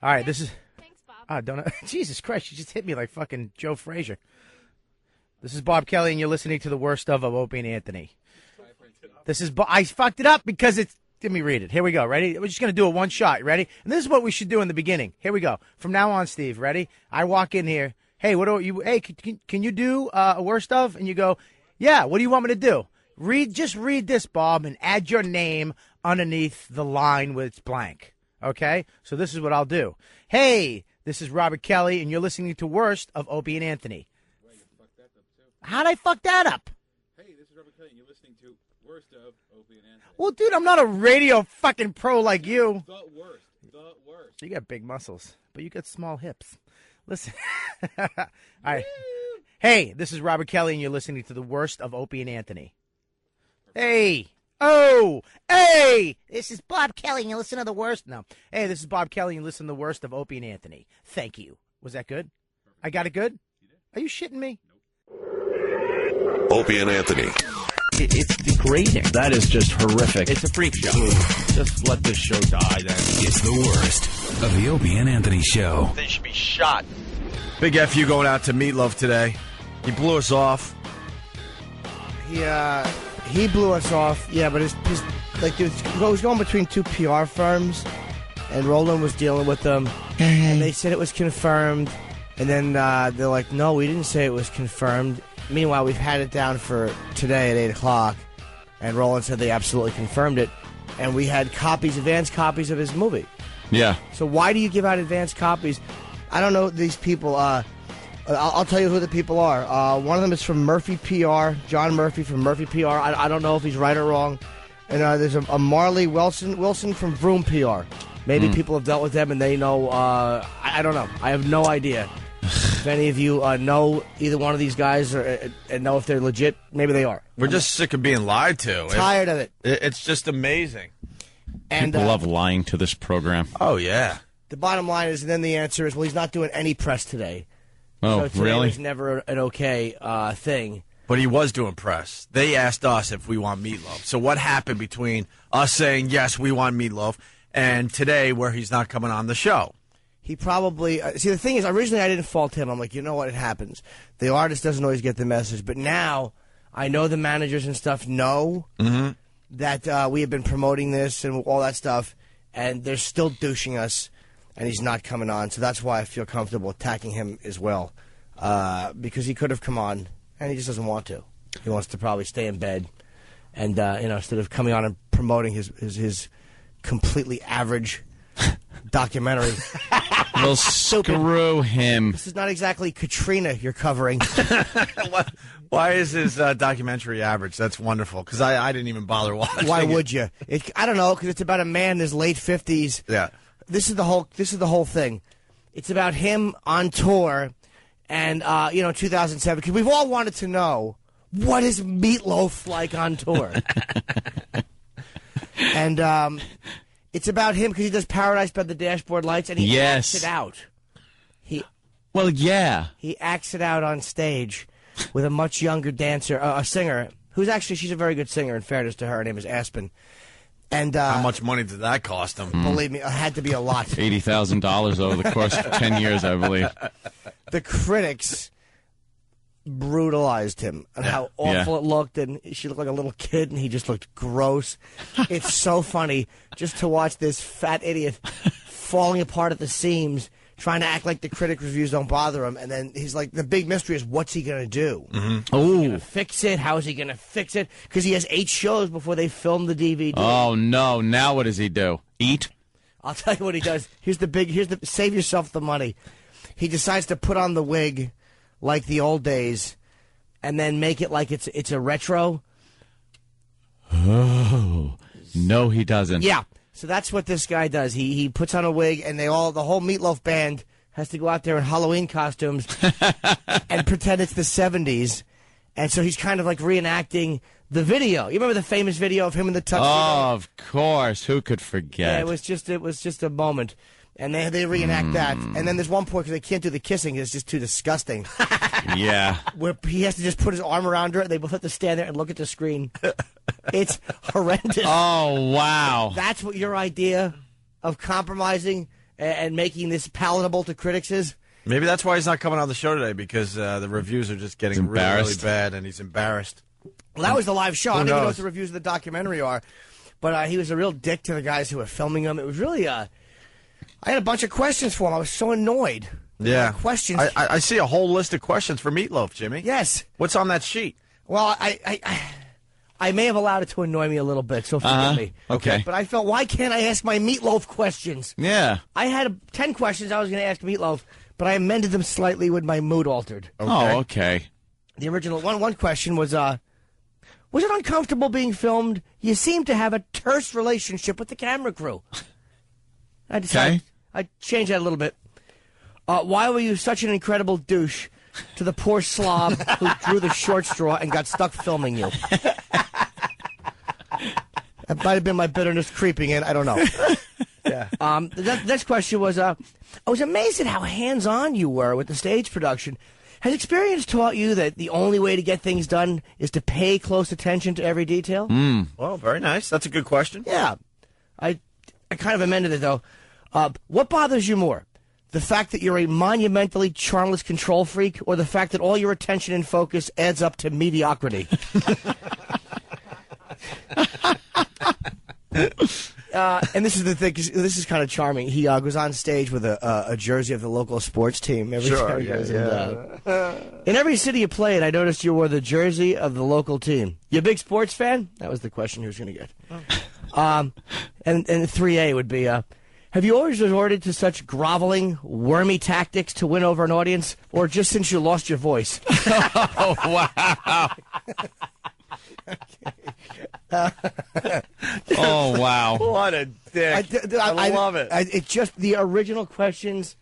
S23: All right, this is. Thanks, Bob. Don't. Jesus Christ! You just hit me like fucking Joe Frazier. This is Bob Kelly, and you're listening to The Worst of Opie and Anthony. This is. I fucked it up because it's. Let me read it. Here we go. Ready? We're just gonna do it one shot. Ready? And this is what we should do in the beginning. Here we go. From now on, Steve. Ready? I walk in here. Hey, what do you? Hey, can you do a Worst Of? And you go, yeah. What do you want me to do? Just read this, Bob, and add your name underneath the line with it's blank. Okay? So this is what I'll do. Hey, this is Robert Kelly, and you're listening to Worst of Opie and Anthony. How'd I fuck that up?
S9: Hey, this is Robert Kelly, and you're listening to Worst of Opie and Anthony.
S23: Well, dude, I'm not a radio fucking pro like you.
S9: The worst. The worst.
S23: You got big muscles, but you got small hips. Listen. All right. Hey, this is Robert Kelly, and you're listening to The Worst of Opie and Anthony. Hey. Oh. Hey. This is Bob Kelly, and you listen to The Worst. No. Hey, this is Bob Kelly, and you listen to The Worst of Opie and Anthony. Thank you. Was that good? I got it good? Are you shitting me?
S13: Opie and Anthony.
S3: It's degrading. That is just horrific.
S15: It's a freak show. Just let this show die, then.
S21: It's the worst of the Opie and Anthony show.
S6: They should be shot. Big FU going out to Meatloaf today. He blew us off.
S18: He blew us off. Yeah, but it was going between 2 PR firms, and Roland was dealing with them, and they said it was confirmed, and then they're like, no, we didn't say it was confirmed. Meanwhile, we've had it down for today at 8 o'clock, and Roland said they absolutely confirmed it, and we had advanced copies of his movie.
S3: Yeah.
S18: So why do you give out advanced copies? I don't know these people. I'll tell you who the people are. One of them is from Murphy PR, John Murphy from Murphy PR. I don't know if he's right or wrong. And there's a Marley Wilson from Vroom PR. Maybe people have dealt with them and they know. I don't know. I have no idea. If any of you know either one of these guys and know if they're legit, maybe they are.
S6: We're just sick of being lied to.
S18: Tired of it.
S6: It's just amazing.
S18: And
S3: people love lying to this program.
S6: Oh, yeah.
S18: The bottom line is, and then the answer is, well, he's not doing any press today.
S3: Oh,
S18: so today
S3: really?
S18: was never an okay thing.
S6: But he was doing press. They asked us if we want Meatloaf. So what happened between us saying, yes, we want Meatloaf, and today where he's not coming on the show?
S18: He probably see, the thing is, originally I didn't fault him. I'm like, you know what, it happens. The artist doesn't always get the message. But now I know the managers and stuff know that we have been promoting this and all that stuff, and they're still douching us, and he's not coming on. So that's why I feel comfortable attacking him as well, because he could have come on, and he just doesn't want to. He wants to probably stay in bed, and instead of coming on and promoting his completely average documentary.
S3: Well, screw him.
S18: This is not exactly Katrina you're covering.
S6: Why is his documentary average? That's wonderful, because I didn't even bother watching.
S18: Why would you? I don't know, because it's about a man in his late 50s.
S6: Yeah.
S18: This is the whole thing. It's about him on tour, and 2007. Because we've all wanted to know, what is Meatloaf like on tour? And it's about him because he does Paradise by the Dashboard Lights, and he acts it out. He acts it out on stage with a much younger dancer, a singer, who's actually, she's a very good singer, in fairness to her. Her name is Aspen. And
S6: how much money did that cost him?
S18: Believe me, it had to be a lot.
S3: $80,000 over the course of 10 years, I believe.
S18: The critics brutalized him and how awful it looked, and she looked like a little kid, and he just looked gross. It's so funny just to watch this fat idiot falling apart at the seams, trying to act like the critic reviews don't bother him, and then he's like, the big mystery is, what's he going to do?
S3: Mm-hmm.
S18: Is he going to fix it? How is he going to fix it? Because he has 8 shows before they film the DVD.
S3: Oh, no. Now what does he do? Eat?
S18: I'll tell you what he does. Save yourself the money. He decides to put on the wig like the old days and then make it like it's a retro.
S3: Oh. No, he doesn't.
S18: Yeah. So that's what this guy does. He puts on a wig, and the whole Meatloaf band has to go out there in Halloween costumes and pretend it's the 70s. And so he's kind of like reenacting the video. You remember the famous video of him in the tuxedo?
S3: Oh, of course. Who could forget?
S18: Yeah, it was just a moment. And they reenact that. And then there's one point, because they can't do the kissing, it's just too disgusting.
S3: Yeah.
S18: Where he has to just put his arm around her, and they both have to stand there and look at the screen. It's horrendous.
S3: Oh, wow.
S18: That's what your idea of compromising and making this palatable to critics is?
S6: Maybe that's why he's not coming on the show today, because the reviews are just getting really bad, and he's embarrassed.
S18: Well, that was the live show. I don't even know what
S6: knows?
S18: the reviews of the documentary are. But he was a real dick to the guys who were filming him. It was really... I had a bunch of questions for him. I was so annoyed.
S6: Yeah.
S18: Questions.
S6: I see a whole list of questions for Meatloaf, Jimmy.
S18: Yes.
S6: What's on that sheet?
S18: Well, I may have allowed it to annoy me a little bit, so forgive me.
S3: Okay.
S18: But I felt, why can't I ask my Meatloaf questions?
S3: Yeah.
S18: I had 10 questions I was going to ask Meatloaf, but I amended them slightly when my mood altered.
S3: Oh, okay.
S18: The original one question was it uncomfortable being filmed? You seem to have a terse relationship with the camera crew. I decided I'd change that a little bit. Why were you such an incredible douche to the poor slob who drew the short straw and got stuck filming you? That might have been my bitterness creeping in. I don't know.
S6: Yeah.
S18: The next question was, I was amazed at how hands-on you were with the stage production. Has experience taught you that the only way to get things done is to pay close attention to every detail?
S6: Well, very nice. That's a good question.
S18: Yeah. I kind of amended it, though. What bothers you more? The fact that you're a monumentally charmless control freak, or the fact that all your attention and focus adds up to mediocrity? And this is the thing, 'cause this is kind of charming. He goes on stage with a jersey of the local sports team every time he goes. In every city you played, I noticed you wore the jersey of the local team. You a big sports fan? That was the question he was going to get. And 3A would be, have you always resorted to such groveling, wormy tactics to win over an audience, or just since you lost your voice?
S3: Oh, wow. Oh, wow.
S6: What a dick. I love it.
S18: It's just the original questions.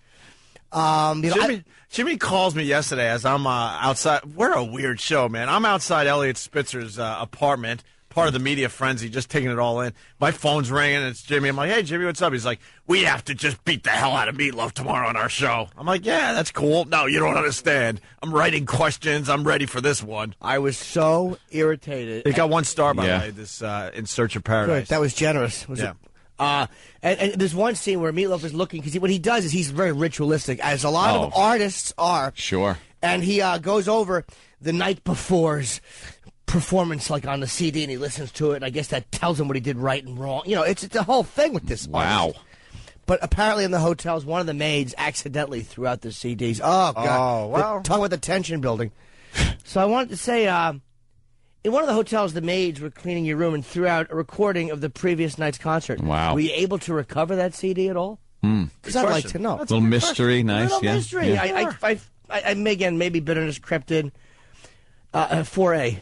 S6: Jimmy calls me yesterday as I'm outside. We're a weird show, man. I'm outside Elliot Spitzer's apartment, part of the media frenzy, just taking it all in. My phone's ringing, and it's Jimmy. I'm like, hey, Jimmy, what's up? He's like, we have to just beat the hell out of Meatloaf tomorrow on our show. I'm like, yeah, that's cool. No, you don't understand. I'm writing questions. I'm ready for this one.
S18: I was so irritated.
S6: It got 1 star, by the way, this In Search of Paradise.
S18: Good. That was generous. And there's one scene where Meatloaf is looking, because what he does is he's very ritualistic, as a lot of artists are.
S3: Sure.
S18: And he goes over the night before's performance, like on the CD, and he listens to it, and I guess that tells him what he did right and wrong. You know, it's the whole thing with this.
S3: Wow.
S18: Artist. But apparently in the hotels, one of the maids accidentally threw out the CDs. Oh, God.
S6: Oh, wow.
S18: Talk about the tension building. So I wanted to say, in one of the hotels, the maids were cleaning your room and threw out a recording of the previous night's concert.
S3: Wow.
S18: Were you able to recover that CD at all? Because I'd like to know.
S3: A little mystery, nice.
S18: A little mystery.
S3: Yeah.
S18: I again, maybe bitterness crept in. 4A.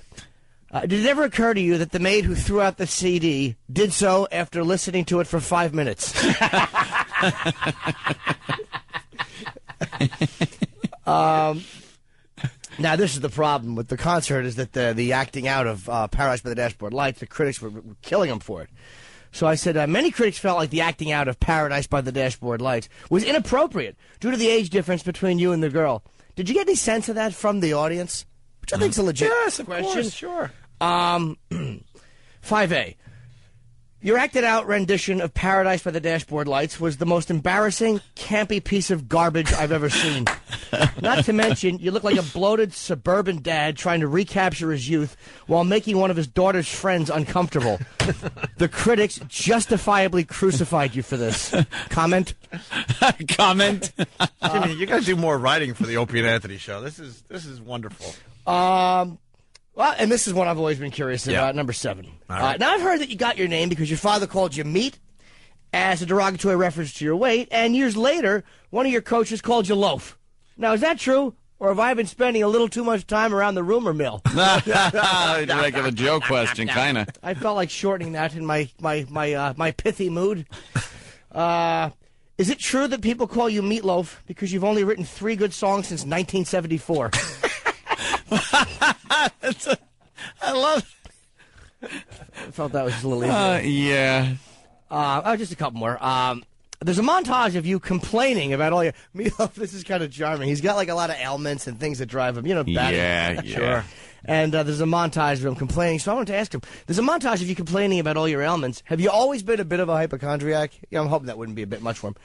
S18: Did it ever occur to you that the maid who threw out the CD did so after listening to it for 5 minutes? Now, this is the problem with the concert, is that the acting out of Paradise by the Dashboard Lights, the critics were killing them for it. So I said, many critics felt like the acting out of Paradise by the Dashboard Lights was inappropriate due to the age difference between you and the girl. Did you get any sense of that from the audience? Which I think is a legit
S6: yes, of
S18: question.
S6: course, sure.
S18: 5A. Your acted-out rendition of Paradise by the Dashboard Lights was the most embarrassing, campy piece of garbage I've ever seen. Not to mention, you look like a bloated suburban dad trying to recapture his youth while making one of his daughter's friends uncomfortable. The critics justifiably crucified you for this. Comment?
S3: Comment?
S6: Jimmy, you got to do more writing for the Opie and Anthony show. This is wonderful.
S18: Well, and this is one I've always been curious about, number 7.
S6: Right.
S18: Now, I've heard that you got your name because your father called you meat as a derogatory reference to your weight, and years later, one of your coaches called you loaf. Now, is that true, or have I been spending a little too much time around the rumor mill?
S3: Regular Joe question, kind of.
S18: I felt like shortening that in my pithy mood. Is it true that people call you Meatloaf because you've only written 3 good songs since 1974?
S3: I love
S18: I felt that was a little easier.
S3: Yeah.
S18: Just a couple more. There's a montage of you complaining about all your... Meatloaf, this is kind of charming. He's got like a lot of ailments and things that drive him. Bad.
S3: Yeah.
S18: Sure. And there's a montage of him complaining. So I wanted to ask him, there's a montage of you complaining about all your ailments. Have you always been a bit of a hypochondriac? Yeah, I'm hoping that wouldn't be a bit much for him.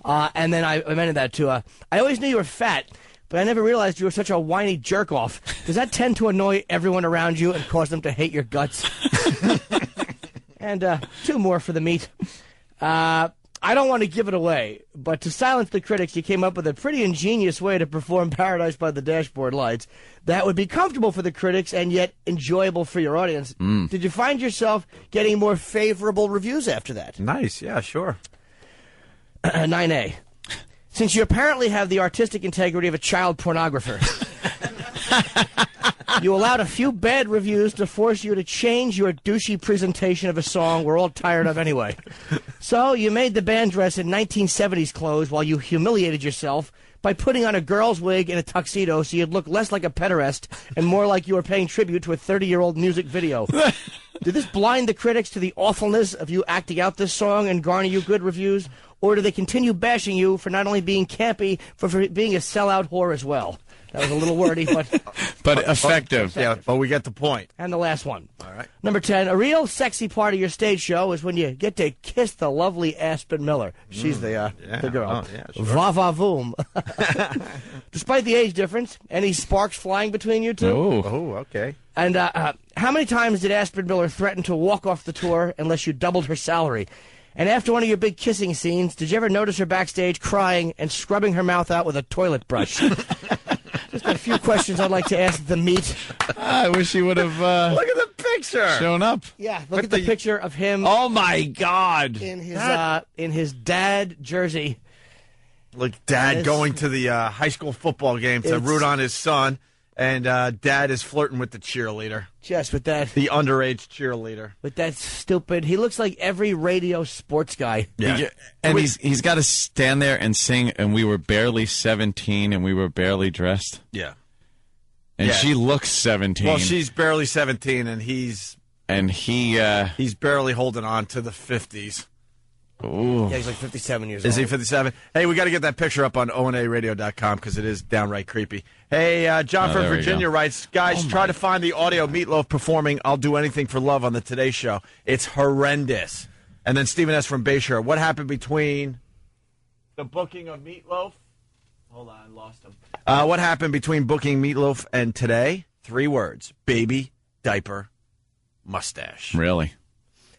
S18: And then I amended that to, I always knew you were fat, but I never realized you were such a whiny jerk-off. Does that tend to annoy everyone around you and cause them to hate your guts? And 2 more for the meat. I don't want to give it away, but to silence the critics, you came up with a pretty ingenious way to perform Paradise by the Dashboard Lights that would be comfortable for the critics and yet enjoyable for your audience. Did you find yourself getting more favorable reviews after that?
S6: Nice, yeah, sure.
S18: 9A. Since you apparently have the artistic integrity of a child pornographer, you allowed a few bad reviews to force you to change your douchey presentation of a song we're all tired of anyway. So you made the band dress in 1970s clothes while you humiliated yourself by putting on a girl's wig and a tuxedo so you'd look less like a pederast and more like you were paying tribute to a 30-year-old music video. Did this blind the critics to the awfulness of you acting out this song and garner you good reviews? Or do they continue bashing you for not only being campy, but for being a sellout whore as well? That was a little wordy, but
S3: effective.
S6: Yeah, but we get the point.
S18: And the last one.
S6: All right.
S18: Number 10, a real sexy part of your stage show is when you get to kiss the lovely Aspen Miller. She's the girl.
S6: Oh, yeah, sure.
S18: Va-va-voom. Despite the age difference, any sparks flying between you two?
S6: Oh, okay.
S18: And how many times did Aspen Miller threaten to walk off the tour unless you doubled her salary? And after one of your big kissing scenes, did you ever notice her backstage crying and scrubbing her mouth out with a toilet brush? Just a few questions I'd like to ask the meat.
S3: I wish he would have
S6: look at the picture.
S3: Shown up.
S18: Yeah, look at the picture of him.
S3: Oh my God!
S18: In his dad jersey.
S6: Like Dad going to the high school football game to root on his son, and Dad is flirting with the cheerleader.
S18: Just with that.
S6: The underage cheerleader.
S18: With that stupid. He looks like every radio sports guy.
S3: Yeah. And he's got to stand there and sing, and we were barely 17, and we were barely dressed.
S6: Yeah.
S3: And she looks 17.
S6: Well, she's barely 17, and he's barely holding on to the 50s.
S3: Ooh.
S18: Yeah, he's like 57 years old.
S6: Is he 57? Hey, we got to get that picture up on onaradio.com because it is downright creepy. Hey, John from Virginia writes, guys, try to find the audio Meatloaf performing I'll Do Anything for Love on the Today Show. It's horrendous. And then Stephen S. from Bayshore, what happened between the booking of Meatloaf? Hold on, I lost him. What happened between booking Meatloaf and today? 3 words. Baby, diaper, mustache.
S3: Really?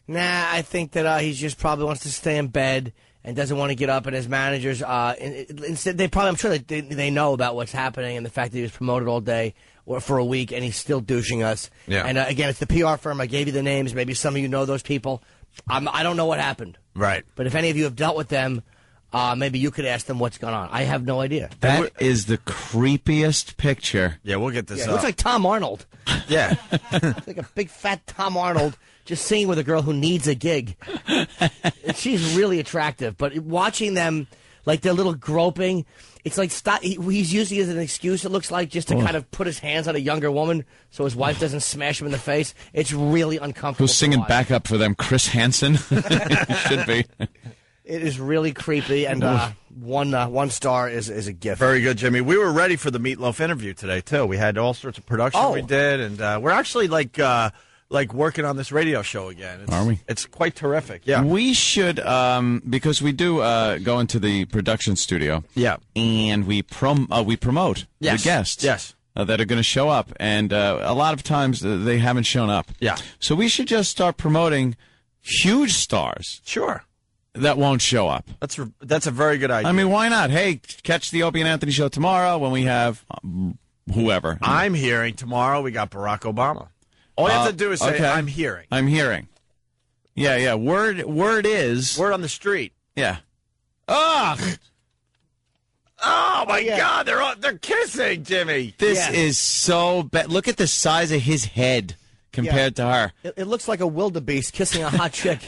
S18: Nah, I think that he just probably wants to stay in bed and doesn't want to get up. And his managers, instead, I'm sure that they know about what's happening and the fact that he was promoted all day or for a week and he's still douching us.
S6: Yeah.
S18: And again, it's the PR firm. I gave you the names. Maybe some of you know those people. I don't know what happened.
S6: Right.
S18: But if any of you have dealt with them, maybe you could ask them what's going on. I have no idea.
S3: That is the creepiest picture.
S6: Yeah, we'll get this up.
S18: It looks like Tom Arnold.
S6: Yeah.
S18: It's like a big fat Tom Arnold just singing with a girl who needs a gig. She's really attractive, but watching them, like their little groping, it's like he's using it as an excuse, it looks like, just to kind of put his hands on a younger woman so his wife doesn't smash him in the face. It's really uncomfortable.
S3: Who's singing backup for them? Chris Hansen? Should be.
S18: It is really creepy, and One star is a gift.
S6: Very good, Jimmy. We were ready for the Meatloaf interview today too. We had all sorts of production we did, and we're actually like working on this radio show again.
S3: Are we?
S6: It's quite terrific. Yeah,
S3: we should because we do go into the production studio.
S6: Yeah,
S3: and we promote the guests.
S6: Yes.
S3: That are going to show up, and a lot of times they haven't shown up.
S6: Yeah.
S3: So we should just start promoting huge stars.
S6: Sure.
S3: That won't show up.
S6: That's a very good idea.
S3: I mean, why not? Hey, catch the Opie and Anthony show tomorrow when we have whoever.
S6: I'm hearing tomorrow we got Barack Obama. All you have to do is say,
S3: okay.
S6: I'm hearing.
S3: I'm hearing. Yeah. Word is...
S6: Word on the street.
S3: Yeah.
S6: Ugh! Oh, my God. They're kissing, Jimmy.
S3: This is so bad. Look at the size of his head compared to her.
S18: It looks like a wildebeest kissing a hot chick.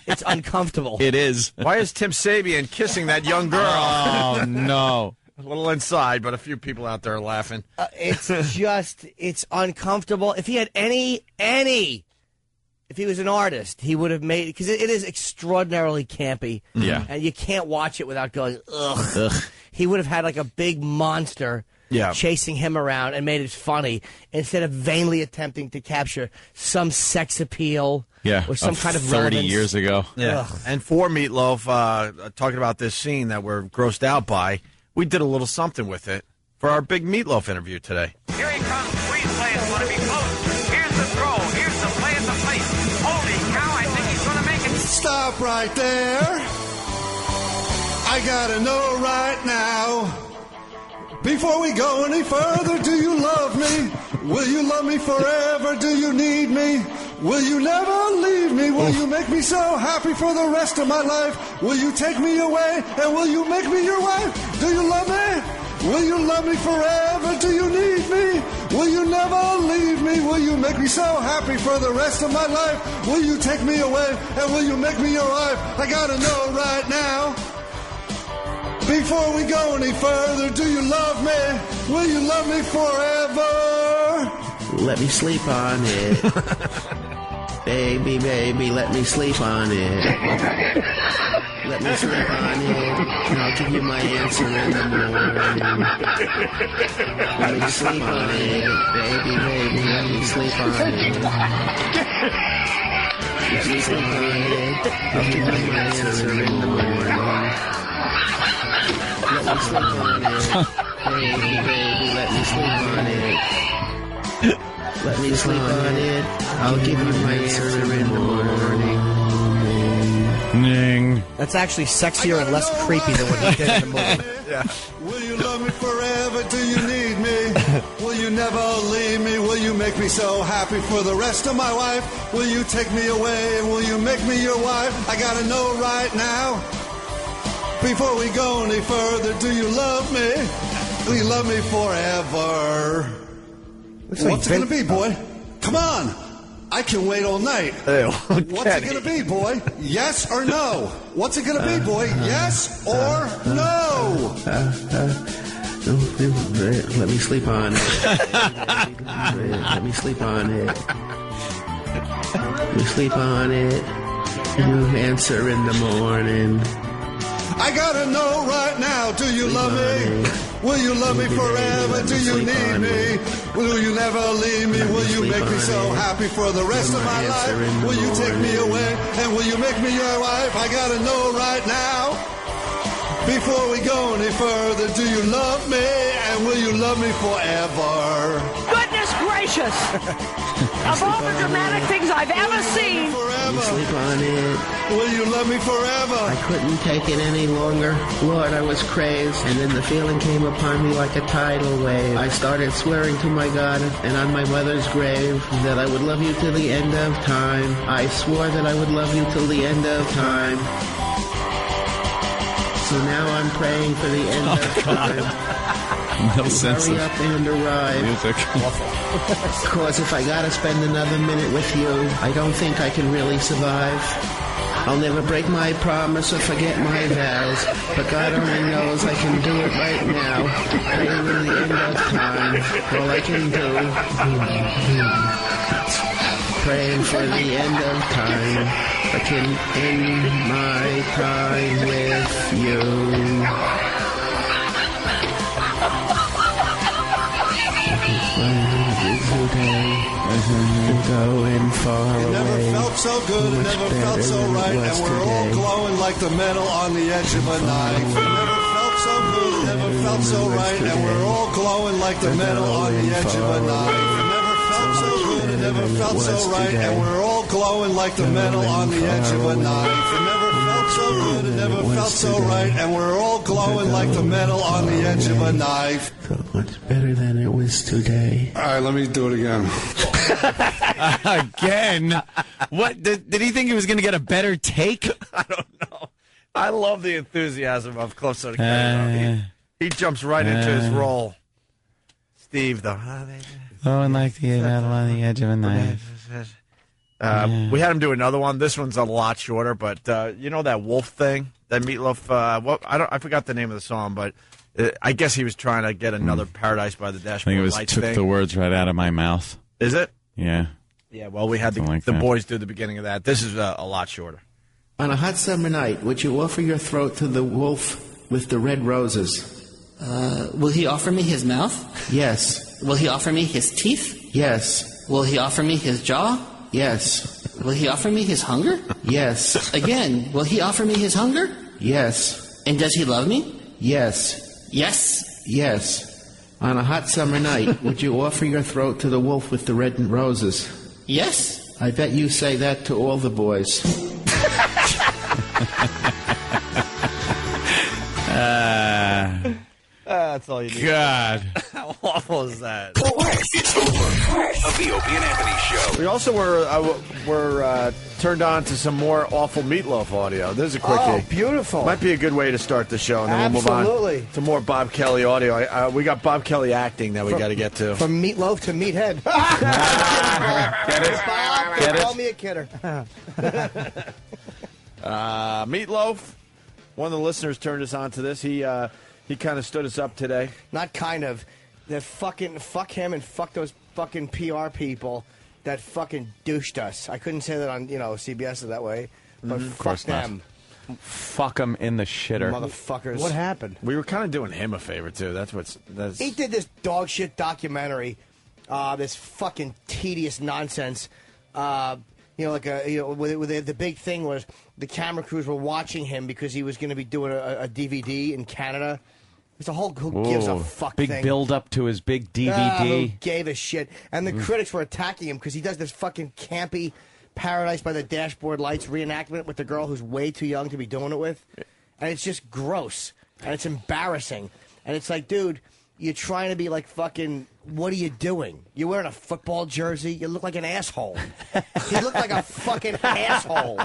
S18: It's uncomfortable.
S3: It is.
S6: Why is Tim Sabian kissing that young girl?
S3: Oh, no.
S6: A little inside, but a few people out there are laughing.
S18: It's uncomfortable. If he had if he was an artist, he would have made, because it is extraordinarily campy.
S3: Yeah.
S18: And you can't watch it without going, ugh. He would have had like a big monster chasing him around and made it funny instead of vainly attempting to capture some sex appeal or some kind of
S3: 30
S18: relevance.
S3: years ago.
S6: Yeah.
S18: Ugh.
S6: And for Meatloaf, talking about this scene that we're grossed out by, we did a little something with it for our big Meatloaf interview today.
S11: Here he comes. Squeeze play is going to be close. Here's the throw. Here's the play at the plate. Holy cow, I think he's going to make it.
S17: Stop right there. I gotta know right now. Before we go any further, do you love me? Will you love me forever? Do you need me? Will you never leave me? Will you make me so happy for the rest of my life? Will you take me away and will you make me your wife? Do you love me? Will you love me forever? Do you need me? Will you never leave me? Will you make me so happy for the rest of my life? Will you take me away and will you make me your wife? I gotta know right now. Before we go any further, do you love me? Will you love me forever?
S22: Let me sleep on it. Baby, baby, let me sleep on it. Let me sleep on it, and I'll give you my answer in the morning. Let me sleep on it. Baby, baby, let me sleep on it. Let me sleep on it, I'll give you my answer in the morning. Let me sleep on it. Baby, baby, let me sleep on it. Let me sleep on it. I'll give you my answer in the morning.
S18: That's actually sexier and less creepy than what he did in the movie.
S17: Yeah. Will you love me forever? Do you need me? Will you never leave me? Will you make me so happy for the rest of my life? Will you take me away and will you make me your wife? I gotta know right now. Before we go any further, do you love me? Will you love me forever? What's it gonna be, boy? Come on! I can wait all night. What's it gonna be, boy? Yes or no? What's it gonna be, boy? Yes or no?
S22: Let me sleep on it. Let me sleep on it. Let me sleep on it. You answer in the morning.
S17: I gotta know right now, do you love me? Will you love me forever? Do you need me? Will you never leave me? Will you make me so happy for the rest of my life? Will you take me away and will you make me your wife? I gotta know right now. Before we go any further, do you love me and will you love me forever?
S24: Goodness gracious! Of all the dramatic things I've ever seen.
S22: Let me sleep on it.
S17: Will you love me forever?
S22: I couldn't take it any longer. Lord, I was crazed. And then the feeling came upon me like a tidal wave. I started swearing to my God and on my mother's grave that I would love you till the end of time. I swore that I would love you till the end of time. So now I'm praying for the end of time.
S3: No sense
S22: Hurry
S3: of
S22: up and arrive.
S3: music.
S22: Because if I gotta spend another minute with you, I don't think I can really survive. I'll never break my promise or forget my vows, but God only knows I can do it right now. Praying in the end of time, all I can do. praying for the end of time. I can end my time with you. Going far
S17: It never
S22: away.
S17: felt so good, it never felt so right, and we're all glowing like the metal on the edge of a knife. It never felt so good, it never felt so right, and we're all glowing like the metal on the edge of a knife. It never felt so good, it never felt so right, and we're all glowing like the metal on the edge of a knife. It never felt so good, it never felt so right, and we're all glowing like the metal on the edge of a knife.
S22: So much better than it was today.
S17: All right, let me do it again.
S3: Again? What? Did he think he was going to get a better take?
S6: I don't know. I love the enthusiasm of Closer to Canada. He jumps right into his role. Steve, though.
S3: Oh, and like the metal on the edge of a knife.
S6: We had him do another one. This one's a lot shorter, but you know that wolf thing? That Meatloaf, I forgot the name of the song, but I guess he was trying to get another Paradise by the
S3: I
S6: Dashboard
S3: think it was
S6: Lights
S3: took
S6: thing.
S3: the words right out of my mouth.
S6: Is it?
S3: Yeah.
S6: Yeah, well, we had the boys do the beginning of that. This is a lot shorter.
S22: On a hot summer night, would you offer your throat to the wolf with the red roses?
S1: Will he offer me his mouth?
S22: Yes.
S1: Will he offer me his teeth?
S22: Yes.
S1: Will he offer me his jaw?
S22: Yes.
S1: Will he offer me his hunger?
S22: Yes.
S1: Again, will he offer me his hunger?
S22: Yes.
S1: And does he love me?
S22: Yes.
S1: Yes.
S22: Yes. On a hot summer night, would you offer your throat to the wolf with the red roses?
S1: Yes.
S22: I bet you say that to all the boys.
S6: That's all you need.
S3: God.
S6: How awful is that?
S21: The worst. It's the worst of the Opie and Anthony Show.
S6: We also were turned on to some more awful Meatloaf audio. This is a quickie.
S18: Oh, beautiful.
S6: Might be a good way to start the show, and then we'll move
S18: Absolutely.
S6: on to more Bob Kelly audio. We got Bob Kelly acting that we got to get to.
S18: From Meatloaf to Meathead.
S6: Get it?
S18: Bob,
S6: Get it?
S18: call me a kidder.
S6: Meatloaf. One of the listeners turned us on to this. He kind of stood us up today.
S18: Not kind of. That fucking fuck him and fuck those fucking PR people that fucking douched us. I couldn't say that on CBS that way, but
S15: Of
S18: fuck
S15: course not.
S18: them,
S15: Fuck them in the shitter.
S18: motherfuckers.
S6: What happened? We were kind of doing him a favor too. That's
S18: He did this dog shit documentary, this fucking tedious nonsense. The big thing was the camera crews were watching him because he was going to be doing a DVD in Canada. It's a whole who gives a fuck
S15: big
S18: thing.
S15: build up to his big DVD.
S18: Who gave a shit? And the critics were attacking him because he does this fucking campy Paradise by the Dashboard Lights reenactment with the girl who's way too young to be doing it with. And it's just gross. And it's embarrassing. And it's like, dude, you're trying to be like fucking, what are you doing? You're wearing a football jersey. You look like an asshole. He looked like a fucking asshole.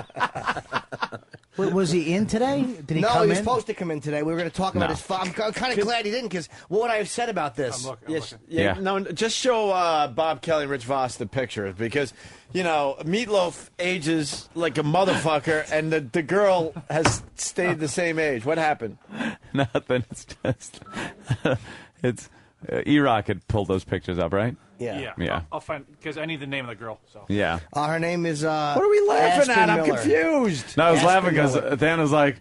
S23: Was he in today? Did he
S18: no,
S23: come
S18: he was
S23: in?
S18: supposed to come in today. We were going to talk about his. I'm kind of glad he didn't, because what would I have said about this?
S6: No, just show Bob Kelly and Rich Voss the picture, because Meatloaf ages like a motherfucker, and the girl has stayed the same age. What happened?
S15: Nothing. It's just it's E-Rock had pulled those pictures up, right?
S4: Yeah. I'll find, because I need the name of the girl. So
S15: Yeah.
S18: Her name is. What
S6: are we laughing
S18: Aspen
S6: at? I'm
S18: Miller.
S6: confused.
S15: No, I was
S18: Aspen
S15: laughing because
S18: Miller.
S15: Dan was like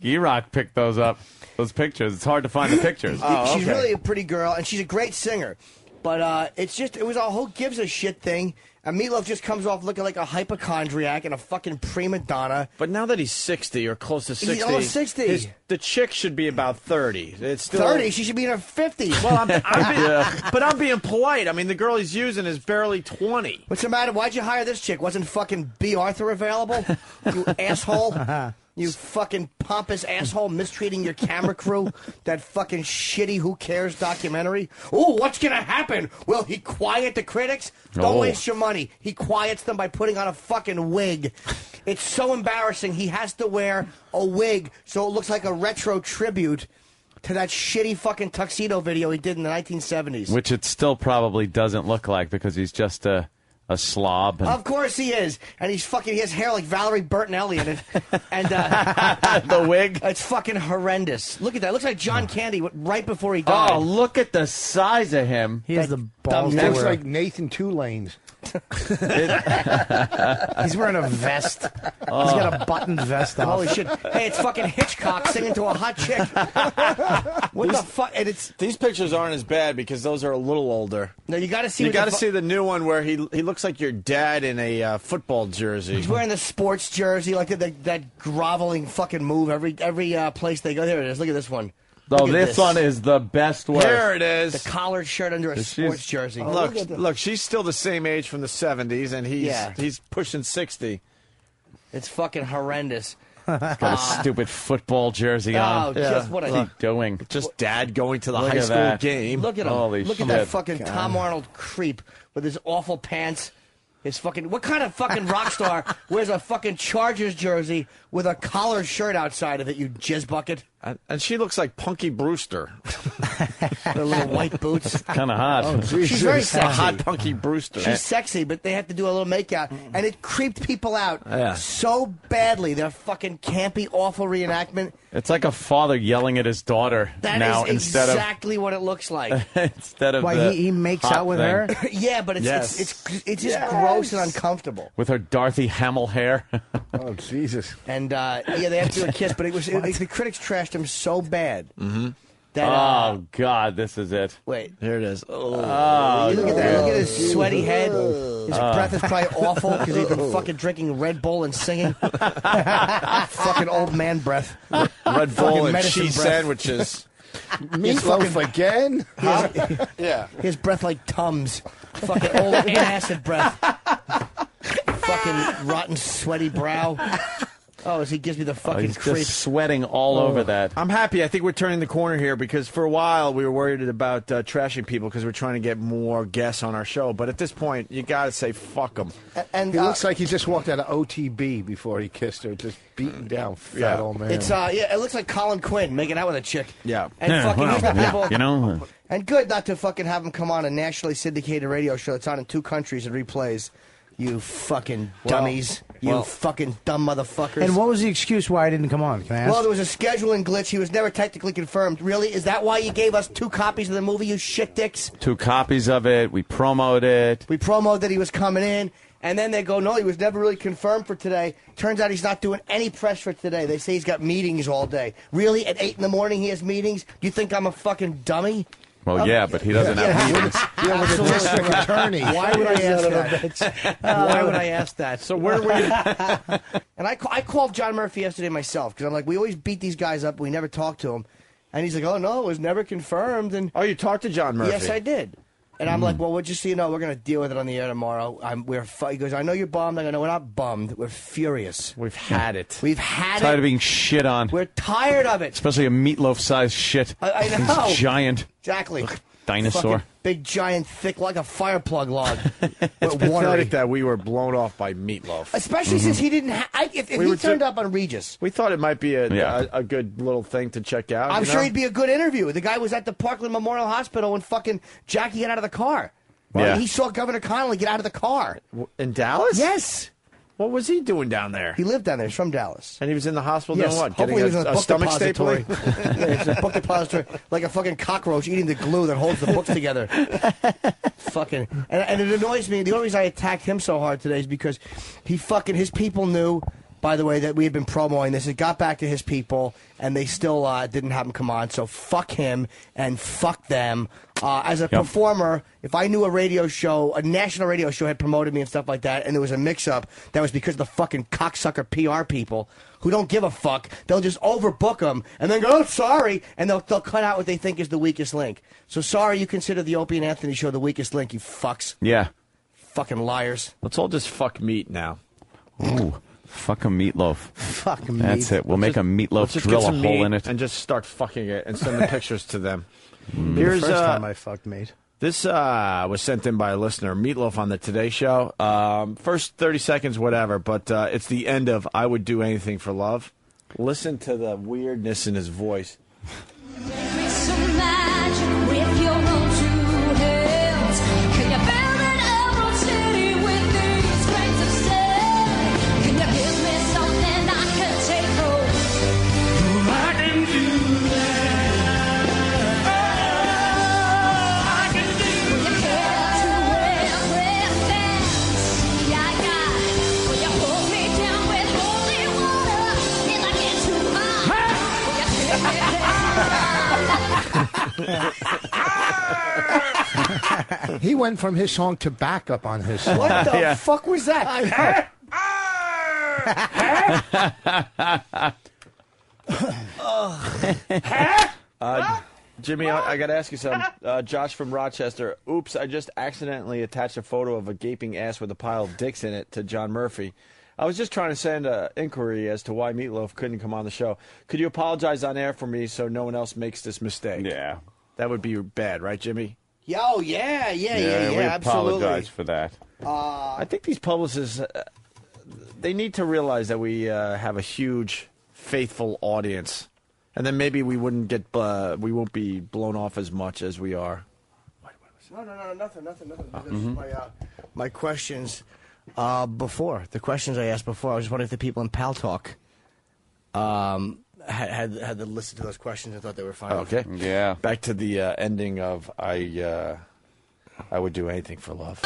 S15: E-Rock picked those up, those pictures. It's hard to find the pictures.
S18: She's really a pretty girl, and she's a great singer. But it was a whole gives a shit thing. And Meatloaf just comes off looking like a hypochondriac and a fucking prima donna.
S6: But now that he's 60 or close to 60,
S18: He's almost 60.
S6: The chick should be about 30. It's still
S18: 30? She should be in her 50s.
S6: Well, I'm being polite. I mean, the girl he's using is barely 20.
S18: What's the matter? Why'd you hire this chick? Wasn't fucking B. Arthur available? You asshole. You fucking pompous asshole mistreating your camera crew. That fucking shitty Who Cares documentary. Ooh, what's going to happen? Will he quiet the critics? Don't waste your money. He quiets them by putting on a fucking wig. It's so embarrassing. He has to wear a wig so it looks like a retro tribute to that shitty fucking tuxedo video he did in the 1970s.
S15: Which it still probably doesn't look like, because he's just a a slob. And
S18: Of course he is, and he has hair like Valerie Bertinelli in it, and
S15: the wig.
S18: It's fucking horrendous. Look at that. It looks like John Candy right before he died.
S15: Oh, look at the size of him.
S23: He has the balls.
S16: He looks like Nathan Two Lanes.
S23: He's wearing a vest. He's got a buttoned vest on.
S18: Holy shit! Hey, it's fucking Hitchcock singing to a hot chick. What the fuck? And
S6: these pictures aren't as bad because those are a little older.
S18: No, you got to see.
S6: You got to see the new one where he looks like your dad in a football jersey.
S18: He's wearing the sports jersey, like that groveling fucking move every place they go. There it is. Look at this one.
S15: Oh, this one is the best one.
S6: Here it is.
S18: The collared shirt under a sports jersey.
S6: Look, she's still the same age from the 70s, and he's pushing 60.
S18: It's fucking horrendous.
S15: Got a stupid football jersey on.
S18: Just what
S15: What's he doing?
S6: Just dad going to the
S15: Look
S6: high
S15: at
S6: school
S15: that.
S6: game.
S18: Look at him.
S15: Holy
S18: Look
S15: shit.
S18: at that fucking Tom Arnold creep with his awful pants. His fucking what kind of fucking rock star wears a fucking Chargers jersey with a collared shirt outside of it? You jizz bucket.
S6: And she looks like Punky Brewster.
S18: The little white boots.
S15: Kind of hot.
S18: Oh, she's very sexy.
S6: Hot Punky Brewster.
S18: She's sexy, but they have to do a little makeout, and it creeped people out
S6: Yeah.
S18: so badly. Their fucking campy, awful reenactment.
S15: It's like a father yelling at his daughter
S18: That
S15: now
S18: is
S15: instead
S18: exactly what it looks like.
S15: instead of
S23: Why,
S15: the
S23: he makes
S15: hot
S23: out with
S15: thing.
S23: her?
S18: Yeah, but it's just gross and uncomfortable.
S15: With her Dorothy Hamill hair.
S16: Oh, Jesus.
S18: And they have to do a kiss, but the critics trashed him so bad.
S15: Mm-hmm.
S18: That,
S15: oh, God, this is it.
S18: Wait.
S6: Here it is.
S15: Oh,
S18: Look at that. Look at his sweaty head. His breath is probably awful because he's been fucking drinking Red Bull and singing. Fucking old man breath.
S6: Red Bull and
S18: medicine
S6: cheese
S18: breath.
S6: sandwiches.
S16: Meatloaf again?
S6: Yeah.
S18: His breath like Tums. Fucking old antacid breath. Fucking rotten, sweaty brow. Oh, as he gives me the fucking
S15: He's
S18: creep.
S15: just sweating all over that.
S6: I'm happy. I think we're turning the corner here because for a while we were worried about trashing people because we're trying to get more guests on our show. But at this point, you got to say fuck them.
S18: And
S16: He looks like he just walked out of OTB before he kissed her, just beaten down, fat old man.
S18: It's it looks like Colin Quinn making out with a chick.
S6: Yeah.
S18: And fucking here's the people.
S15: You know?
S18: And good not to fucking have him come on a nationally syndicated radio show that's on in 2 countries and replays. You fucking dummies. You fucking dumb motherfuckers.
S23: And what was the excuse why I didn't come on? Can I ask?
S18: Well, there was a scheduling glitch. He was never technically confirmed. Really? Is that why you gave us 2 copies of the movie, you shit dicks?
S15: 2 copies of it. We promoted it.
S18: We promoted that he was coming in, and then they go, no, he was never really confirmed for today. Turns out he's not doing any press for today. They say he's got meetings all day. Really? At 8 in the morning he has meetings? Do you think I'm a fucking dummy?
S15: Well, yeah, but he doesn't have meetings.
S16: Yeah, with the district attorney.
S18: Why would I ask that? Why would I ask that?
S6: So where were you?
S18: And I called John Murphy yesterday myself because I'm like, we always beat these guys up. We never talk to them. And he's like, oh, no, it was never confirmed. And
S6: Oh, you talked to John Murphy?
S18: yes, I did. And I'm like, well, just so you know, we're going to deal with it on the air tomorrow. He goes, I know you're bummed. I go, no, we're not bummed. We're furious.
S6: We've had it.
S18: We've had
S15: Tired
S18: it.
S15: of being shit on.
S18: We're tired of it.
S15: Especially a Meatloaf-sized shit.
S18: I know.
S15: He's giant.
S18: Exactly.
S15: Dinosaur.
S18: Fucking big, giant, thick, like a fire plug log.
S6: It's pathetic that we were blown off by Meatloaf.
S18: Especially since he didn't if he turned up on Regis.
S6: We thought it might be a good little thing to check out.
S18: I'm sure he'd be a good interview. The guy was at the Parkland Memorial Hospital when fucking Jackie got out of the car.
S6: Yeah.
S18: He saw Governor Connolly get out of the car.
S6: In Dallas?
S18: Yes.
S6: What was he doing down there?
S18: He lived down there. He's from Dallas.
S6: And he was in the hospital
S18: Yes.
S6: doing what?
S18: Hopefully he was in
S6: Getting
S18: a
S6: a
S18: book
S6: stomach
S18: depository.
S6: stapling?
S18: Yeah, it's a book depository, like a fucking cockroach eating the glue that holds the books together. Fucking. And it annoys me. The only reason I attacked him so hard today is because his people knew, by the way, that we had been promoting this. It got back to his people, and they still didn't have him come on. So fuck him and fuck them. As a performer, if I knew a national radio show had promoted me and stuff like that, and there was a mix-up, that was because of the fucking cocksucker PR people who don't give a fuck. They'll just overbook them and then go, oh, sorry, and they'll cut out what they think is the weakest link. So sorry you consider the Opie and Anthony show the weakest link, you fucks.
S15: Yeah.
S18: Fucking liars.
S6: Let's all just fuck meat now.
S15: Ooh. Fuck a meatloaf.
S23: Fuck meat.
S15: That's it. We'll make a meatloaf,
S6: Let's just
S15: drill
S6: get
S15: a
S6: some
S15: hole
S6: meat
S15: in it.
S6: and just start fucking it and send the pictures to them.
S23: The first time I fucked meat.
S6: This was sent in by a listener, Meatloaf on the Today Show. First 30 seconds, whatever, but it's the end of I Would Do Anything for Love. Listen to the weirdness in his voice.
S7: With your own two hands, can you build an emerald city with
S16: He went from his song to backup on his song.
S18: What the fuck was that?
S6: Jimmy, I got to ask you something. Josh from Rochester. Oops, I just accidentally attached a photo of a gaping ass with a pile of dicks in it to John Murphy. I was just trying to send an inquiry as to why Meatloaf couldn't come on the show. Could you apologize on air for me so no one else makes this mistake?
S15: Yeah.
S6: That would be bad, right, Jimmy?
S18: Yo, yeah,
S15: we
S18: absolutely.
S15: apologize for that.
S6: I think these publicists, they need to realize that we have a huge, faithful audience. And then maybe we wouldn't get, we won't be blown off as much as we are.
S18: No, nothing. My questions before, the questions I asked before, I was just wondering if the people in Pal Talk had to listen to those questions and thought they were fine.
S6: Okay.
S15: Yeah.
S6: Back to the ending of I would do anything for love.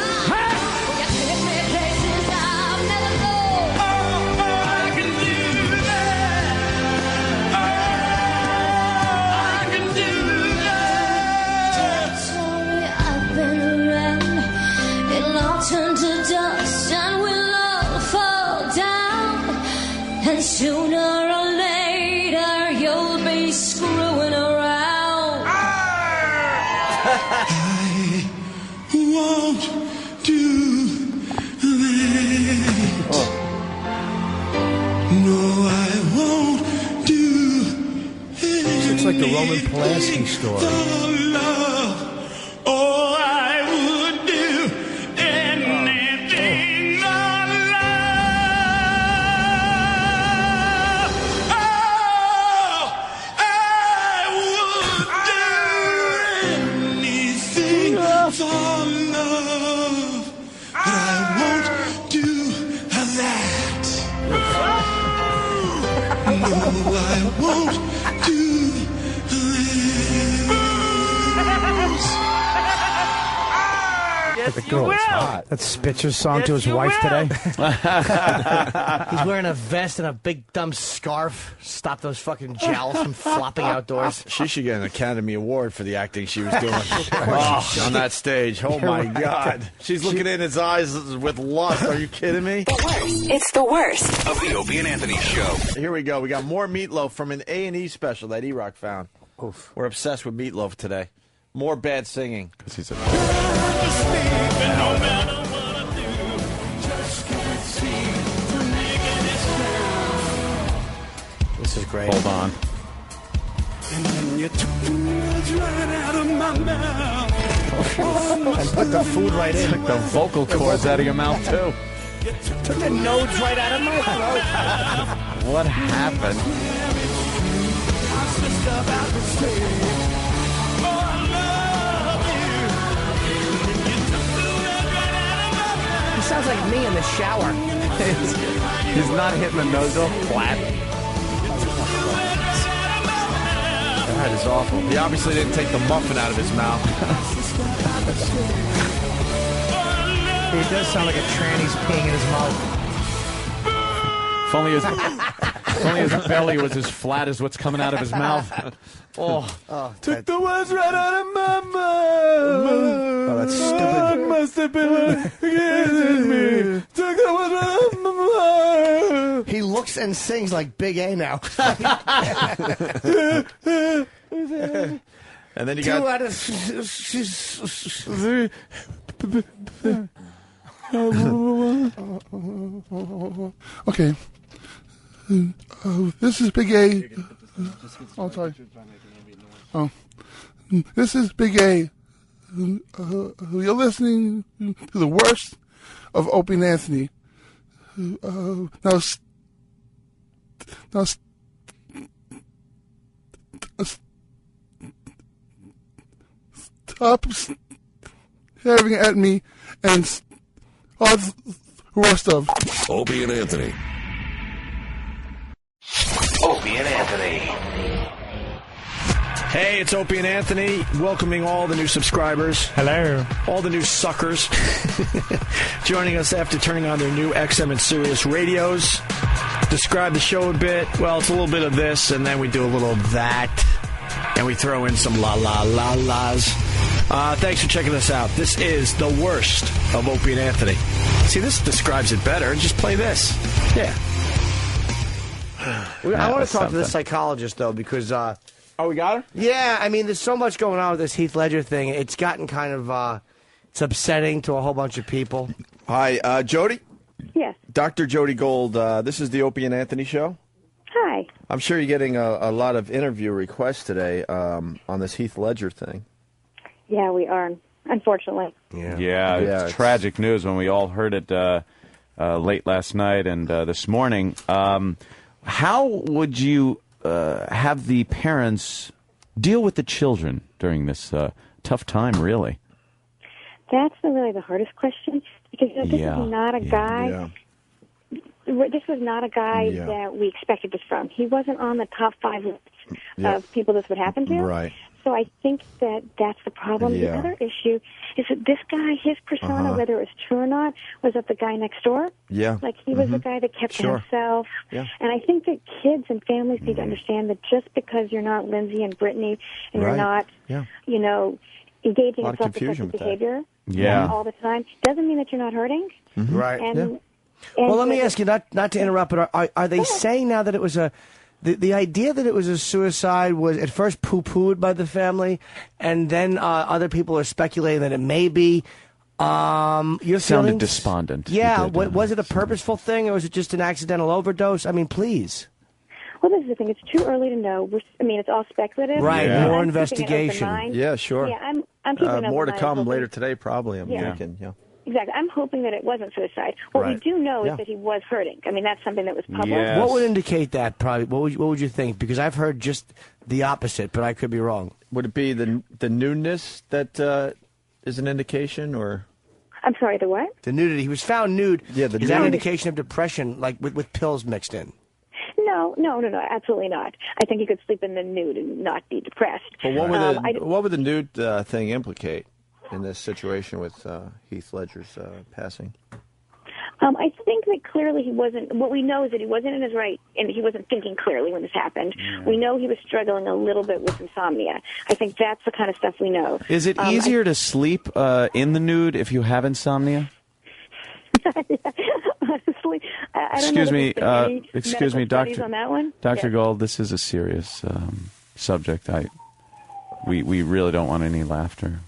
S7: Turn to dust and we'll all fall down, and sooner or later you'll be screwing around.
S17: I won't do that. No, I won't do it.
S16: It's like the Roman Polanski story.
S17: Oh, I would do anything for love. Oh, I would do anything for love, but I won't do that. No, I won't do
S18: Yes,
S16: The girl is hot.
S23: That's Spitzer's song to his wife today.
S18: He's wearing a vest and a big dumb scarf. Stop those fucking jowls from flopping outdoors.
S6: She should get an Academy Award for the acting she was doing on that stage. Oh, my God. She's looking in his eyes with lust. Are you kidding me?
S21: The worst. It's the worst of the Opie and Anthony show.
S6: Here we go. We got more Meatloaf from an A&E special that E-Rock found. Oof. We're obsessed with Meatloaf today. More bad singing. Because he's a...
S18: This is great.
S15: Hold on.
S17: And then you took the words right out of my mouth.
S18: And put the food right in.
S15: Took the vocal cords out of your mouth, too.
S18: Took the nodes right out of my throat.
S15: What happened?
S18: He sounds like me in the shower.
S15: He's not hitting the nozzle flat.
S6: That is awful. He obviously didn't take the muffin out of his mouth.
S23: He does sound like a tranny's peeing in his mouth.
S15: If only his belly was as flat as what's coming out of his mouth.
S6: Took the words right out of my mouth.
S18: Oh, that's stupid.
S6: Must have been kidding me. Took the words right out of my mouth.
S18: He looks and sings like Big A now.
S6: And then you
S18: 2
S6: got...
S18: out of...
S8: Okay. This is Big A. Oh, sorry. Oh. This is Big A. You're listening to the worst of Opie and Anthony. Now stop staring at me and all the rest of
S13: Opie and Anthony.
S21: Opie and Anthony.
S6: Hey, it's Opie and Anthony, welcoming all the new subscribers.
S23: Hello.
S6: All the new suckers. Joining us after turning on their new XM and Sirius radios. Describe the show a bit. Well, it's a little bit of this, and then we do a little of that.
S2: and we throw in some la-la-la-las. Thanks for checking us out. This is the worst of Opie and Anthony. See, this describes it better. Just play this. Yeah.
S18: I want to talk to this psychologist, though, because...
S6: we got her?
S18: Yeah, I mean, there's so much going on with this Heath Ledger thing. It's gotten kind of... it's upsetting to a whole bunch of people.
S6: Hi, Jody?
S5: Yes.
S6: Dr. Jody Gold, this is the Opie and Anthony show.
S5: Hi.
S6: I'm sure you're getting a lot of interview requests today on this Heath Ledger thing.
S5: Yeah, we are, unfortunately.
S15: Yeah, it's tragic news when we all heard it late last night and this morning. How would you have the parents deal with the children during this tough time, really?
S5: That's really the hardest question, because this is not a guy... This was not a guy that we expected this from. He wasn't on the top 5 list of people this would happen to.
S6: Right.
S5: So I think that that's the problem. The other issue is that this guy, his persona, whether it was true or not, was of the guy next door.
S6: Yeah.
S5: Like, he was the guy that kept to himself.
S6: Yeah.
S5: And I think that kids and families need to understand that just because you're not Lindsay and Brittany and you're not, you know, engaging in self-destructive behavior all the time, doesn't mean that you're not hurting.
S18: Right.
S5: And
S18: well, let me ask you, not to interrupt, but are they saying now that it was the idea that it was a suicide was at first poo-pooed by the family, and then other people are speculating that it may be. Your
S15: sounded despondent.
S18: Yeah, was it a purposeful thing, or was it just an accidental overdose? I mean, please.
S5: Well, this is the thing. It's too early to know. It's all speculative.
S18: Right,
S6: more
S18: investigation.
S6: Yeah, sure.
S5: Yeah, I'm keeping an open
S6: more to
S5: mind.
S6: come later today, probably, I'm thinking. Yeah.
S5: Exactly. I'm hoping that it wasn't suicide. What we do know is that he was hurting. I mean, that's something that was public.
S18: Yes. What would indicate that, probably? What would you think? Because I've heard just the opposite, but I could be wrong.
S6: Would it be the nudeness that is an indication, or...?
S5: I'm sorry, the what?
S18: The nudity. He was found nude.
S6: Yeah,
S18: is that an indication of depression, like with pills mixed in?
S5: No, absolutely not. I think you could sleep in the nude and not be depressed.
S6: But what would the nude thing implicate in this situation with Heath Ledger's passing?
S5: I think that clearly he wasn't. What we know is that he wasn't in his right, and he wasn't thinking clearly when this happened. We know he was struggling a little bit with insomnia. I think that's the kind of stuff we know.
S15: Is it easier to sleep in the nude if you have insomnia?
S5: Honestly, I don't
S15: excuse
S5: know
S15: me, excuse me, Doctor.
S5: On that one?
S15: Dr. Gold, this is a serious subject. We really don't want any laughter.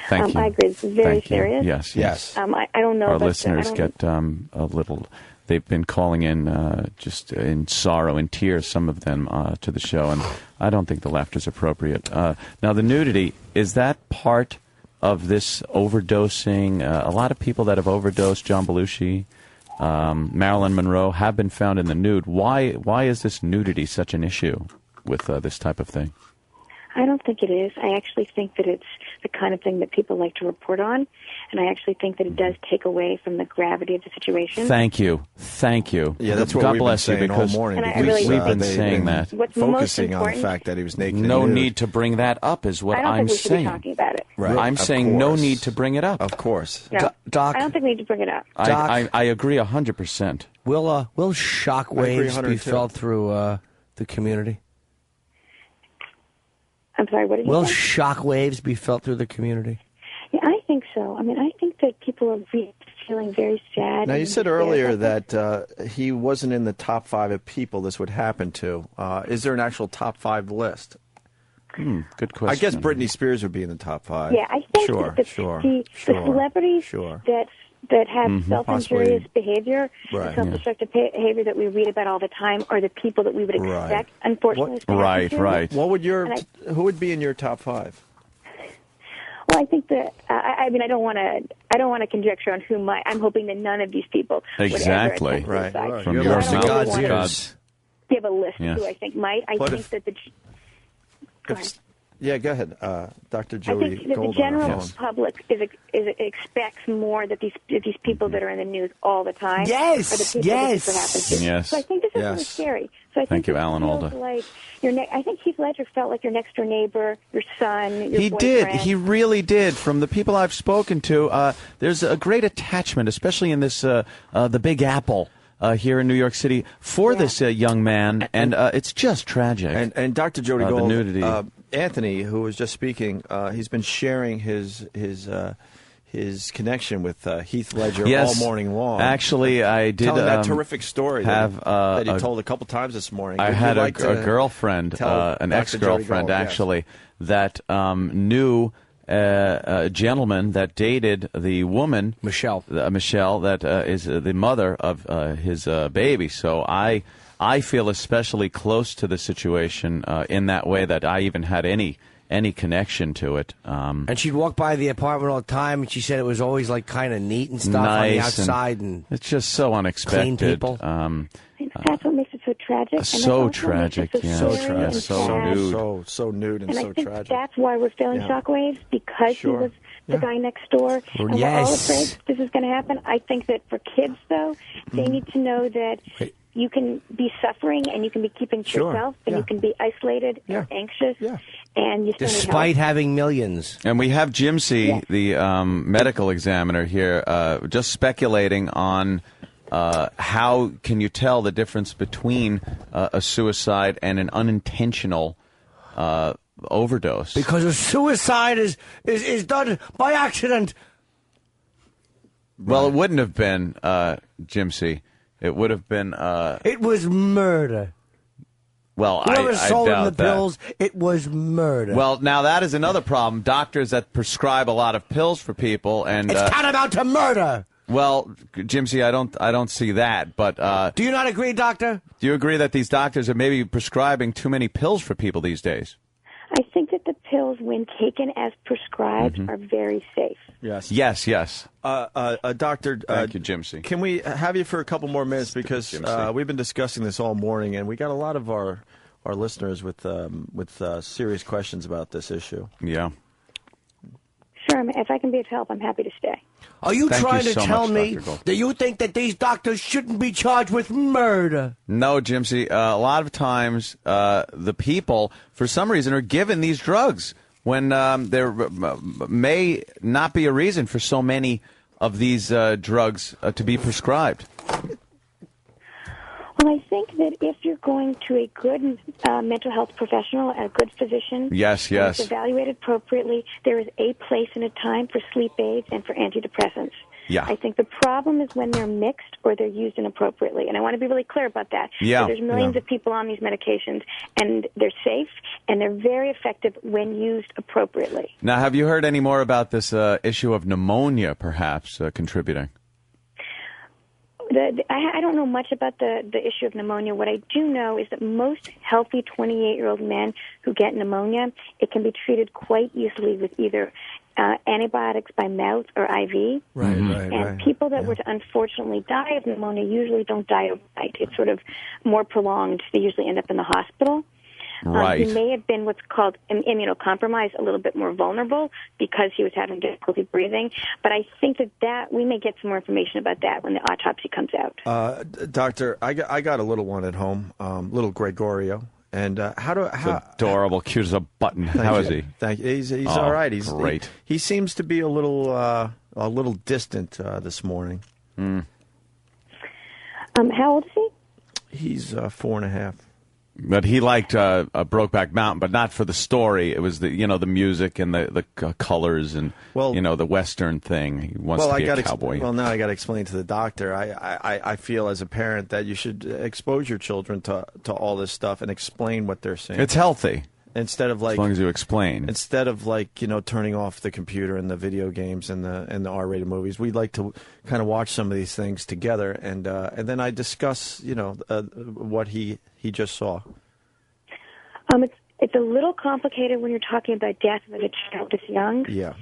S15: Thank you.
S5: I agree. This is very serious.
S15: Yes.
S5: I don't know.
S15: Our listeners get a little. They've been calling in just in sorrow and tears, some of them, to the show, and I don't think the laughter is appropriate. Now, the nudity, is that part of this overdosing? A lot of people that have overdosed, John Belushi, Marilyn Monroe, have been found in the nude. Why is this nudity such an issue with this type of thing?
S5: I don't think it is. I actually think that it's the kind of thing that people like to report on, and I actually think that it does take away from the gravity of the situation.
S15: Thank you.
S6: Yeah, that's what
S15: God
S6: we've
S15: bless
S6: been saying
S15: you, because
S6: all morning.
S15: we've been saying that.
S5: What's
S6: focusing
S5: most
S6: on the fact that he was naked.
S15: No
S6: and nude.
S15: need to bring that up is what
S5: I don't
S15: I'm
S5: think we should
S15: saying.
S5: be talking about it.
S6: Right.
S15: I'm saying no need to bring it up.
S6: Of course.
S5: No,
S18: Doc,
S5: I don't think we need to bring it up.
S15: I agree 100%.
S18: Will shock waves be felt through the community?
S5: I'm sorry, what did you
S18: Will
S5: say?
S18: shock waves be felt through the community?
S5: Yeah, I think so. I mean, I think that people are feeling very sad.
S6: Now, you said earlier that he wasn't in the top 5 of people this would happen to. Is there an actual top 5 list?
S15: Good question.
S6: I guess Britney Spears would be in the top 5.
S5: Yeah, I think the celebrities that have self-injurious behavior, and self-destructive behavior that we read about all the time, are the people that we would expect, unfortunately.
S15: Right.
S6: What would who would be in your top 5?
S5: Well, I think that I mean I don't want to conjecture on whom I'm hoping that none of these people
S15: exactly
S5: would ever attempt suicide.
S15: From
S5: So
S15: your
S5: I don't
S15: mouth
S5: really
S15: to
S5: want
S15: God's.
S5: to give a list who I think might. I think that go ahead.
S6: Yeah, go ahead, Dr.
S5: I
S6: Jody
S5: think that
S6: Gold.
S5: the general public expects more that these people that are in the news all the time are the people that this would happen to.
S15: Yes.
S5: So I think this is really scary. So I think
S15: Thank you, Alan Alda.
S5: Like I think Heath Ledger felt like your next door neighbor, your son, your
S15: He
S5: boyfriend.
S15: did. He really did. From the people I've spoken to, there's a great attachment, especially in this the Big Apple.
S3: here in New York City for this young man, and it's just tragic.
S10: And Dr. Jody
S3: the
S10: Gold,
S3: nudity.
S10: Anthony, who was just speaking, he's been sharing his connection with Heath Ledger all morning long.
S3: Actually, I did
S10: telling that terrific story
S3: have
S10: that he told a couple times this morning.
S3: I had a girlfriend, an ex-girlfriend, actually, that knew a gentleman that dated the woman
S6: Michelle,
S3: that is the mother of his baby. So I feel especially close to the situation in that way, that I even had any connection to it.
S18: And she'd walk by the apartment all the time, and she said it was always like kind of neat and stuff on the outside, and
S3: it's just so unexpected.
S18: Clean people.
S5: That's what makes it so tragic.
S3: So tragic, so nude,
S10: so nude and so tragic.
S5: That's why we're feeling shockwaves, because he was the guy next door, and we're all afraid this is going to happen. I think that for kids, though, they need to know that you can be suffering and you can be keeping to yourself, and you can be isolated and anxious, and you still
S18: despite having millions.
S3: And we have Jim C., the medical examiner here, just speculating on how can you tell the difference between a suicide and an unintentional overdose?
S18: Because a suicide is done by accident.
S3: Well, it wouldn't have been, Jim C. It would have been...
S18: it was murder.
S3: Well,
S18: Whoever sold him
S3: doubt
S18: the pills, it was murder.
S3: Well, now that is another problem. Doctors that prescribe a lot of pills for people, and
S18: it's tantamount to murder.
S3: Well, Jim C., I don't see that, but...
S18: do you not agree, doctor?
S3: Do you agree that these doctors are maybe prescribing too many pills for people these days?
S5: I think that the pills, when taken as prescribed, are very safe.
S10: Yes.
S3: Doctor. Thank you, Jim C.
S10: Can we have you for a couple more minutes, because we've been discussing this all morning, and we got a lot of our listeners with serious questions about this issue.
S3: Yeah.
S5: Sure, if I can be of help, I'm happy to stay.
S18: Are you trying to tell me that you think that these doctors shouldn't be charged with murder?
S3: No, Jim C. A lot of times the people, for some reason, are given these drugs when there may not be a reason for so many of these drugs to be prescribed.
S5: Well, I think that if you're going to a good mental health professional, a good physician,
S3: yes,
S5: it's evaluated appropriately, there is a place and a time for sleep aids and for antidepressants.
S3: Yeah.
S5: I think the problem is when they're mixed or they're used inappropriately, and I want to be really clear about that.
S3: Yeah.
S5: So there's millions of people on these medications, and they're safe, and they're very effective when used appropriately.
S3: Now, have you heard any more about this issue of pneumonia, perhaps, contributing?
S5: I don't know much about the issue of pneumonia. What I do know is that most healthy 28-year-old men who get pneumonia, it can be treated quite easily with either antibiotics by mouth or IV. And people that were to unfortunately die of pneumonia usually don't die overnight. It's sort of more prolonged. They usually end up in the hospital. He may have been what's called immunocompromised, a little bit more vulnerable because he was having difficulty breathing. But I think that we may get some more information about that when the autopsy comes out.
S10: Doctor, I got a little one at home, little Gregorio. And
S3: adorable, cute as a button. How is he?
S10: Thank you. He's all right. He's
S3: great.
S10: He seems to be a little distant this morning.
S5: How old is he?
S10: He's 4.5.
S3: But he liked Brokeback Mountain, but not for the story. It was the music and the colors and the Western thing. He wants to be a cowboy.
S10: Now I got to explain to the doctor. I feel as a parent that you should expose your children to all this stuff and explain what they're seeing.
S3: It's healthy.
S10: Instead of
S3: as long as you explain.
S10: Instead of turning off the computer and the video games and the R-rated movies, we'd like to kind of watch some of these things together, and then I discuss what he just saw.
S5: It's a little complicated when you're talking about death of a child this young.
S10: Yeah.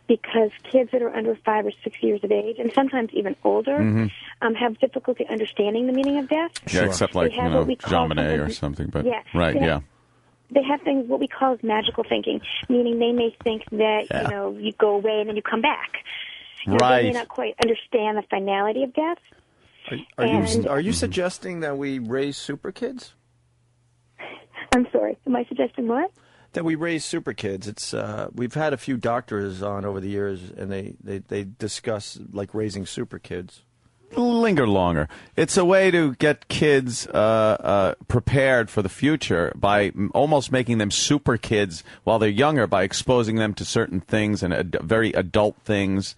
S5: Because kids that are under 5 or 6 years of age, and sometimes even older, have difficulty understanding the meaning of death.
S3: Yeah, except Jean Monnet or something. But
S5: they have things what we call as magical thinking, meaning they may think that you go away and then you come back. They may not quite understand the finality of death.
S10: Are you suggesting that we raise super kids?
S5: I'm sorry. Am I suggesting what?
S10: That we raise super kids. It's we've had a few doctors on over the years, and they discuss raising super kids.
S15: linger longer. It's a way to get kids prepared for the future by almost making them super kids while they're younger by exposing them to certain things and very adult things.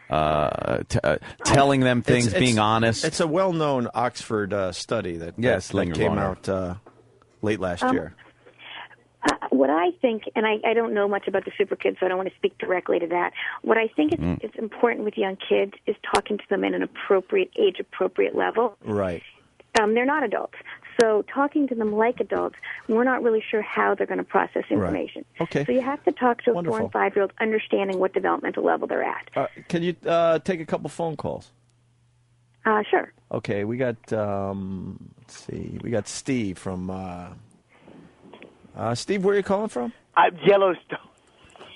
S15: Telling them things, being honest.
S10: It's a well-known Oxford study that came out late last year.
S5: What I think, and I don't know much about the super kids, so I don't want to speak directly to that. What I think is important with young kids is talking to them in an appropriate, age-appropriate level.
S10: Right.
S5: They're not adults. So talking to them like adults, we're not really sure how they're going to process information.
S10: Right. Okay.
S5: So you have to talk to a
S10: Wonderful.
S5: 4- and 5-year-old understanding what developmental level they're at.
S10: Can you take a couple phone calls?
S5: Sure.
S10: Okay, we got, let's see, we got Steve from, Steve, where are you calling from?
S12: I'm Yellowstone.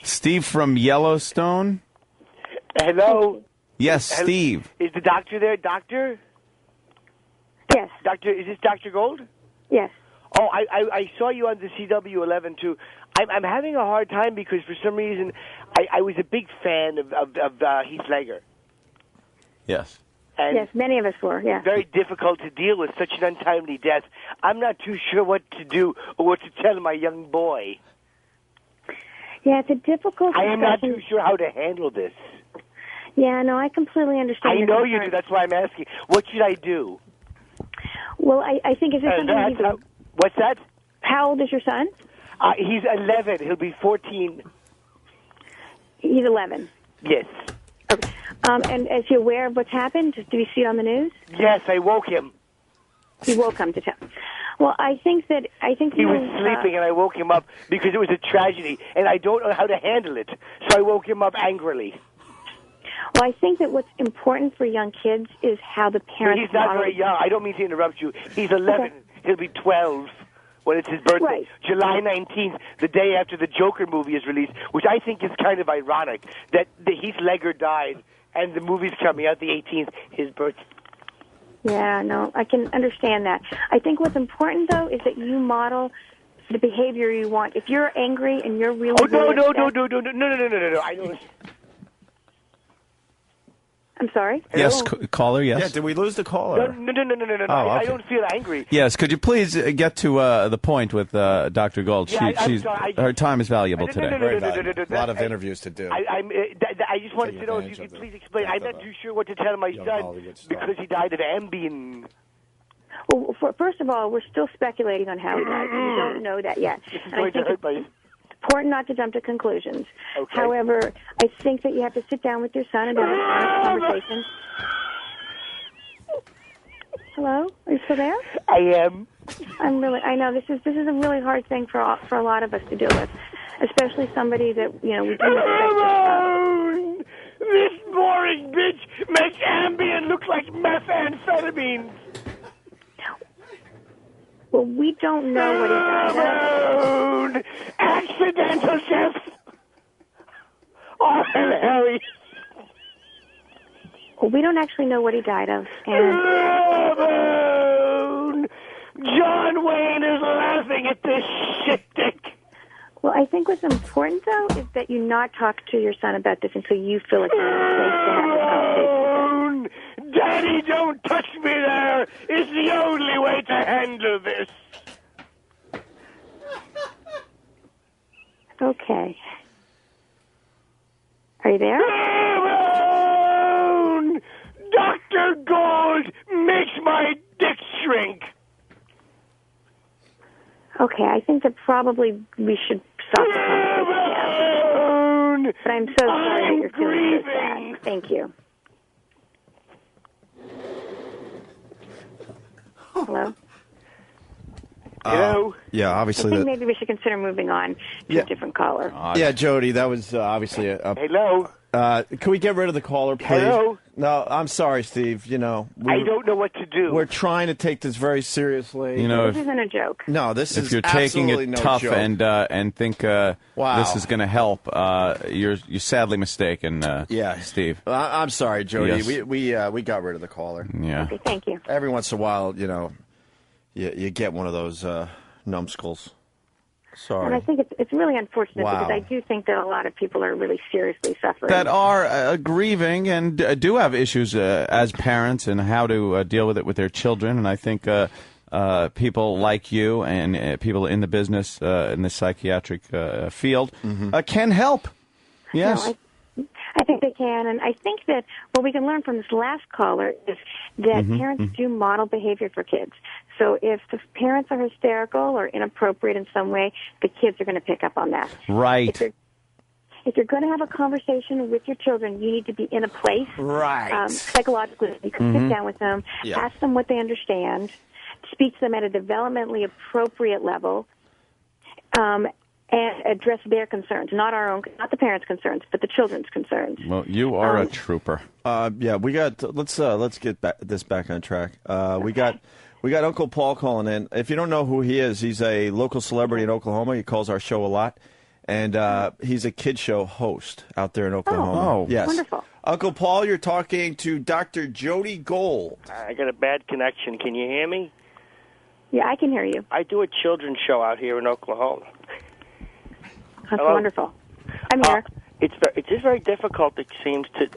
S15: Steve from Yellowstone?
S12: Hello?
S15: Yes, Steve.
S12: Is the doctor there? Doctor?
S5: Yes.
S12: Doctor, is this Dr. Gold?
S5: Yes.
S12: Oh, I saw you on the CW11 too. I'm having a hard time because for some reason I was a big fan of Heath Ledger.
S15: Yes.
S12: And
S5: yes, many of us were, yeah.
S12: Very difficult to deal with such an untimely death. I'm not too sure what to do or what to tell my young boy.
S5: Yeah, it's a difficult
S12: I am not
S5: discussion.
S12: too sure how to handle this.
S5: Yeah, no, I completely understand.
S12: I know you do. That's why I'm asking. What should I do?
S5: Well, I think is this something
S12: what's that?
S5: How old is your son?
S12: He's 11. He'll be 14.
S5: He's 11.
S12: Yes.
S5: Okay. And is he aware of what's happened? Did you see it on the news?
S12: Yes, I woke him.
S5: You woke him to tell. Well, I think
S12: he was sleeping, and I woke him up because it was a tragedy, and I don't know how to handle it. So I woke him up angrily.
S5: Well, I think that what's important for young kids is how the parents.
S12: He's not very young. I don't mean to interrupt you. He's 11. Okay. He'll be 12 when it's his birthday.
S5: Right.
S12: July 19th, the day after the Joker movie is released, which I think is kind of ironic that Heath Ledger died and the movie's coming out the 18th, his birthday.
S5: Yeah, no, I can understand that. I think what's important, though, is that you model the behavior you want. If you're angry and you're really...
S12: Oh, no. I don't...
S5: I'm sorry?
S15: Yes, caller, yes.
S10: Yeah, did we lose the caller?
S12: No.
S15: Oh,
S12: I
S15: okay.
S12: don't feel angry.
S15: Yes, could you please get to the point with Dr. Gold?
S12: Yeah, I'm sorry,
S15: her time is valuable today.
S10: Very valuable. A lot of interviews to do.
S12: I just wanted to know if you could please explain. I'm not too sure what to tell my son because he died of Ambien.
S5: Well, first of all, we're still speculating on how he died. We don't know that yet. And I think it's important not to jump to conclusions.
S12: Okay.
S5: However, I think that you have to sit down with your son and have an honest conversation. Hello? Are you still there?
S12: I am.
S5: I know this is a really hard thing for a lot of us to deal with, especially somebody that we do
S12: Ramon! This boring bitch makes Ambien look like methamphetamine.
S5: Well, we don't know what he died of.
S12: Accidental death. Oh, Harry.
S5: Well, we don't actually know what he died of.
S12: And John Wayne is laughing at this shit dick.
S5: Well, I think what's important, though, is that you not talk to your son about this until you feel like you're safe to have this conversation with him.
S12: Daddy, don't touch me there. It's the only way to handle this.
S5: Okay. Are you there?
S12: Dr. Gold makes my dick shrink.
S5: Okay, I think that probably we should stop the conversation now. But I'm so sorry that you're feeling so sad. Thank you. Hello?
S12: Hello?
S10: Yeah,
S5: I
S10: obviously.
S5: think maybe we should consider moving on to a different caller.
S10: Yeah, Jody, that was obviously a...
S12: Hello?
S10: Can we get rid of the caller, please?
S12: Hello?
S10: No, I'm sorry, Steve.
S12: I don't know what to do.
S10: We're trying to take this very seriously.
S5: This isn't a joke.
S10: No, this
S15: if
S10: is
S15: you're taking
S10: absolutely
S15: it
S10: no
S15: tough
S10: joke.
S15: and think
S10: Wow.
S15: this is going to help, you're sadly mistaken,
S10: Yeah,
S15: Steve.
S10: I'm sorry, Jody.
S15: Yes.
S10: We got rid of the caller.
S15: Yeah.
S5: Okay, thank you.
S10: Every once in a while, you get one of those numbskulls. Sorry.
S5: And I think it's really unfortunate
S3: Wow.
S5: because I do think that a lot of people are really seriously suffering.
S3: That are grieving and do have issues as parents and how to deal with it with their children. And I think people like you and people in the business, in the psychiatric field, can help. Yes.
S5: No, I think they can, and I think that what we can learn from this last caller is that parents do model behavior for kids. So if the parents are hysterical or inappropriate in some way, the kids are going to pick up on that.
S3: Right.
S5: If you're going to have a conversation with your children, you need to be in a place.
S3: Right.
S5: Psychologically, you can sit down with them, ask them what they understand, speak to them at a developmentally appropriate level, and address their concerns, not the parents' concerns, but the children's concerns.
S3: Well, you are a trooper.
S10: We got. Let's get this back on track. We got Uncle Paul calling in. If you don't know who he is, he's a local celebrity in Oklahoma. He calls our show a lot, and he's a kid show host out there in Oklahoma.
S3: Oh,
S10: yes,
S5: wonderful.
S10: Uncle Paul, you're talking to Dr. Jody Gold.
S12: I got a bad connection. Can you hear me?
S5: Yeah, I can hear you.
S12: I do a children's show out here in Oklahoma.
S5: That's
S12: Hello?
S5: wonderful. I'm here.
S12: It's just very difficult, it seems, to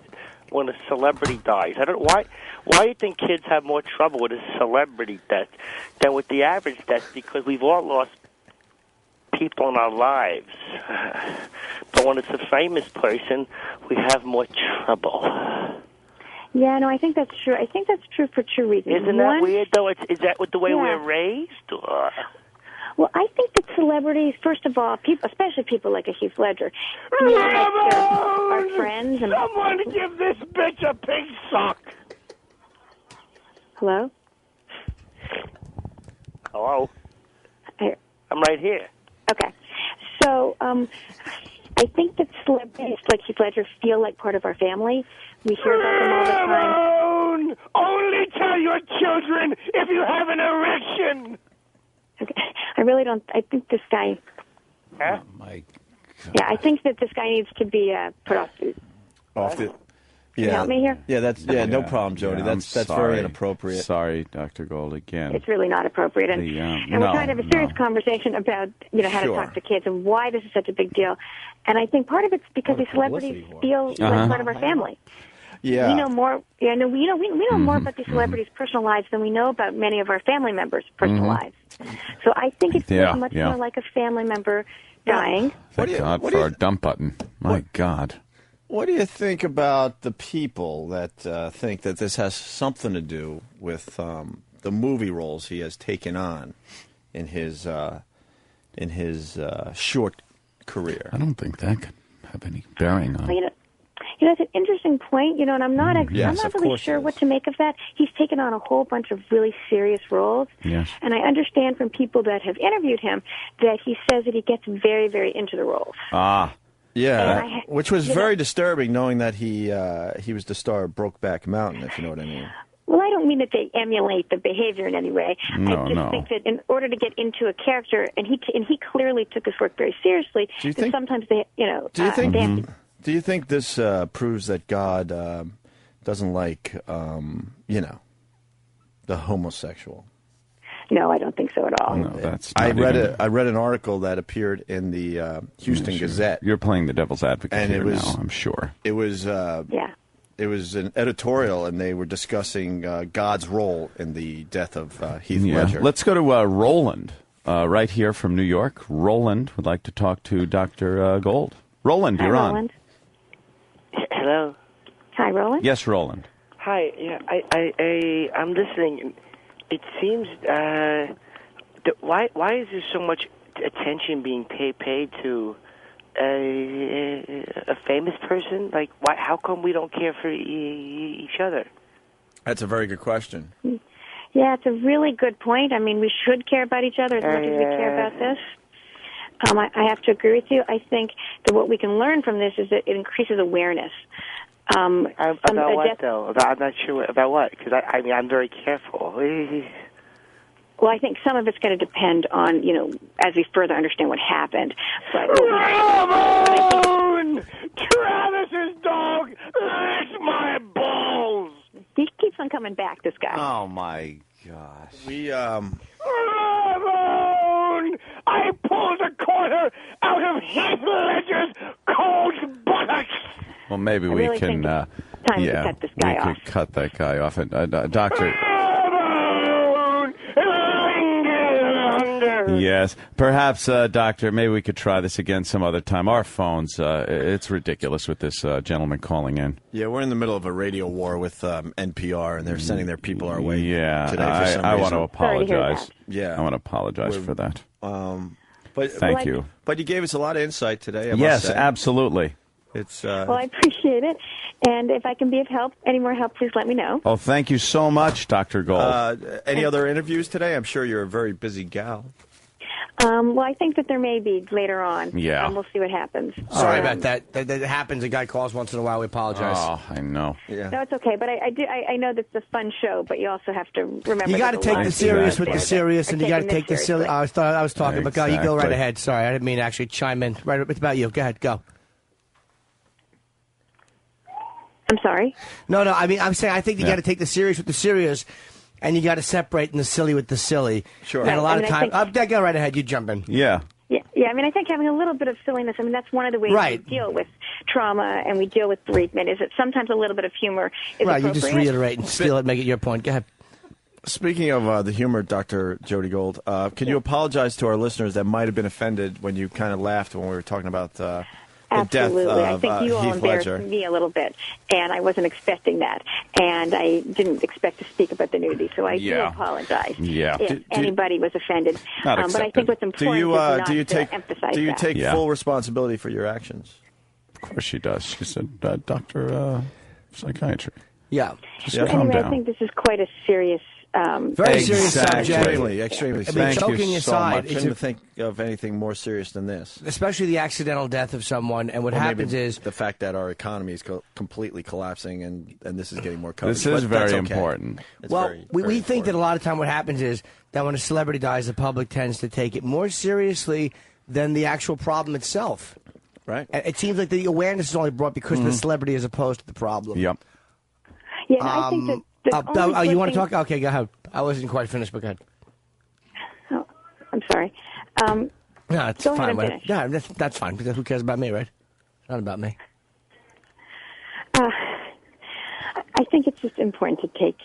S12: when a celebrity dies. I don't why do you think kids have more trouble with a celebrity death than with the average death? Because we've all lost people in our lives. But when it's a famous person, we have more trouble.
S5: Yeah, no, I think that's true. I think that's true for two reasons.
S12: Isn't that weird, though? Is that with the way we're raised? Or?
S5: Well, I think that celebrities, first of all, especially people like a Heath Ledger, are friends. And
S12: someone give this bitch a pig sock.
S5: Hello?
S12: Hello?
S5: Here.
S12: I'm right here.
S5: Okay. So I think that celebrities like Heath Ledger feel like part of our family. We hear about them all the time.
S12: Only tell your children if you have an erection.
S5: Okay. I really don't. I think this guy.
S12: Huh?
S3: Oh my God.
S5: Yeah, I think that this guy needs to be put off.
S10: Off the.
S5: Can you help me here?
S10: Yeah, no problem, Jody.
S3: Yeah,
S10: that's very inappropriate.
S3: Sorry, Dr. Gold, again.
S5: It's really not appropriate, and we're trying to have a serious conversation about how to talk to kids and why this is such a big deal. And I think part of it's because these celebrities feel like part of our family.
S10: Yeah,
S5: we know more. Yeah, no, we know more about these celebrities' personal lives than we know about many of our family members' personal lives. So I think it feels much more like a family member dying.
S3: Thank God for our dump button. My God.
S10: What do you think about the people that think that this has something to do with the movie roles he has taken on in his short career?
S3: I don't think that could have any bearing on it.
S5: It's an interesting point, and I'm not really sure what to make of that. He's taken on a whole bunch of really serious roles.
S3: Yes.
S5: And I understand from people that have interviewed him that he says that he gets very, very into the roles.
S10: Yeah, which was very disturbing, knowing that he was the star of Brokeback Mountain, if you know what I mean.
S5: Well, I don't mean that they emulate the behavior in any way. I just think that in order to get into a character, and he clearly took his work very seriously. Sometimes they,
S10: Do you think this proves that God doesn't like, the homosexual?
S5: No, I don't think so at all.
S3: No, that's.
S10: I read an article that appeared in the Houston Gazette.
S3: You're playing the devil's advocate
S10: and
S3: here
S10: it was,
S3: now, I'm sure.
S10: It was. It was an editorial, and they were discussing God's role in the death of Heath Ledger.
S3: Let's go to Roland, right here from New York. Roland would like to talk to Dr. Gold. Roland, you're on.
S12: Hello.
S5: Hi, Roland.
S3: Yes, Roland.
S12: Hi. Yeah, I'm listening. It seems why is there so much attention being paid to a famous person? Like, why? How come we don't care for each other?
S10: That's a very good question.
S5: Yeah, it's a really good point. I mean, we should care about each other as much as we care about this. I have to agree with you. I think that what we can learn from this is that it increases awareness.
S12: About what, though? I'm not sure about what, because I'm very careful.
S5: Well, I think some of it's going to depend on, as we further understand what happened. But
S12: Travis's dog licks my balls!
S5: He keeps on coming back, this guy.
S3: Oh, my gosh.
S10: We,
S12: Ramon! I pulled a flavor out of Heath Ledger's cold buttocks.
S2: Well, maybe
S5: I
S2: we
S5: really
S2: can.
S5: think it's time to cut this guy
S2: we
S5: off.
S2: could cut that guy off. And, Doctor. Yes, perhaps, Doctor. Maybe we could try this again some other time. Our phones. It's ridiculous with this gentleman calling in.
S10: Yeah, we're in the middle of a radio war with NPR, and they're sending their people our way.
S2: Yeah,
S10: today for some
S2: I
S10: reason.
S2: want to apologize.
S10: Yeah,
S2: I want to apologize for that.
S10: But
S2: thank you.
S10: But you gave us a lot of insight today. I must
S2: Yes,
S10: say.
S2: absolutely.
S10: It's
S5: Well, I appreciate it. And if I can be of help, any more help, please let me know.
S2: Oh, thank you so much, Dr. Gold.
S10: Any other interviews today? I'm sure you're a very busy gal.
S5: Well, I think that there may be later on.
S2: Yeah.
S5: We'll see what happens.
S18: Sorry about that. That happens. A guy calls once in a while. We apologize.
S2: Oh, I know.
S5: No, it's okay. But I know that's a fun show, but you also have to remember.
S18: You got to
S5: there's a
S18: take
S5: lot
S18: the
S5: of
S18: serious
S5: people
S18: with
S5: out
S18: the
S5: there
S18: serious,
S5: that
S18: and
S5: are
S18: you got to
S5: taking
S18: take the
S5: this
S18: silly.
S5: seriously.
S18: I was talking, but go. You go right
S2: Exactly.
S18: ahead. Sorry, I didn't mean to actually chime in. Right, it's about you. Go ahead. Go.
S5: I'm sorry?
S18: No. I mean, I'm saying I think you got to take the serious with the serious, and you got to separate the silly with the silly.
S10: Sure.
S18: And a lot
S5: Right,
S18: of
S5: I mean,
S18: time. Go right ahead. You jump in.
S2: Yeah.
S5: Yeah. I mean, I think having a little bit of silliness. I mean, that's one of the ways
S18: Right.
S5: we deal with trauma and we deal with bereavement. Is that sometimes a little bit of humor is
S18: Right. You
S5: appropriate.
S18: just reiterate and steal it, make it your point. Go ahead.
S10: Speaking of the humor, Dr. Jody Gold, can you apologize to our listeners that might have been offended when you kind of laughed when we were talking about the death
S5: Absolutely. I
S10: of
S5: think you all
S10: Heath
S5: embarrassed
S10: Ledger?
S5: me a little bit, and I wasn't expecting that. And I didn't expect to speak about the nudity, so I do apologize if anybody was offended.
S2: Not
S5: but I think what's important is not to emphasize
S10: do you
S5: that.
S10: take full responsibility for your actions?
S2: Of course she does. She's a doctor of psychiatry.
S18: Yeah.
S2: Just calm
S5: Anyway,
S2: down.
S5: I think this is quite a serious...
S18: Very serious subject.
S10: Extremely
S18: I mean,
S10: serious.
S18: joking aside,
S10: I couldn't think of anything more serious than this.
S18: Especially the accidental death of someone, and what happens is
S10: the fact that our economy is completely collapsing, and this is getting more coverage.
S2: This is
S10: But
S2: very
S10: that's okay.
S2: important.
S10: It's
S18: well,
S10: very,
S18: we
S10: very
S18: think that a lot of time what happens is that when a celebrity dies, the public tends to take it more seriously than the actual problem itself.
S10: Right.
S18: And it seems like the awareness is only brought because of the celebrity as opposed to the problem.
S2: Yep.
S5: Yeah, I think that... the only
S18: you want to
S5: good
S18: talk? Okay, go ahead. I wasn't quite finished, but go ahead.
S5: thing- I'm sorry.
S18: No, it's
S5: Go ahead
S18: fine.
S5: and
S18: Wait.
S5: finish.
S18: Yeah, that's fine. Because who cares about me, right? It's not about me.
S5: I think it's just important to take...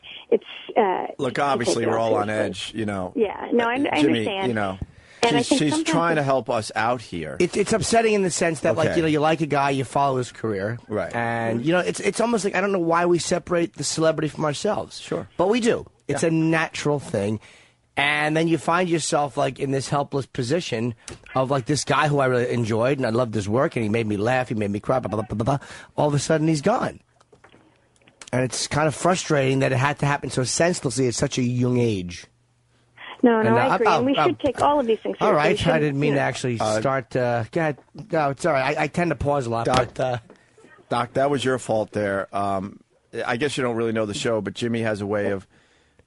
S10: Look,
S5: to
S10: obviously,
S5: take it
S10: we're all on
S5: seriously.
S10: edge, you know.
S5: Yeah, no, I
S10: Jimmy,
S5: understand.
S10: you know,
S5: And I
S10: she's,
S5: think
S10: she's
S5: sometimes
S10: trying to help us out here.
S18: It's upsetting in the sense that, like,
S10: Okay.
S18: you know, you like a guy, you follow his career.
S10: Right.
S18: And, you know, it's almost like I don't know why we separate the celebrity from ourselves.
S10: Sure.
S18: But we do. It's a natural thing. And then you find yourself, like, in this helpless position of, like, this guy who I really enjoyed and I loved his work and he made me laugh, he made me cry, blah, blah, blah, blah, blah. All of a sudden he's gone. And it's kind of frustrating that it had to happen so senselessly at such a young age.
S5: No,
S18: And,
S5: I agree. And we should take all of these things seriously.
S18: All
S5: We
S18: right, I
S5: shouldn't,
S18: didn't mean
S5: you
S18: to
S5: know.
S18: actually start. Go ahead. No, it's all right. I tend to pause a lot.
S10: Doc, that was your fault there. I guess you don't really know the show, but Jimmy has a way of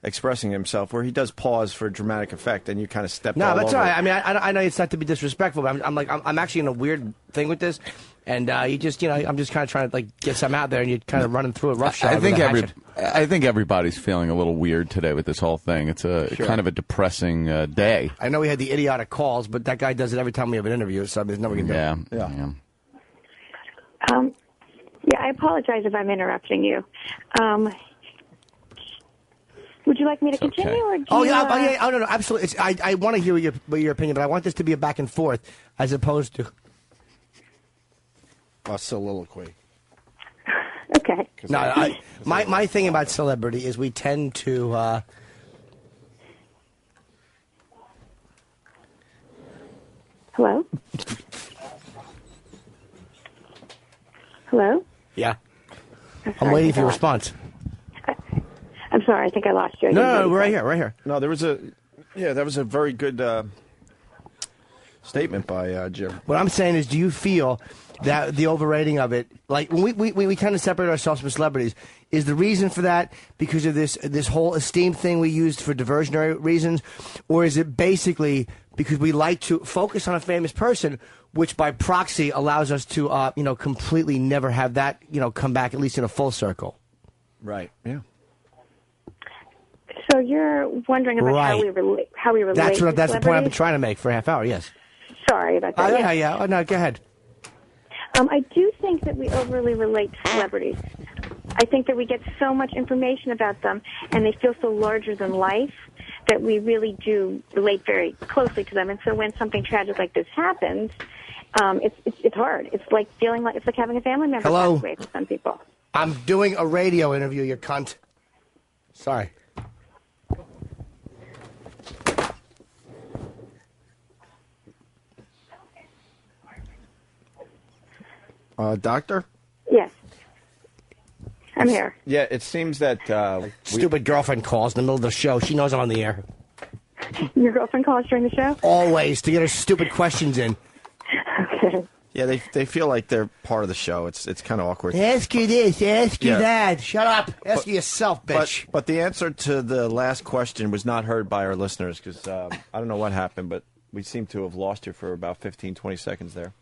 S10: expressing himself where he does pause for dramatic effect, and you kind of stepped
S18: No,
S10: all
S18: that's
S10: over
S18: all
S10: it.
S18: right. I mean, I know it's not to be disrespectful, but I'm actually in a weird thing with this, and I'm just kind of trying to like get some out there, and you're kind of running through it roughshod.
S2: I think
S18: with a hatchet.
S2: I think everybody's feeling a little weird today with this whole thing. It's a kind of a depressing day.
S18: I know we had the idiotic calls, but that guy does it every time we have an interview, so there's never going to do it.
S2: Yeah.
S5: Yeah, I apologize if I'm interrupting you. Would you like me to continue? Or do
S18: Oh
S5: you,
S18: yeah, oh no, absolutely. I want to hear your opinion, but I want this to be a back and forth as opposed to
S16: a soliloquy.
S5: Okay.
S18: No, my thing about celebrity is we tend to.
S5: Hello? Hello?
S18: Yeah.
S5: I'm
S18: I'm waiting for your response.
S5: I'm sorry, I think I lost you. I didn't
S18: No,
S5: hear
S18: we're
S5: you.
S18: right here.
S10: No, that was a very good statement by Jim.
S18: What I'm saying is, do you feel that the overrating of it, like when we kind of separate ourselves from celebrities, is the reason for that because of this whole esteem thing we used for diversionary reasons, or is it basically because we like to focus on a famous person, which by proxy allows us to completely never have that come back at least in a full circle?
S10: Right. Yeah.
S5: So you're wondering about how we relate.
S18: That's the point I've been
S5: celebrities?
S18: trying to make for a half hour. Yes.
S5: Sorry about that.
S18: Yeah. Oh, no, go ahead.
S5: I do think that we overly relate to celebrities. I think that we get so much information about them, and they feel so larger than life that we really do relate very closely to them. And so when something tragic like this happens, it's hard. It's like having a family member pass away for some people.
S18: I'm doing a radio interview, you cunt. Sorry.
S10: Doctor?
S5: Yes. I'm here.
S10: Yeah, it seems that...
S18: Stupid girlfriend calls in the middle of the show. She knows I'm on the air.
S5: Your girlfriend calls during the show?
S18: Always, to get her stupid questions in.
S5: Okay.
S10: Yeah, they feel like they're part of the show. It's kind of awkward.
S18: Ask you this, ask you that. Shut up. Ask you yourself, bitch.
S10: But the answer to the last question was not heard by our listeners because I don't know what happened, but we seem to have lost you for about 15, 20 seconds there.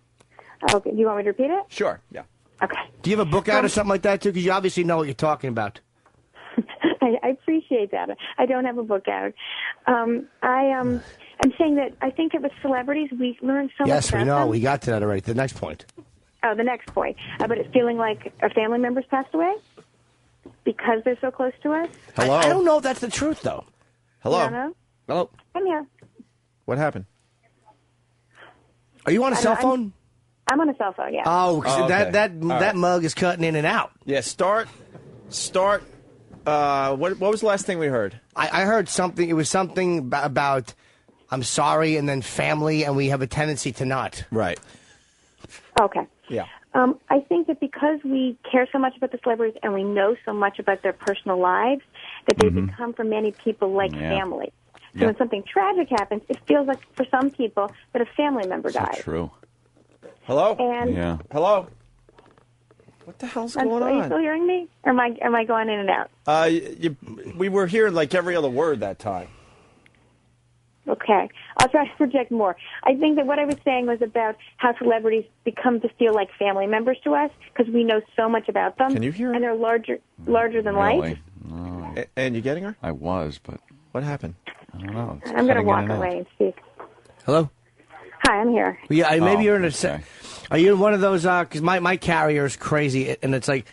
S5: Okay. Do you want me to repeat it?
S10: Sure, yeah.
S5: Okay.
S18: Do you have a book out or something like that, too? Because you obviously know what you're talking about.
S5: I appreciate that. I don't have a book out. I'm saying that I think it was celebrities. We learned so much about them.
S18: Yes, we know. We got to that already. The next point.
S5: Oh, the next point. But it's feeling like our family members passed away because they're so close to us.
S10: Hello?
S18: I don't know if that's the truth, though.
S10: Hello?
S5: You don't know?
S10: Hello?
S5: I'm here.
S10: What happened?
S18: Are you on a cell phone?
S5: I'm on a cell phone, yeah.
S18: Oh,
S10: okay.
S18: that mug is cutting in and out.
S10: Yeah, start. What was the last thing we heard?
S18: I heard something. It was something about I'm sorry and then family, and we have a tendency to not.
S10: Right.
S5: Okay.
S10: Yeah.
S5: I think that because we care so much about the celebrities and we know so much about their personal lives, that they become for many people like family. So when something tragic happens, it feels like for some people that a family member dies.
S3: True.
S10: Hello?
S5: And
S10: Hello? What the hell's going on?
S5: Are you still hearing me? Or am I going in and out?
S10: We were hearing like every other word that time.
S5: Okay. I'll try to project more. I think that what I was saying was about how celebrities become to feel like family members to us because we know so much about them.
S10: Can you hear her?
S5: And they're larger than life.
S3: No.
S10: And you getting her?
S3: I was, but...
S10: What happened?
S3: I don't know. It's
S5: I'm going to
S3: cutting
S5: walk
S3: in and
S5: away
S3: out.
S5: and speak.
S18: Hello?
S5: Hi, I'm here.
S18: Yeah, maybe you're in a...
S3: okay.
S18: Are you in one of those... Because my carrier is crazy, and it's like...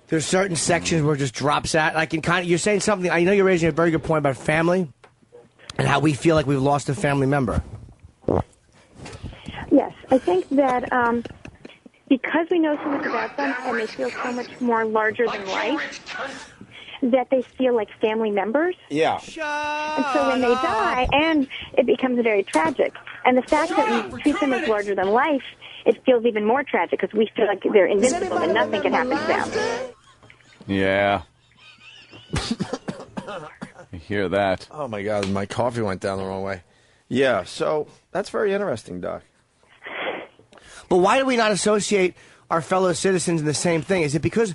S18: There's certain sections where it just drops out. I can kind of... You're saying something... I know you're raising a very good point about family and how we feel like we've lost a family member.
S5: Yes, I think that because we know so much about them and they feel so much more larger than life, that they feel like family members.
S10: Yeah.
S5: And so when they die, and it becomes very tragic. And the fact that we treat them as larger than life, it feels even more tragic because we feel like they're invincible and nothing can happen to them.
S3: Yeah. I hear that.
S10: Oh, my God. My coffee went down the wrong way. Yeah, so that's very interesting, Doc.
S18: But why do we not associate our fellow citizens in the same thing? Is it because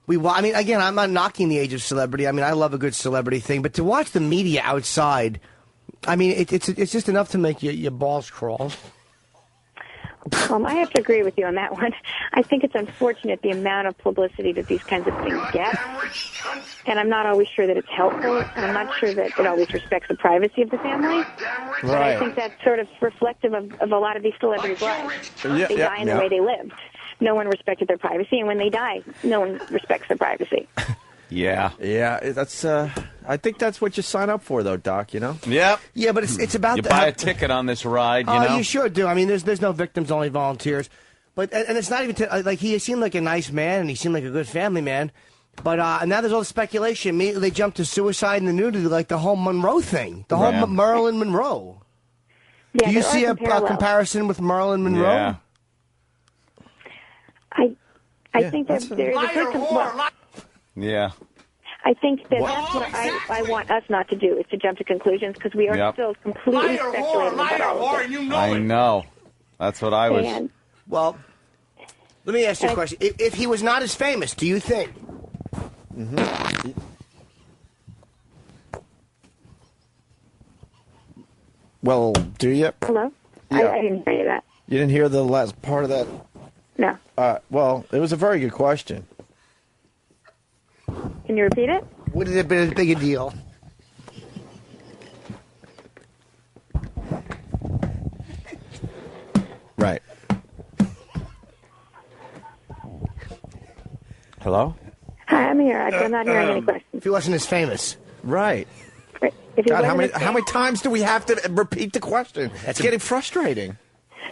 S18: I mean, again, I'm not knocking the age of celebrity. I mean, I love a good celebrity thing. But to watch the media outside, I mean, it's just enough to make your balls crawl.
S5: I have to agree with you on that one. I think it's unfortunate the amount of publicity that these kinds of things get. And I'm not always sure that it's helpful. And I'm not sure that it always respects the privacy of the family.
S10: Right.
S5: But I think that's sort of reflective of a lot of these celebrities' lives. They die in the way they lived. No one respected their privacy, and when they die, no one respects their privacy.
S3: Yeah.
S10: Yeah, that's. I think that's what you sign up for, though, Doc. You know.
S3: Yep.
S18: Yeah, but it's about
S3: you buy a ticket on this ride. You know.
S18: You sure do. I mean, there's no victims, only volunteers. But and it's not even like he seemed like a nice man, and he seemed like a good family man. But and now there's all the speculation. Immediately they jump to suicide and the nudity, like the whole Monroe thing, the whole Marilyn Monroe.
S5: Yeah,
S18: do you see a comparison with Marilyn Monroe?
S3: Yeah.
S5: I think that there's a
S3: Yeah.
S5: I think that that's what I want us not to do, is to jump to conclusions, because we are still completely speculating about all of this.
S3: I know. That's what I was.
S18: Well, let me ask you a question. If he was not as famous, do you think?
S10: Mm-hmm. Well, do you?
S5: Hello?
S10: Yeah.
S5: I didn't hear that.
S10: You didn't hear the last part of that?
S5: No.
S10: Well, it was a very good question.
S5: Can you repeat it?
S18: Would it have been as big a deal?
S10: Right. Hello?
S5: Hi, I'm here. I'm not hearing any questions.
S18: If he wasn't as famous.
S10: Right.
S5: If he
S10: God, how
S5: wasn't
S10: many times do we have to repeat the question? It's getting frustrating.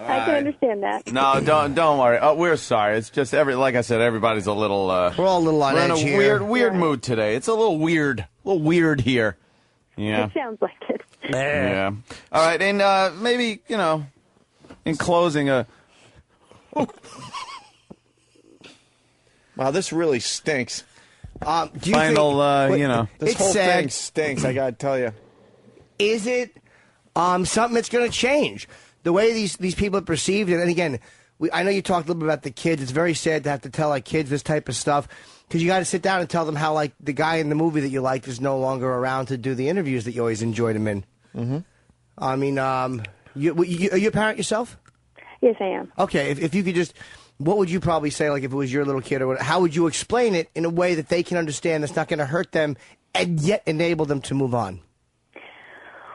S5: I can understand that.
S2: No, don't worry. We're sorry. It's just like I said, everybody's a little.
S18: We're all a little on
S2: we're in
S18: edge
S2: a
S18: here.
S2: weird mood today. It's a little weird here. Yeah.
S5: It sounds like it.
S2: Yeah. All right, and maybe in closing,
S10: Wow, this really stinks.
S18: Do you
S2: final,
S18: think,
S10: this whole thing stinks. I gotta tell you.
S18: Is it something that's going to change the way these people are perceived? And again, I know you talked a little bit about the kids. It's very sad to have to tell our kids this type of stuff because you got to sit down and tell them how like the guy in the movie that you liked is no longer around to do the interviews that you always enjoyed him in.
S10: Mm-hmm.
S18: I mean, are you a parent yourself?
S5: Yes, I am.
S18: Okay, if you could just, what would you probably say, like if it was your little kid or whatever, how would you explain it in a way that they can understand that's not going to hurt them and yet enable them to move on?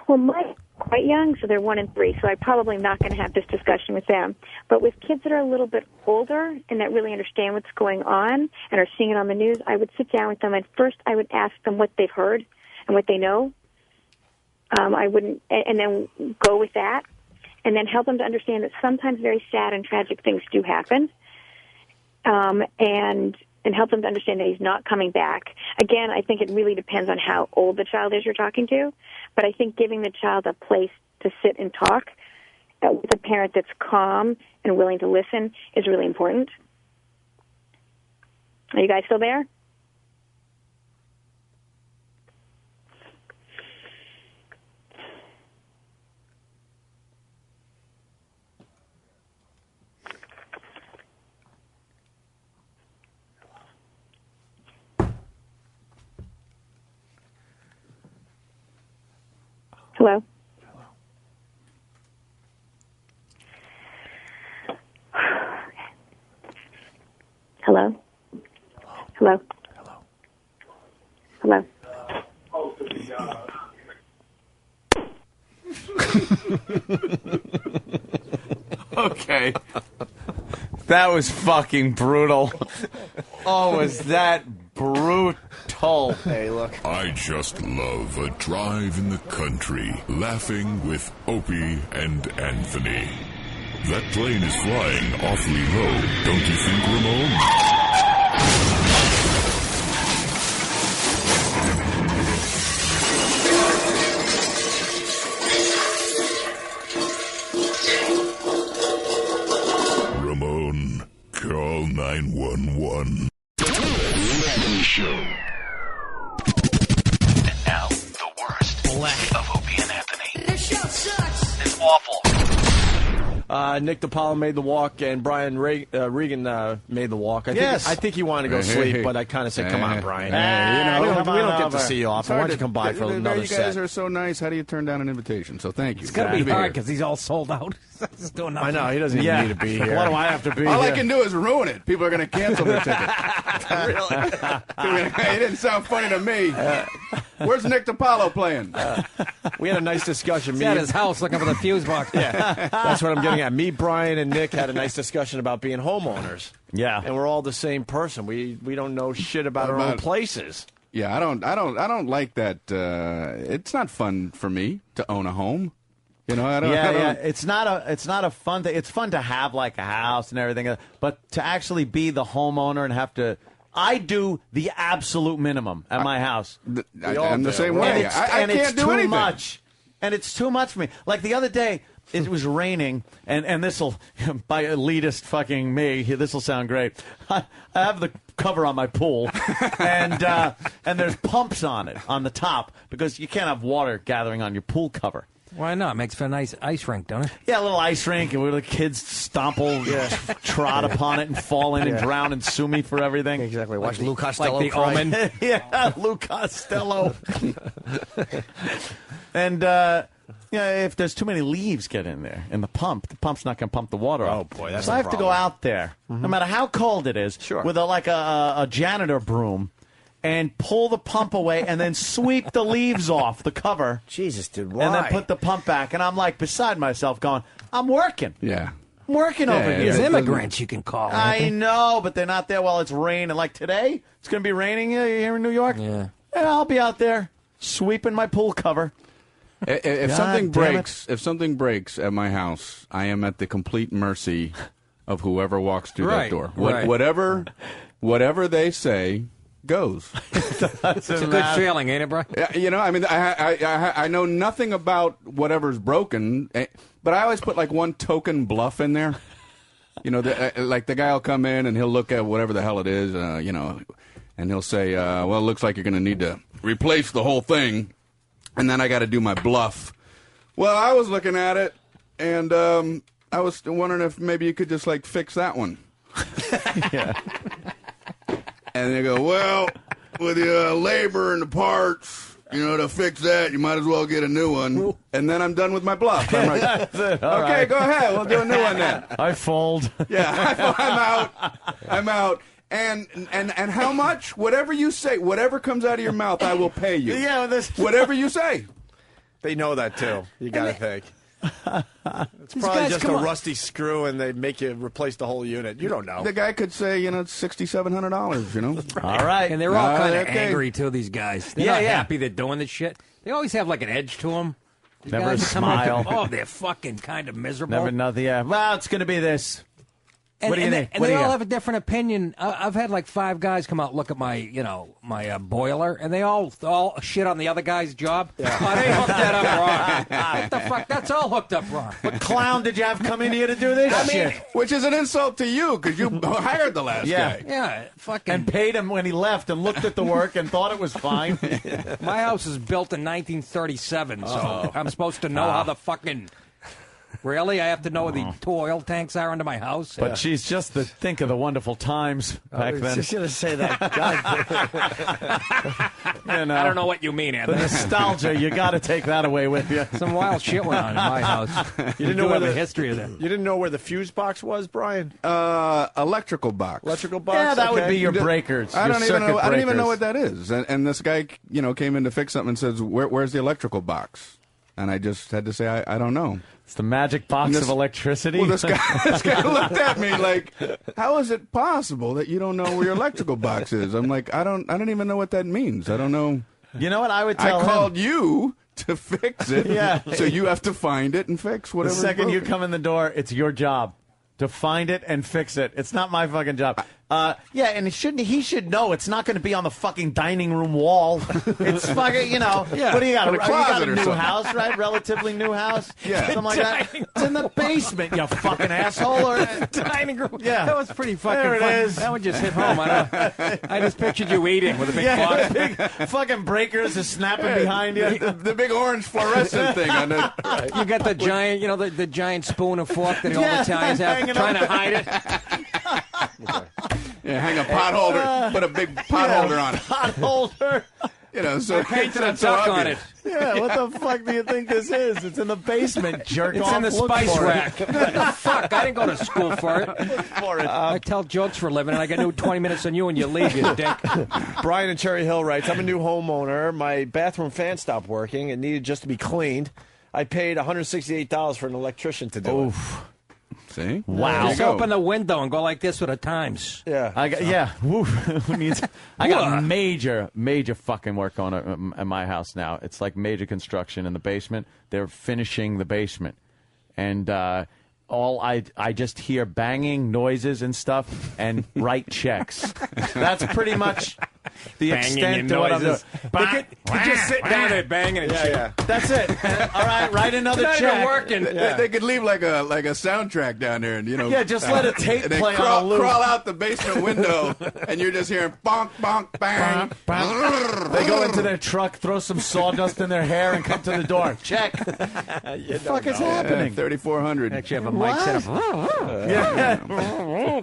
S5: Well, mine's quite young, so they're 1 and 3, so I'm probably not going to have this discussion with them. But with kids that are a little bit older and that really understand what's going on and are seeing it on the news, I would sit down with them, and first I would ask them what they've heard and what they know. I wouldn't, and then go with that, and then help them to understand that sometimes very sad and tragic things do happen, and help them to understand that he's not coming back. Again, I think it really depends on how old the child is you're talking to, but I think giving the child a place to sit and talk with a parent that's calm and willing to listen is really important. Are you guys still there? Hello? Hello? Hello? Hello?
S2: Okay. That was fucking brutal. Oh, was that brutal?
S18: Hey, look.
S13: I just love a drive in the country, laughing with Opie and Anthony. That plane is flying awfully low, don't you think, Ramon? Ramon, call 911.
S21: Show. And now, the worst of Opie and Anthony.
S7: This show sucks.
S21: It's awful.
S10: Nick DiPaolo made the walk, and Regan made the walk. I think he wanted to go sleep, but I kind of said, come on, Brian. We don't get to see you often. Why don't you come by for another set?
S9: You guys are so nice. How do you turn down an invitation? So thank you.
S4: It's going to be hard because he's all sold out. He's doing nothing.
S10: I know. He doesn't even need to be here.
S9: Why do I have to be All I can do is ruin it. People are going to cancel their ticket.
S10: Really?
S9: It didn't sound funny to me. Where's Nick DiPaolo playing?
S10: We had a nice discussion.
S4: He's at his house looking for the fuse box.
S10: Yeah, that's what I'm getting at. Me, Brian, and Nick had a nice discussion about being homeowners.
S2: Yeah,
S10: and we're all the same person. We don't know shit about our own places.
S9: Yeah, I don't like that. It's not fun for me to own a home. You know, I don't.
S2: It's not a fun thing. It's fun to have like a house and everything, but to actually be the homeowner and have to. I do the absolute minimum at my house.
S9: I'm the same way. I can't do anything.
S2: Much. And it's too much for me. Like the other day, it was raining, and this'll, by elitist fucking me, this'll sound great. I have the cover on my pool, and there's pumps on it, on the top, because you can't have water gathering on your pool cover.
S4: Why not? Makes for a nice ice rink, don't it?
S2: Yeah, a little ice rink, and where the kids trot upon it and fall in and drown and sue me for everything.
S18: Exactly. Watch Lou Costello
S4: like the
S18: cry.
S4: Omen.
S2: Yeah, Lou Costello. And if there's too many leaves get in there in the pump's not going to pump the water up.
S10: Oh boy, that's
S2: so I have to go out there, no matter how cold it is, with a janitor broom. And pull the pump away, and then sweep the leaves off the cover.
S18: Jesus, dude, why?
S2: And then put the pump back. And I'm like beside myself, going, "I'm working."
S9: Yeah.
S2: working over here.
S4: These immigrants you can call.
S2: I know, but they're not there while it's raining. Like today, it's going to be raining here in New York. Yeah, I'll be out there sweeping my pool cover.
S9: If something breaks at my house, I am at the complete mercy of whoever walks through that door. Whatever they say goes.
S4: It's a good feeling, ain't it, bro?
S9: You know, I mean, I know nothing about whatever's broken, but I always put like one token bluff in there. You know, like the guy will come in and he'll look at whatever the hell it is, you know, and he'll say, well, it looks like you're going to need to replace the whole thing. And then I got to do my bluff. Well, I was looking at it, and I was wondering if maybe you could just, like, fix that one.
S2: Yeah.
S9: And they go, well, with the labor and the parts, you know, to fix that, you might as well get a new one. And then I'm done with my bluff. I'm like, okay, go ahead. We'll do a new one then.
S2: I fold.
S9: Yeah, I'm out. And how much? Whatever you say, whatever comes out of your mouth, I will pay you.
S2: Yeah,
S9: whatever you say.
S10: They know that too. You got to think. It's probably just a rusty screw, and they make you replace the whole unit. You don't know.
S9: The guy could say, you know, it's $6,700. You know.
S2: All right,
S4: and they're all kind of angry too. These guys, they're not happy they're doing this shit. They always have like an edge to them. These
S2: Never
S4: guys
S2: smile.
S4: Oh, they're fucking kind of miserable.
S2: Never nothing. Yeah. Well, it's going to be this.
S4: And,
S2: What do you think?
S4: And they all have a different opinion. I've had like 5 guys come out look at my, my boiler, and they all shit on the other guy's job. Yeah. Oh, they hooked that up wrong. What the fuck? That's all hooked up wrong.
S2: What clown did you have come in here to do this shit?
S9: Which is an insult to you because you hired the last guy.
S4: Yeah, fucking.
S2: And paid him when he left and looked at the work and thought it was fine.
S4: My house is built in 1937, so I'm supposed to know how the fucking. Really? I have to know where the 2 oil tanks are under my house?
S2: But she's just to think of the wonderful times back then.
S10: I was just going to say that. God.
S4: I don't know what you mean,
S2: The
S4: Anthony.
S2: nostalgia, you got to take that away with you.
S4: Some wild shit went on in my house.
S10: You didn't know where
S4: the history of that.
S10: You didn't know where the fuse box was, Brian?
S9: Electrical box.
S10: Electrical box?
S2: Yeah, that would
S10: okay.
S2: be your breakers.
S9: I
S2: your
S9: don't even know.
S2: circuit
S9: I don't even know
S2: breakers.
S9: what that is. And this guy, came in to fix something and says, "Where's the electrical box?" And I just had to say, I don't know.
S2: It's the magic box of electricity.
S9: Well, this guy looked at me like, "How is it possible that you don't know where your electrical box is?" I'm like, I don't even know what that means. I don't know.
S2: You know what I would tell
S9: I called you to fix it.
S2: Yeah.
S9: So you have to find it and fix whatever.
S2: The second you come in the door, it's your job to find it and fix it. It's not my fucking job. Yeah, and he should know it's not going to be on the fucking dining room wall. It's fucking,
S9: Yeah.
S2: What do you got?
S9: In a
S2: You got
S9: closet
S2: a
S9: or
S2: new
S9: something.
S2: house, right? Relatively new house?
S9: Yeah.
S2: Something like that. It's in the basement, you fucking asshole. Or
S4: dining room.
S2: Yeah.
S4: That was pretty fucking
S2: There it
S4: fun.
S2: is.
S4: That one just hit home. I just pictured you eating with a big box.
S2: big fucking breakers are snapping behind you.
S9: The big orange fluorescent thing on it.
S4: You got the giant, the giant spoon and fork that all Italians have,
S2: hanging
S4: trying
S2: up.
S4: to hide it.
S9: Yeah, hang a pot holder. Put a big pot holder on it.
S2: Pot holder.
S9: So
S4: Painted a
S9: it's so
S4: duck on
S9: obvious.
S4: it.
S2: Yeah, what the fuck do you think this is? It's in the basement, jerk
S4: It's
S2: off.
S4: in the
S2: Look
S4: spice
S2: for it.
S4: rack. What the fuck? I didn't go to school for it.
S2: Look for it.
S4: I tell jokes for a living, and I got new 20 minutes on you, and you leave, you dick.
S10: Brian in Cherry Hill writes, I'm a new homeowner. My bathroom fan stopped working. It needed just to be cleaned. I paid $168 for an electrician to do it.
S9: See?
S2: Wow.
S4: Just open the window and go like this with the Times.
S10: Yeah.
S2: Woo. I got major fucking work on at my house now. It's like major construction in the basement. They're finishing the basement. And I just hear banging noises and stuff and write checks. That's pretty much the
S4: Banging
S2: extent
S4: and
S2: to what I'm doing.
S4: noises. They just sit down there banging and shit.
S10: Yeah.
S2: That's it. All right, write another
S4: It's not
S2: check.
S4: even working.
S9: They could leave like a soundtrack down there, and
S2: Yeah, just let a tape
S9: and they
S2: play on a loop.
S9: crawl out the basement window, and you're just hearing bonk, bonk, bang.
S2: They go into their truck, throw some sawdust in their hair, and come to the door. Check. What the fuck is happening?
S9: 3,400.
S4: Actually, have a mic set up.
S2: Yeah.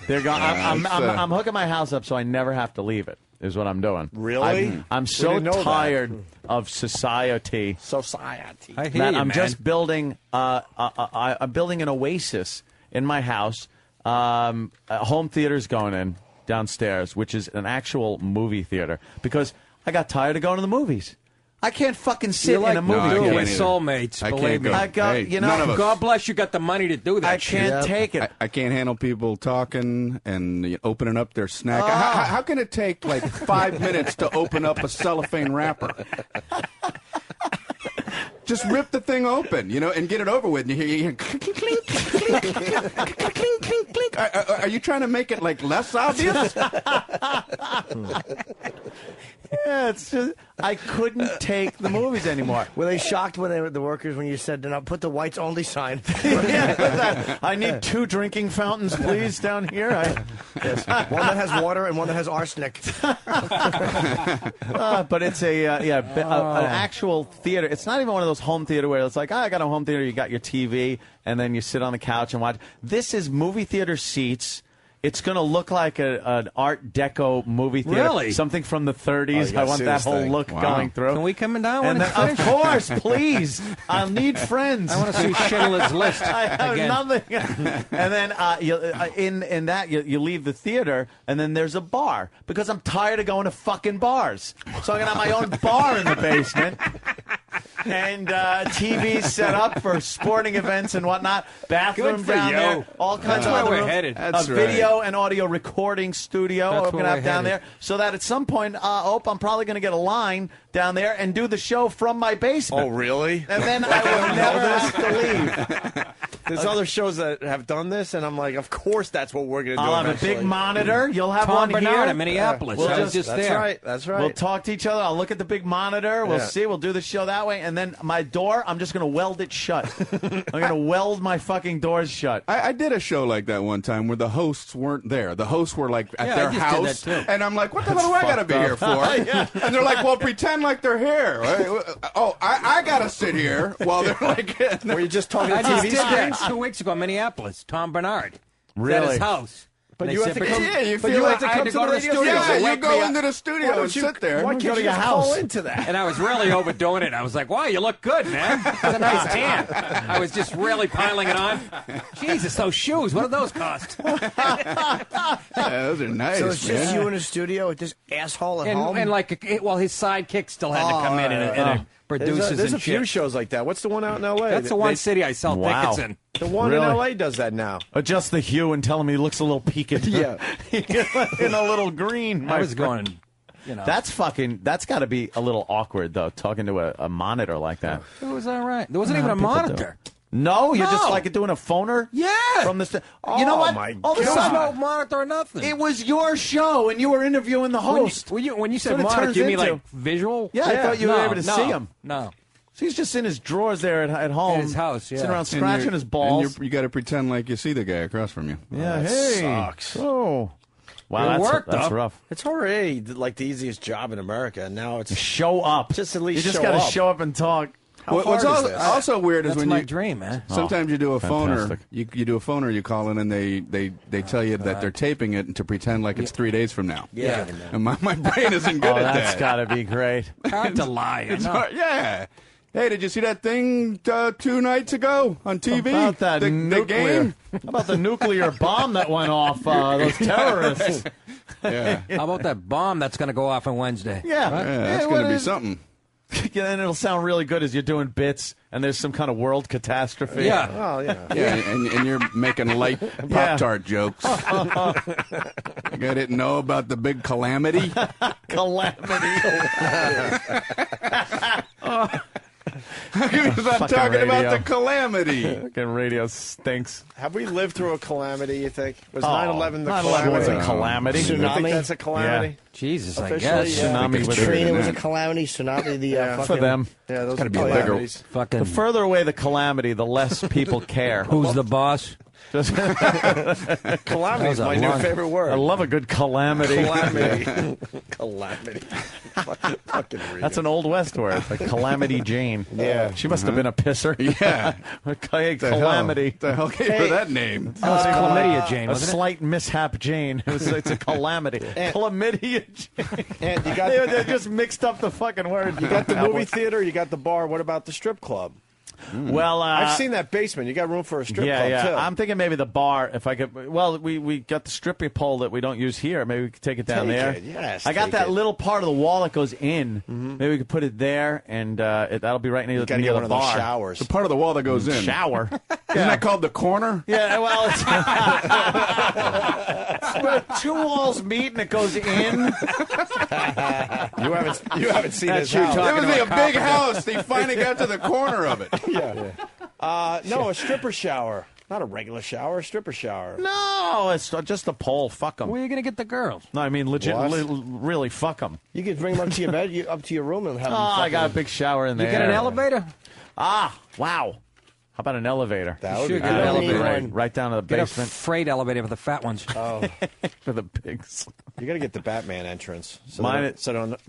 S2: They're going.
S9: it's,
S2: I'm hooking my house up so I never have to leave it. Is what I'm doing.
S10: Really?
S2: I'm so
S10: didn't know
S2: tired of society.
S10: Society.
S4: I hear
S2: That
S4: you,
S2: I'm
S4: man.
S2: just building. I'm building an oasis in my house. A home theater's going in downstairs, which is an actual movie theater, because I got tired of going to the movies. I can't fucking sit
S4: You're like
S2: in a movie.
S4: no,
S2: theater.
S4: we're soulmates.
S9: I
S4: Believe
S9: can't
S4: me.
S9: go.
S2: I got,
S9: Hey,
S2: you know,
S9: none of us.
S4: God bless you. Got the money to do that.
S2: I can't take it.
S9: I can't handle people talking and opening up their snack. How can it take like 5 minutes to open up a cellophane wrapper? Just rip the thing open, and get it over with. And you hear clink, clink, clink, clink, clink, clink, clink, clink. Are you trying to make it like less obvious?
S2: Yeah, it's just I couldn't take the movies anymore.
S18: Were they shocked when the workers when you said, "No, put the whites only" sign?
S2: I need 2 drinking fountains, please, down here.
S18: Yes. One that has water and one that has arsenic.
S2: But it's an actual theater. It's not even one of those home theater where it's like, I got a home theater. You got your TV, and then you sit on the couch and watch. This is movie theater seats. It's going to look like an Art Deco movie theater.
S4: Really?
S2: Something from the 30s. I want that whole look going through.
S4: Can we come down when
S2: And
S4: it's
S2: then, of
S4: finished?
S2: course, please. I'll need friends.
S4: I want to see Schindler's List
S2: I have
S4: again.
S2: nothing. And then in that you leave the theater, and then there's a bar because I'm tired of going to fucking bars. So I'm gonna have my own bar in the basement. And TVs set up for sporting events and whatnot. Bathroom
S4: Good for
S2: down
S4: you.
S2: there. All kinds
S4: That's
S2: of
S4: where
S2: other
S4: we're
S2: rooms.
S4: headed.
S2: A video and audio recording studio.
S4: That's
S2: I'm going to
S4: where
S2: have
S4: we're
S2: down
S4: headed.
S2: there. So that at some point, I'm probably going to get a line down there and do the show from my basement.
S10: Oh, really?
S2: And then I will never have to leave.
S10: There's other shows that have done this, and I'm like, of course that's what we're going to do.
S2: I'll have a
S10: eventually.
S2: big monitor. You'll have
S4: Tom
S2: one
S4: Bernard
S2: here.
S4: in Minneapolis.
S2: We'll
S4: I was just
S10: that's
S4: there.
S10: right. That's right.
S2: We'll talk to each other. I'll look at the big monitor. We'll
S10: Yeah.
S2: see. We'll do the show that way. And then my door, I'm just going to weld it shut. I'm going to weld my fucking doors shut.
S9: I did a show like that one time where the hosts weren't there. The hosts were like at
S4: Yeah,
S9: their
S4: I just
S9: house,
S4: did that, too.
S9: and I'm like, "What the hell do I got to be here for?"
S2: Yeah.
S9: And they're like, "Well, pretend like they're here." Oh, I got to sit here while they're like.
S10: Were you just talking
S4: I
S10: to
S4: just
S10: TV
S4: did that
S10: screens?
S4: 2 weeks ago in Minneapolis. Tom Bernard.
S2: Really?
S4: At his house.
S10: But
S4: And
S10: you
S4: they
S10: have to
S4: said,
S10: come.
S9: Yeah, you
S10: but
S9: feel
S10: you
S9: like
S10: have to
S4: I had
S10: come
S4: to
S10: to
S4: go
S10: the
S4: to the
S10: radio
S4: studio.
S10: station.
S9: Yeah, you
S4: Wake me
S9: go
S4: up.
S9: into the
S10: Why
S9: studio
S10: don't
S9: and
S10: you
S9: sit there.
S10: Why
S2: Go
S10: can't
S2: to
S10: you
S2: your
S10: just
S2: house.
S10: call into that?
S4: And I was really overdoing it. I was like, wow, you look good, man. It's a nice tan. I was just really piling it on. Jesus, those shoes. What do those cost?
S9: Yeah, those are nice.
S18: So it's just
S9: man.
S18: you in a studio with this asshole at home.
S4: And like, his sidekick still had to come in and produces
S10: There's a
S4: and
S10: few
S4: shit.
S10: shows like that. What's the one out in L.A.?
S4: That's the one city I sell
S2: Wow.
S4: tickets in.
S10: The one
S2: Really?
S10: in L.A. does that now.
S2: Adjust the hue and tell him he looks a little peaked.
S10: Yeah.
S2: In a little green.
S4: I
S2: my
S4: was
S2: friend.
S4: going,
S2: That's got to be a little awkward, though, talking to a monitor like that.
S4: it was all right. There wasn't even a
S2: People do.
S4: monitor.
S2: No, you're just
S4: No.
S2: like doing a phoner?
S4: Yeah.
S2: From the you know what?
S10: my
S2: All of a
S4: There was
S2: sudden,
S4: no monitor or nothing.
S2: it was your show, and you were interviewing the host.
S4: When you said
S2: That's what it
S4: monitor,
S2: turns
S4: you mean
S2: into.
S4: like visual?
S2: Yeah, I thought you were
S4: No,
S2: able to
S4: no,
S2: see him.
S4: No.
S2: So he's just in his drawers there at home.
S4: In his house, yeah.
S2: Sitting around
S9: And
S2: scratching
S9: you're-
S2: his balls.
S9: and you got to pretend like you see the guy across from you.
S2: Yeah,
S10: that
S2: hey.
S10: sucks.
S2: Oh. Wow,
S4: It
S2: that's,
S4: worked,
S2: that's
S4: though.
S2: rough.
S10: It's already like the easiest job in America, and now it's
S2: Show up.
S10: Just at least
S2: you just
S10: show
S2: gotta
S10: up.
S2: show up and talk.
S10: How
S9: What's
S10: hard is this?
S9: also weird is
S4: That's
S9: when
S4: my
S9: you
S4: dream, man.
S9: sometimes you do a phoner.
S2: fantastic.
S9: You do a phoner. You call in and they tell you that they're taping it and to pretend like it's 3 days from now.
S4: Yeah.
S9: And my brain isn't good
S2: Oh,
S9: at
S2: that's
S9: that.
S2: gotta be great.
S4: Hard to lie.
S9: It's
S4: no.
S9: hard- yeah. Hey, did you see that thing 2 nights ago on TV?
S2: About that
S9: the
S2: nuclear.
S9: game?
S2: How about the nuclear bomb that went off? Those terrorists.
S9: Yeah.
S4: How about that bomb that's going to go off on Wednesday?
S2: Yeah.
S9: Yeah, that's
S2: what
S9: going to be
S2: is-
S9: something.
S2: Yeah, and it'll sound really good as you're doing bits, and there's some kind of world catastrophe.
S4: Yeah.
S10: Oh yeah.
S9: Yeah, and you're making light Pop-Tart jokes. You didn't know about the big calamity?
S2: Calamity.
S9: How come you're not
S2: Fucking
S9: talking about
S2: radio.
S9: the calamity?
S2: Fucking radio stinks.
S10: Have we lived through a calamity, you think? Was
S2: Oh,
S10: 9/11 the
S2: 9/11
S10: calamity?
S2: was a calamity.
S10: You think
S18: Tsunami?
S10: that's a calamity?
S4: Jesus, I
S10: Officially,
S4: guess.
S10: yeah.
S2: Tsunami with
S18: Katrina
S2: it.
S18: was a calamity. Tsunami, the fucking...
S2: For them.
S10: Yeah, those
S9: Gotta
S10: are
S9: be a bigger-
S10: calamities.
S4: Fucking.
S2: The further away the calamity, the less people care.
S4: Who's the boss?
S10: Calamity is
S4: That was
S10: my
S4: a
S10: new
S4: long-
S10: favorite word.
S2: I love a good calamity.
S10: Calamity. Calamity. Fucking read
S2: That's
S10: it.
S2: an Old West word, like Calamity Jane.
S10: Yeah.
S2: She must have been a pisser.
S9: Yeah.
S2: Hey, Calamity.
S9: The hell gave her that name?
S4: It was Chlamydia Jane,
S2: A
S4: wasn't it?
S2: slight mishap Jane. It's a calamity. Chlamydia Jane.
S10: And
S2: They just mixed up the fucking word.
S10: you got the movie theater, you got the bar. What about the strip club?
S2: Well,
S10: I've seen that basement. You got room for a strip club too.
S2: I'm thinking maybe the bar. If I could, well, we got the stripping pole that we don't use here. Maybe we could take it down there.
S10: Yes,
S2: I got
S10: take
S2: that
S10: it.
S2: little part of the wall that goes in. Maybe we could put it there, and that'll be right near,
S10: gotta
S2: near
S10: get
S2: the
S10: one of those
S2: bar.
S10: showers.
S9: The part of the wall that goes in.
S2: Shower.
S9: Isn't that called the corner?
S2: Yeah, well, it's where two walls meet and it goes in.
S10: You haven't seen
S2: That's
S10: his
S2: you
S10: house.
S9: It
S2: talking
S9: would be a
S2: about
S9: big
S2: carpenter.
S9: house. They finally got to the corner of it.
S10: No, a stripper shower. Not a regular shower, a stripper shower.
S2: No, it's just a pole. Fuck them.
S4: Where are you going to get the girls?
S2: No, I mean legit,
S10: What?
S2: really fuck them.
S18: You could bring them up to your bed, up to your room, and have
S2: Oh,
S18: them.
S2: I got a big shower in
S4: You
S2: there.
S4: get an elevator?
S2: Ah, wow. How about an elevator?
S10: That would be
S4: Should
S10: good.
S4: get an elevator.
S2: Right down to the
S4: Get a
S2: basement
S4: freight elevator for the fat ones.
S10: Oh,
S2: for the pigs.
S10: you got to get the Batman entrance. So
S2: Mine-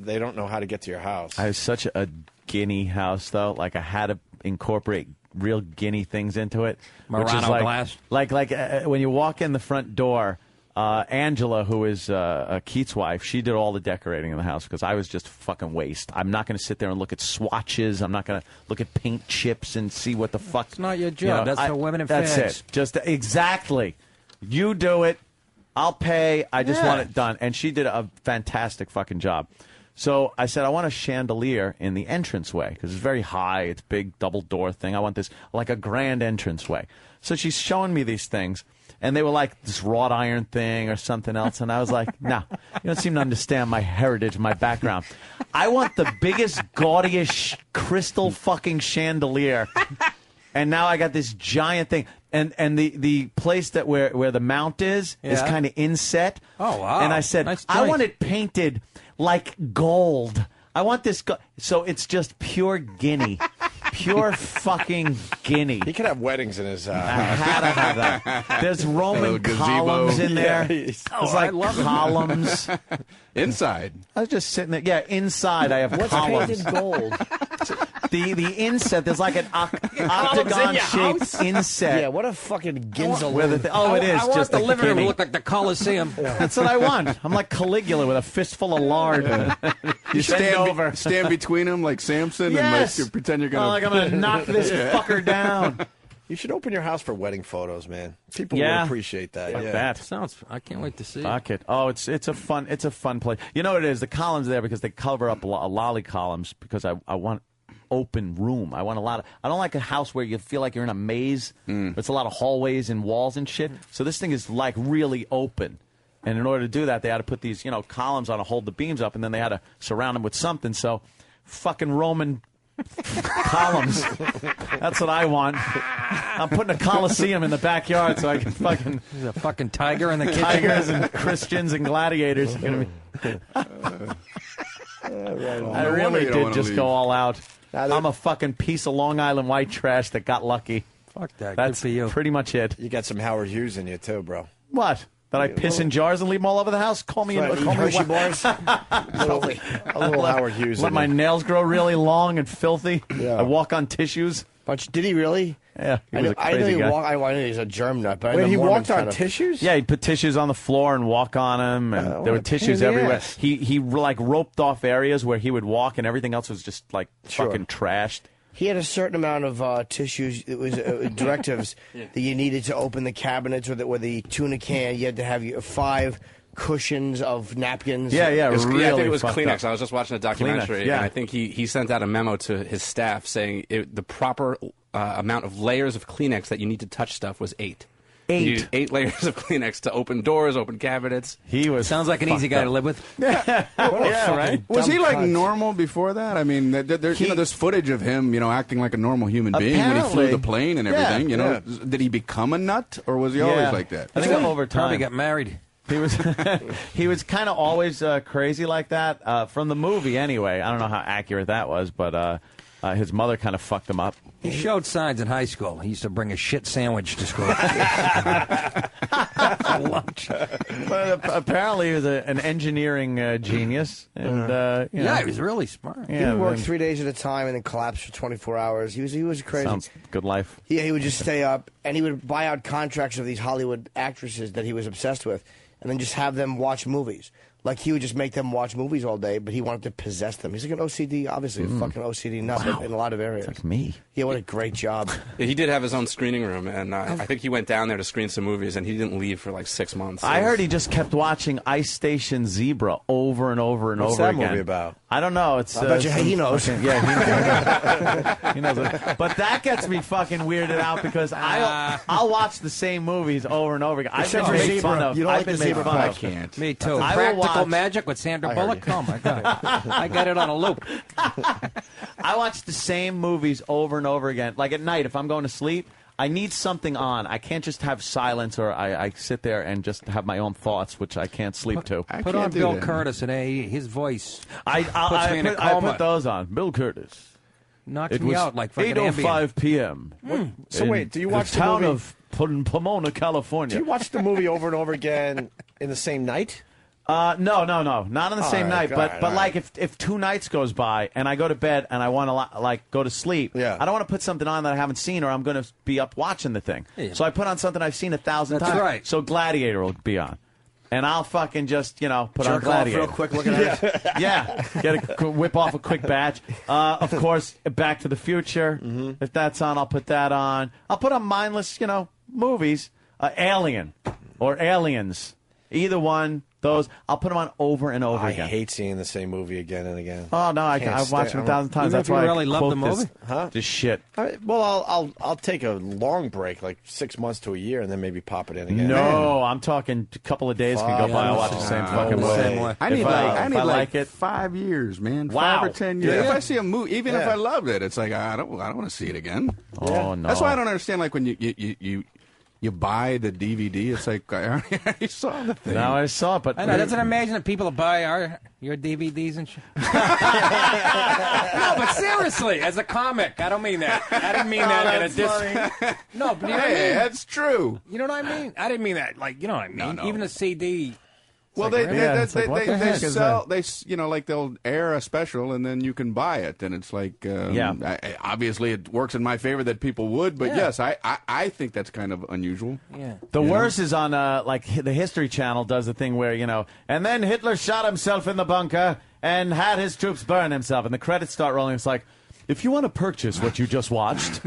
S10: they don't know how to get to your house.
S2: I have such a guinea house, though. Like, I had to incorporate real guinea things into it. which is
S4: Murano
S2: like,
S4: glass.
S2: Like when you walk in the front door, Angela, who is Keith's wife, she did all the decorating in the house because I was just fucking waste. I'm not going to sit there and look at swatches. I'm not going to look at paint chips and see what the fuck.
S4: It's not your job. That's for women and
S2: That's
S4: fags.
S2: it. Just exactly. You do it. I'll pay. I just want it done. And she did a fantastic fucking job. So I said, I want a chandelier in the entranceway because it's very high. It's big double door thing. I want this like a grand entranceway. So she's showing me these things. And they were like this wrought iron thing or something else. And I was like, no, you don't seem to understand my heritage, my background. I want the biggest, gaudiest crystal fucking chandelier. And now I got this giant thing. And the place that where the mount is kind of inset.
S4: Oh, wow.
S2: And I said,
S4: Nice
S2: I
S4: choice.
S2: want it painted like gold. I want this. So it's just pure guinea. Pure fucking guinea.
S10: He could have weddings in his
S2: I had to have that. There's Roman columns in there. There's like columns.
S9: Inside.
S2: I was just sitting there. Yeah, inside I have
S18: What's
S2: columns.
S18: painted gold?
S2: The inset, there's like an octagon-shaped inset.
S18: Yeah, what a fucking Ginza
S2: Where
S18: loom.
S2: the it is
S4: I want
S2: just
S4: the
S2: a
S4: living room to
S2: guinea.
S4: look like the Coliseum.
S2: That's what I want. I'm like Caligula with a fistful of lard. You bend over.
S9: Stand between them like Samson
S2: Yes.
S9: and pretend you're going to...
S2: like I'm going to knock this fucker down.
S10: You should open your house for wedding photos, man. People
S2: Yeah.
S10: will appreciate that.
S2: Fuck
S10: yeah.
S2: that.
S4: Sounds. I can't wait to see.
S2: Fuck it. Oh, it's a fun place. You know what it is? The columns there because they cover up lolly columns because I want open room. I want a lot of. I don't like a house where you feel like you're in a maze. It's a lot of hallways and walls and shit. So this thing is like really open. And in order to do that, they had to put these columns on to hold the beams up, and then they had to surround them with something. So, fucking Roman columns. That's what I want. I'm putting a Coliseum in the backyard so I can fucking...
S4: There's a fucking tiger in the kitchen.
S2: Tigers and Christians and gladiators are going to be... I really did just go all out. I'm a fucking piece of Long Island white trash that got lucky.
S4: Fuck that.
S2: That's
S4: Good for you.
S2: pretty much it.
S10: You got some Howard Hughes in you, too, bro.
S2: What? That I piss in jars and leave them all over the house? Call me
S10: Right,
S2: call me
S10: Hershey
S2: what?
S10: bars. a little Howard Hughes
S2: Let
S10: in
S2: my
S10: you.
S2: nails grow really long and filthy.
S10: Yeah.
S2: I walk on tissues.
S18: Did he really?
S2: Yeah, he
S18: I
S2: was
S18: know,
S2: a crazy guy.
S18: I know he's a germ nut, but I
S10: Wait,
S18: know
S10: he
S18: Mormons
S10: walked on
S18: kind of-
S10: tissues?
S2: Yeah, he'd put tissues on the floor and walk on them, and
S10: what
S2: there were
S10: a pain
S2: tissues
S10: in the
S2: everywhere.
S10: ass.
S2: He like roped off areas where he would walk, and everything else was just like fucking trashed.
S18: He had a certain amount of tissues. It was directives that you needed to open the cabinets or the tuna can. You had to have 5 cushions of napkins.
S2: Yeah,
S11: I think it was
S2: fucked
S11: Kleenex.
S2: up.
S11: I was just watching a documentary,
S2: Kleenex, yeah.
S11: and I think he sent out a memo to his staff saying the proper amount of layers of Kleenex that you need to touch stuff was 8.
S2: 8.
S11: You need 8 layers of Kleenex to open doors, open cabinets.
S2: He was
S4: Sounds like an easy guy to live with.
S2: Yeah, right.
S9: Was he like
S18: cunt.
S9: normal before that? I mean, there's footage of him, acting like a normal human being when he flew
S2: Apparently.
S9: the plane and everything. Did he become a nut, or was he always like that?
S2: I think over time.
S4: Probably got married.
S2: He was he was kind of always crazy like that from the movie anyway. I don't know how accurate that was, but his mother kind of fucked him up.
S4: He showed signs in high school. He used to bring a shit sandwich to school.
S2: Lunch. But apparently he was an engineering genius. And,
S4: yeah, he was really smart.
S18: He would work 3 days at a time and then collapse for 24 hours. He was crazy.
S2: Sounds good life.
S18: Yeah, he would just stay up, and he would buy out contracts of these Hollywood actresses that he was obsessed with, and then just have them watch movies. Like, he would just make them watch movies all day, but he wanted to possess them. He's like an OCD, obviously, a fucking OCD nut in a lot of areas.
S3: Like me.
S18: Yeah, what a great job.
S11: Yeah, he did have his own screening room, and I think he went down there to screen some movies, and he didn't leave for like 6 months.
S3: I heard he just kept watching Ice Station Zebra over and over and
S10: What's
S3: over
S10: that
S3: again.
S10: movie about?
S3: I don't know. It's
S18: I bet you he knows.
S3: Yeah, he knows it. But that gets me fucking weirded out because I'll watch the same movies over and over again. I've been made fun of.
S18: You don't
S3: I've
S18: like
S3: been
S18: the
S3: made
S18: zebra?
S3: fun
S9: I
S3: of.
S9: can't.
S4: Me too.
S3: I will
S4: Practical
S3: watch-
S4: Magic with Sandra Bullock. Oh my god, I got it on a loop.
S3: I watch the same movies over and over again. Like at night, if I'm going to sleep, I need something on. I can't just have silence, or I sit there and just have my own thoughts, which I can't sleep to.
S4: Put on Bill Curtis and his voice.
S3: I put those on. Bill Curtis.
S4: Knocks
S3: It
S4: me
S3: was
S4: out like fucking
S3: 8:05 p.m.
S10: So wait, do you watch
S3: the town
S10: movie?
S3: of Pomona, California?
S10: Do you watch the movie over and over again in the same night?
S3: No, not on the same night. But like if 2 nights goes by and I go to bed and I want to like go to sleep, I don't want to put something on that I haven't seen or I'm going to be up watching the thing.
S4: Yeah.
S3: So I put on something I've seen 1,000
S4: That's
S3: times.
S4: right.
S3: So Gladiator will be on. And I'll fucking just, put on
S18: Jerk off
S3: Gladiator.
S18: real quick looking at it.
S3: Yeah. Whip off a quick batch. Of course, Back to the Future. If that's on, I'll put that on. I'll put on mindless, movies. Alien or Aliens. Either one. Those, I'll put them on over and over again.
S10: I hate seeing the same movie again and again.
S3: Oh, no, I've watched them 1,000 times.
S4: Even
S3: That's
S4: if you
S3: why
S4: really
S3: I
S4: love
S3: quote
S4: the movie?
S3: this shit.
S10: I'll take a long break, like 6 months to a year, and then maybe pop it in again.
S3: No, I'm talking a couple of days can go by. I'll watch the same fucking movie.
S9: Same way. I need
S3: like it.
S9: 5 years, man.
S3: Wow.
S9: 5 or 10 years.
S3: Yeah.
S9: If I see a movie, even if I loved it, it's like I don't want to see it again.
S3: Oh no.
S9: That's why I don't understand. Like when you buy the DVD, it's like I already saw the thing.
S3: Now I saw it, but
S4: I know. Doesn't imagine that people buy your DVDs and shit. No, but seriously, as a comic, I don't mean that. I didn't mean that in a diss. No, but you know what I mean?
S9: That's true.
S4: You know what I mean? I didn't mean that. Like, you know what I mean?
S9: No.
S4: Even a CD.
S9: Well,
S4: like,
S9: they
S3: sell.
S9: Like they'll air a special and then you can buy it, and it's like obviously it works in my favor that people would, but yes, I think that's kind of unusual.
S4: Yeah.
S3: The worst is on like the History Channel does the thing where and then Hitler shot himself in the bunker and had his troops burn himself, and the credits start rolling. It's like, if you want to purchase what you just watched,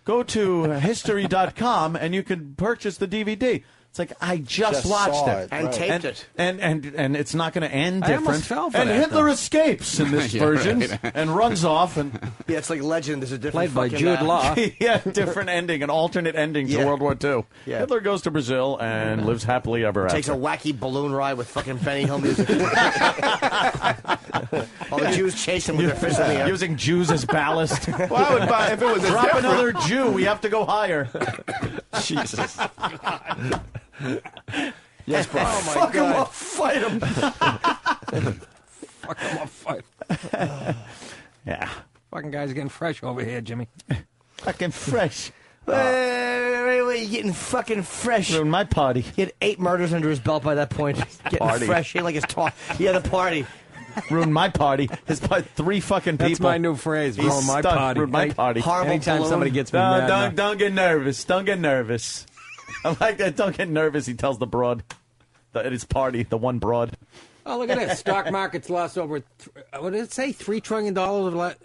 S3: go to history.com and you can purchase the DVD. It's like, I just watched it.
S18: And taped it.
S3: And it's not going to end
S4: I
S3: different.
S4: almost fell for
S3: and
S4: that,
S3: Hitler
S4: though.
S3: escapes in this
S9: Yeah,
S3: version
S9: right.
S3: and runs off. And
S18: Yeah, it's like Legend. There's a different
S4: Played by
S18: fucking,
S4: Jude Law.
S3: yeah, different ending, an alternate ending to
S18: Yeah.
S3: World War II.
S18: Yeah.
S3: Hitler goes to Brazil and lives happily ever
S18: Takes a
S3: after.
S18: wacky balloon ride with fucking Benny Hill music. All the Jews chase him with their fists in the air.
S3: Using Jews as ballast.
S9: Well, I would buy if it was a
S3: Drop
S9: different-
S3: another Jew. We have to go higher.
S10: Jesus.
S3: Yes, bro.
S18: Oh my
S3: Fuck him
S18: God.
S3: up, fight him.
S4: Fuck him up, fight.
S3: Yeah.
S4: Fucking guy's getting fresh over here, Jimmy.
S3: Fucking fresh.
S18: Wait, you're getting fucking fresh.
S3: Ruined my party.
S18: He had 8 murders under his belt by that point. Getting
S3: Party.
S18: fresh. He had like his talk. Yeah, the party.
S3: Ruined my party. His 3 fucking people.
S4: That's my new phrase.
S3: He's
S4: Ruin my
S3: stuck.
S4: party.
S3: Ruined my party.
S18: Horrible
S4: Anytime
S18: balloon.
S4: somebody gets me mad.
S3: Don't get nervous. Don't get nervous. I like that. Don't get nervous. He tells the broad at his party, the one broad.
S4: Oh, look at this. Stock market's lost over, what did it say? $3 trillion over the last,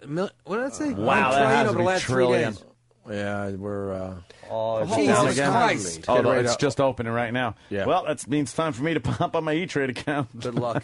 S4: what did it say?
S3: Wow,
S4: $1
S3: that
S4: trillion
S3: has to
S4: over the
S3: be
S4: last
S3: trillion.
S4: 3 days.
S10: Yeah, we're.
S4: Jesus Christ.
S3: Oh, no, it's just opening right now.
S10: Yeah.
S3: Well, that means time for me to pop on my E-Trade account.
S18: Good luck.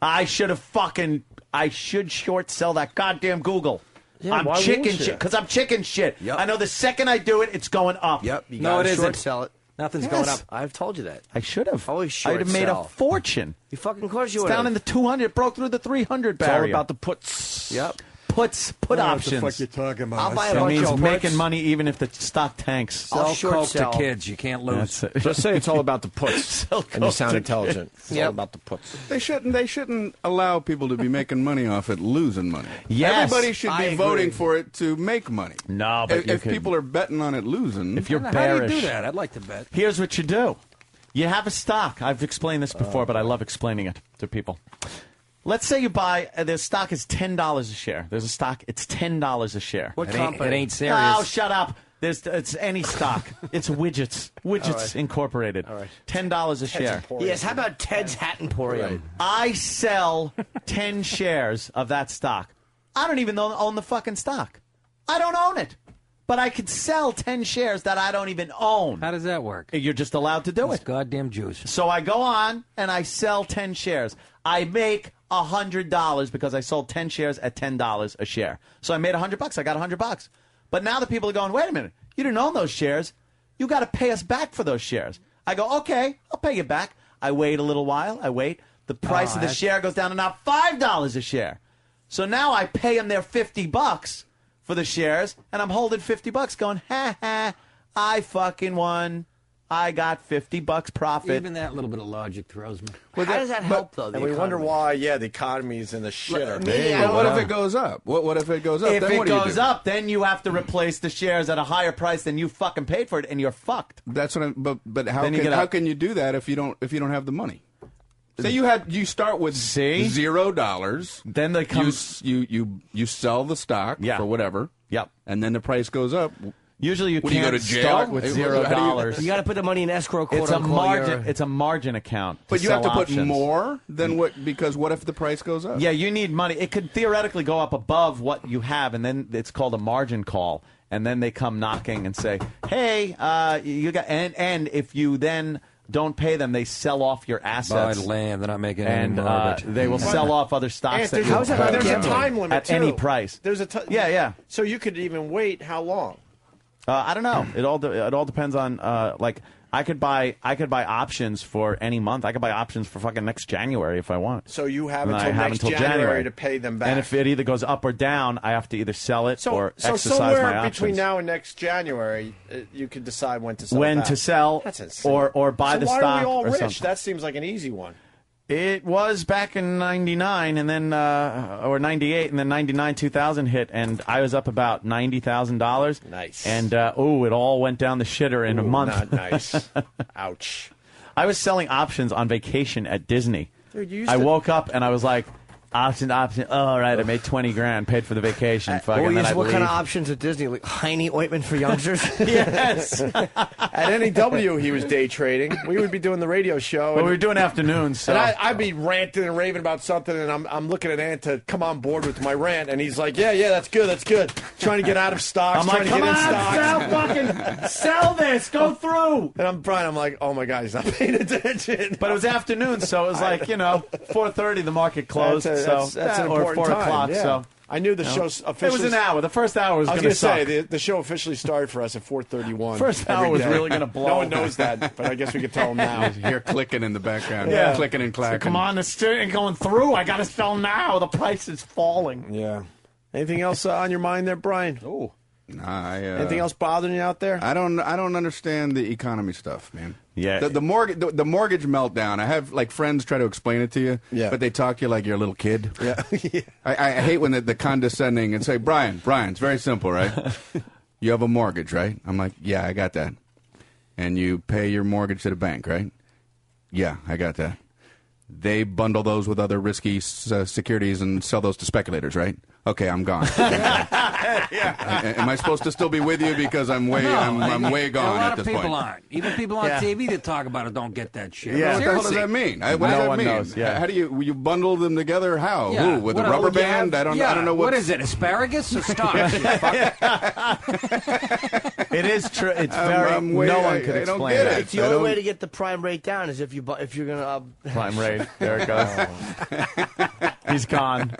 S3: I should short sell that goddamn Google.
S10: Yeah,
S3: I'm
S10: why
S3: chicken
S10: won't you?
S3: shit because I'm chicken shit.
S18: Yep.
S3: I know the second I do it, it's going up.
S18: Yep. You
S4: No,
S18: gotta
S4: it
S18: short
S4: isn't.
S18: sell it.
S4: Nothing's
S3: Yes.
S4: going up.
S18: I've told you that.
S3: I should have.
S18: Always short
S3: I'd have made
S18: sell.
S3: a fortune.
S18: You fucking course you
S3: It's
S18: would.
S3: down in the 200. It broke through the 300
S10: It's all
S3: barrier.
S10: about the puts.
S18: Yep.
S3: Put options.
S17: What the fuck you talking about?
S18: I'll buy a
S3: That
S18: bunch
S3: means
S18: of
S3: making
S18: puts.
S3: money even if the stock tanks.
S18: I'll
S4: Sell
S18: short
S4: coke
S18: sell.
S4: to kids. You can't lose.
S3: That's it.
S10: Just say it's all about the puts.
S3: Sell
S10: And you
S3: coke
S10: sound
S3: to
S10: intelligent. It's all
S18: Yep.
S10: about the puts.
S9: They shouldn't allow people to be making money off it losing money.
S3: Yes.
S9: Everybody should
S18: I
S9: be
S18: agree.
S9: voting for it to make money.
S3: No, but
S9: if people are betting on it losing,
S3: if you're
S4: How
S3: bearish,
S4: do you do that? I'd like to bet.
S3: here's what you do. You have a stock. I've explained this before, but I love explaining it to people. Let's say you buy, the stock is $10 a share. There's a stock, it's $10 a share.
S18: What
S4: It ain't
S18: company?
S4: serious.
S3: Oh, shut up.
S2: It's any stock. It's Widgets. Widgets
S18: All right.
S2: Incorporated.
S18: All right.
S2: $10 a share.
S18: Yes, how about Ted's Hat Emporium?
S2: I sell 10 shares of that stock. I don't even own the fucking stock. I don't own it. But I could sell 10 shares that I don't even own.
S4: How does that work?
S2: You're just allowed to do
S4: It's
S2: it.
S4: goddamn juice.
S2: So I go on and I sell 10 shares. I make $100 because I sold 10 shares at $10 a share. So I made $100. I got $100. But now the people are going, wait a minute. You didn't own those shares. You got to pay us back for those shares. I go, okay, I'll pay you back. I wait a little while. I wait. The price of the share goes down to now $5 a share. So now I pay them their $50 for the shares, and I'm holding $50 going, ha ha, I fucking won. I got $50 profit.
S4: Even that little bit of logic throws me.
S18: How does that help, though?
S10: And we wonder why, the economy's in the shitter.
S9: But what if it goes up? What if it goes up?
S2: If
S9: Then
S2: it
S9: what do you
S2: goes
S9: do?
S2: up, then you have to replace the shares at a higher price than you fucking paid for it, and you're fucked.
S9: That's what I'm. But how
S2: Then you
S9: can
S2: get
S9: how
S2: out.
S9: can you do that if you don't have the money? Say you start with $0.
S2: Then they come.
S9: You sell the stock for whatever.
S2: Yep.
S9: And then the price goes up.
S2: Usually you
S9: What, do you
S2: can't
S9: go to jail?
S2: start with $0.
S18: You got to put the money in escrow. Quote
S2: It's a
S18: unquote,
S2: margin. It's a margin account.
S9: But you have to
S2: sell
S9: put
S2: options.
S9: more than what? Because what if the price goes up?
S2: Yeah, you need money. It could theoretically go up above what you have, and then it's called a margin call. And then they come knocking and say, "Hey, you got." And if you then don't pay them, they sell off your assets.
S4: Buy land. They're not making
S2: And
S4: any mortgage.
S2: they will sell off other stocks that
S10: There's
S2: you
S10: there's a time limit
S2: at
S10: too.
S2: any price.
S10: There's a
S2: Yeah.
S10: So you could even wait how long?
S2: I don't know. It all depends on like I could buy options for any month. I could buy options for fucking next January if I want.
S10: So you have
S2: And I
S10: until
S2: have
S10: next
S2: until
S10: January to pay them back.
S2: And if it either goes up or down, I have to either sell it or
S10: so
S2: exercise
S10: somewhere
S2: my options.
S10: between now and next January, you could decide when to sell.
S2: When
S10: it back.
S2: to sell
S10: That's insane.
S2: or buy
S10: So
S2: the
S10: why
S2: stock
S10: are we all
S2: or
S10: rich?
S2: something.
S10: That seems like an easy one.
S2: It was back in '99, and then or '98, and then '99, 2000 hit, and I was up about $90,000.
S10: Nice.
S2: And it all went down the shitter in a month.
S10: Not nice. Ouch.
S2: I was selling options on vacation at Disney.
S10: Dude, you used
S2: I
S10: to-
S2: woke up and I was like, option. Oh, all right, I made 20 grand, paid for the vacation. Fucking, then I'd
S18: what kind of
S2: leave.
S18: options at Disney? Like Heine ointment for youngsters?
S2: Yes.
S10: At NEW, he was day trading. We would be doing the radio show.
S2: Well, we were doing afternoons, so.
S10: And I'd be ranting and raving about something, and I'm looking at Ant to come on board with my rant, and he's like, yeah, that's good. Trying to get out of stocks,
S2: I'm
S10: trying
S2: like,
S10: to get in
S2: come on,
S10: stocks.
S2: sell this, go through.
S10: And I'm Brian, I'm like, oh my God, he's not paying attention.
S2: But it was afternoon, so it was like, 4:30 the market closed.
S10: That's an
S2: or
S10: important
S2: 4
S10: time.
S2: o'clock.
S10: Yeah.
S2: So
S10: I knew the
S2: you know,
S10: show's officially.
S2: It was an hour. The first hour was
S10: I was
S2: going to
S10: say
S2: suck.
S10: the show officially started for us at 4:31.
S2: First hour
S10: every
S2: was
S10: day.
S2: really going to blow.
S10: No one knows that, but I guess we could tell them now.
S9: You hear clicking in the background.
S2: Yeah.
S9: Clicking and clacking.
S2: So come on, the still ain't going through. I got to sell now. The price is falling.
S10: Yeah. Anything else on your mind there, Brian?
S9: Oh.
S10: Anything else bothering you out there?
S9: I don't understand the economy stuff, man.
S2: Yeah.
S9: The mortgage meltdown. I have like friends try to explain it to you, but they talk to you like you're a little kid.
S10: Yeah.
S9: I hate when the condescending and say, Brian, it's very simple, right? You have a mortgage, right? I'm like, yeah, I got that. And you pay your mortgage to the bank, right? Yeah, I got that. They bundle those with other risky securities and sell those to speculators, right? Okay, I'm gone. Am I supposed to still be with you because I'm way gone
S4: A lot
S9: at
S4: of
S9: this
S4: people
S9: point?
S4: aren't. Even people on TV that talk about it don't get that shit.
S9: Yeah. What the hell does
S4: Seriously.
S9: that mean? What does
S2: No
S9: that
S2: one
S9: mean?
S2: knows, yeah.
S9: How do you bundle them together? How?
S4: Yeah.
S9: Who? With a
S4: What-
S9: rubber
S4: what you
S9: band?
S4: have-
S9: I don't know
S4: what is it? Asparagus or stocks?
S2: It is true. It's
S9: I'm
S2: very. No one
S9: I
S2: could
S9: don't
S2: explain
S9: get
S2: it.
S9: it.
S18: It's the only way to get the prime rate down is if you're going to.
S2: Prime rate. There it goes. He's gone.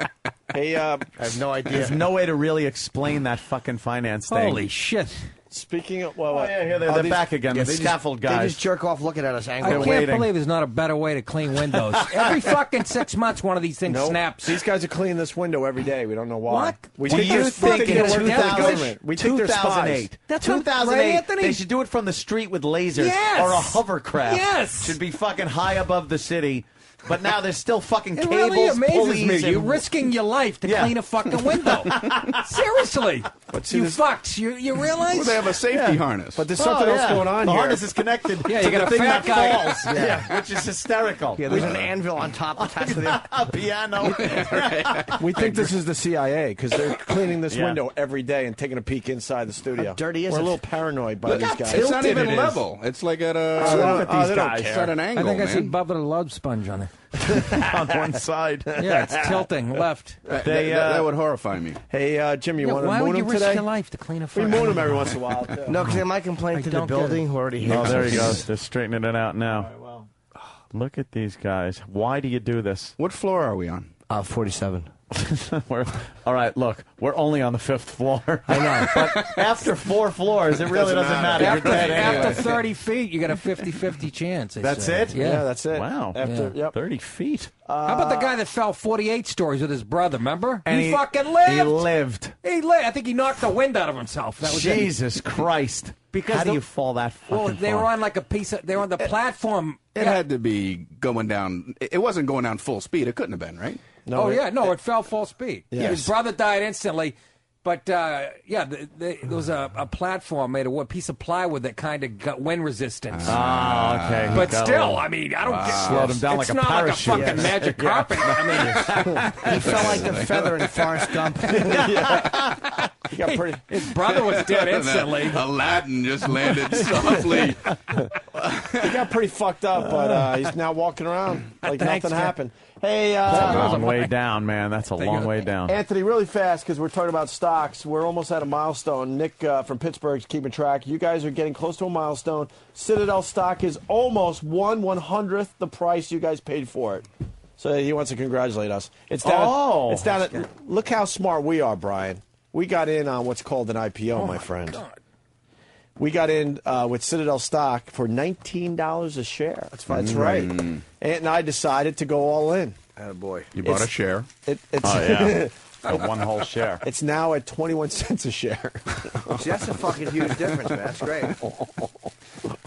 S10: Hey,
S18: I have no idea.
S2: There's no way to really explain that fucking finance thing.
S4: Holy shit.
S10: Speaking of,
S2: here they're back again. The scaffold
S18: They
S2: guys.
S18: just jerk off looking at us
S4: I
S18: angrily.
S4: can't believe there's not a better way to clean windows. Every fucking 6 months, one of these things
S10: Nope.
S4: snaps.
S10: These guys are cleaning this window every day. We don't know why.
S4: What?
S10: We
S2: Do
S10: think
S2: you
S10: they're
S2: think in
S10: they're working for the
S2: 2000
S10: government. We think they're spies.
S2: 2008,
S4: That's what-
S2: 2008,
S4: right, Anthony?
S2: they should do it from the street with lasers
S4: Yes.
S2: or a hovercraft.
S4: Yes.
S2: Should be fucking high above the city. but now there's still fucking
S4: It
S2: cables,
S4: really amazes
S2: pulleys,
S4: me.
S2: and-
S4: You're risking your life to
S2: Yeah.
S4: clean a fucking window. Seriously.
S10: see,
S4: You
S10: this-
S4: fucks. You realize?
S9: Well, they have a safety harness.
S10: But there's something else going on
S2: the
S10: here.
S2: harness is connected
S4: Yeah,
S2: to
S4: you got
S2: the
S4: a
S2: thing
S4: fat
S2: that
S4: guy.
S2: falls, which is hysterical.
S18: Yeah, there's an anvil on top attached to the
S2: a piano.
S10: We think this is the CIA because they're cleaning this
S2: Yeah.
S10: window every day and taking a peek inside the studio.
S18: How dirty is
S10: We're
S18: it?
S10: a little paranoid by
S9: Look
S10: these
S9: how
S10: guys.
S9: It's not even
S2: it is.
S9: level. It's like at a.
S10: Look at these
S9: they don't
S10: guys.
S9: care. It's at an angle,
S4: I think I see
S9: man.
S4: Bubba the Love Sponge on it.
S2: on one side.
S4: Yeah, it's tilting left.
S9: That would horrify me.
S10: Hey, Jim, you
S4: Yeah,
S10: want to
S4: why
S10: moon
S4: would you
S10: him
S4: risk
S10: today?
S4: your life to clean a
S10: We
S4: fucking
S10: moon him every once in a while. Too.
S18: No, because they might complain
S4: I
S18: to the
S4: don't get
S18: building
S4: it.
S18: who already
S2: Oh,
S18: hates
S2: there
S18: us.
S2: he goes. They're straightening it out now. Look at these guys. Why do you do this?
S9: What floor are we on?
S18: 47.
S2: All right, look, we're only on the 5th floor.
S18: I know.
S2: But after 4 floors, it really doesn't matter. You're dead anyway.
S4: After 30 feet, you got a 50-50 chance. they
S2: That's
S4: say.
S2: it?
S4: Yeah.
S10: that's it.
S2: Wow.
S10: After, yep.
S2: 30 feet.
S4: How about the guy that fell 48 stories with his brother, remember?
S2: And
S4: he fucking lived.
S2: He lived.
S4: He lived. I think he knocked the wind out of himself. That was it.
S2: Jesus Christ.
S4: Because
S2: How do
S4: the-
S2: you fall that fucking
S4: Well, they
S2: far?
S4: were on like a piece of... They were on the platform.
S9: It had to be going down. It wasn't going down full speed. It couldn't have been, right?
S10: No,
S4: it fell full speed.
S10: Yes.
S4: His brother died instantly. But, there was a platform made of a piece of plywood that kind of got wind resistance.
S2: Ah, okay.
S4: But
S2: Got a
S4: still,
S2: little-
S4: I mean, I don't get...
S2: Slowed him down
S4: it's
S2: like a
S4: not
S2: parachute.
S4: like a fucking magic carpet. I mean...
S18: He felt like the feather in Forrest Gump.
S10: He got pretty.
S4: His brother was dead instantly.
S9: Aladdin just landed softly.
S10: He got pretty fucked up, but he's now walking around like
S4: Thanks,
S10: nothing
S4: man.
S10: happened. Hey,
S2: That's a long way down, man. That's a long way down.
S10: Anthony, really fast because we're talking about stocks. We're almost at a milestone. Nick from Pittsburgh is keeping track. You guys are getting close to a milestone. Citadel stock is almost 1/100th the price you guys paid for it. So he wants to congratulate us. It's down.
S2: Oh.
S10: It's down. Look how smart we are, Brian. We got in on what's called an IPO, my friend.
S4: God.
S10: We got in with Citadel stock for $19 a share. That's right. And I decided to go all in.
S18: Attaboy.
S9: You bought a share.
S10: It's
S2: Oh, yeah. One whole share.
S10: It's now at 21 cents a share.
S18: See, that's a fucking huge difference, man. That's great.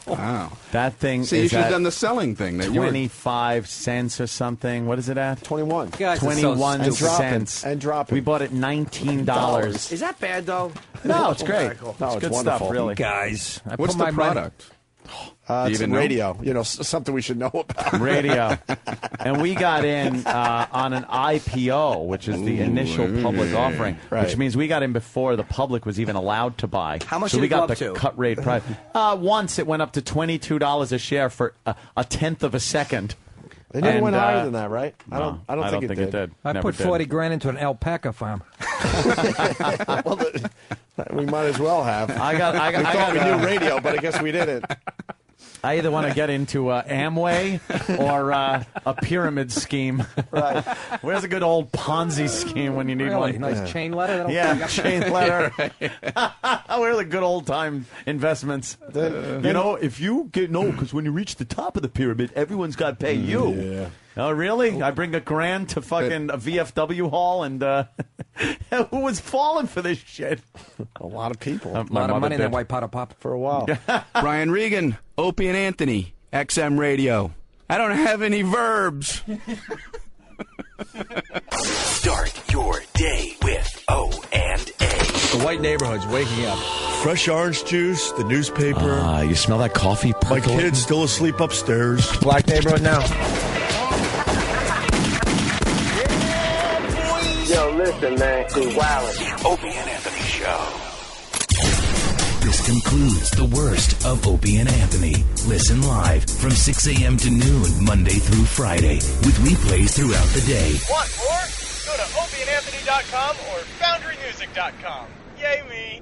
S9: Wow.
S2: That thing
S9: See, you
S2: is
S9: should have
S2: at
S9: done the selling thing. That you were
S2: 25 cents or something. What is it at?
S10: 21.
S4: Guys, it's so
S2: 21
S10: and dropping,
S2: cents.
S10: and dropping.
S2: We bought it $19.
S18: Is that bad, though?
S2: No, it's great.
S18: Very cool.
S10: No,
S2: It's
S10: it's
S2: good
S10: wonderful.
S2: stuff, really.
S4: Guys, I
S9: What's
S4: put
S9: the
S4: my money-
S9: product?
S10: It's
S9: even know?
S10: radio. You know, something we should know about.
S2: Radio. And we got in on an IPO, which is the initial public offering,
S10: Right.
S2: which means we got in before the public was even allowed to buy.
S18: How much
S2: so
S18: did
S2: we
S18: it go
S2: got
S18: up
S2: the
S18: to?
S2: cut rate price. Once it went up to $22 a share for a tenth of a second.
S10: They never
S2: And,
S10: went higher than that, right?
S2: No,
S10: I don't think it did.
S4: I
S2: Never
S4: put
S2: did.
S4: 40 grand into an alpaca farm.
S10: Well, we might as well have.
S2: I got
S10: we thought we knew radio, but I guess we didn't.
S2: I either want to get into Amway or a pyramid scheme.
S10: Right.
S2: Where's a good old Ponzi scheme when you need
S4: Really?
S2: one?
S4: Nice chain letter? That'll
S2: Yeah,
S4: fuck up.
S2: chain letter. Where are the good old time investments? You know, if you get because when you reach the top of the pyramid, everyone's got to pay you.
S10: Yeah.
S2: Oh, really? I bring $1,000 to fucking a VFW hall, and who was falling for this shit?
S10: A lot of people.
S4: A lot of money in that white pot of pop.
S10: For a while.
S9: Brian Regan, Opie and Anthony, XM Radio. I don't have any verbs.
S21: Start your day with O&A.
S6: The white neighborhood's waking up. Fresh orange juice, the newspaper.
S3: You smell that coffee?
S6: My kid's still asleep upstairs. Black neighborhood now.
S12: Yo, listen, man, it's wild.
S21: The Opie and Anthony Show. This concludes the worst of Opie and Anthony. Listen live from 6 a.m. to noon, Monday through Friday, with replays throughout the day.
S14: Want more? Go to opieandanthony.com or foundrymusic.com. Yay me!